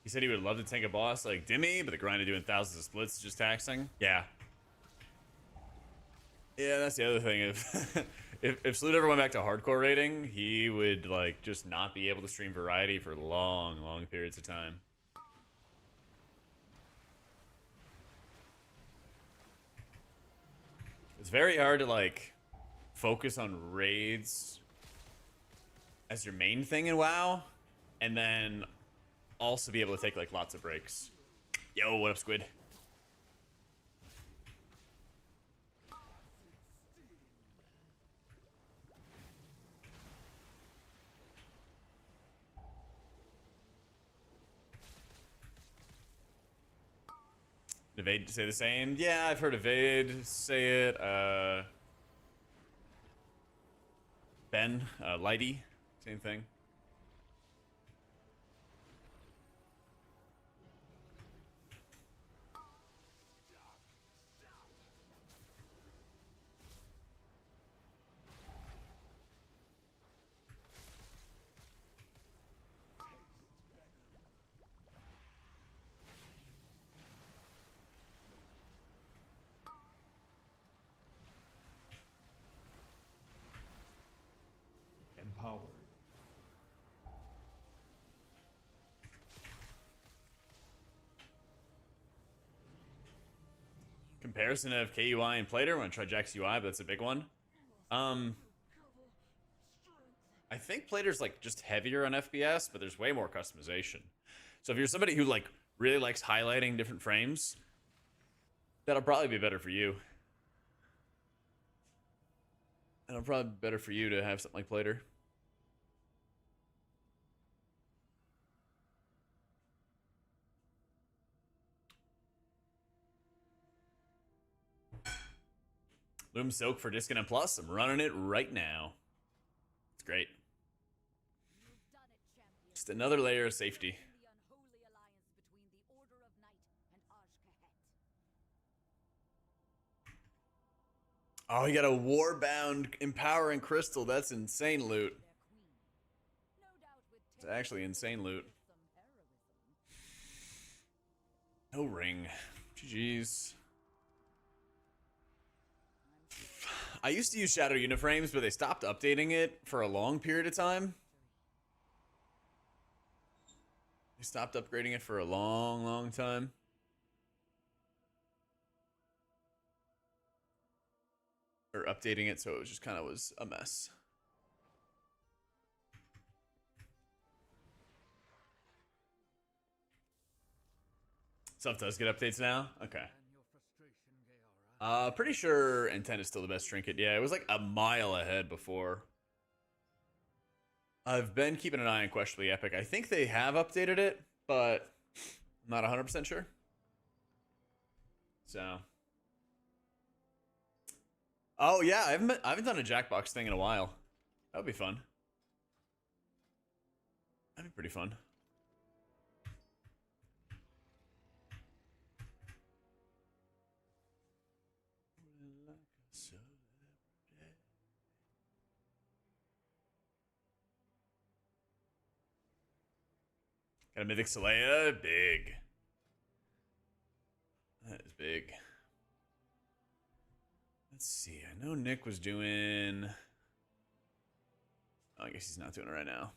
He said he would love to tank a boss like Dimmy, but the grind of doing thousands of splits is just taxing. Yeah. Yeah, that's the other thing. If Sloot ever went back to hardcore rating, he would like just not be able to stream variety for long, long periods of time. It's very hard to like focus on raids as your main thing in WoW, and then also be able to take like lots of breaks. Yo, what up, Squid? Did Evade say the same? Yeah, I've heard Evade say it. Ben, Lighty, same thing. Empowered. Comparison of KUI and Plater. I want to try Jack's UI, but that's a big one. I think Plater's like just heavier on FPS, but there's way more customization. So if you're somebody who like really likes highlighting different frames, that'll probably be better for you. And it'll probably be better for you to have something like Plater. Loom Soak for Disconnect Plus. I'm running it right now. It's great. Just another layer of safety. Oh, you got a Warbound Empowering Crystal. That's insane loot. It's actually insane loot. No ring. GG's. I used to use Shadow Uniframes, but they stopped updating it for a long period of time. They stopped upgrading it for a long, long time. Or updating it, so it was just kind of was a mess. Stuff does get updates now? Okay. Pretty sure Intent is still the best trinket. Yeah, it was like a mile ahead before. I've been keeping an eye on Questionably Epic. I think they have updated it, but I'm not 100% sure. So Oh yeah, I haven't done a Jackbox thing in a while. That would be fun. That'd be pretty fun. Got a Mythic Saleya? Big. That is big. Let's see. I know Nick was doing... Oh, I guess he's not doing it right now.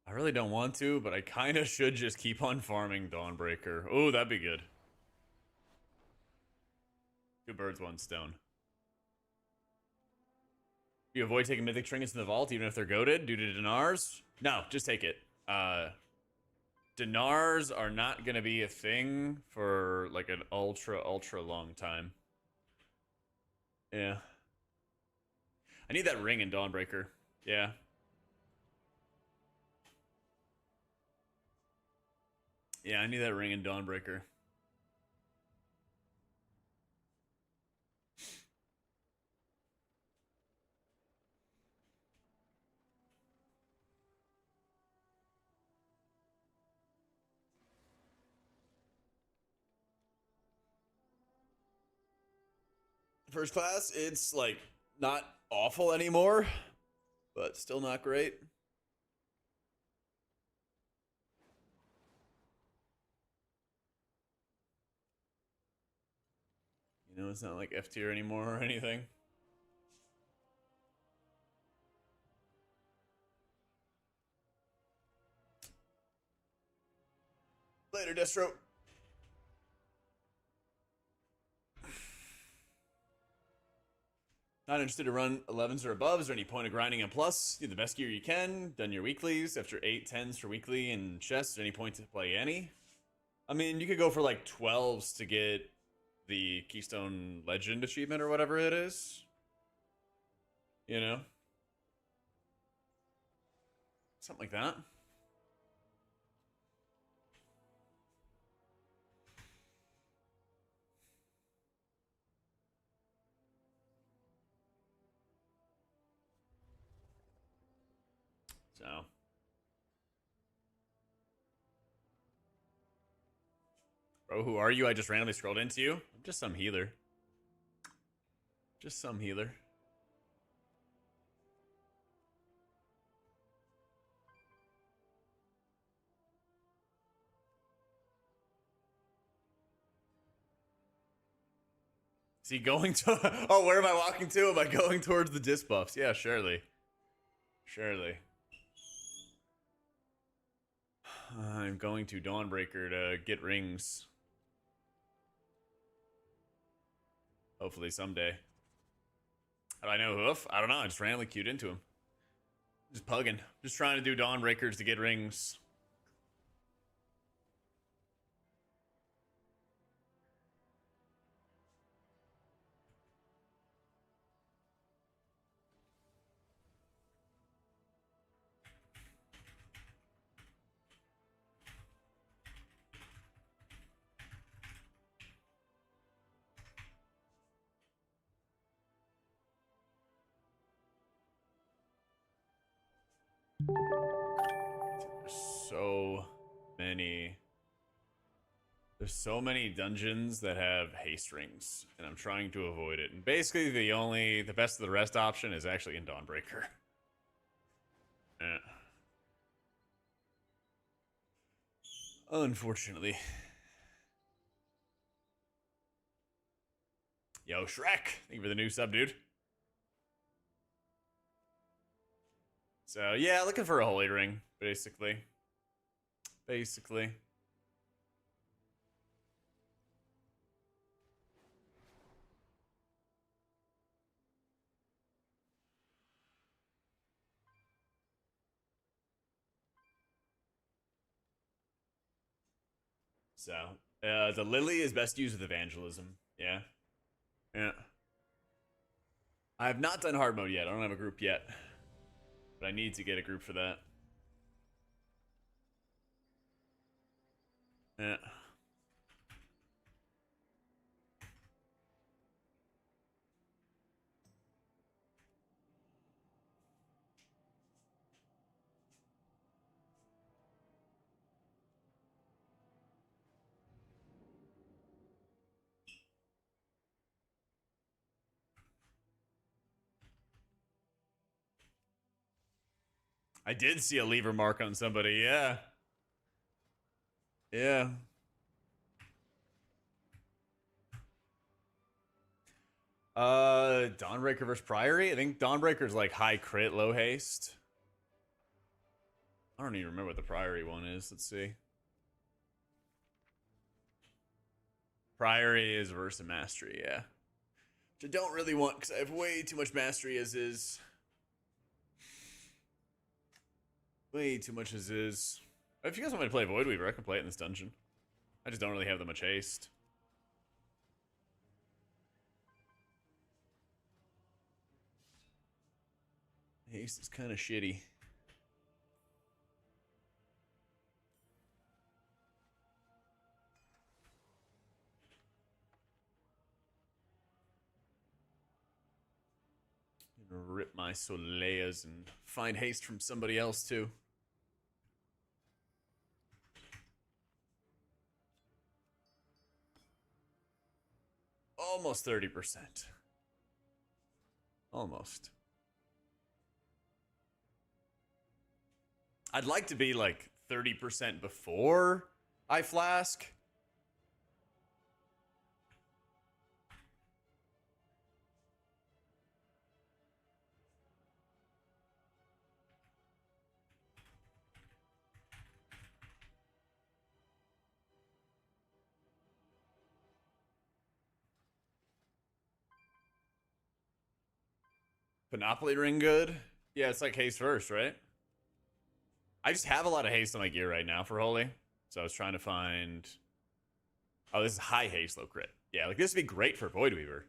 I really don't want to, but I kind of should just keep on farming Dawnbreaker. Oh, that'd be good. 2 birds, 1 stone. You avoid taking mythic trinkets in the vault, even if they're goated, due to dinars? No, just take it. Dinars are not going to be a thing for, like, an ultra long time. Yeah. I need that ring in Dawnbreaker. Yeah. Yeah, I need that ring in Dawnbreaker. First class, it's like not awful anymore, but still not great. You know, it's not like F tier anymore or anything. Later, Destro. Not interested to run 11s or above. Is there any point of grinding on plus? Get the best gear you can. Done your weeklies. After 8, 10s for weekly and chess. Is there any point to play any? I mean, you could go for like 12s to get the Keystone Legend achievement or whatever it is. You know? Something like that. So. Bro, who are you? I just randomly scrolled into you. I'm just some healer. Just some healer. Is he going to... Oh, where am I walking to? Am I going towards the disc buffs? Yeah, surely. Surely. I'm going to Dawnbreaker to get rings. Hopefully someday. How do I know Hoof? I don't know. I just randomly queued into him. Just pugging. Just trying to do Dawnbreakers to get rings. So many. There's so many dungeons that have haste rings, and I'm trying to avoid it. And basically, the best of the rest option is actually in Dawnbreaker. Unfortunately. Yo, Shrek! Thank you for the new sub, dude. So, yeah, looking for a holy ring, basically. Basically. So, the Lily is best used with evangelism. Yeah. Yeah. I have not done hard mode yet. I don't have a group yet. But I need to get a group for that. Yeah. I did see a lever mark on somebody, yeah. Yeah. Dawnbreaker versus Priory? I think Dawnbreaker's like high crit, low haste. I don't even remember what the Priory one is. Let's see. Priory is versus Mastery, yeah. Which I don't really want because I have way too much Mastery as is. Way too much as is. If you guys want me to play Voidweaver, I can play it in this dungeon. I just don't really have that much haste. Haste is kind of shitty. Rip my Soleas and find haste from somebody else too. Almost 30%. Almost. I'd like to be like 30% before I flask. Panoply ring good? Yeah, it's like haste first, right? I just have a lot of haste on my gear right now for Holy. So I was trying to find... Oh, this is high haste, low crit. Yeah, like this would be great for Voidweaver.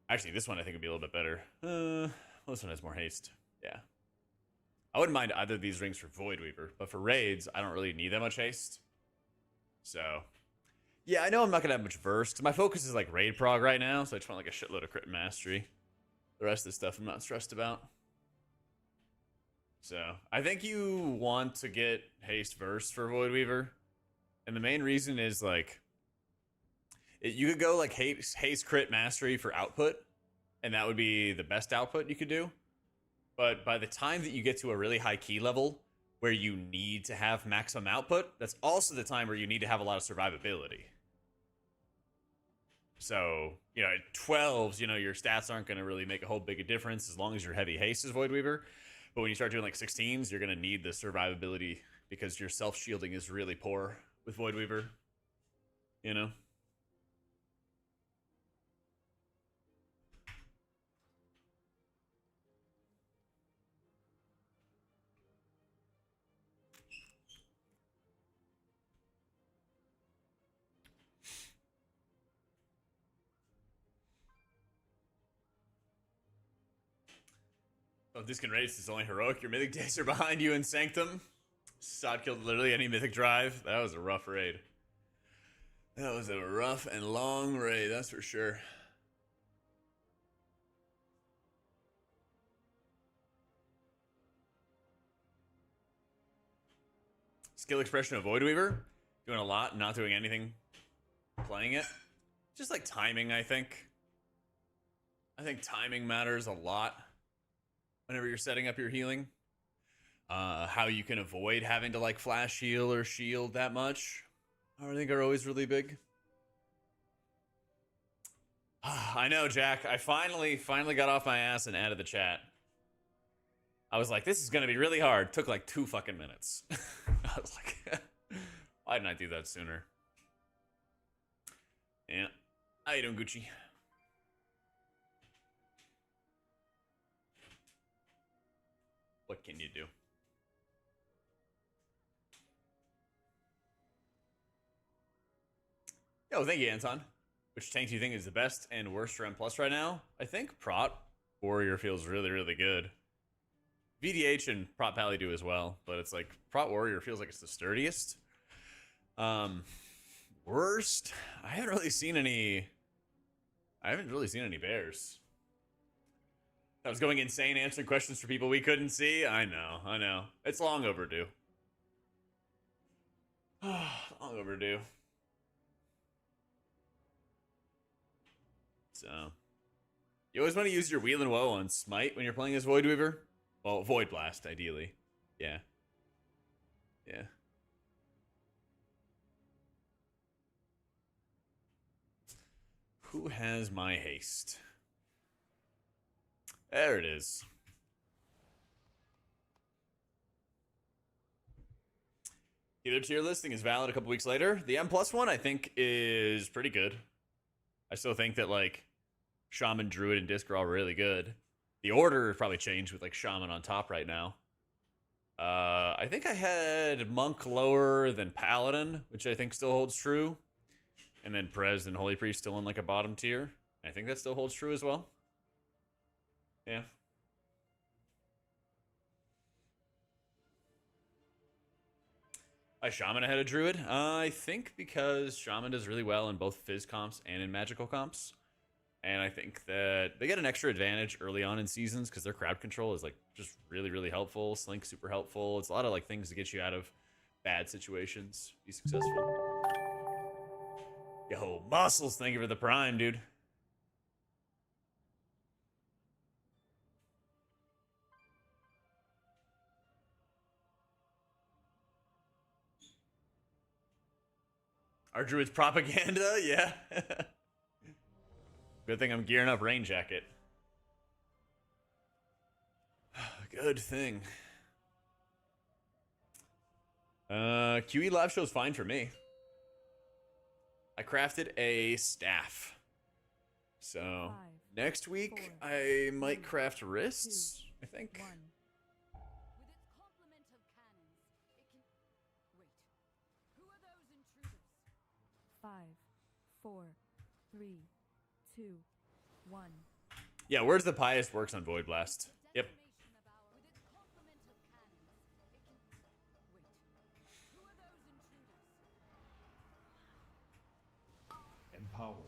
Actually, this one I think would be a little bit better. Well, this one has more haste. Yeah. I wouldn't mind either of these rings for Voidweaver, but for raids, I don't really need that much haste. So... Yeah, I know I'm not going to have much verse, because my focus is like raid prog right now, so I just want like a shitload of crit and mastery. The rest of the stuff I'm not stressed about. So, I think you want to get haste verse for Voidweaver. And the main reason is, like, you could go, like, haste crit mastery for output. And that would be the best output you could do. But by the time that you get to a really high key level, where you need to have maximum output, that's also the time where you need to have a lot of survivability. So, you know, at 12s, you know, your stats aren't going to really make a whole big difference as long as you're heavy haste as Voidweaver. But when you start doing like 16s, you're going to need the survivability because your self-shielding is really poor with Voidweaver. You know? Oh, this can race is only heroic. Your mythic days are behind you in Sanctum. Sod killed literally any mythic drive. That was a rough raid. That was a rough and long raid, that's for sure. Skill expression of Voidweaver. Doing a lot, not doing anything. Playing it. Just like timing, I think. I think timing matters a lot whenever you're setting up your healing. How you can avoid having to like flash heal or shield that much, I think are always really big. I know, Jack. I finally got off my ass and added the chat. I was like, this is gonna be really hard. Took like 2 fucking minutes. I was like, why didn't I do that sooner? Yeah. How you doing, Gucci? What can you do? Yo, thank you, Anton. Which tank do you think is the best and worst for M+ right now? I think Prot Warrior feels really, really good. VDH and Prot Pally do as well, but it's like Prot Warrior feels like it's the sturdiest. Worst? I haven't really seen any bears. I was going insane answering questions for people we couldn't see. I know. It's long overdue. Long overdue. So, you always want to use your Wheel and Woe on Smite when you're playing as Voidweaver? Well, Void Blast, ideally. Yeah. Yeah. Who has my haste? There it is. Either tier listing is valid a couple weeks later. The M+ one, I think, is pretty good. I still think that, like, Shaman, Druid, and Disc are all really good. The order probably changed with, like, Shaman on top right now. I think I had Monk lower than Paladin, which I think still holds true. And then Prez and Holy Priest still in, like, a bottom tier. I think that still holds true as well. Yeah. I Shaman ahead of Druid. I think because Shaman does really well in both Fizz comps and in magical comps. And I think that they get an extra advantage early on in seasons because their crowd control is like just really, really helpful. Slink super helpful. It's a lot of like things to get you out of bad situations. Be successful. Yo, Muscles, thank you for the prime, dude. Our Druid's propaganda, yeah. Good thing I'm gearing up Rain Jacket. Good thing. QE live show's fine for me. I crafted a staff. So next week I might craft wrists, I think. With its complement of cannons, it can... Wait. Who are those intruders? 5, 4, 3, 2, 1. Yeah, Where's the Pious works on Void Blast. Yep. Decimation of our... With its complement of cannons, it can... Wait. Who are those intruders? Empowered.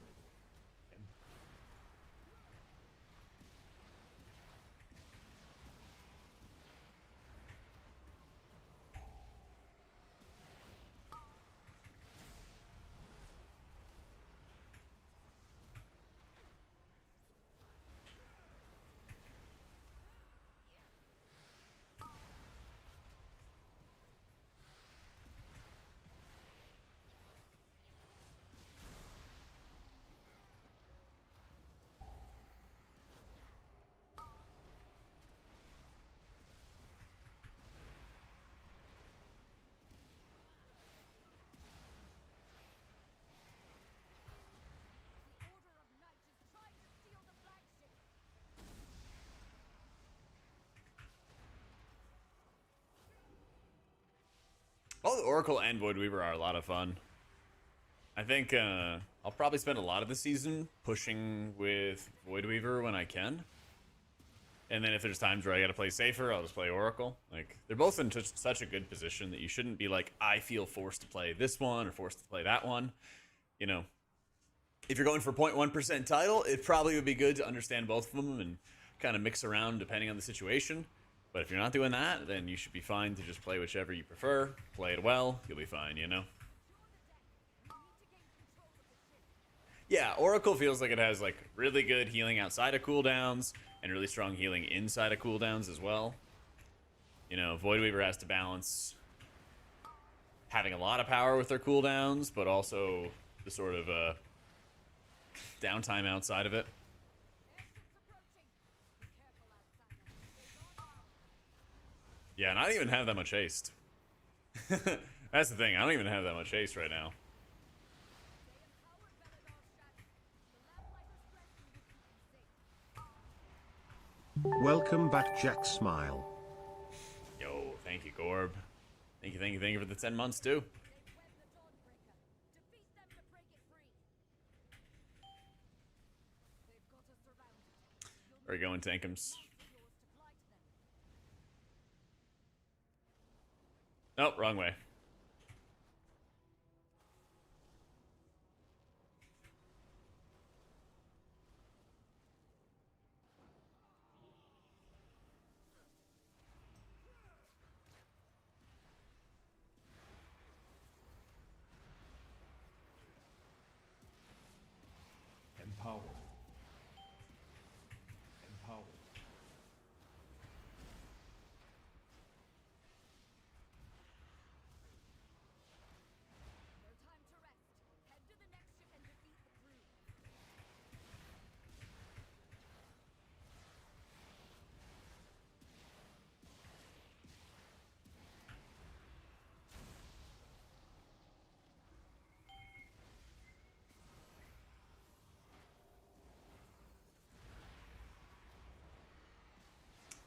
The Order of Knights is trying to steal the flagship! Both Oracle and Voidweaver are a lot of fun. I think I'll probably spend a lot of the season pushing with Voidweaver when I can. And then if there's times where I gotta play safer, I'll just play Oracle. Like, they're both in such a good position that you shouldn't be like, I feel forced to play this one or forced to play that one. You know, if you're going for 0.1% title, it probably would be good to understand both of them and kind of mix around depending on the situation. But if you're not doing that, then you should be fine to just play whichever you prefer. Play it well, you'll be fine, you know? Yeah, Oracle feels like it has like really good healing outside of cooldowns and really strong healing inside of cooldowns as well. You know, Voidweaver has to balance having a lot of power with their cooldowns, but also the sort of downtime outside of it. Yeah, and I don't even have that much haste. That's the thing, I don't even have that much haste right now. Welcome back, Jack Smile. Yo, thank you, Gorb. Thank you for the 10 months, too. Where are you going, Tankums? Nope, wrong way.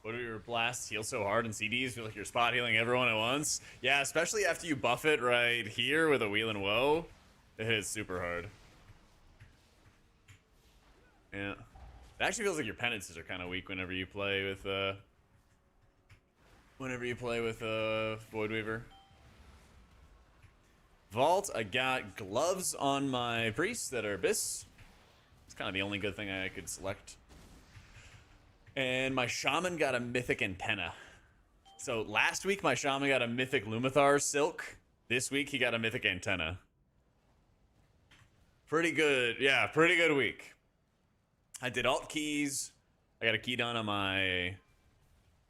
Voidweaver blasts heal so hard in CDs, feel like you're spot healing everyone at once. Yeah, especially after you buff it right here with a Wheel and Woe. It hits super hard. Yeah. It actually feels like your penances are kind of weak whenever you play with Voidweaver. Vault, I got gloves on my priests that are Abyss. It's kind of the only good thing I could select. And my Shaman got a Mythic antenna. So last week my Shaman got a Mythic Lumathar Silk. This week he got a Mythic antenna. Pretty good. Yeah, pretty good week. I did alt keys. I got a key done on my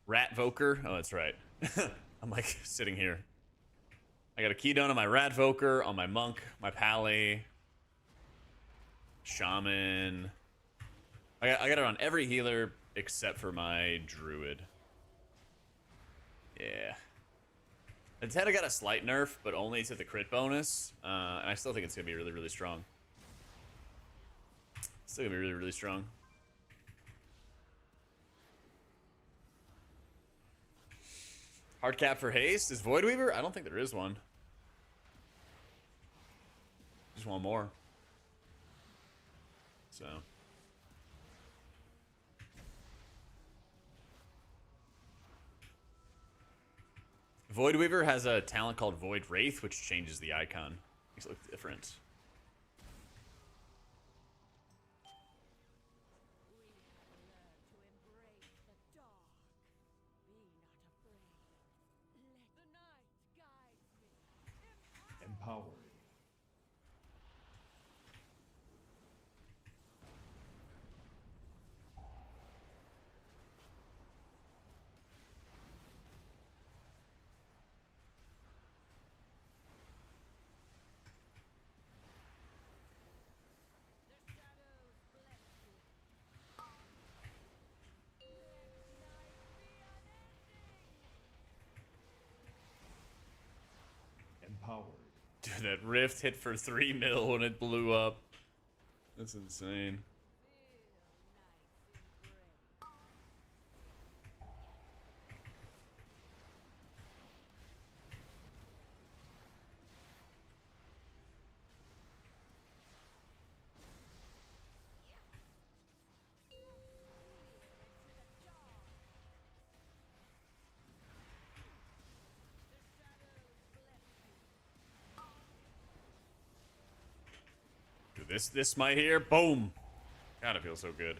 Rat Voker. Oh, that's right. I'm like sitting here. I got a key done on my Rat Voker, on my Monk, my Pally, Shaman. I got it on every healer except for my Druid. Yeah. Antenna got a slight nerf, but only to the crit bonus. And I still think it's going to be really, really strong. Still going to be really, really strong. Hard cap for haste is Voidweaver? I don't think there is one. Just one more. So. Voidweaver has a talent called Void Wraith, which changes the icon. Makes it look different. Empowered. Empowered. Dude, that rift hit for 3 mil when it blew up. That's insane. Dude, this smite here, boom. God, it feels so good.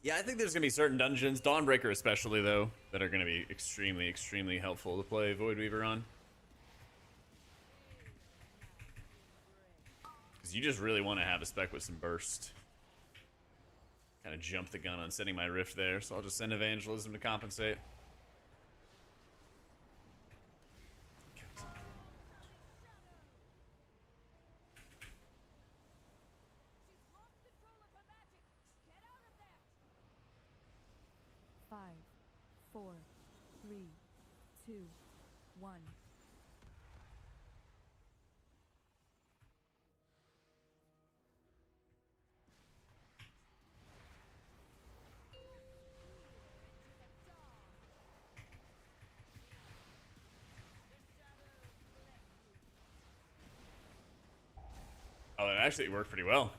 Yeah, I think there's going to be certain dungeons, Dawnbreaker especially, though, that are going to be extremely, extremely helpful to play Voidweaver on. Because you just really want to have a spec with some burst. Kind of jumped the gun on sending my Rift there, so I'll just send Evangelism to compensate. Five, four, three, two, one. Oh, that actually worked pretty well.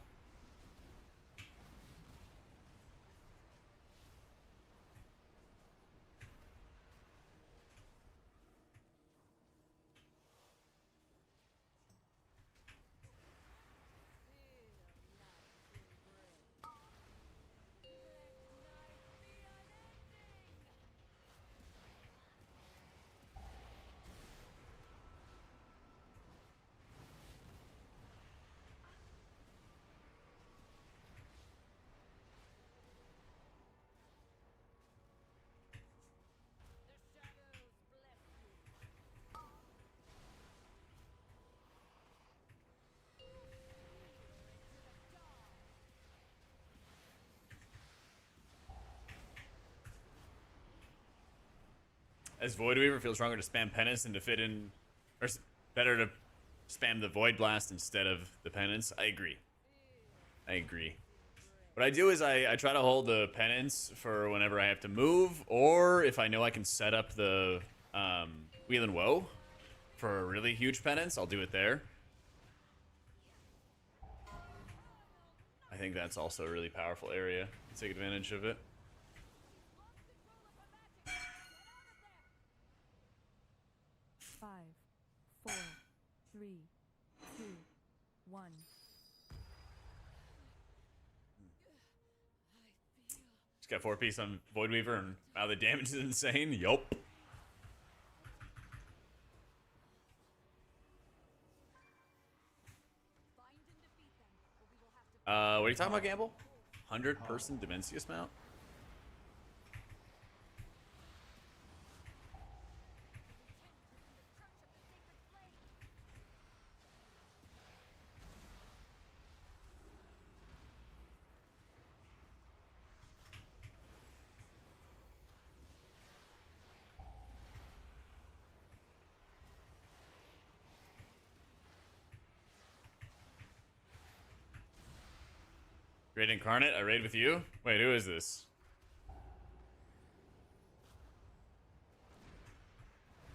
As Voidweaver, feels stronger to spam penance than to fit in, or better to spam the Void Blast instead of the Penance. I agree. I agree. What I do is I try to hold the Penance for whenever I have to move, or if I know I can set up the Wheel and Woe for a really huge Penance, I'll do it there. I think that's also a really powerful area. Take advantage of it. Five, 4, 3, 2, 1. Just got 4-piece on Voidweaver, and wow, the damage is insane. Yup. What are you talking about, Gamble? 100-person Dimensius mount? Great Incarnate, I raid with you? Wait, who is this?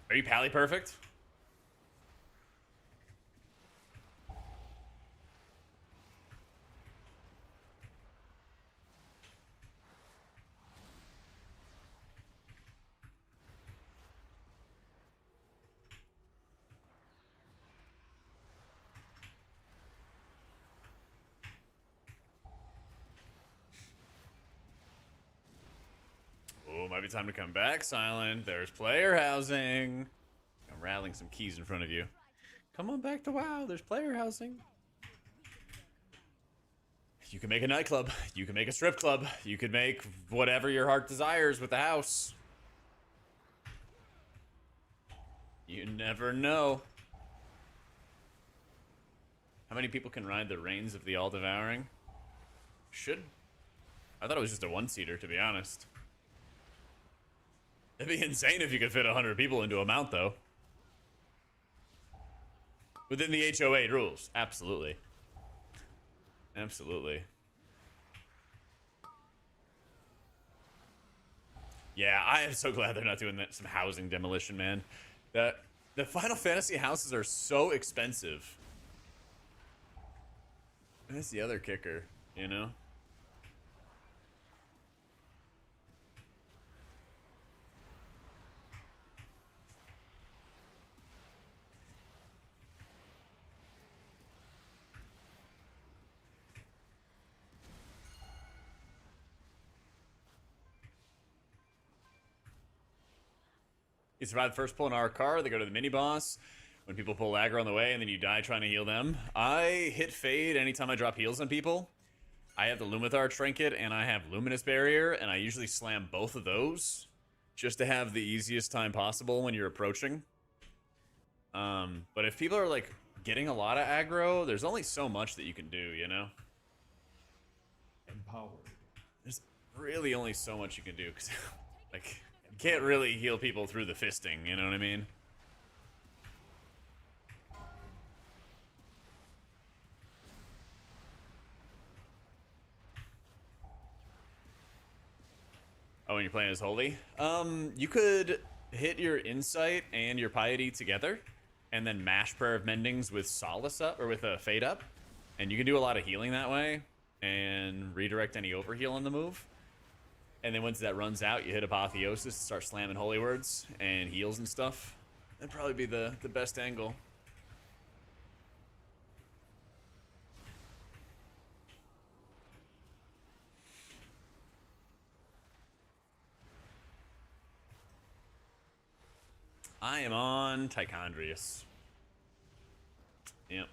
Are you Pally Perfect? Oh, might be time to come back, Silent. There's player housing. I'm rattling some keys in front of you. Come on back to WoW. There's player housing. You can make a nightclub. You can make a strip club. You could make whatever your heart desires with the house. You never know. How many people can ride the reins of the All-Devouring? I thought it was just a one-seater, to be honest. It'd be insane if you could fit 100 people into a mount, though. Within the HOA rules. Absolutely. Absolutely. Yeah, I am so glad they're not doing that, some housing demolition, man. The Final Fantasy houses are so expensive. That's the other kicker, you know? You survive the first pull in our car, they go to the mini boss. When people pull aggro on the way and then you die trying to heal them. I hit fade anytime I drop heals on people. I have the Lumathar trinket and I have Luminous Barrier, and I usually slam both of those just to have the easiest time possible when you're approaching. But if people are like getting a lot of aggro, there's only so much that you can do, you know? Empowered. There's really only so much you can do, because like, you can't really heal people through the fisting, you know what I mean? Oh, and you're playing as Holy? You could hit your Insight and your Piety together, and then mash Prayer of Mendings with Solace up, or with a Fade up, and you can do a lot of healing that way, and redirect any overheal on the move. And then once that runs out, you hit Apotheosis, start slamming Holy Words and heals and stuff. That'd probably be the best angle. I am on Tichondrius. Yep.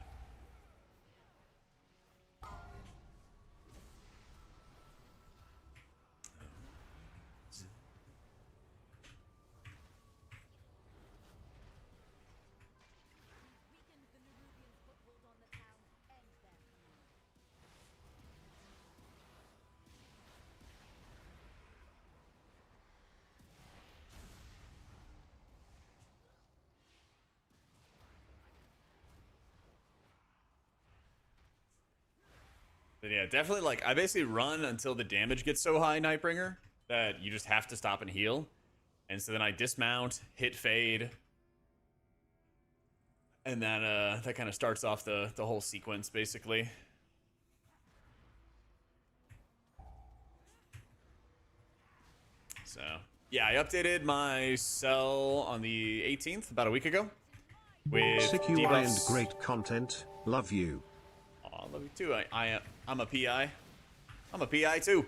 But yeah, definitely, like, I basically run until the damage gets so high, Nightbringer, that you just have to stop and heal. And so then I dismount, hit fade, and then that kind of starts off the whole sequence, basically. So, yeah, I updated my cell on the 18th, about a week ago, with Sick UI and debuffs. great content. Love you. Aw, love you too. I'm a PI. I'm a PI too.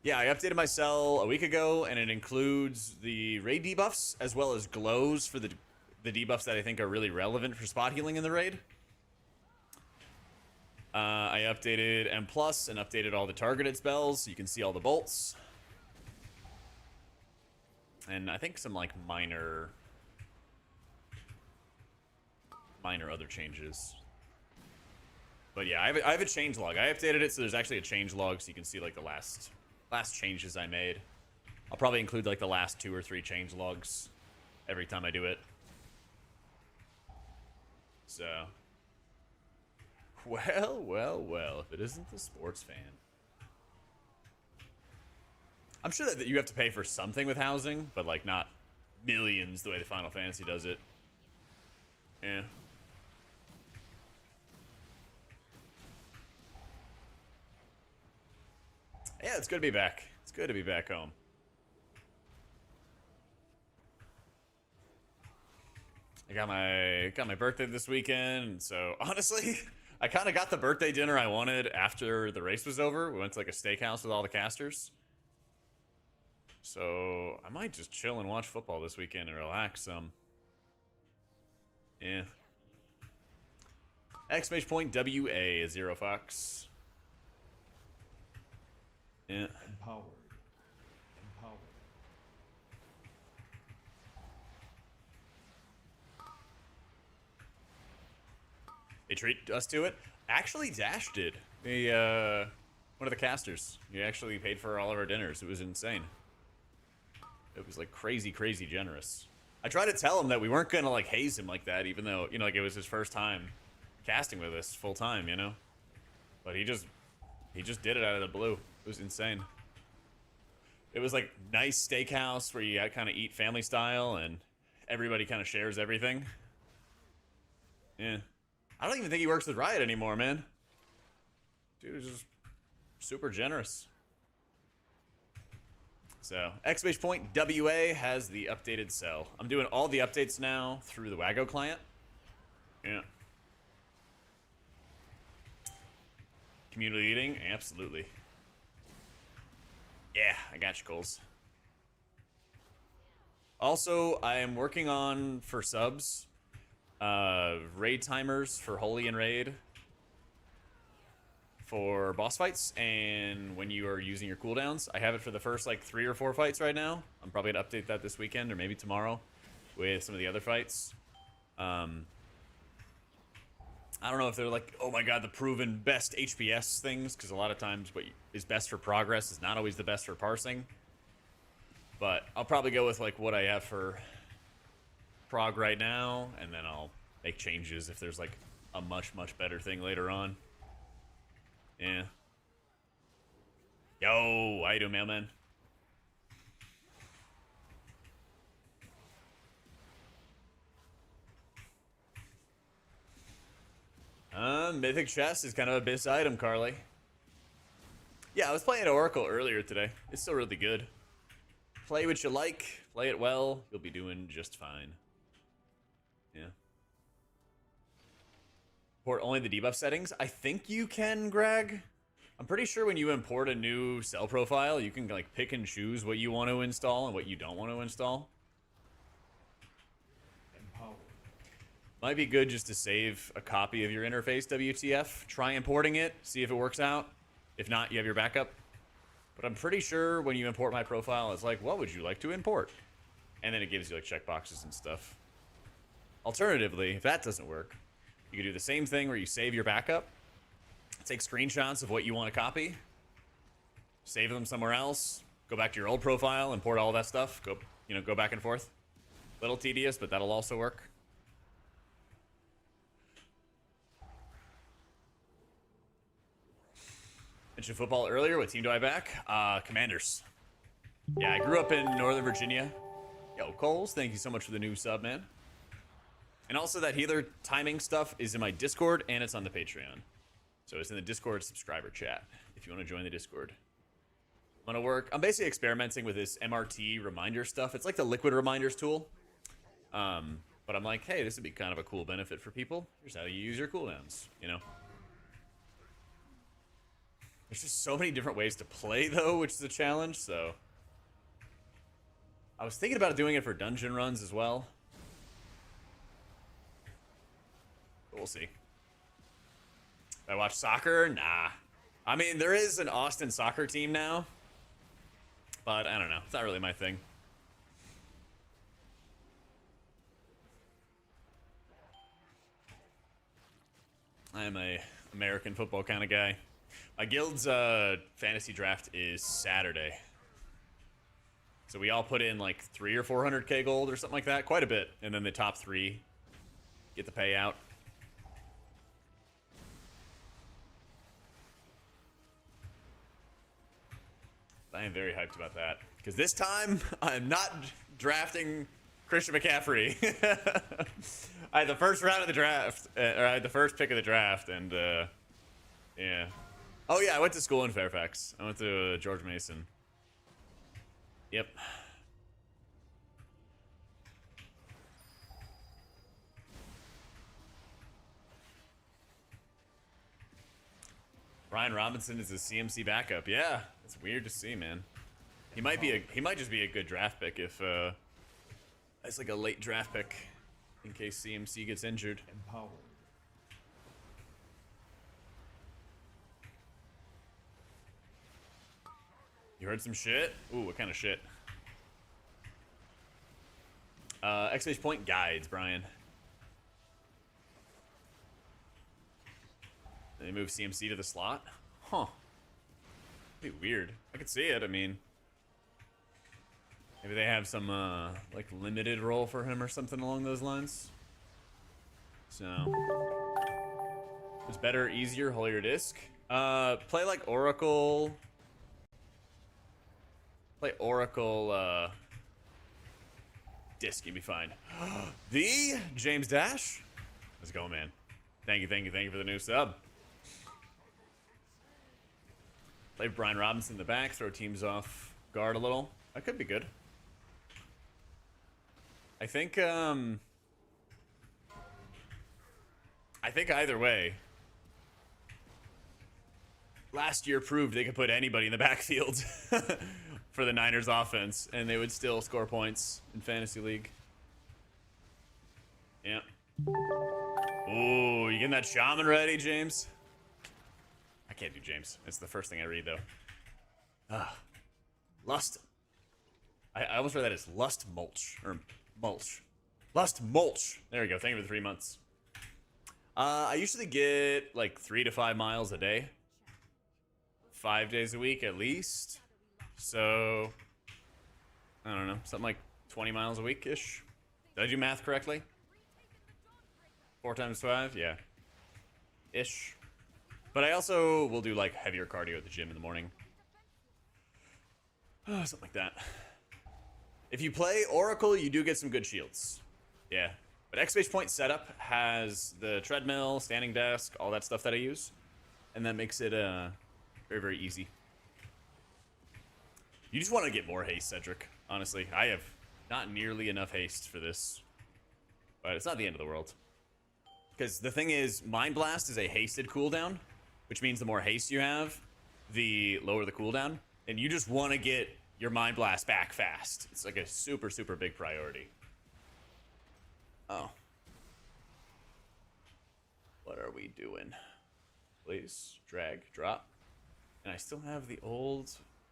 Yeah, I updated my cell a week ago, and it includes the raid debuffs as well as glows for the debuffs that I think are really relevant for spot healing in the raid. I updated M+ and updated all the targeted spells, so you can see all the bolts. And I think some like minor other changes. But yeah, I have a change log. I updated it so there's actually a change log, so you can see like the last changes I made. I'll probably include like the last 2 or 3 change logs every time I do it. So, well, if it isn't the sports fan. I'm sure that you have to pay for something with housing, but like not millions the way the Final Fantasy does it. Yeah. Yeah, it's good to be back. It's good to be back home. I got my birthday this weekend, so honestly, I kind of got the birthday dinner I wanted after the race was over. We went to like a steakhouse with all the casters. So I might just chill and watch football this weekend and relax some. Yeah. Exclamation point WA 0 Fox. Yeah. Empowered. Empowered. They treat us to it. Actually, Dash did. One of the casters. He actually paid for all of our dinners. It was insane. It was like crazy generous. I tried to tell him that we weren't gonna like haze him like that, even though, you know, like it was his first time casting with us full time, you know. But he just did it out of the blue. It was insane. It was like nice steakhouse where you kind of eat family style and everybody kind of shares everything. Yeah. I don't even think he works with Riot anymore, man. Dude is just super generous. So, exclamation point WA has the updated cell. I'm doing all the updates now through the Wago client. Yeah. Community eating? Absolutely. Yeah, I got you, Coles. Also, I am working on, for subs, raid timers for Holy and Raid for boss fights, and when you are using your cooldowns. I have it for the first like 3 or 4 fights right now. I'm probably gonna update that this weekend or maybe tomorrow with some of the other fights. I don't know if they're like, oh my god, the proven best HPS things, because a lot of times what is best for progress is not always the best for parsing. But I'll probably go with like what I have for prog right now, and then I'll make changes if there's like a much better thing later on. Yeah. Yo, how you doing, mailman? Mythic chest is kind of a bis item, Carly. Yeah, I was playing Oracle earlier today. It's still really good. Play what you like, play it well, you'll be doing just fine. Yeah. Import only the debuff settings? I think you can, Greg. I'm pretty sure when you import a new cell profile, you can like pick and choose what you want to install and what you don't want to install. Empowered. Might be good just to save a copy of your interface, WTF. Try importing it, see if it works out. If not, you have your backup. But I'm pretty sure when you import my profile, it's like, what would you like to import? And then it gives you like checkboxes and stuff. Alternatively, if that doesn't work, you can do the same thing where you save your backup, take screenshots of what you want to copy, save them somewhere else, go back to your old profile, import all that stuff, go back and forth. Little tedious, but that'll also work. Mentioned football earlier. What team do I back? Commanders. Yeah, I grew up in Northern Virginia. Yo, Coles, thank you so much for the new sub, man. And also that healer timing stuff is in my Discord and it's on the Patreon. So it's in the Discord subscriber chat if you want to join the Discord. I'm gonna work. I'm basically experimenting with this MRT reminder stuff. It's like the liquid reminders tool. But I'm like, hey, this would be kind of a cool benefit for people. Here's how you use your cooldowns, you know? There's just so many different ways to play, though, which is a challenge, so... I was thinking about doing it for dungeon runs as well. But we'll see. I watch soccer? Nah. I mean, there is an Austin soccer team now. But I don't know. It's not really my thing. I am a American football kind of guy. My guild's fantasy draft is Saturday. So we all put in like 300 or 400k gold or something like that. Quite a bit. And then the top 3 get the payout. I am very hyped about that. Because this time, I'm not drafting Christian McCaffrey. I had the first round of the draft, or I had the first pick of the draft, and yeah. Oh yeah, I went to school in Fairfax. I went to George Mason. Yep. Brian Robinson is a CMC backup. Yeah, it's weird to see, man. He might just be a good draft pick if it's like a late draft pick in case CMC gets injured. Empowered. You heard some shit? Ooh, what kind of shit? Exclamation point guides, Brian. They move CMC to the slot? Huh. Be weird. I could see it, I mean. Maybe they have some, like, limited role for him or something along those lines. So. It's better, easier, holier disc. Play like Oracle. Play Oracle, disc, you'll be fine. The James Dash? Let's go, man. Thank you for the new sub. Play Brian Robinson in the back, throw teams off guard a little. That could be good. I think either way. Last year proved they could put anybody in the backfield for the Niners offense, and they would still score points in Fantasy League. Yeah. Ooh, you getting that Shaman ready, James? I can't do James. It's the first thing I read, though. Lust. I almost read that as Lust Mulch. Or Mulch. Lust Mulch. There we go. Thank you for the 3 months. I usually get like 3 to 5 miles a day. 5 days a week at least. So, I don't know. Something like 20 miles a week-ish. Did I do math correctly? 4 times 5? Yeah. Ish. But I also will do like heavier cardio at the gym in the morning. Something like that. If you play Oracle, you do get some good shields. Yeah. But Exclamation Point setup has the treadmill, standing desk, all that stuff that I use. And that makes it very, very easy. You just want to get more haste, Cedric. Honestly, I have not nearly enough haste for this. But it's not the end of the world. Because the thing is, Mind Blast is a hasted cooldown. Which means the more haste you have, the lower the cooldown. And you just want to get your Mind Blast back fast. It's like a super, super big priority. Oh. What are we doing? Please, drag, drop. And I still have the old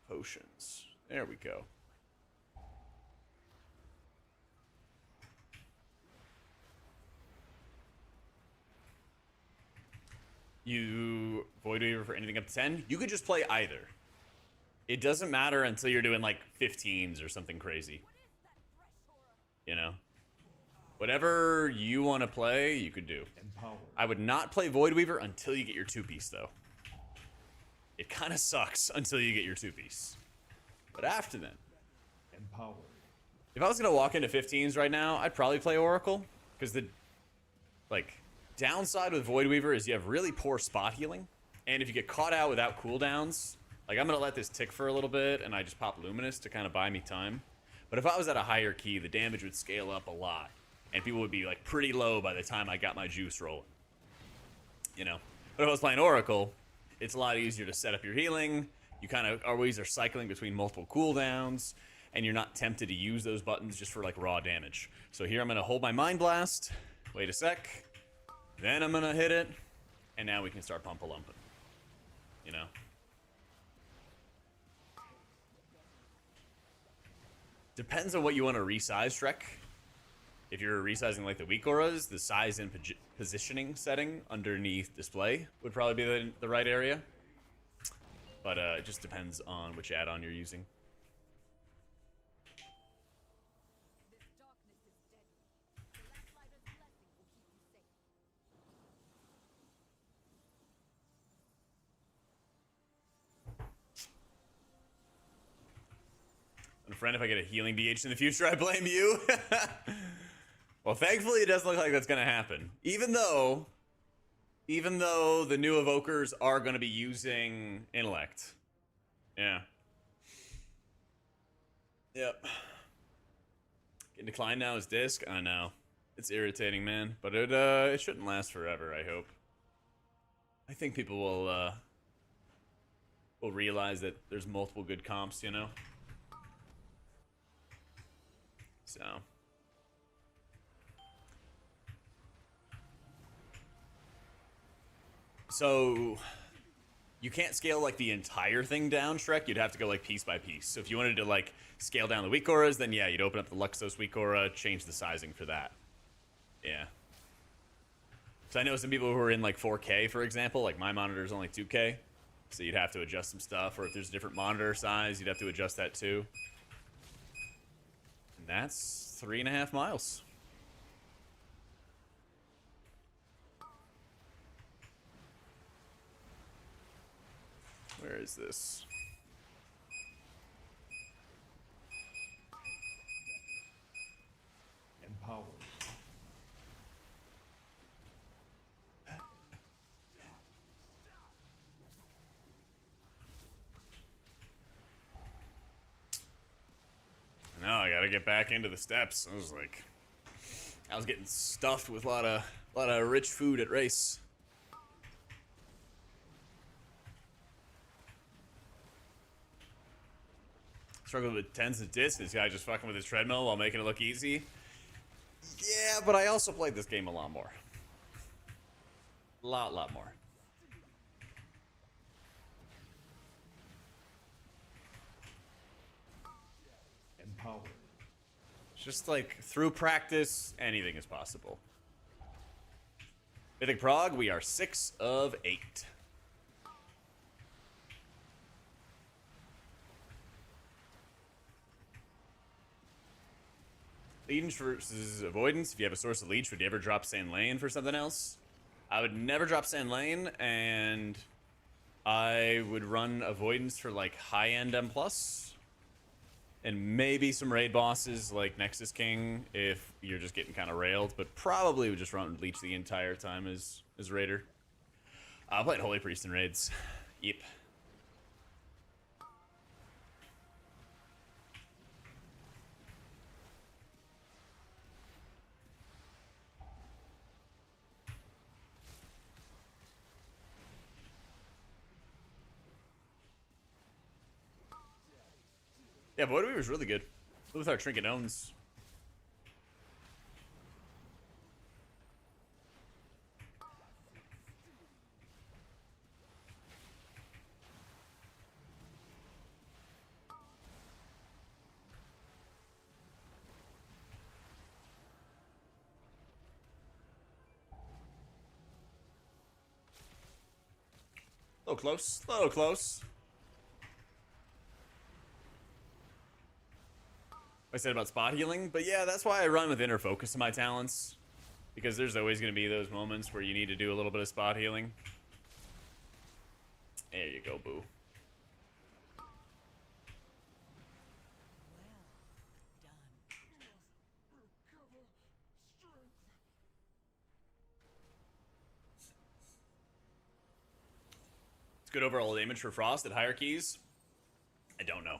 potions. There we go. You Voidweaver for anything up to 10? You could just play either. It doesn't matter until you're doing like 15s or something crazy. You know? Whatever you want to play, you could do. Empowered. I would not play Voidweaver until you get your 2-piece though. it kind of sucks until you get your 2-piece. But after then, Empowered. if I was going to walk into 15s right now, I'd probably play Oracle. Because the, like, downside with Voidweaver is you have really poor spot healing. And if you get caught out without cooldowns, like, I'm going to let this tick for a little bit, and I just pop Luminous to kind of buy me time. But if I was at a higher key, the damage would scale up a lot. And people would be, like, pretty low by the time I got my juice rolling. You know? But if I was playing Oracle, it's a lot easier to set up your healing. You kind of always are cycling between multiple cooldowns. And you're not tempted to use those buttons just for, like, raw damage. So here I'm going to hold my Mind Blast. Wait a sec. Then I'm going to hit it. And now we can start pump-a-lumping. You know? Depends on what you want to resize, Shrek. If you're resizing like the weak auras, the size and positioning setting underneath display would probably be the right area. But it just depends on which add-on you're using. This darkness is deadly. The Lamplight's blessing will keep you safe. And friend, if I get a healing BH in the future, I blame you. Well, thankfully, it doesn't look like that's going to happen. Even though the new evokers are going to be using intellect. Yeah. Yep. Getting declined now is disc. I know. It's irritating, man. But it shouldn't last forever, I hope. I think people will realize that there's multiple good comps, you know? So... So, you can't scale, like, the entire thing down, Shrek. You'd have to go, like, piece by piece. So if you wanted to, like, scale down the weak auras, then, yeah, you'd open up the Luxos weak aura, change the sizing for that. Yeah. So I know some people who are in, like, 4K, for example. Like, my monitor's only 2K. So you'd have to adjust some stuff. Or if there's a different monitor size, you'd have to adjust that, too. And that's 3.5 miles. Where is this? Empowered. No, I gotta get back into the steps. I was getting stuffed with a lot of rich food at race. Struggled with tens and discs. This guy just fucking with his treadmill while making it look easy. Yeah, but I also played this game a lot more. Lot more. Empowered. Just like through practice, anything is possible. Mythic Prague, we are 6 of 8. Leech versus Avoidance. If you have a source of Leech, would you ever drop Sand Lane for something else? I would never drop Sand Lane, and I would run Avoidance for like high-end M+. And maybe some raid bosses like Nexus King if you're just getting kind of railed, but probably would just run Leech the entire time as Raider. I played Holy Priest in raids. Yep. Yeah, Voidweaver's really good. With our trinket owns. A little close. A little close. I said about spot healing, but yeah, that's why I run with inner focus in my talents, because there's always going to be those moments where you need to do a little bit of spot healing. There you go, boo. It's good overall damage for Frost at higher keys. I don't know.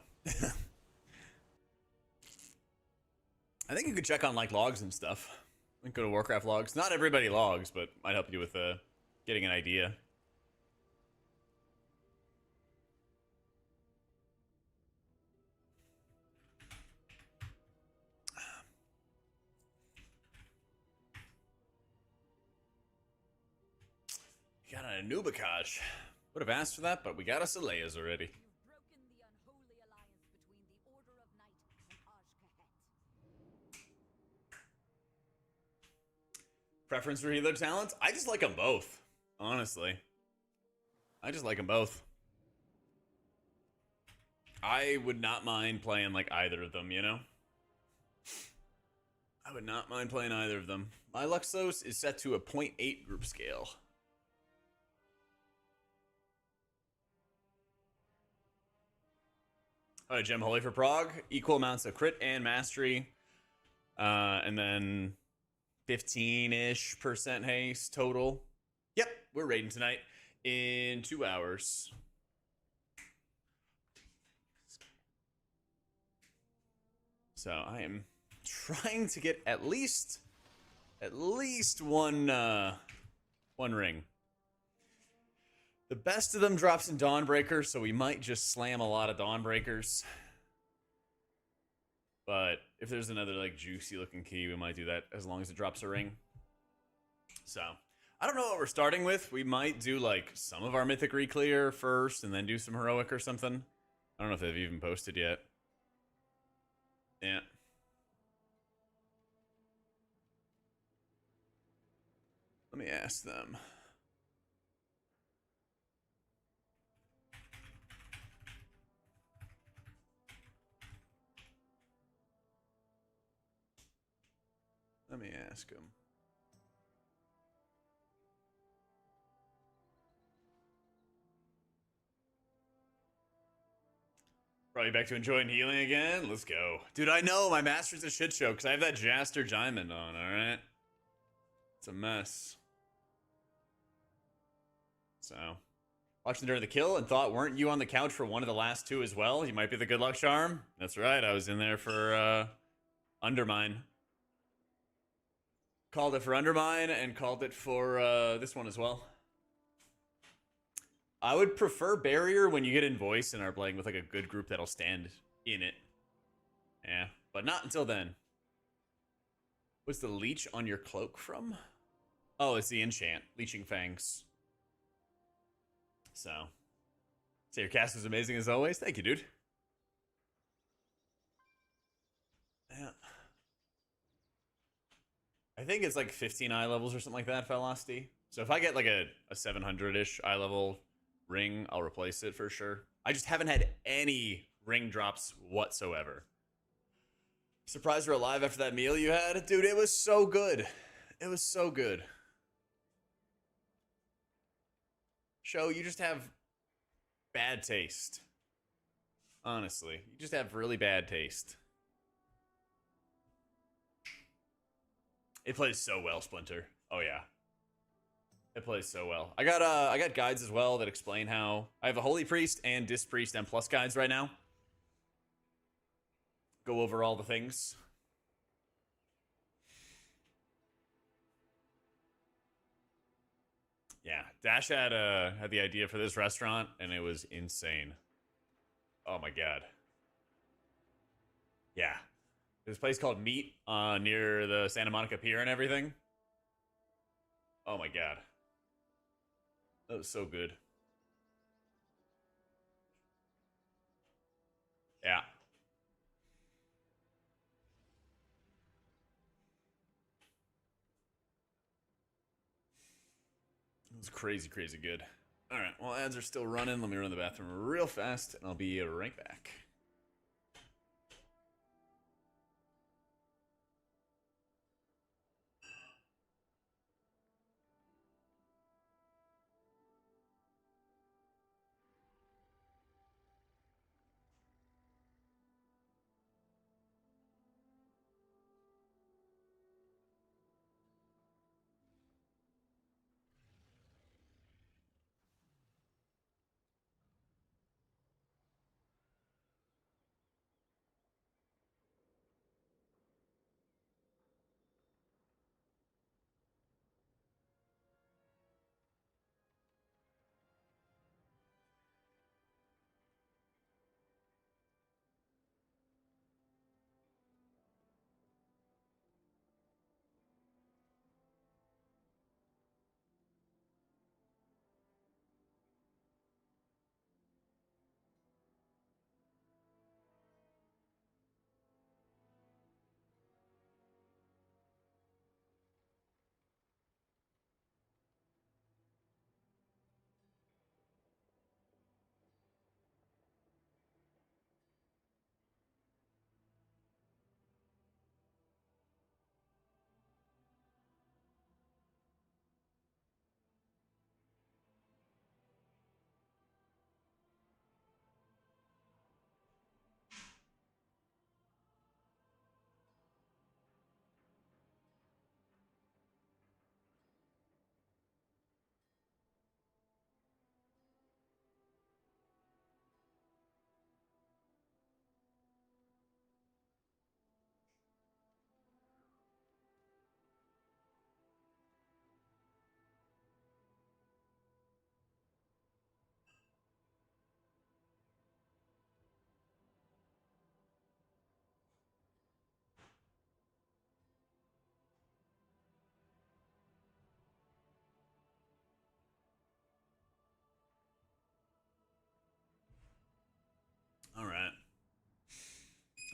I think you could check on like logs and stuff. Like go to Warcraft logs. Not everybody logs, but might help you with getting an idea. You got an Anubikaj. Would have asked for that, but we got us a Leia's already. You've broken the unholy alliance between the Order of Night and Aj-Kahet. Preference for healer talents? I just like them both, honestly. I just like them both. I would not mind playing like either of them, you know? I would not mind playing either of them. My Luxos is set to a 0.8 group scale. Gem Holy for Prog. Equal amounts of crit and mastery. And then 15-ish% haste total. Yep, we're raiding tonight in 2 hours. So I am trying to get at least one ring. The best of them drops in Dawnbreaker, so we might just slam a lot of Dawnbreakers. But if there's another like juicy looking key, we might do that as long as it drops a ring. So I don't know what we're starting with. We might do like some of our Mythic Reclear first and then do some Heroic or something. I don't know if they've even posted yet. Yeah. Let me ask them. Let me ask him. Probably back to enjoying healing again. Let's go. Dude, I know my master's a shit show because I have that Jaster Diamond on, alright? It's a mess. So, watching during the kill and thought, weren't you on the couch for one of the last two as well? You might be the good luck charm. That's right, I was in there for Undermine. Called it for Undermine and called it for this one as well. I would prefer Barrier when you get in voice and are playing with like a good group that'll stand in it. Yeah, but not until then. What's the leech on your cloak from? Oh, it's the enchant. Leeching Fangs. So your cast is amazing as always. Thank you, dude. Yeah. I think it's like 15 eye levels or something like that, Velocity. So if I get like a 700-ish eye level ring, I'll replace it for sure. I just haven't had any ring drops whatsoever. Surprised we're alive after that meal you had? Dude, it was so good. It was so good. Show, you just have bad taste. Honestly, you just have really bad taste. It plays so well, Splinter. Oh yeah. It plays so well. I got guides as well that explain how I have a Holy Priest and Disc Priest M+ guides right now. Go over all the things. Yeah, Dash had the idea for this restaurant and it was insane. Oh my god. Yeah. There's a place called Meat near the Santa Monica Pier and everything. Oh my god. That was so good. Yeah. It was crazy, crazy good. Alright, well, ads are still running. Let me run to the bathroom real fast, and I'll be right back.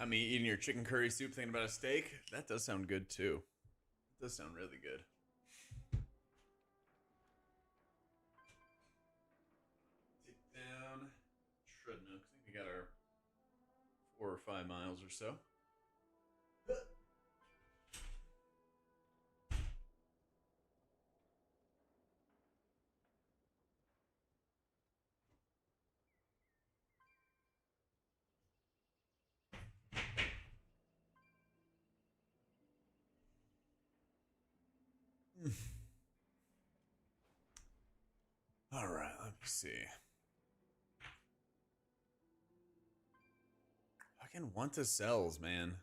I mean, eating your chicken curry soup, thinking about a steak. That does sound good too. It does sound really good. Sit down, shredding up. I think we got our 4 or 5 miles or so. All right, let me see. Fucking want to sells, man.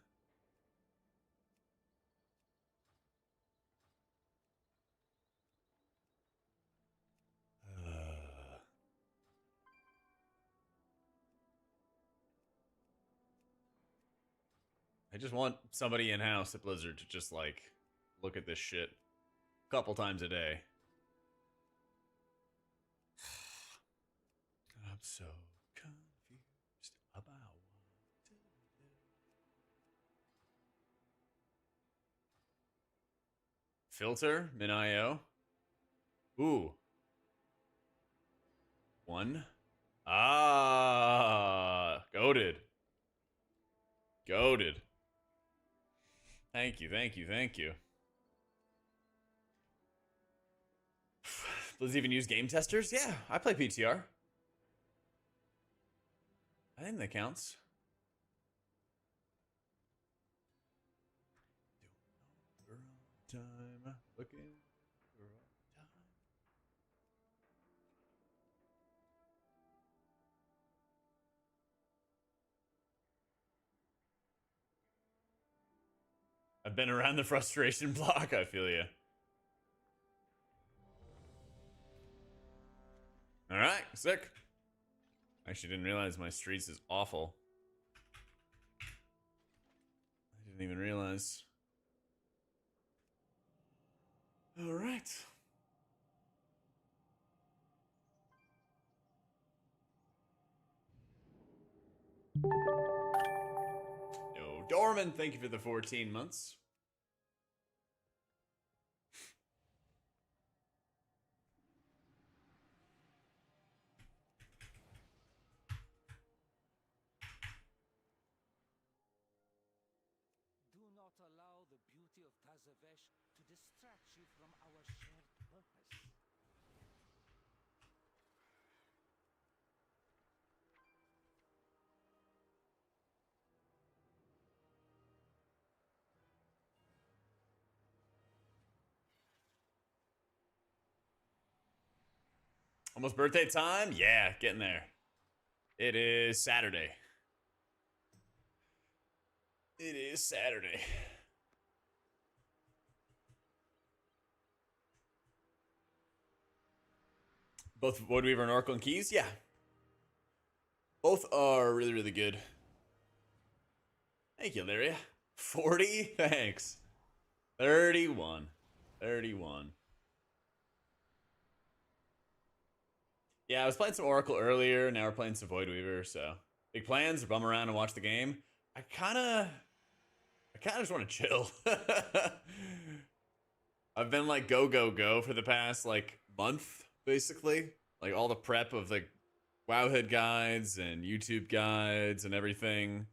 I just want somebody in house at Blizzard to just like look at this shit a couple times a day. I'm so confused about what to do. Filter, min.io. Ooh. 1. Ah, goated. Goated. Thank you, thank you, thank you. Does even use game testers? Yeah, I play PTR. I think that counts. Time looking for time. I've been around the frustration block. I feel you. All right, sick. Actually, didn't realize my streets is awful. I didn't even realize. All right. Yo, Dorman, thank you for the 14 months. Do not allow the beauty of Tazavesh to distract you from our shared purpose. Almost birthday time? Yeah, getting there. It is Saturday. It is Saturday. Both Voidweaver and Oracle and Keys? Yeah. Both are really, really good. Thank you, Lyria. 40? Thanks. 31. 31. Yeah, I was playing some Oracle earlier. Now we're playing some Voidweaver, so big plans. Bum around and watch the game. I kind of just want to chill. I've been like go, go, go for the past like month, basically. Like all the prep of the Wowhead guides and YouTube guides and everything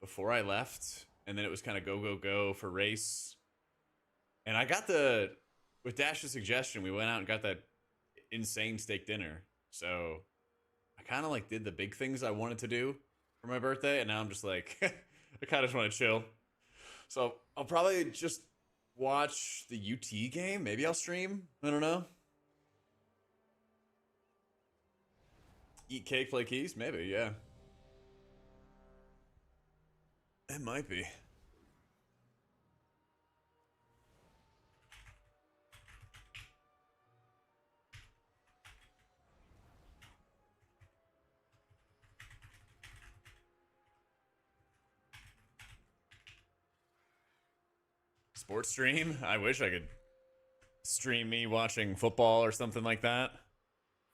before I left. And then it was kind of go, go, go for race. And I got with Dash's suggestion, we went out and got that insane steak dinner. So I kind of like did the big things I wanted to do for my birthday. And now I'm just like, I kind of just want to chill. So I'll probably just watch the UT game. Maybe I'll stream. I don't know. Eat cake, play keys? Maybe, yeah. It might be. Sports stream? I wish I could stream me watching football or something like that.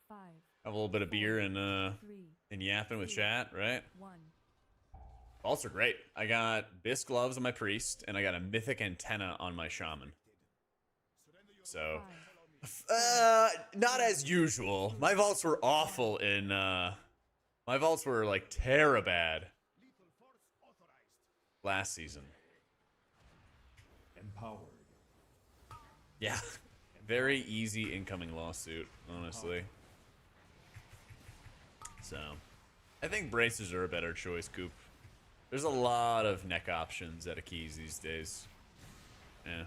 5, Have a little bit of beer and 3, yapping with 2, chat, right? 1. Vaults are great. I got Bisque gloves on my priest, and I got a mythic antenna on my shaman. So, not as usual. My vaults were awful in, my vaults were like bad last season. Empowered. Yeah. Very easy incoming lawsuit, honestly. So, I think braces are a better choice, Coop. There's a lot of neck options at a keys these days. Yeah.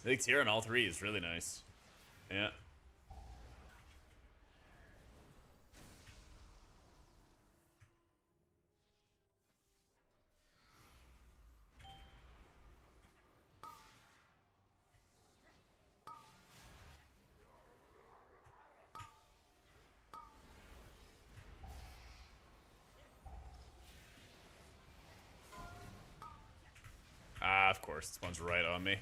I think tier on all three is really nice. Yeah. Ah, of course, this one's right on me.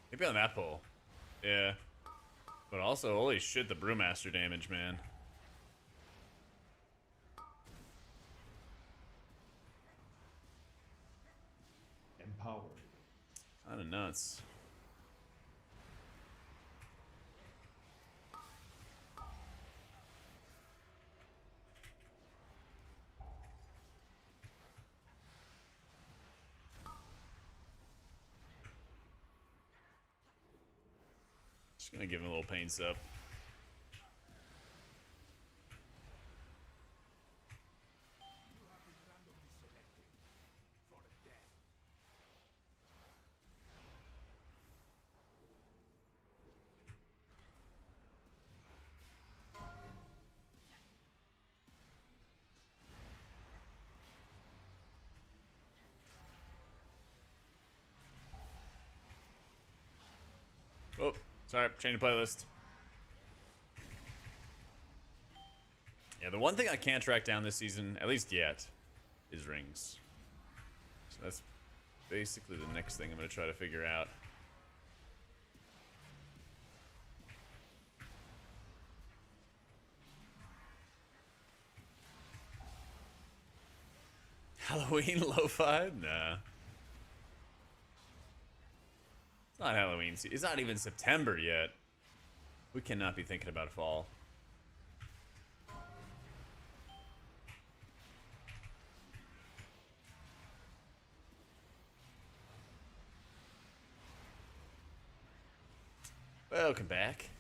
Maybe on that pull. Yeah. But also, holy shit, the Brewmaster damage, man. Empowered. Kinda nuts. Just gonna give him a little pain sup. Oh, sorry, change the playlist. Yeah, the one thing I can't track down this season, at least yet, is rings. So that's basically the next thing I'm gonna try to figure out. Halloween lo-fi? Nah. It's not Halloween. It's not even September yet. We cannot be thinking about fall. Welcome back.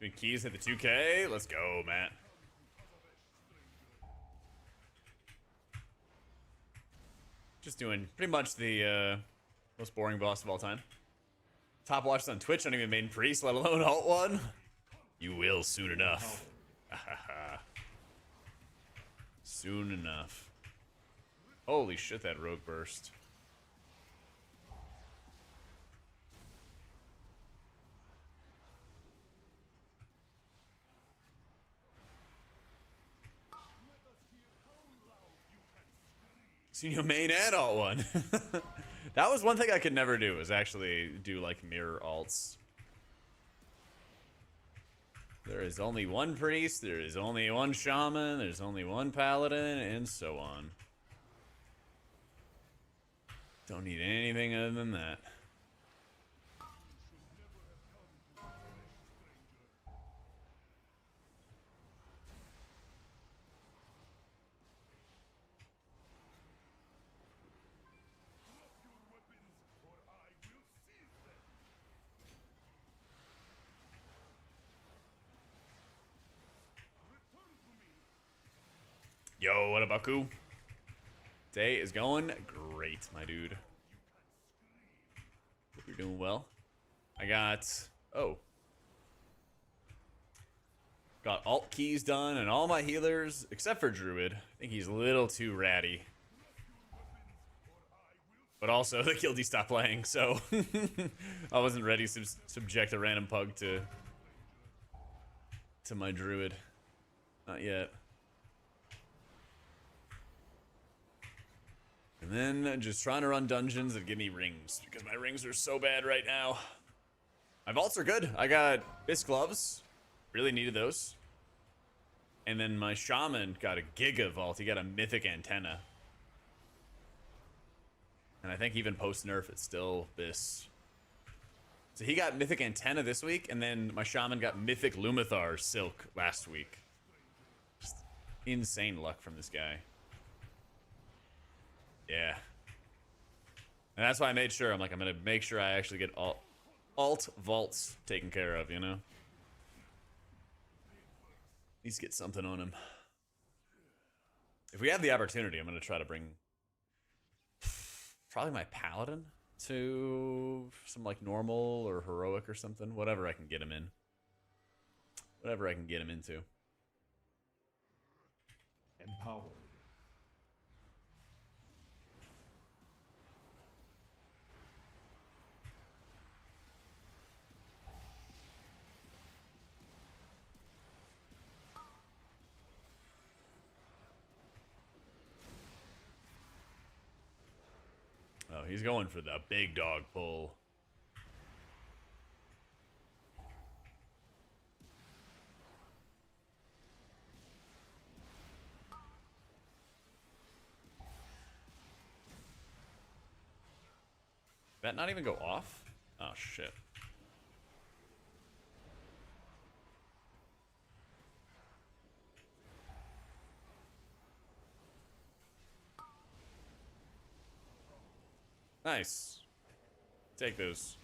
Doing keys at the 2K. Let's go, Matt. Just doing pretty much the most boring boss of all time. Top watches on Twitch, not even main priest, let alone alt one. You will soon enough. Soon enough. Holy shit, that rogue burst. Seen your main and alt one. That was one thing I could never do, was actually do like mirror alts. There is only one priest, there is only one shaman, there's only one paladin, and so on. Don't need anything other than that. Yo, what up, Baku? Day is going great, my dude. Hope you're doing well. I got... Oh. Got alt keys done and all my healers, except for Druid. I think he's a little too ratty. But also, the guildie stopped playing, so... I wasn't ready to subject a random pug to my Druid. Not yet. And then just trying to run dungeons that give me rings, because my rings are so bad right now. My vaults are good. I got Bisque gloves. Really needed those. And then my shaman got a giga vault. He got a mythic antenna. And I think even post nerf it's still this. So he got mythic antenna this week, and then my shaman got mythic Lumathar silk last week. Just insane luck from this guy. Yeah. And that's why I made sure, I'm like, I'm gonna make sure I actually get alt vaults taken care of, you know? At least get something on him. If we have the opportunity, I'm gonna try to bring probably my paladin to some like normal or heroic or something. Whatever I can get him in. Whatever I can get him into. Empowered. Oh, he's going for the big dog pull. Did that not even go off? Oh, shit. Nice. Take those.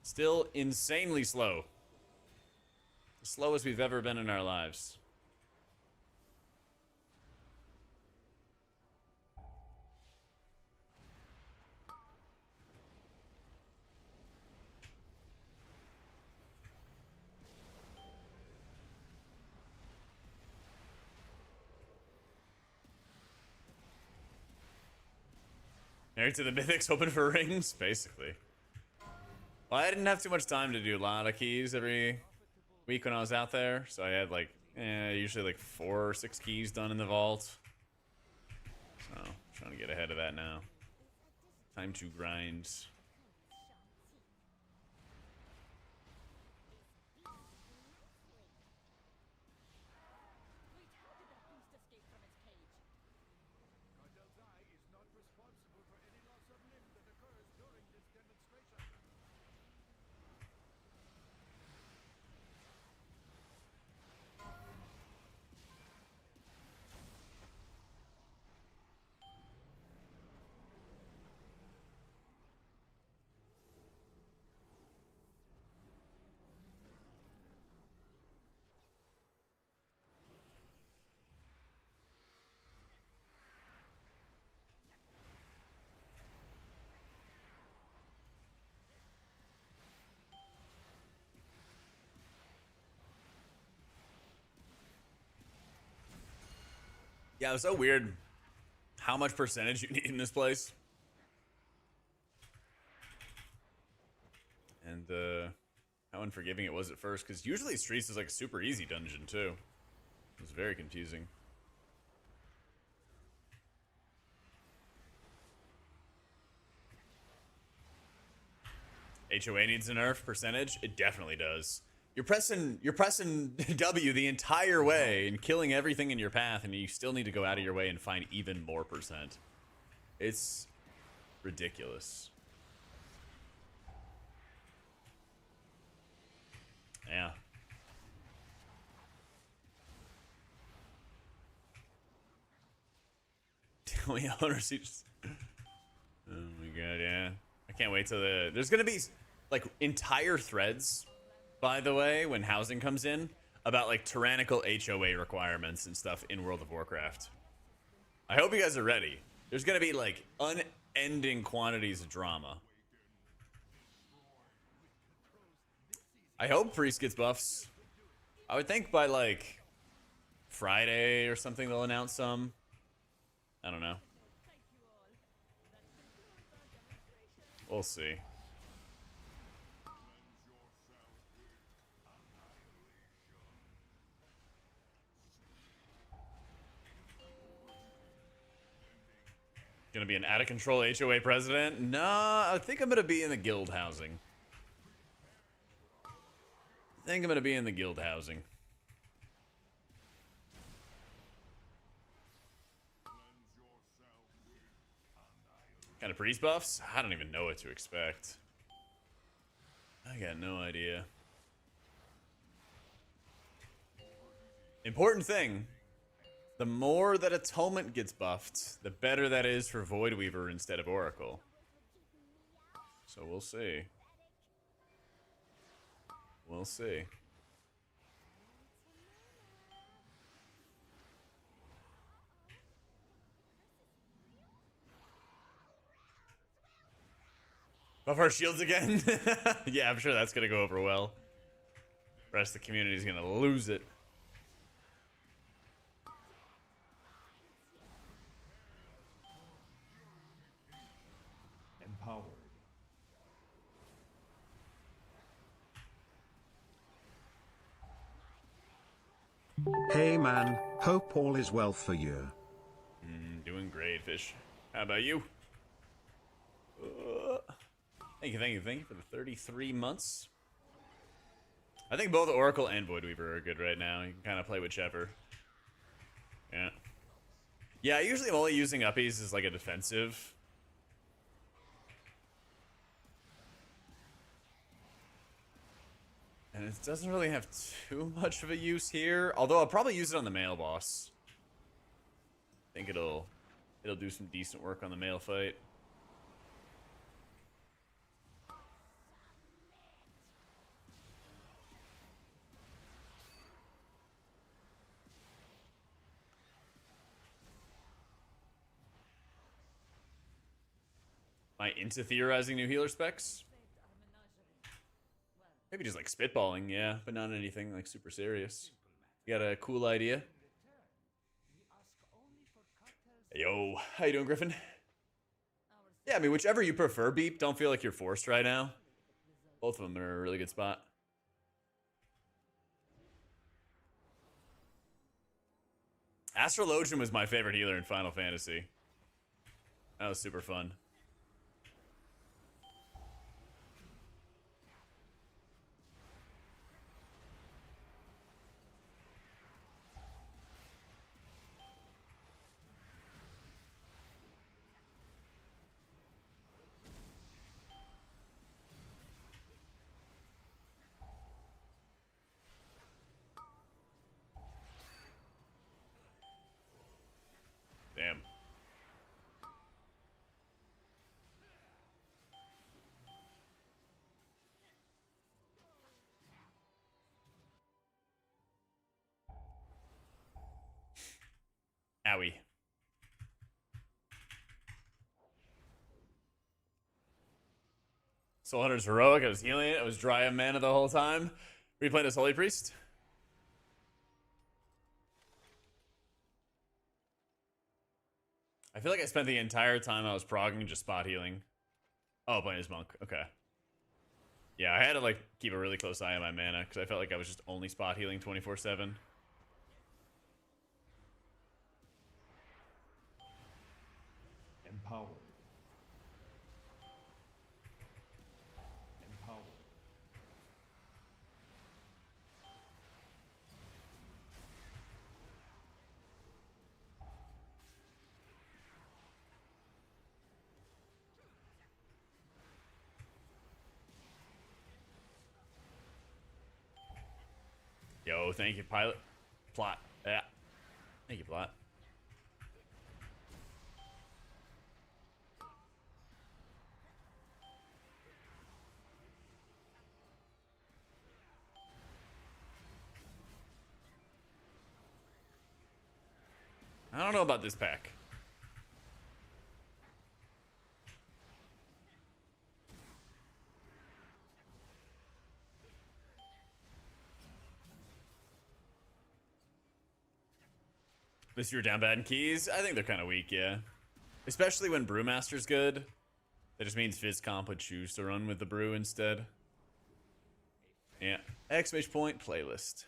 Still insanely slow. The slowest we've ever been in our lives. Married to the Mythics, hoping for rings, basically. Well, I didn't have too much time to do a lot of keys every week when I was out there, so I had like, usually like 4 or 6 keys done in the vault. So, trying to get ahead of that now. Time to grind. Yeah, it was so weird how much percentage you need in this place. And how unforgiving it was at first, because usually Streets is like a super easy dungeon too. It was very confusing. HOA needs a nerf percentage. It definitely does. You're pressing W the entire way and killing everything in your path, and you still need to go out of your way and find even more percent. It's ridiculous. Yeah. We owners just... Oh my god, yeah. I can't wait till there's gonna be like entire threads, by the way, when housing comes in, about like tyrannical HOA requirements and stuff in World of Warcraft. I hope you guys are ready. There's gonna be like unending quantities of drama. I hope Priest gets buffs. I would think by like Friday or something they'll announce some. I don't know. We'll see. Gonna be an out of control HOA president? Nah, I think I'm gonna be in the guild housing. I think I'm gonna be in the guild housing. Kind of priest buffs? I don't even know what to expect. I got no idea. Important thing. The more that Atonement gets buffed, the better that is for Voidweaver instead of Oracle. So we'll see. We'll see. Buff our shields again? Yeah, I'm sure that's gonna go over well. The rest of the community is gonna lose it. Empowered. Hey man, hope all is well for you. Doing great, Fish. How about you? Thank you for the 33 months. I think both Oracle and Voidweaver are good right now. You can kind of play whichever. Yeah. Yeah, I usually am only using uppies as like a defensive. And it doesn't really have too much of a use here. Although I'll probably use it on the male boss. I think it'll do some decent work on the male fight. Am I into theorizing new healer specs? Maybe just like spitballing, yeah, but not anything like super serious. You got a cool idea? Hey, yo, how you doing, Griffin? Yeah, I mean, whichever you prefer, Beep. Don't feel like you're forced right now. Both of them are a really good spot. Astrologian was my favorite healer in Final Fantasy. That was super fun. Damn. Owie. Soul Hunter's heroic. I was healing it. I was dry mana the whole time. Were you playing as Holy Priest? I feel like I spent the entire time I was progging just spot healing. Oh, playing as Monk. Okay. Yeah, I had to like keep a really close eye on my mana because I felt like I was just only spot healing 24/7. Empowered. Empowered. Oh, thank you, pilot. Plot. Yeah. Thank you, plot. I don't know about this pack. This year down bad in keys? I think they're kind of weak, yeah. Especially when Brewmaster's good. That just means Fizz Comp would choose to run with the Brew instead. Yeah. Exclamation point playlist.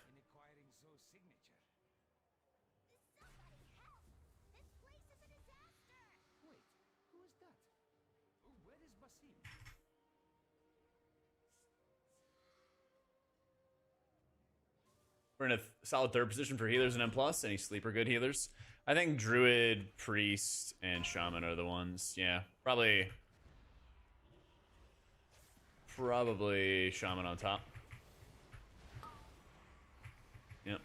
In acquiring Zoe's signature. Wait, who is that? Where is Basim? We're in a solid third position for healers and M+. Any sleeper good healers? I think Druid, Priest, and Shaman are the ones. Yeah, probably Shaman on top. Yep.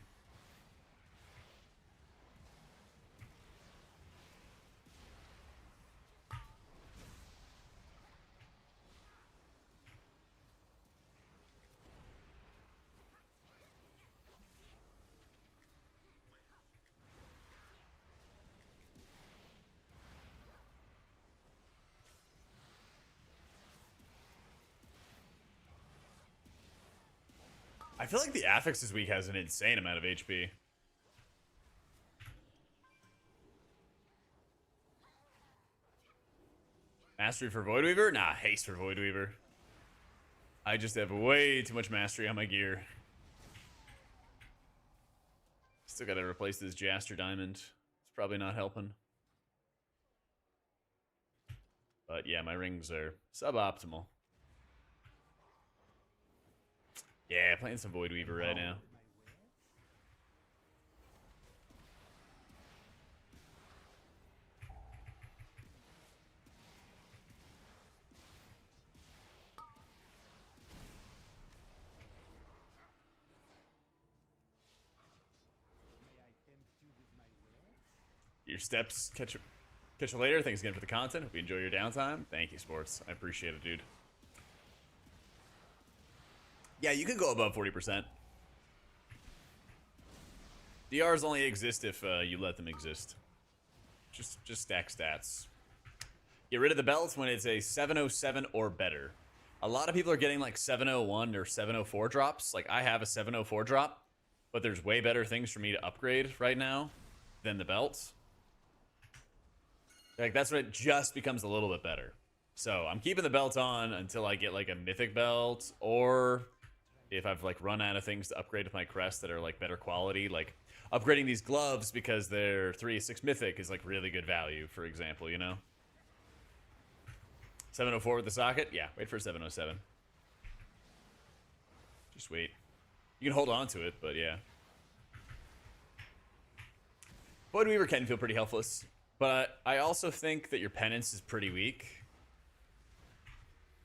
I feel like the Affix this week has an insane amount of HP. Mastery for Voidweaver? Nah, haste for Voidweaver. I just have way too much mastery on my gear. Still gotta replace this Jaster Diamond. It's probably not helping. But yeah, my rings are suboptimal. Yeah, playing some Voidweaver right now. Your steps, catch you later. Thanks again for the content. Hope you enjoy your downtime. Thank you, Sports. I appreciate it, dude. Yeah, you can go above 40%. DRs only exist if you let them exist. Just stack stats. Get rid of the belts when it's a 707 or better. A lot of people are getting like 701 or 704 drops. Like I have a 704 drop, but there's way better things for me to upgrade right now than the belts. Like that's when it just becomes a little bit better. So I'm keeping the belt on until I get like a mythic belt, or if I've like run out of things to upgrade with my crest that are like better quality, like upgrading these gloves because they're 3/6 mythic is like really good value, for example, you know? 704 with the socket? Yeah, wait for 707. Just wait. You can hold on to it, but yeah. Voidweaver can feel pretty helpless, but I also think that your penance is pretty weak.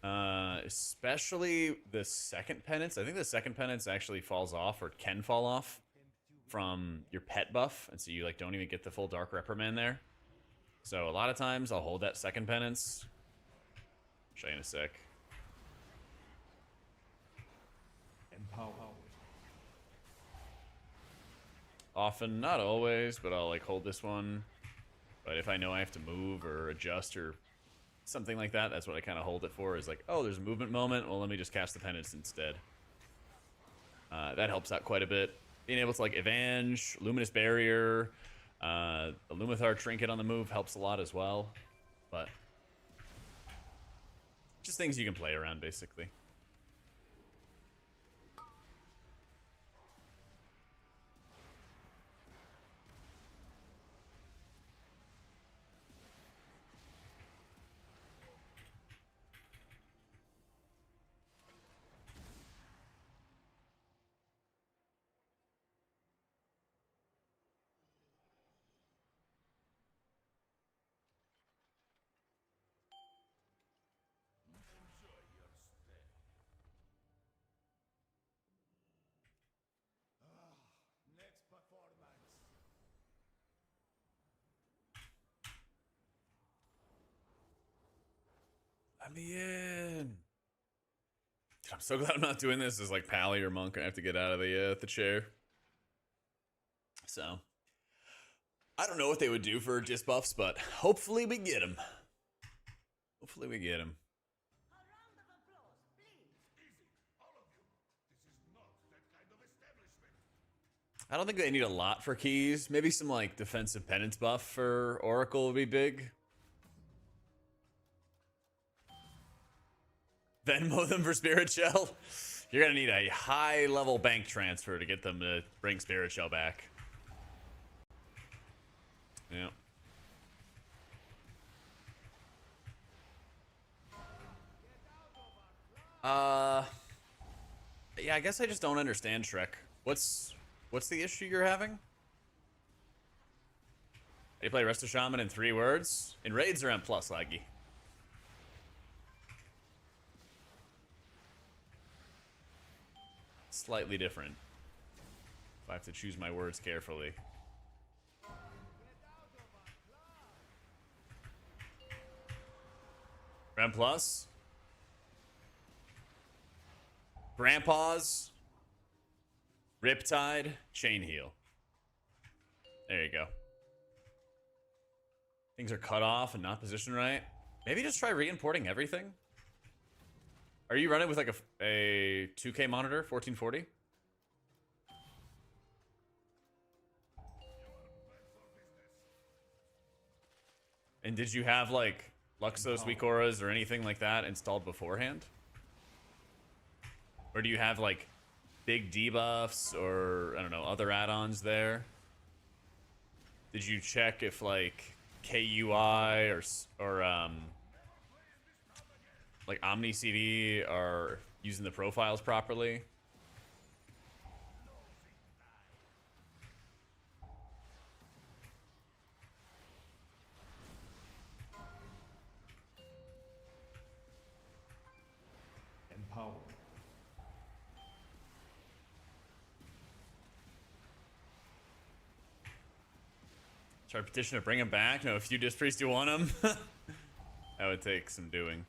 Especially the second penance. I think the second penance actually falls off, or can fall off, from your pet buff, and so you like don't even get the full Dark Reprimand there. So a lot of times I'll hold that second penance. I'll show you in a sec. Empower. Often, not always, but I'll like hold this one. But if I know I have to move or adjust or something like that, that's what I kind of hold it for, is like, oh, there's a movement moment, well, let me just cast the penance instead. That helps out quite a bit. Being able to like Avenge, Luminous Barrier, the Lumathar Trinket on the move helps a lot as well. But just things you can play around, basically. Let me in. I'm so glad I'm not doing this as like Pally or Monk. I have to get out of the chair. So I don't know what they would do for disc buffs, but hopefully we get them. Hopefully we get them. I don't think they need a lot for keys. Maybe some like defensive penance buff for Oracle would be big. Venmo them for Spirit Shell. You're gonna need a high level bank transfer to get them to bring Spirit Shell back. Yeah. Yeah, I guess I just don't understand Shrek. What's the issue you're having? You play Rest of Shaman in 3 words? In raids or M plus laggy? Slightly different. If I have to choose my words carefully. Rem plus? Grandpa's? Riptide? Chain heal. There you go. Things are cut off and not positioned right. Maybe just try re-importing everything. Are you running with like a 2K monitor, 1440? And did you have like Luxos, Wikoras, or anything like that installed beforehand? Or do you have like big debuffs or I don't know, other add-ons there? Did you check if like KUI or like Omni CD are using the profiles properly? Empowered. Try to petition to bring him back. No, a few Disc Priests do want him. That would take some doing.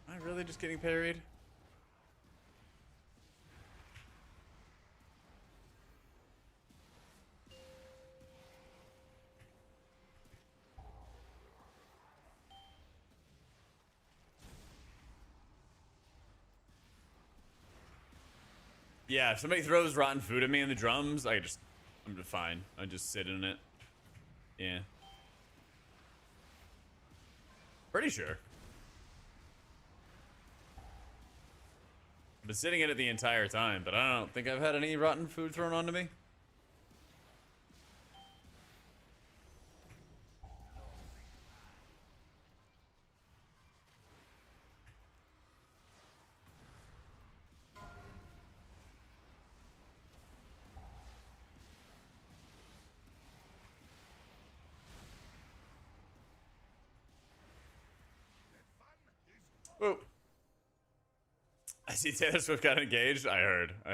Am I really just getting parried? Yeah, if somebody throws rotten food at me in the drums, I'm just fine. I just sit in it. Yeah. Pretty sure. I've been sitting in it the entire time, but I don't think I've had any rotten food thrown onto me. Whoa. I see Taylor Swift got engaged. I heard. How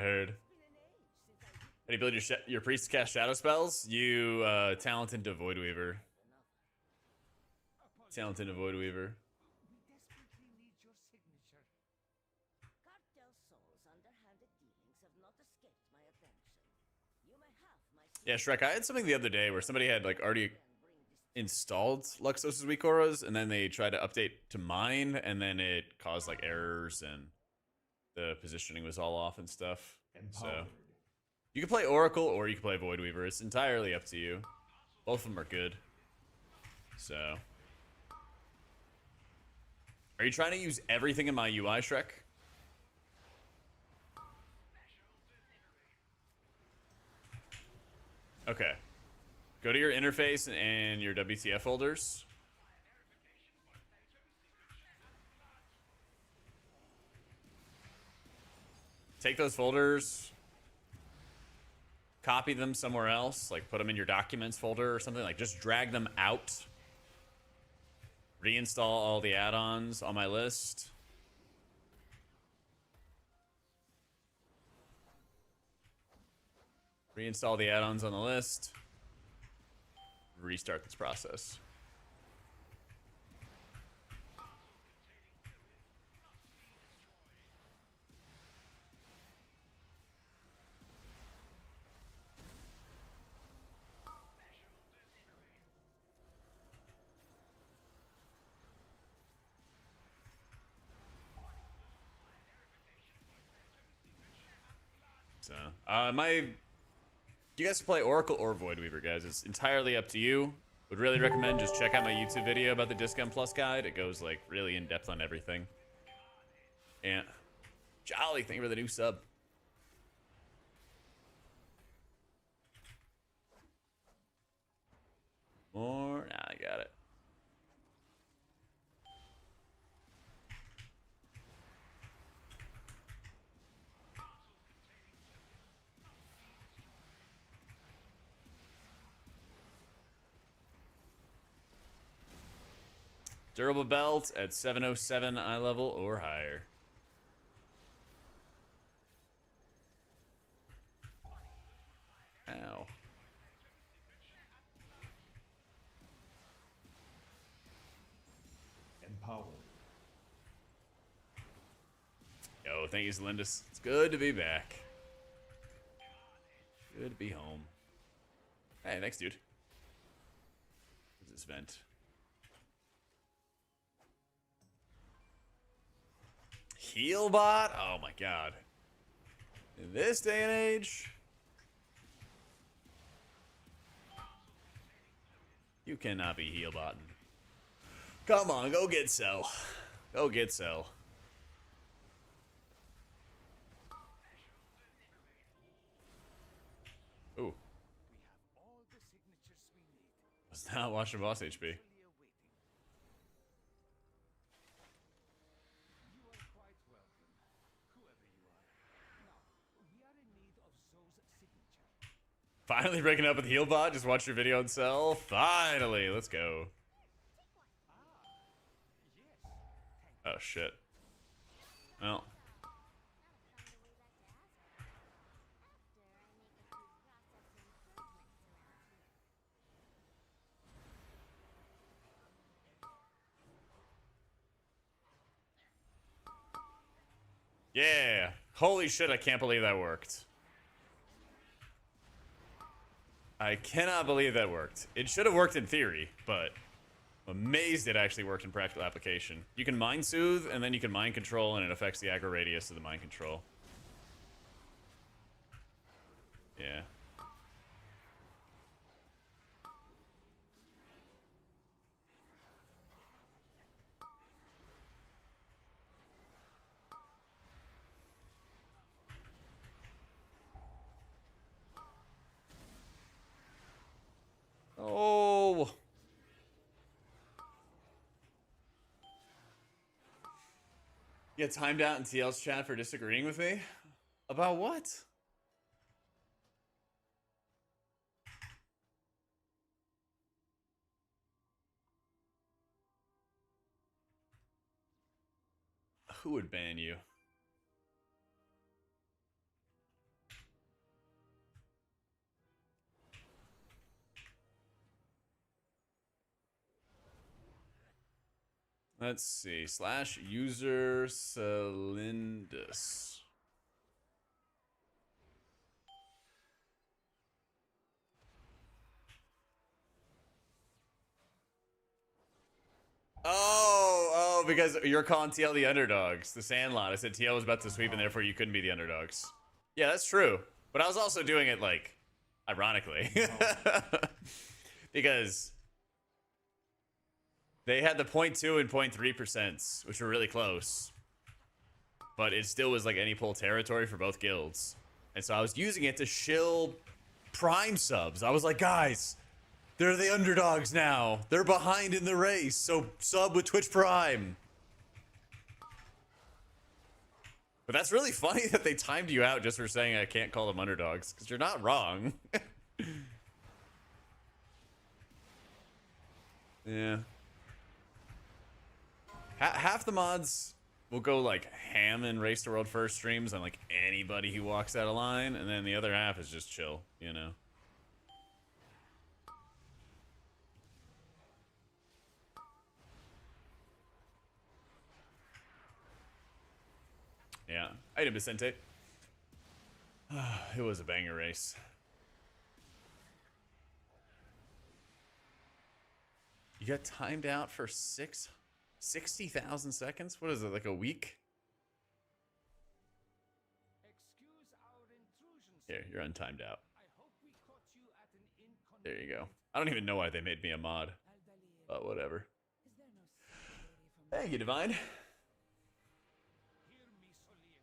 do you build your priest to cast shadow spells? You talent into Voidweaver. Talent into Voidweaver. We desperately need your signature. Cartel Soul's underhanded dealings have not escaped my attention. You may have my Yeah, Shrek, I had something the other day where somebody had like already installed Luxos's Wikoras, and then they tried to update to mine, and then it caused like errors, and the positioning was all off and stuff. So Empowered. you can play Oracle or you can play Voidweaver. It's entirely up to you. Both of them are good. So are you trying to use everything in my UI, Shrek? Okay. Go to your interface and your WTF folders. take those folders, copy them somewhere else, like put them in your documents folder or something, like just drag them out, reinstall all the add-ons on my list. Reinstall the add-ons on the list. Restart this process. So, you guys can play Oracle or Voidweaver, guys. It's entirely up to you. Would really recommend just check out my YouTube video about the Discount Plus guide. It goes like really in depth on everything. And Jolly, thank you for the new sub. More? Nah, I got it. Durable belt at 707 eye level or higher. Ow. Empower. Yo, thank you, Zelindis. It's good to be back. Good to be home. Hey, thanks, dude. What's this vent? Healbot? Oh my god. In this day and age, you cannot be healbotting. Come on, go get Cell. Go get Cell. Ooh. We have all the signatures we need. Was not watching boss HP. You are quite welcome, whoever you are. Now, we are in need of Zoe's signature. Finally breaking up with Healbot. Just watch your video on Cell. Finally, let's go. Oh shit. Well. Yeah. Holy shit, I can't believe that worked. I cannot believe that worked. It should have worked in theory, but I'm amazed it actually worked in practical application. You can Mind Soothe, and then you can Mind Control, and it affects the aggro radius of the Mind Control. Yeah. Oh. You got timed out in TL's chat for disagreeing with me? About what? Who would ban you? Let's see. Slash user Celindus. Oh, because you're calling TL the underdogs. The Sandlot. I said TL was about to sweep and therefore you couldn't be the underdogs. Yeah, that's true. But I was also doing it, like, ironically. Because they had the 0.2 and 0.3%, which were really close. But it still was like any pull territory for both guilds. And so I was using it to shill Prime subs. I was like, guys, they're the underdogs now. They're behind in the race, so sub with Twitch Prime. But that's really funny that they timed you out just for saying I can't call them underdogs, because you're not wrong. Yeah. Half the mods will go like ham in Race to World First streams on like anybody who walks out of line, and then the other half is just chill, you know? Yeah. Item Vicente. It was a banger race. You got timed out for 60,000 seconds? What is it, like a week? Excuse our intrusion, sir. Here, you're untimed out. I hope we caught you at an inconvenient. There you go. I don't even know why they made me a mod. But whatever. Is there no security from Thank you, Divine. Hear me, Solir.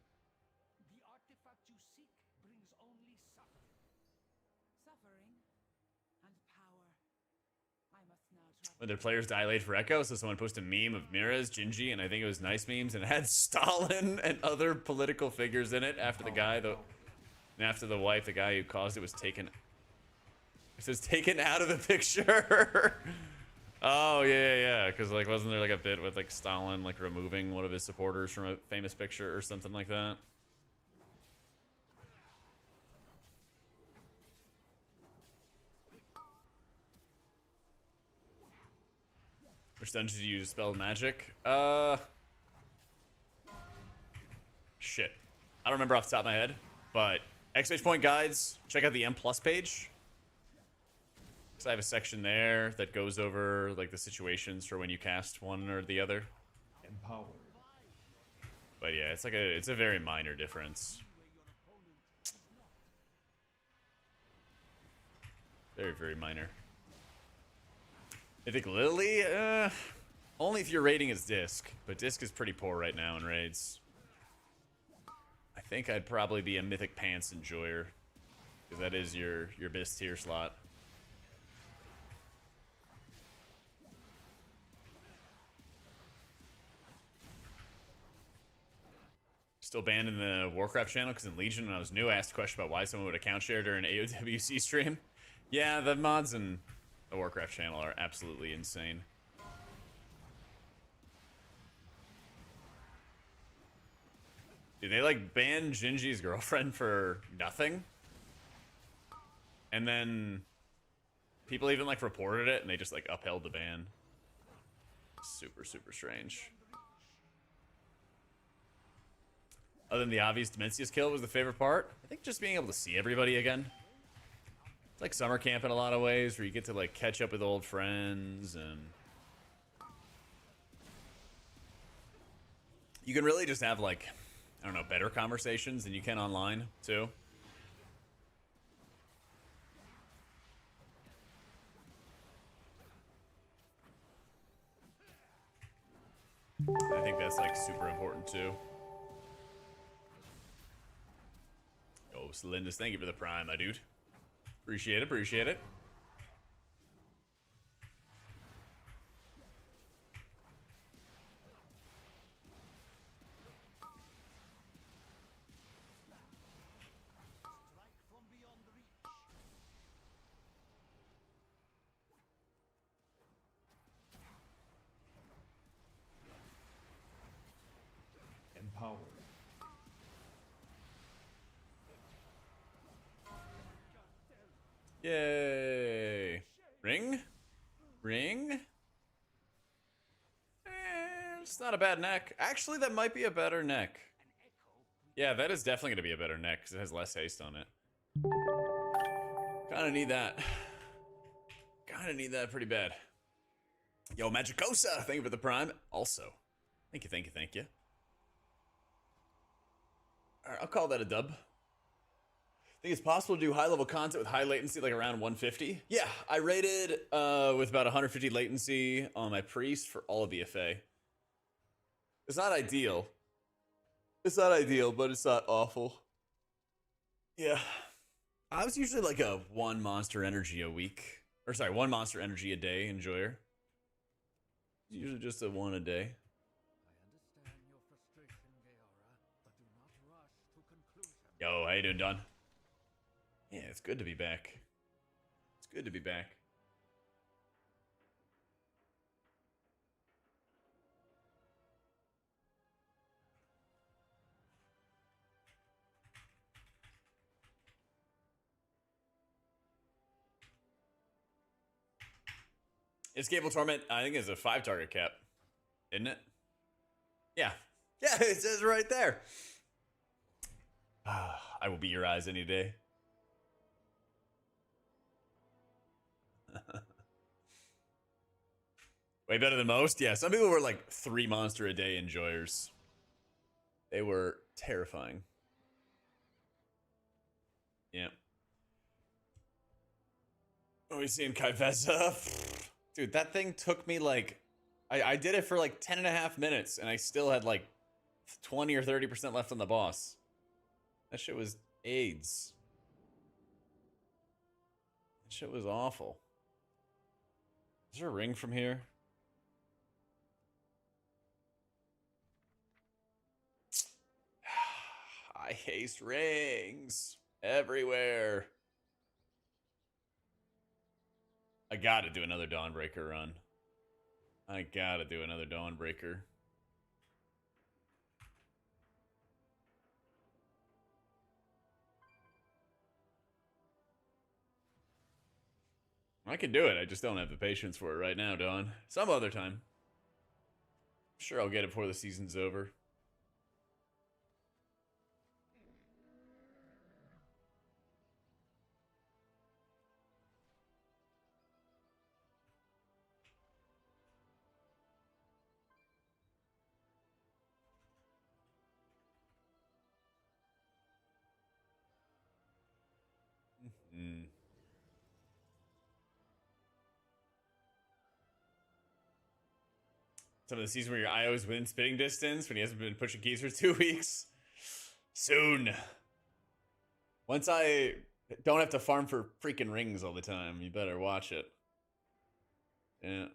The artifact you seek brings only suffering. suffering and power? I must now travel. When their players dilate for Echo, so someone posted a meme of Miraz, Gingy, and I think it was Nice Memes, and it had Stalin and other political figures in it after the guy, and after the wife, the guy who caused it was taken. It says taken out of the picture. Oh, yeah, because, like, wasn't there, like, a bit with, like, Stalin, like, removing one of his supporters from a famous picture or something like that? Which dungeon do you use spell magic? Shit. I don't remember off the top of my head, but exclamation point guides, check out the M+ page. Because I have a section there that goes over like the situations for when you cast one or the other. Empowered. But yeah, it's a very minor difference. Very, very minor. Mythic Lily? Only if your rating is Disc, but Disc is pretty poor right now in raids. I think I'd probably be a Mythic Pants enjoyer, because that is your best tier slot. Still banned in the Warcraft channel because in Legion, when I was new, I asked a question about why someone would account share during an AOWC stream. Yeah, the mods in the Warcraft channel are absolutely insane. Dude, they like banned Gingy's girlfriend for nothing. And then people even like reported it and they just like upheld the ban. Super, super strange. Other than the obvious Dimensius kill was the favorite part. I think just being able to see everybody again. It's like summer camp in a lot of ways, where you get to like catch up with old friends, and you can really just have like, I don't know, better conversations than you can online too. I think that's like super important too. Oh, Celindus, thank you for the prime, my dude. Appreciate it, appreciate it. Empowered. Yay. Ring? Ring? It's not a bad neck. Actually, that might be a better neck. Yeah, that is definitely going to be a better neck because it has less haste on it. Kind of need that. Kind of need that pretty bad. Yo, Magicosa, thank you for the prime. Also, thank you, thank you, thank you. All right, I'll call that a dub. Think it's possible to do high-level content with high latency, like around 150? Yeah, I rated with about 150 latency on my priest for all of BFA. It's not ideal. It's not ideal, but it's not awful. Yeah. I was usually like a one monster energy a week. Or sorry, one monster energy a day enjoyer. Usually just a one a day. I understand your frustration, Gaora, but do not Yo, how you doing, Don? Yeah, it's good to be back. It's good to be back. Escapable Torment, I think, is a 5 target cap. Isn't it? Yeah. Yeah, it says right there. I will be your eyes any day. Way better than most? Yeah, some people were like 3 monster a day enjoyers. They were terrifying. Yeah. What are we seeing, Kaiveza? Dude, that thing took me like... I did it for like 10 and a half minutes, and I still had like 20 or 30% left on the boss. That shit was AIDS. That shit was awful. Is there a ring from here? I hate rings everywhere. I gotta do another Dawnbreaker run. I gotta do another Dawnbreaker. I can do it. I just don't have the patience for it right now, Dawn. Some other time. Sure, I'll get it before the season's over. Mm. Some of the season where your IO is within spitting distance when he hasn't been pushing keys for 2 weeks. Soon. Once I don't have to farm for freaking rings all the time, you better watch it. Yeah.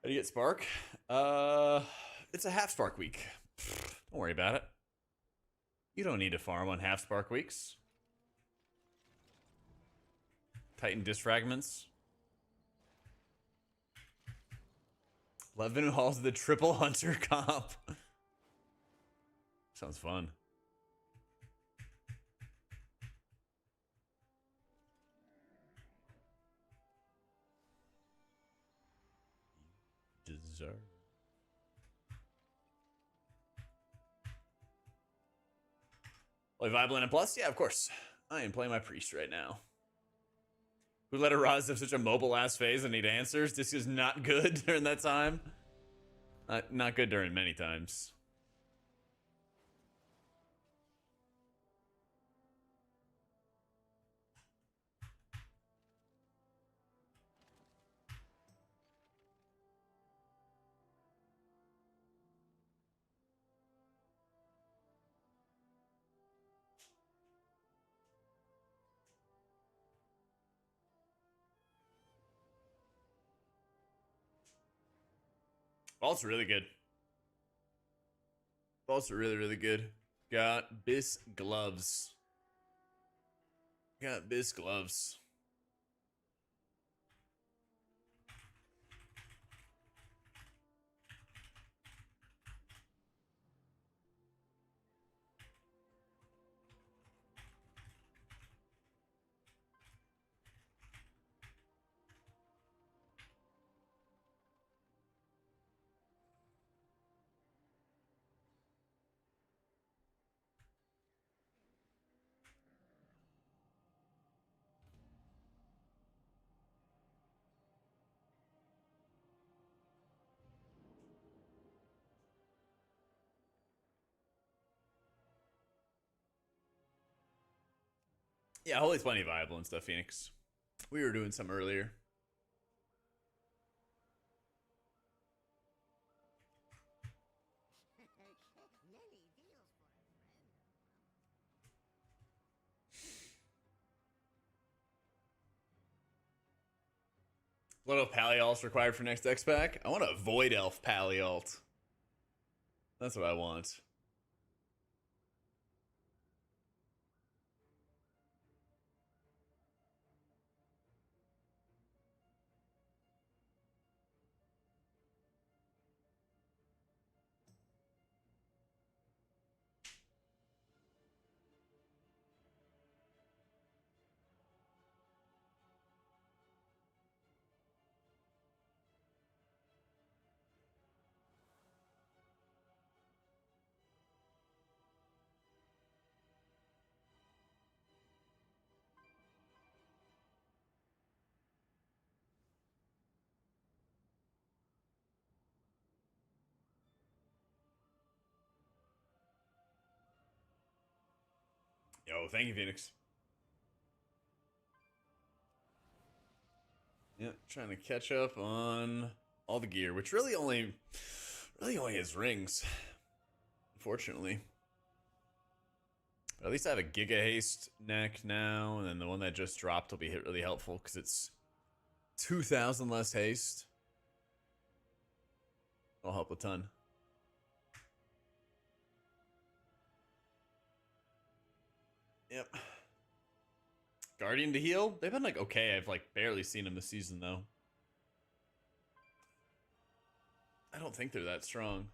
How do you get Spark? It's a half Spark week. Don't worry about it. You don't need to farm on half Spark weeks. Titan Disfragments. 11 halls of the Triple Hunter comp. Sounds fun. Deserve. Play Viable and Plus? Yeah, of course. I am playing my priest right now. Who let Araz have such a mobile ass phase and need answers? This is not good during that time. Not good during many times. Vault's really good. Vault's really, really good. Got Bis gloves. Got Bis gloves. Yeah, Holy's plenty viable and stuff, Phoenix. We were doing some earlier. What a Pally-Alt's required for next X pack? I want a Void Elf Pally-Alt. That's what I want. Yo, thank you, Phoenix. Yep, trying to catch up on all the gear, which really only has rings, unfortunately. But at least I have a Giga Haste neck now, and then the one that just dropped will be really helpful because it's 2,000 less haste. It'll help a ton. Yep. Guardian to heal? They've been like okay. I've like barely seen them this season though. I don't think they're that strong.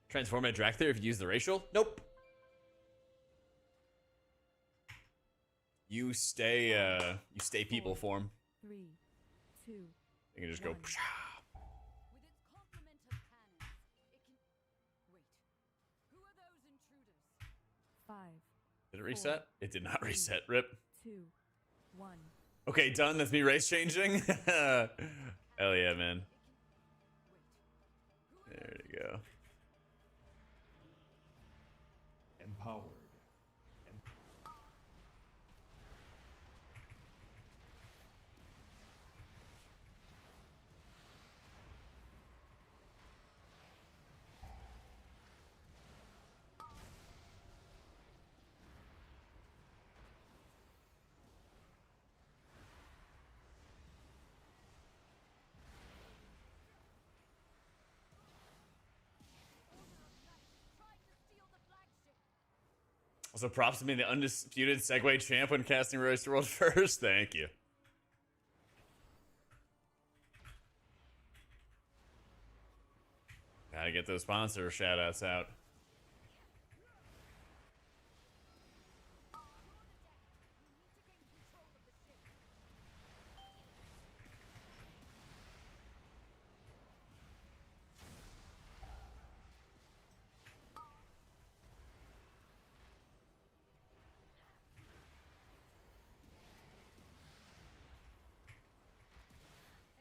Transform a Drakthir if you use the racial? Nope. You stay people form. 3, 2. You can just go. With its complement of cannons, it can. Wait. Who are those intruders? 5. Did it reset? It did not reset. Rip. 2, 1. Okay, done. That's me race changing. Hell yeah, man. There you go. Empowered. Also, props to being the undisputed Segway champ when casting Royce to World first. Thank you. Gotta get those sponsor shoutouts out.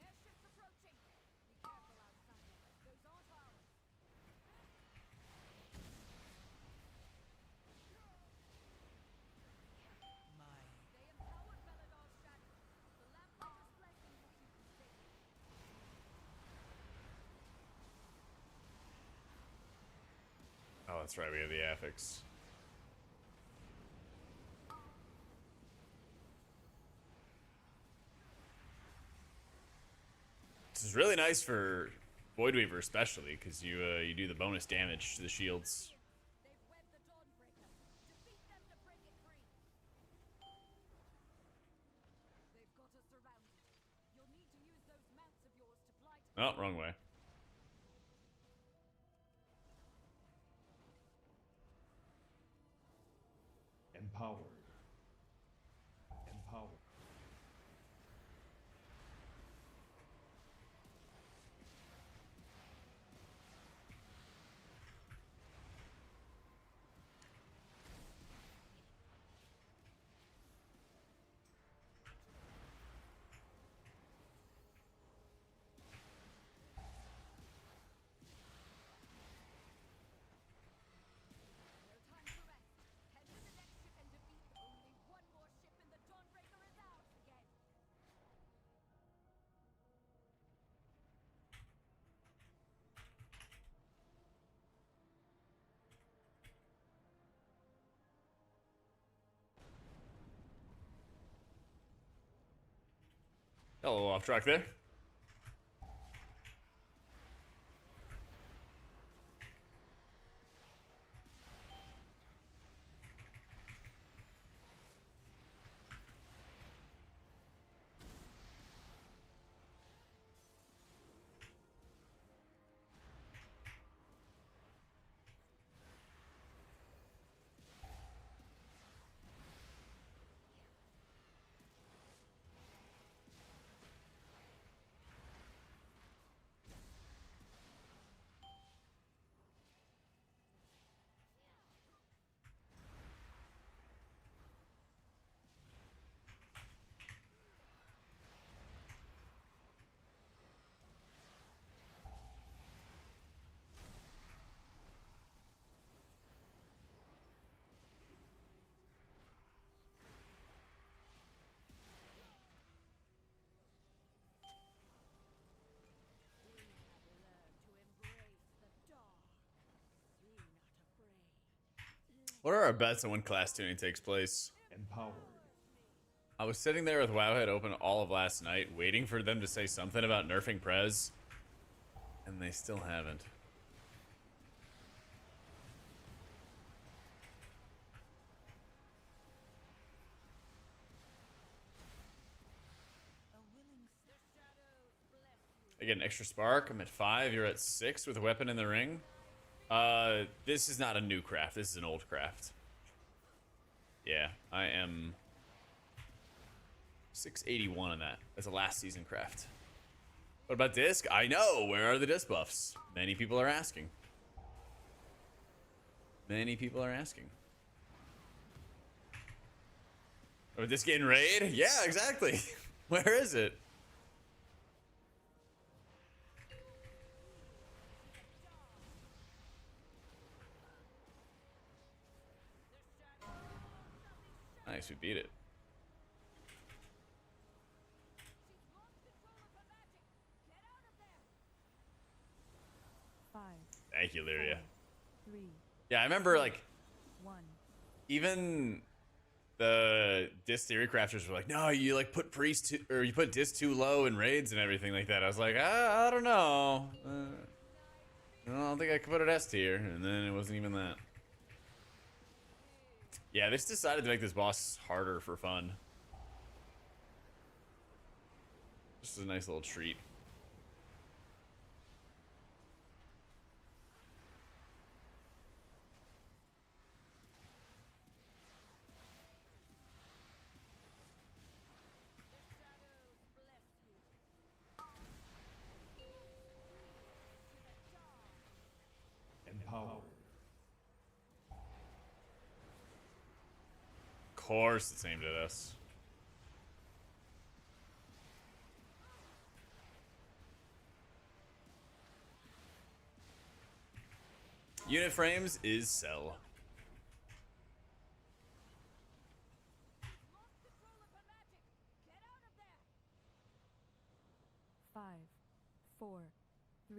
Airships approaching. Be careful outside. Those aren't ours. They empowered Belador's shadow. The Lamplighter's blessing will keep you safe. Oh, that's right. We have the affix. This is really nice for Voidweaver, especially because you do the bonus damage to the shields. They've webbed the Dawnbreaker. Defeat them to break it free. They've got us surrounded. You'll need to use those mounts of yours to fly to. Oh, wrong way. Empowered. Empowered. No time to rest. Head to the next ship and defeat them. Got a little off track there. What are our bets on when class tuning takes place? Empowered. I was sitting there with Wowhead open all of last night, waiting for them to say something about nerfing Prez, and they still haven't. I get an extra spark. I'm at 5. You're at 6 with a weapon in the ring. This is not a new craft. This is an old craft. Yeah, I am 681 on that. That's a last season craft. What about disc? I know. Where are the disc buffs? Many people are asking. Many people are asking. Oh, disc getting raid? Yeah, exactly. Where is it? Nice, we beat it. Thank you, Lyria. 3, Yeah, I remember, like, 1. even the disc theory crafters were like, no, you like put priest or you put disc too low in raids and everything like that. I was like, I don't know. I don't think I could put it S tier, and then it wasn't even that. Yeah, they just decided to make this boss harder for fun. Just a nice little treat. Empowered. Of course it's aimed at us. Unit frames is sell. Five, 4, 3,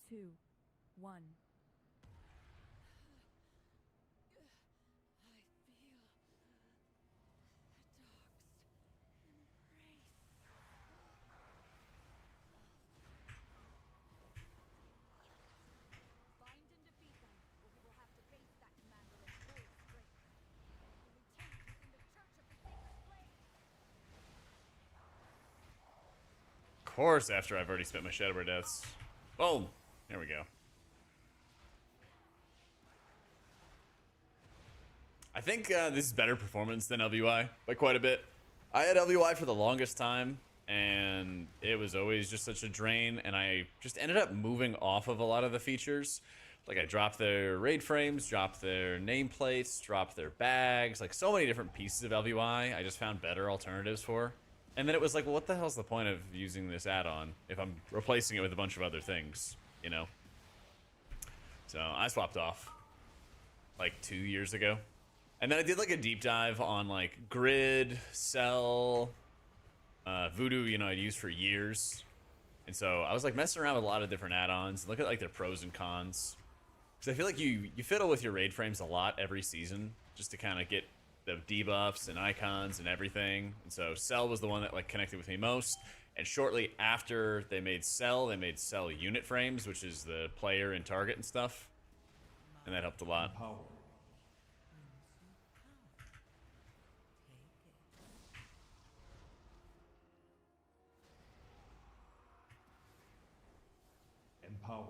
2, 1. Of course, after I've already spent my Shadowbread deaths. Boom. There we go. I think this is better performance than LVY by quite a bit. I had LVY for the longest time, and it was always just such a drain, and I just ended up moving off of a lot of the features. Like, I dropped their raid frames, dropped their nameplates, dropped their bags, like so many different pieces of LVY I just found better alternatives for. And then it was like, well, what the hell's the point of using this add-on if I'm replacing it with a bunch of other things, you know? So I swapped off like 2 years ago. And then I did like a deep dive on like Grid, Cell, Voodoo, you know, I'd used for years. And so I was like messing around with a lot of different add-ons, look at like their pros and cons. Because I feel like you fiddle with your raid frames a lot every season just to kind of get the debuffs and icons and everything. And so Cell was the one that like connected with me most. And shortly after they made Cell unit frames, which is the player and target and stuff. And that helped a lot. Empowered. Empowered.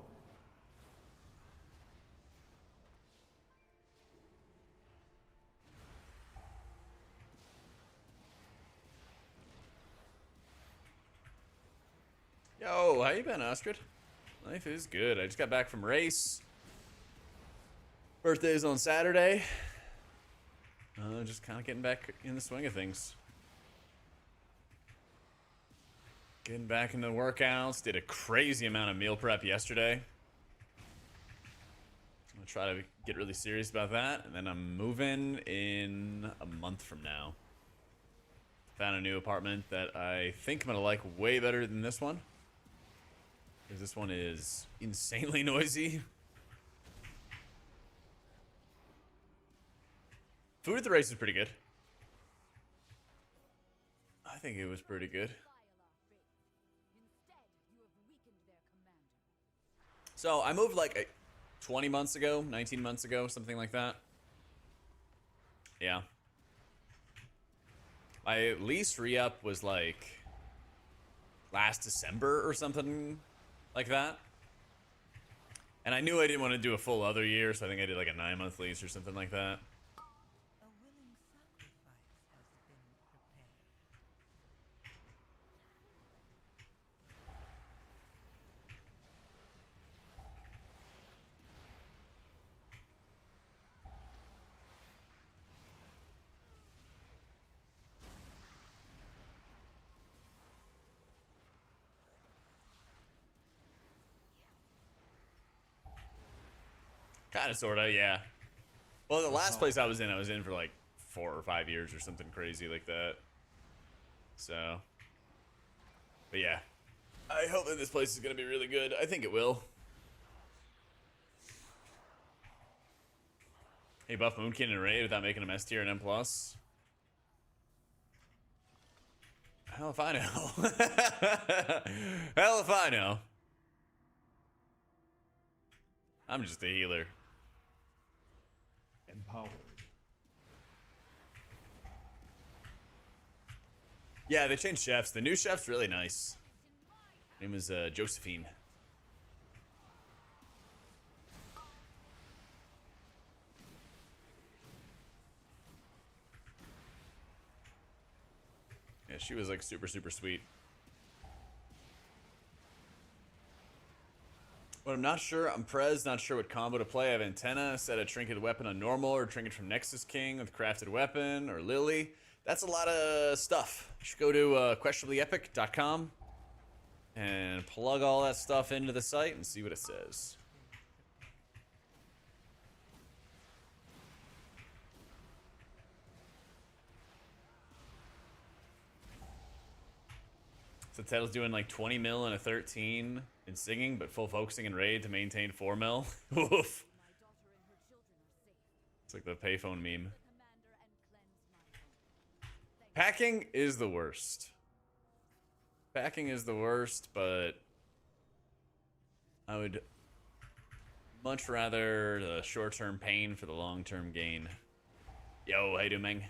Yo, how you been, Ostrid? Life is good. I just got back from race. Birthday's on Saturday. Just kind of getting back in the swing of things. Getting back into the workouts. Did a crazy amount of meal prep yesterday. I'm gonna try to get really serious about that. And then I'm moving in a month from now. Found a new apartment that I think I'm gonna like way better than this one. Because this one is insanely noisy. Food at the race is pretty good. I think it was pretty good. So I moved like 20 months ago, 19 months ago, something like that. Yeah. My lease re-up was like last December or something like that. And I knew I didn't want to do a full other year, so I think I did like a 9-month lease or something like that. A willing sacrifice has been prepared. Kind of, sort of, yeah. Well, the last place I was in for like 4 or 5 years or something crazy like that. So, but yeah. I hope that this place is going to be really good. I think it will. Hey, buff Moonkin and Raid without making a mess tier and M+. Hell if I know. Hell if I know. I'm just a healer. Empowered. Yeah, they changed chefs. The new chef's really nice. Her name is Josephine. Yeah, she was like super, super sweet. But I'm not sure. I'm Prez, not sure what combo to play. I have Antenna, set a trinket weapon on normal, or trinket from Nexus King with crafted weapon, or Lily. That's a lot of stuff. You should go to questionablyepic.com and plug all that stuff into the site and see what it says. So Ted's doing like 20 mil and a 13 in singing, but full focusing in raid to maintain 4 mil. Oof. It's like the payphone meme. Packing is the worst. Packing is the worst, but I would much rather the short-term pain for the long-term gain. Yo, how you doing, Meng?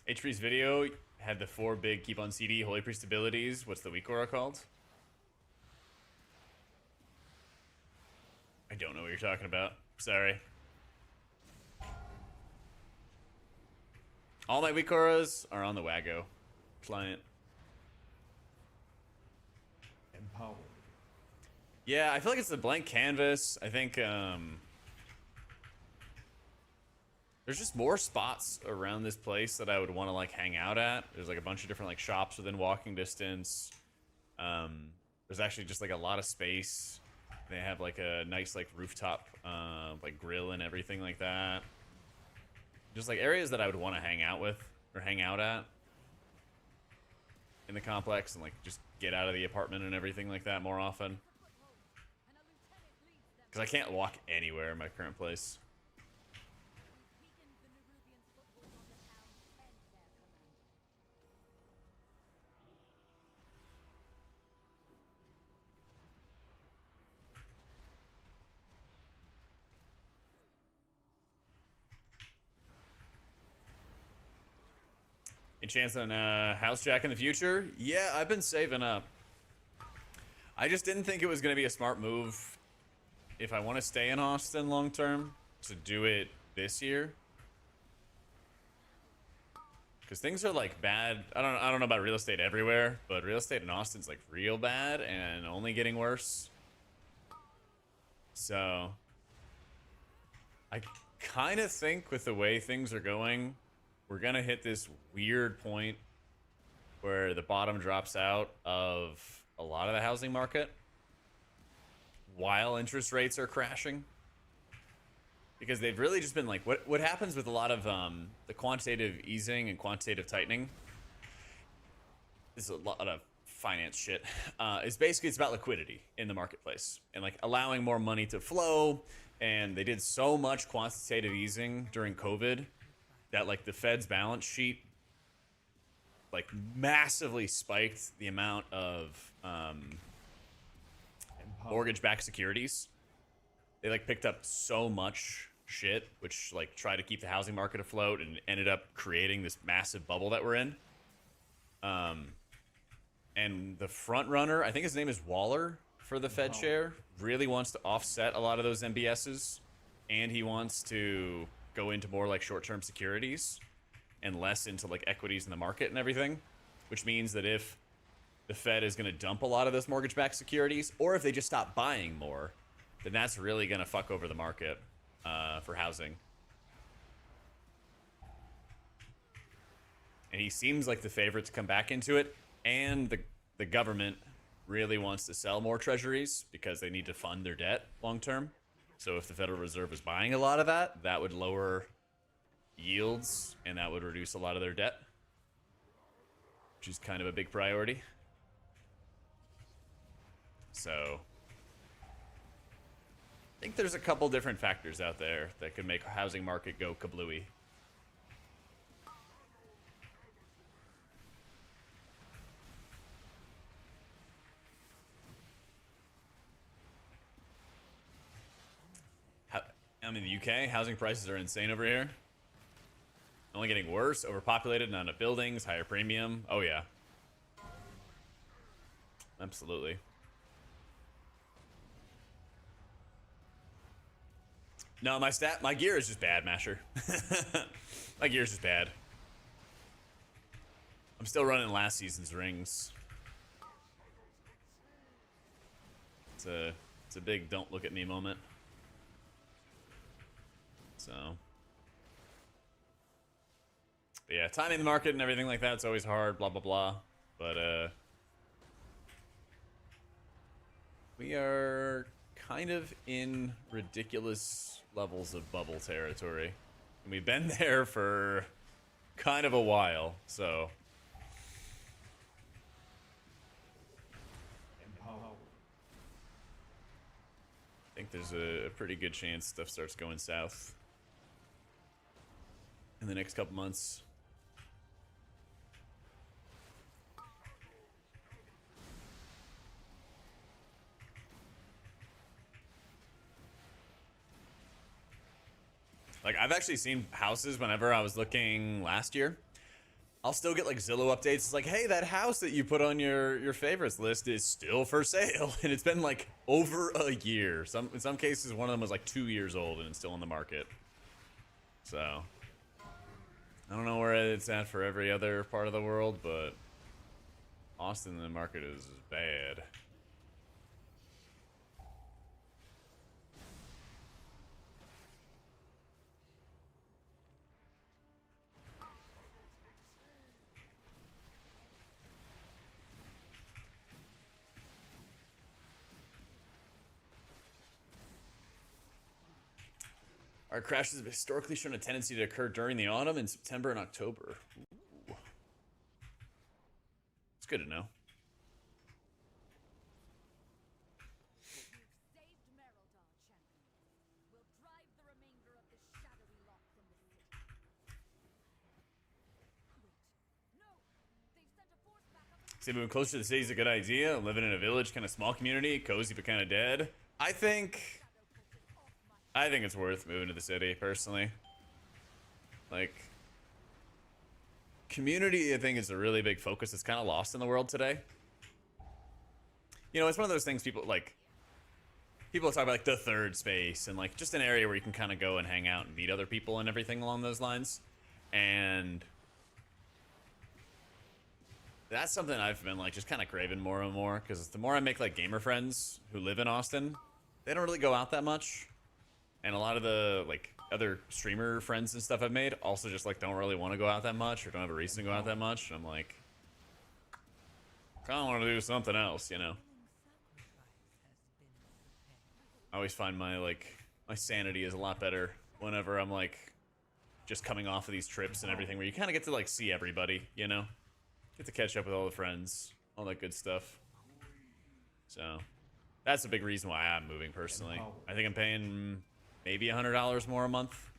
HP's video had the 4 big keep on CD Holy Priest abilities. What's the weak aura called? I don't know what you're talking about. Sorry. All my weak auras are on the Wago client. Empowered. Yeah, I feel like it's a blank canvas. I think there's just more spots around this place that I would want to like hang out at. There's like a bunch of different like shops within walking distance. There's actually just like a lot of space. They have like a nice like rooftop like grill and everything like that. Just like areas that I would want to hang out with or hang out at in the complex, and like just get out of the apartment and everything like that more often. Because I can't walk anywhere in my current place. Any chance on House Jack in the future? Yeah, I've been saving up. I just didn't think it was going to be a smart move if I want to stay in Austin long term to do it this year. Because things are like bad. I don't know about real estate everywhere, but real estate in Austin's like real bad and only getting worse. So I kind of think with the way things are going, we're going to hit this weird point where the bottom drops out of a lot of the housing market while interest rates are crashing. Because they've really just been like, what happens with a lot of the quantitative easing and quantitative tightening, this is a lot of finance shit, is basically it's about liquidity in the marketplace and like allowing more money to flow. And they did so much quantitative easing during COVID that like the Fed's balance sheet like massively spiked the amount of mortgage-backed securities. They like picked up so much shit, which like tried to keep the housing market afloat and ended up creating this massive bubble that we're in. And the front runner, I think his name is Waller for the Fed chair, really wants to offset a lot of those MBSs, and he wants to go into more like short-term securities and less into like equities in the market and everything, which means that if the Fed is going to dump a lot of those mortgage-backed securities, or if they just stop buying more, then that's really going to fuck over the market for housing. And he seems like the favorite to come back into it, and the government really wants to sell more treasuries because they need to fund their debt long term. So if the Federal Reserve is buying a lot of that, that would lower yields and that would reduce a lot of their debt, which is kind of a big priority. So I think there's a couple different factors out there that could make a housing market go kablooey. I'm in the UK. Housing prices are insane over here. Only getting worse. Overpopulated, not enough buildings, higher premium. Oh yeah. Absolutely. No, my gear is just bad, Masher. My gear is just bad. I'm still running last season's rings. It's a big don't look at me moment. So, but yeah, timing the market and everything like that, it's always hard, blah, blah, blah. But, we are kind of in ridiculous levels of bubble territory. And we've been there for kind of a while, so. I think there's a pretty good chance stuff starts going south in the next couple months. Like, I've actually seen houses whenever I was looking last year. I'll still get like Zillow updates. It's like, hey, that house that you put on your favorites list is still for sale. And it's been like over a year. In some cases, one of them was like 2 years old and it's still on the market. So I don't know where it's at for every other part of the world, but Austin, the market is bad. Our crashes have historically shown a tendency to occur during the autumn in September and October. Ooh. It's good to know. You've saved Merildar, champion. We'll drive the remainder of this shadowy lot from the city. Wait. No! They've sent a force back up. See, moving closer to the city is a good idea. Living in a village, kind of small community, cozy but kind of dead. I think it's worth moving to the city, personally. Like, community, I think, is a really big focus that's kind of lost in the world today. You know, it's one of those things people talk about, like, the third space and, like, just an area where you can kind of go and hang out and meet other people and everything along those lines. And that's something I've been, like, just kind of craving more and more, because the more I make, like, gamer friends who live in Austin, they don't really go out that much. And a lot of the, like, other streamer friends and stuff I've made also just, like, don't really want to go out that much or don't have a reason to go out that much. And I'm like, kind of want to do something else, you know? I always find my sanity is a lot better whenever I'm, like, just coming off of these trips and everything, where you kind of get to, like, see everybody, you know? Get to catch up with all the friends, all that good stuff. So that's a big reason why I'm moving personally. I think I'm paying maybe $100 more a month.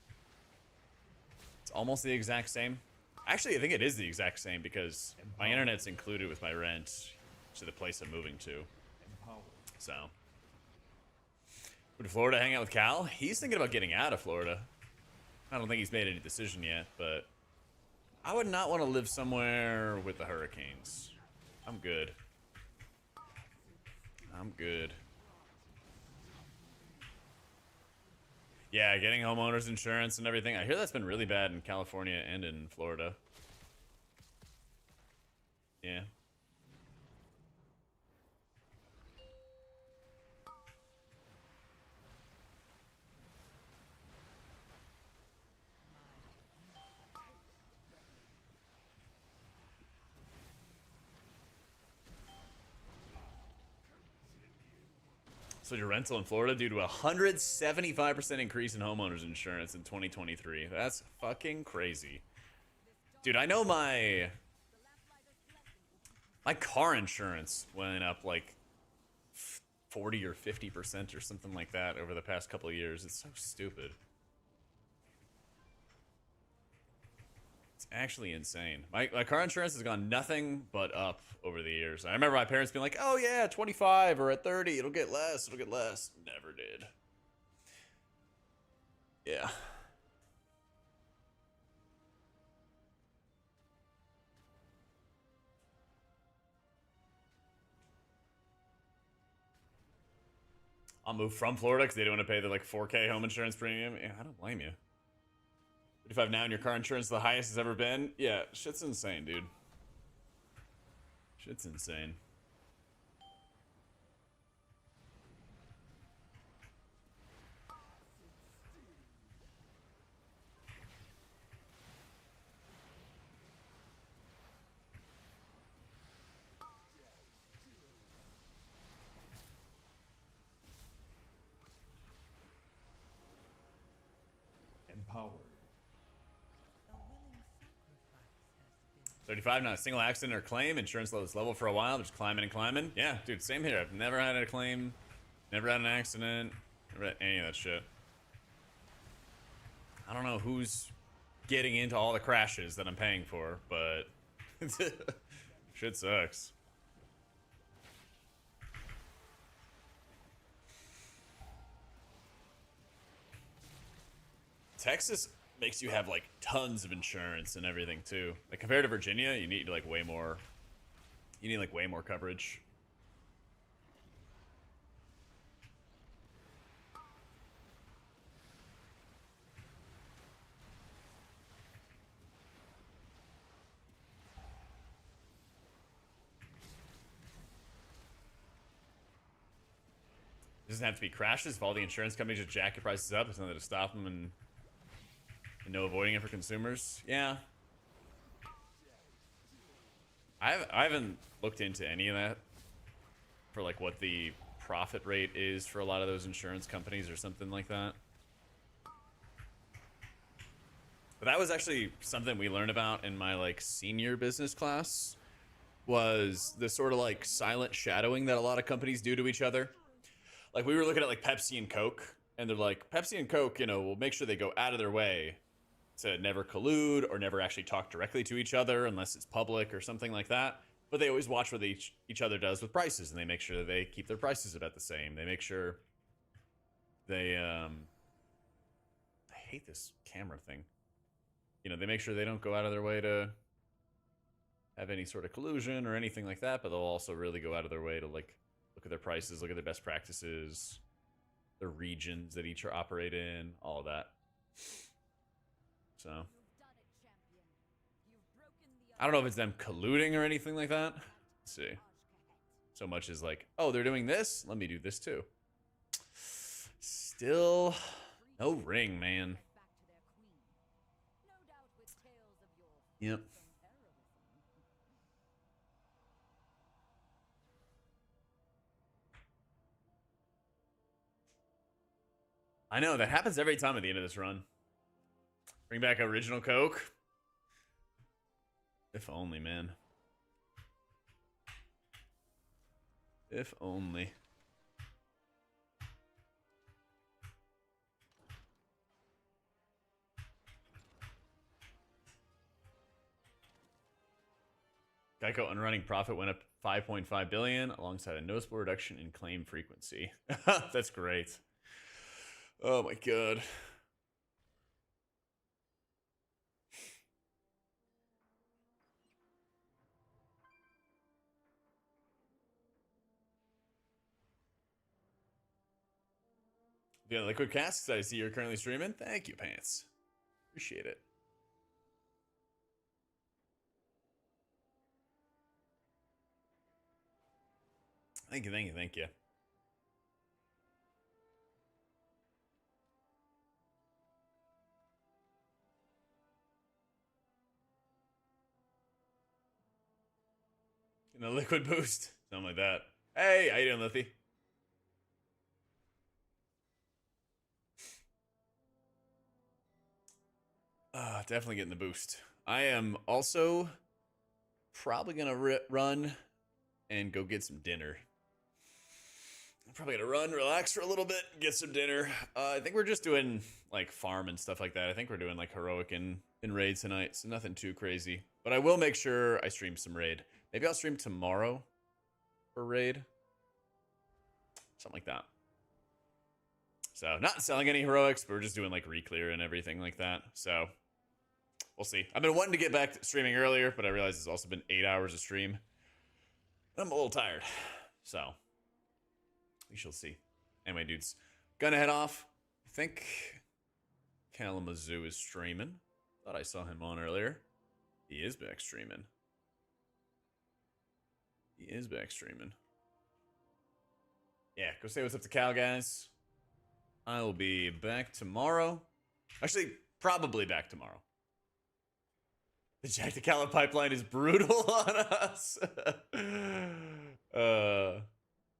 It's almost the exact same. Actually, I think it is the exact same, because my internet's included with my rent to the place I'm moving to. So, would Florida hang out with Cal? He's thinking about getting out of Florida. I don't think he's made any decision yet, but I would not want to live somewhere with the hurricanes. I'm good. I'm good. Yeah, getting homeowners insurance and everything. I hear that's been really bad in California and in Florida. Yeah. So your rental in Florida due to a 175% increase in homeowners insurance in 2023. That's fucking crazy. Dude, I know my car insurance went up like 40 or 50% or something like that over the past couple of years. It's so stupid. It's actually insane. My car insurance has gone nothing but up over the years. I remember my parents being like, oh yeah, 25 or at 30, it'll get less, it'll get less. Never did. Yeah. I'll move from Florida because they don't want to pay the like 4K home insurance premium. Yeah, I don't blame you. 35 now and your car insurance is the highest it's ever been? Yeah, shit's insane, dude. Shit's insane. Empowered. 35, not a single accident or claim. Insurance level is level for a while, just climbing and climbing. Yeah, dude, same here. I've never had a claim, never had an accident, never had any of that shit. I don't know who's getting into all the crashes that I'm paying for, but shit sucks. Texas makes you have like tons of insurance and everything too. Like compared to Virginia, you need like way more. You need like way more coverage. It doesn't have to be crashes. If all the insurance companies just jack your prices up, there's nothing to stop them and no avoiding it for consumers. Yeah. I haven't looked into any of that for like what the profit rate is for a lot of those insurance companies or something like that. But that was actually something we learned about in my like senior business class, was the sort of like silent shadowing that a lot of companies do to each other. Like we were looking at like Pepsi and Coke, and they're like, Pepsi and Coke, you know, will make sure they go out of their way to never collude or never actually talk directly to each other unless it's public or something like that. But they always watch what each other does with prices, and they make sure that they keep their prices about the same. They make sure they I hate this camera thing. You know, they make sure they don't go out of their way to have any sort of collusion or anything like that, but they'll also really go out of their way to like look at their prices, look at their best practices, the regions that each are operate in, all of that. So You've done it, champion. You've broken the I don't know if it's them colluding or anything like that. Let's see. So much as like, oh, they're doing this, let me do this too. Still no ring, man. back to their queen. No doubt with tales of your Yep. fearsome heroism. I know, that happens every time at the end of this run. Bring back original Coke. If only, man. If only. Geico unrunning profit went up 5.5 billion alongside a noticeable reduction in claim frequency. That's great. Oh my god. Yeah, Liquid Casks, I see you're currently streaming. Thank you, Pants. Appreciate it. Thank you, thank you, thank you. You know, liquid boost. Something like that. Hey, how you doing, Liffy? Definitely getting the boost. I am also probably gonna run and go get some dinner. I'm probably gonna run, relax for a little bit, get some dinner. I think we're just doing like farm and stuff like that. I think we're doing like heroic in raid tonight, so nothing too crazy. But I will make sure I stream some raid. Maybe I'll stream tomorrow for raid, something like that. So not selling any heroics, but we're just doing like reclear and everything like that. So we'll see. I've been wanting to get back to streaming earlier, but I realize it's also been 8 hours of stream. I'm a little tired, so we shall see. Anyway, dudes, gonna head off. I think Kalamazoo is streaming. Thought I saw him on earlier. He is back streaming. He is back streaming. Yeah, go say what's up to Cal, guys. I will be back tomorrow. Actually, probably back tomorrow. The Jack to Cala pipeline is brutal on us.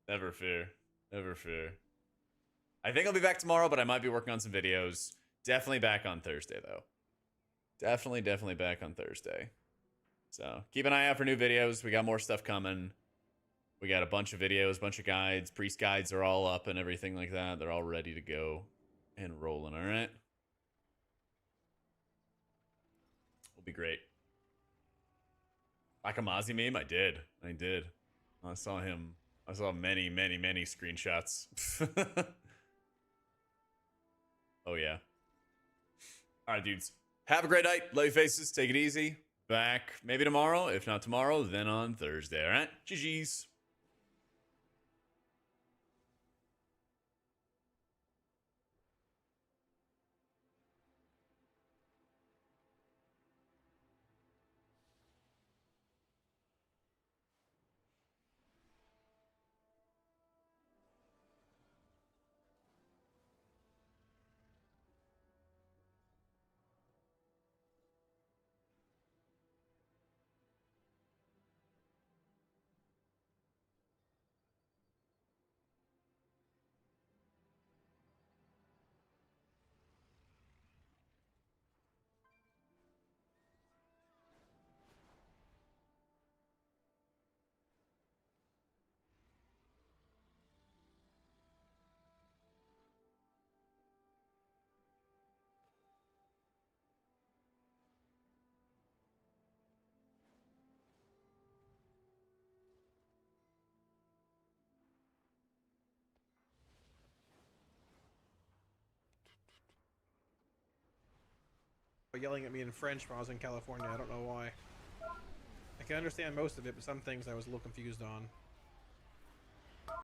Never fear. Never fear. I think I'll be back tomorrow, but I might be working on some videos. Definitely back on Thursday, though. Definitely back on Thursday. So keep an eye out for new videos. We got more stuff coming. We got a bunch of videos, bunch of guides. Priest guides are all up and everything like that. They're all ready to go and rolling, all right? Will be great. Akamazi meme? I did. I saw him. I saw many screenshots. Oh, yeah. All right, dudes. Have a great night. Love you faces. Take it easy. Back maybe tomorrow. If not tomorrow, then on Thursday. All right? GG's. yelling at me in French when I was in California. I don't know why. I can understand most of it, but some things I was a little confused on.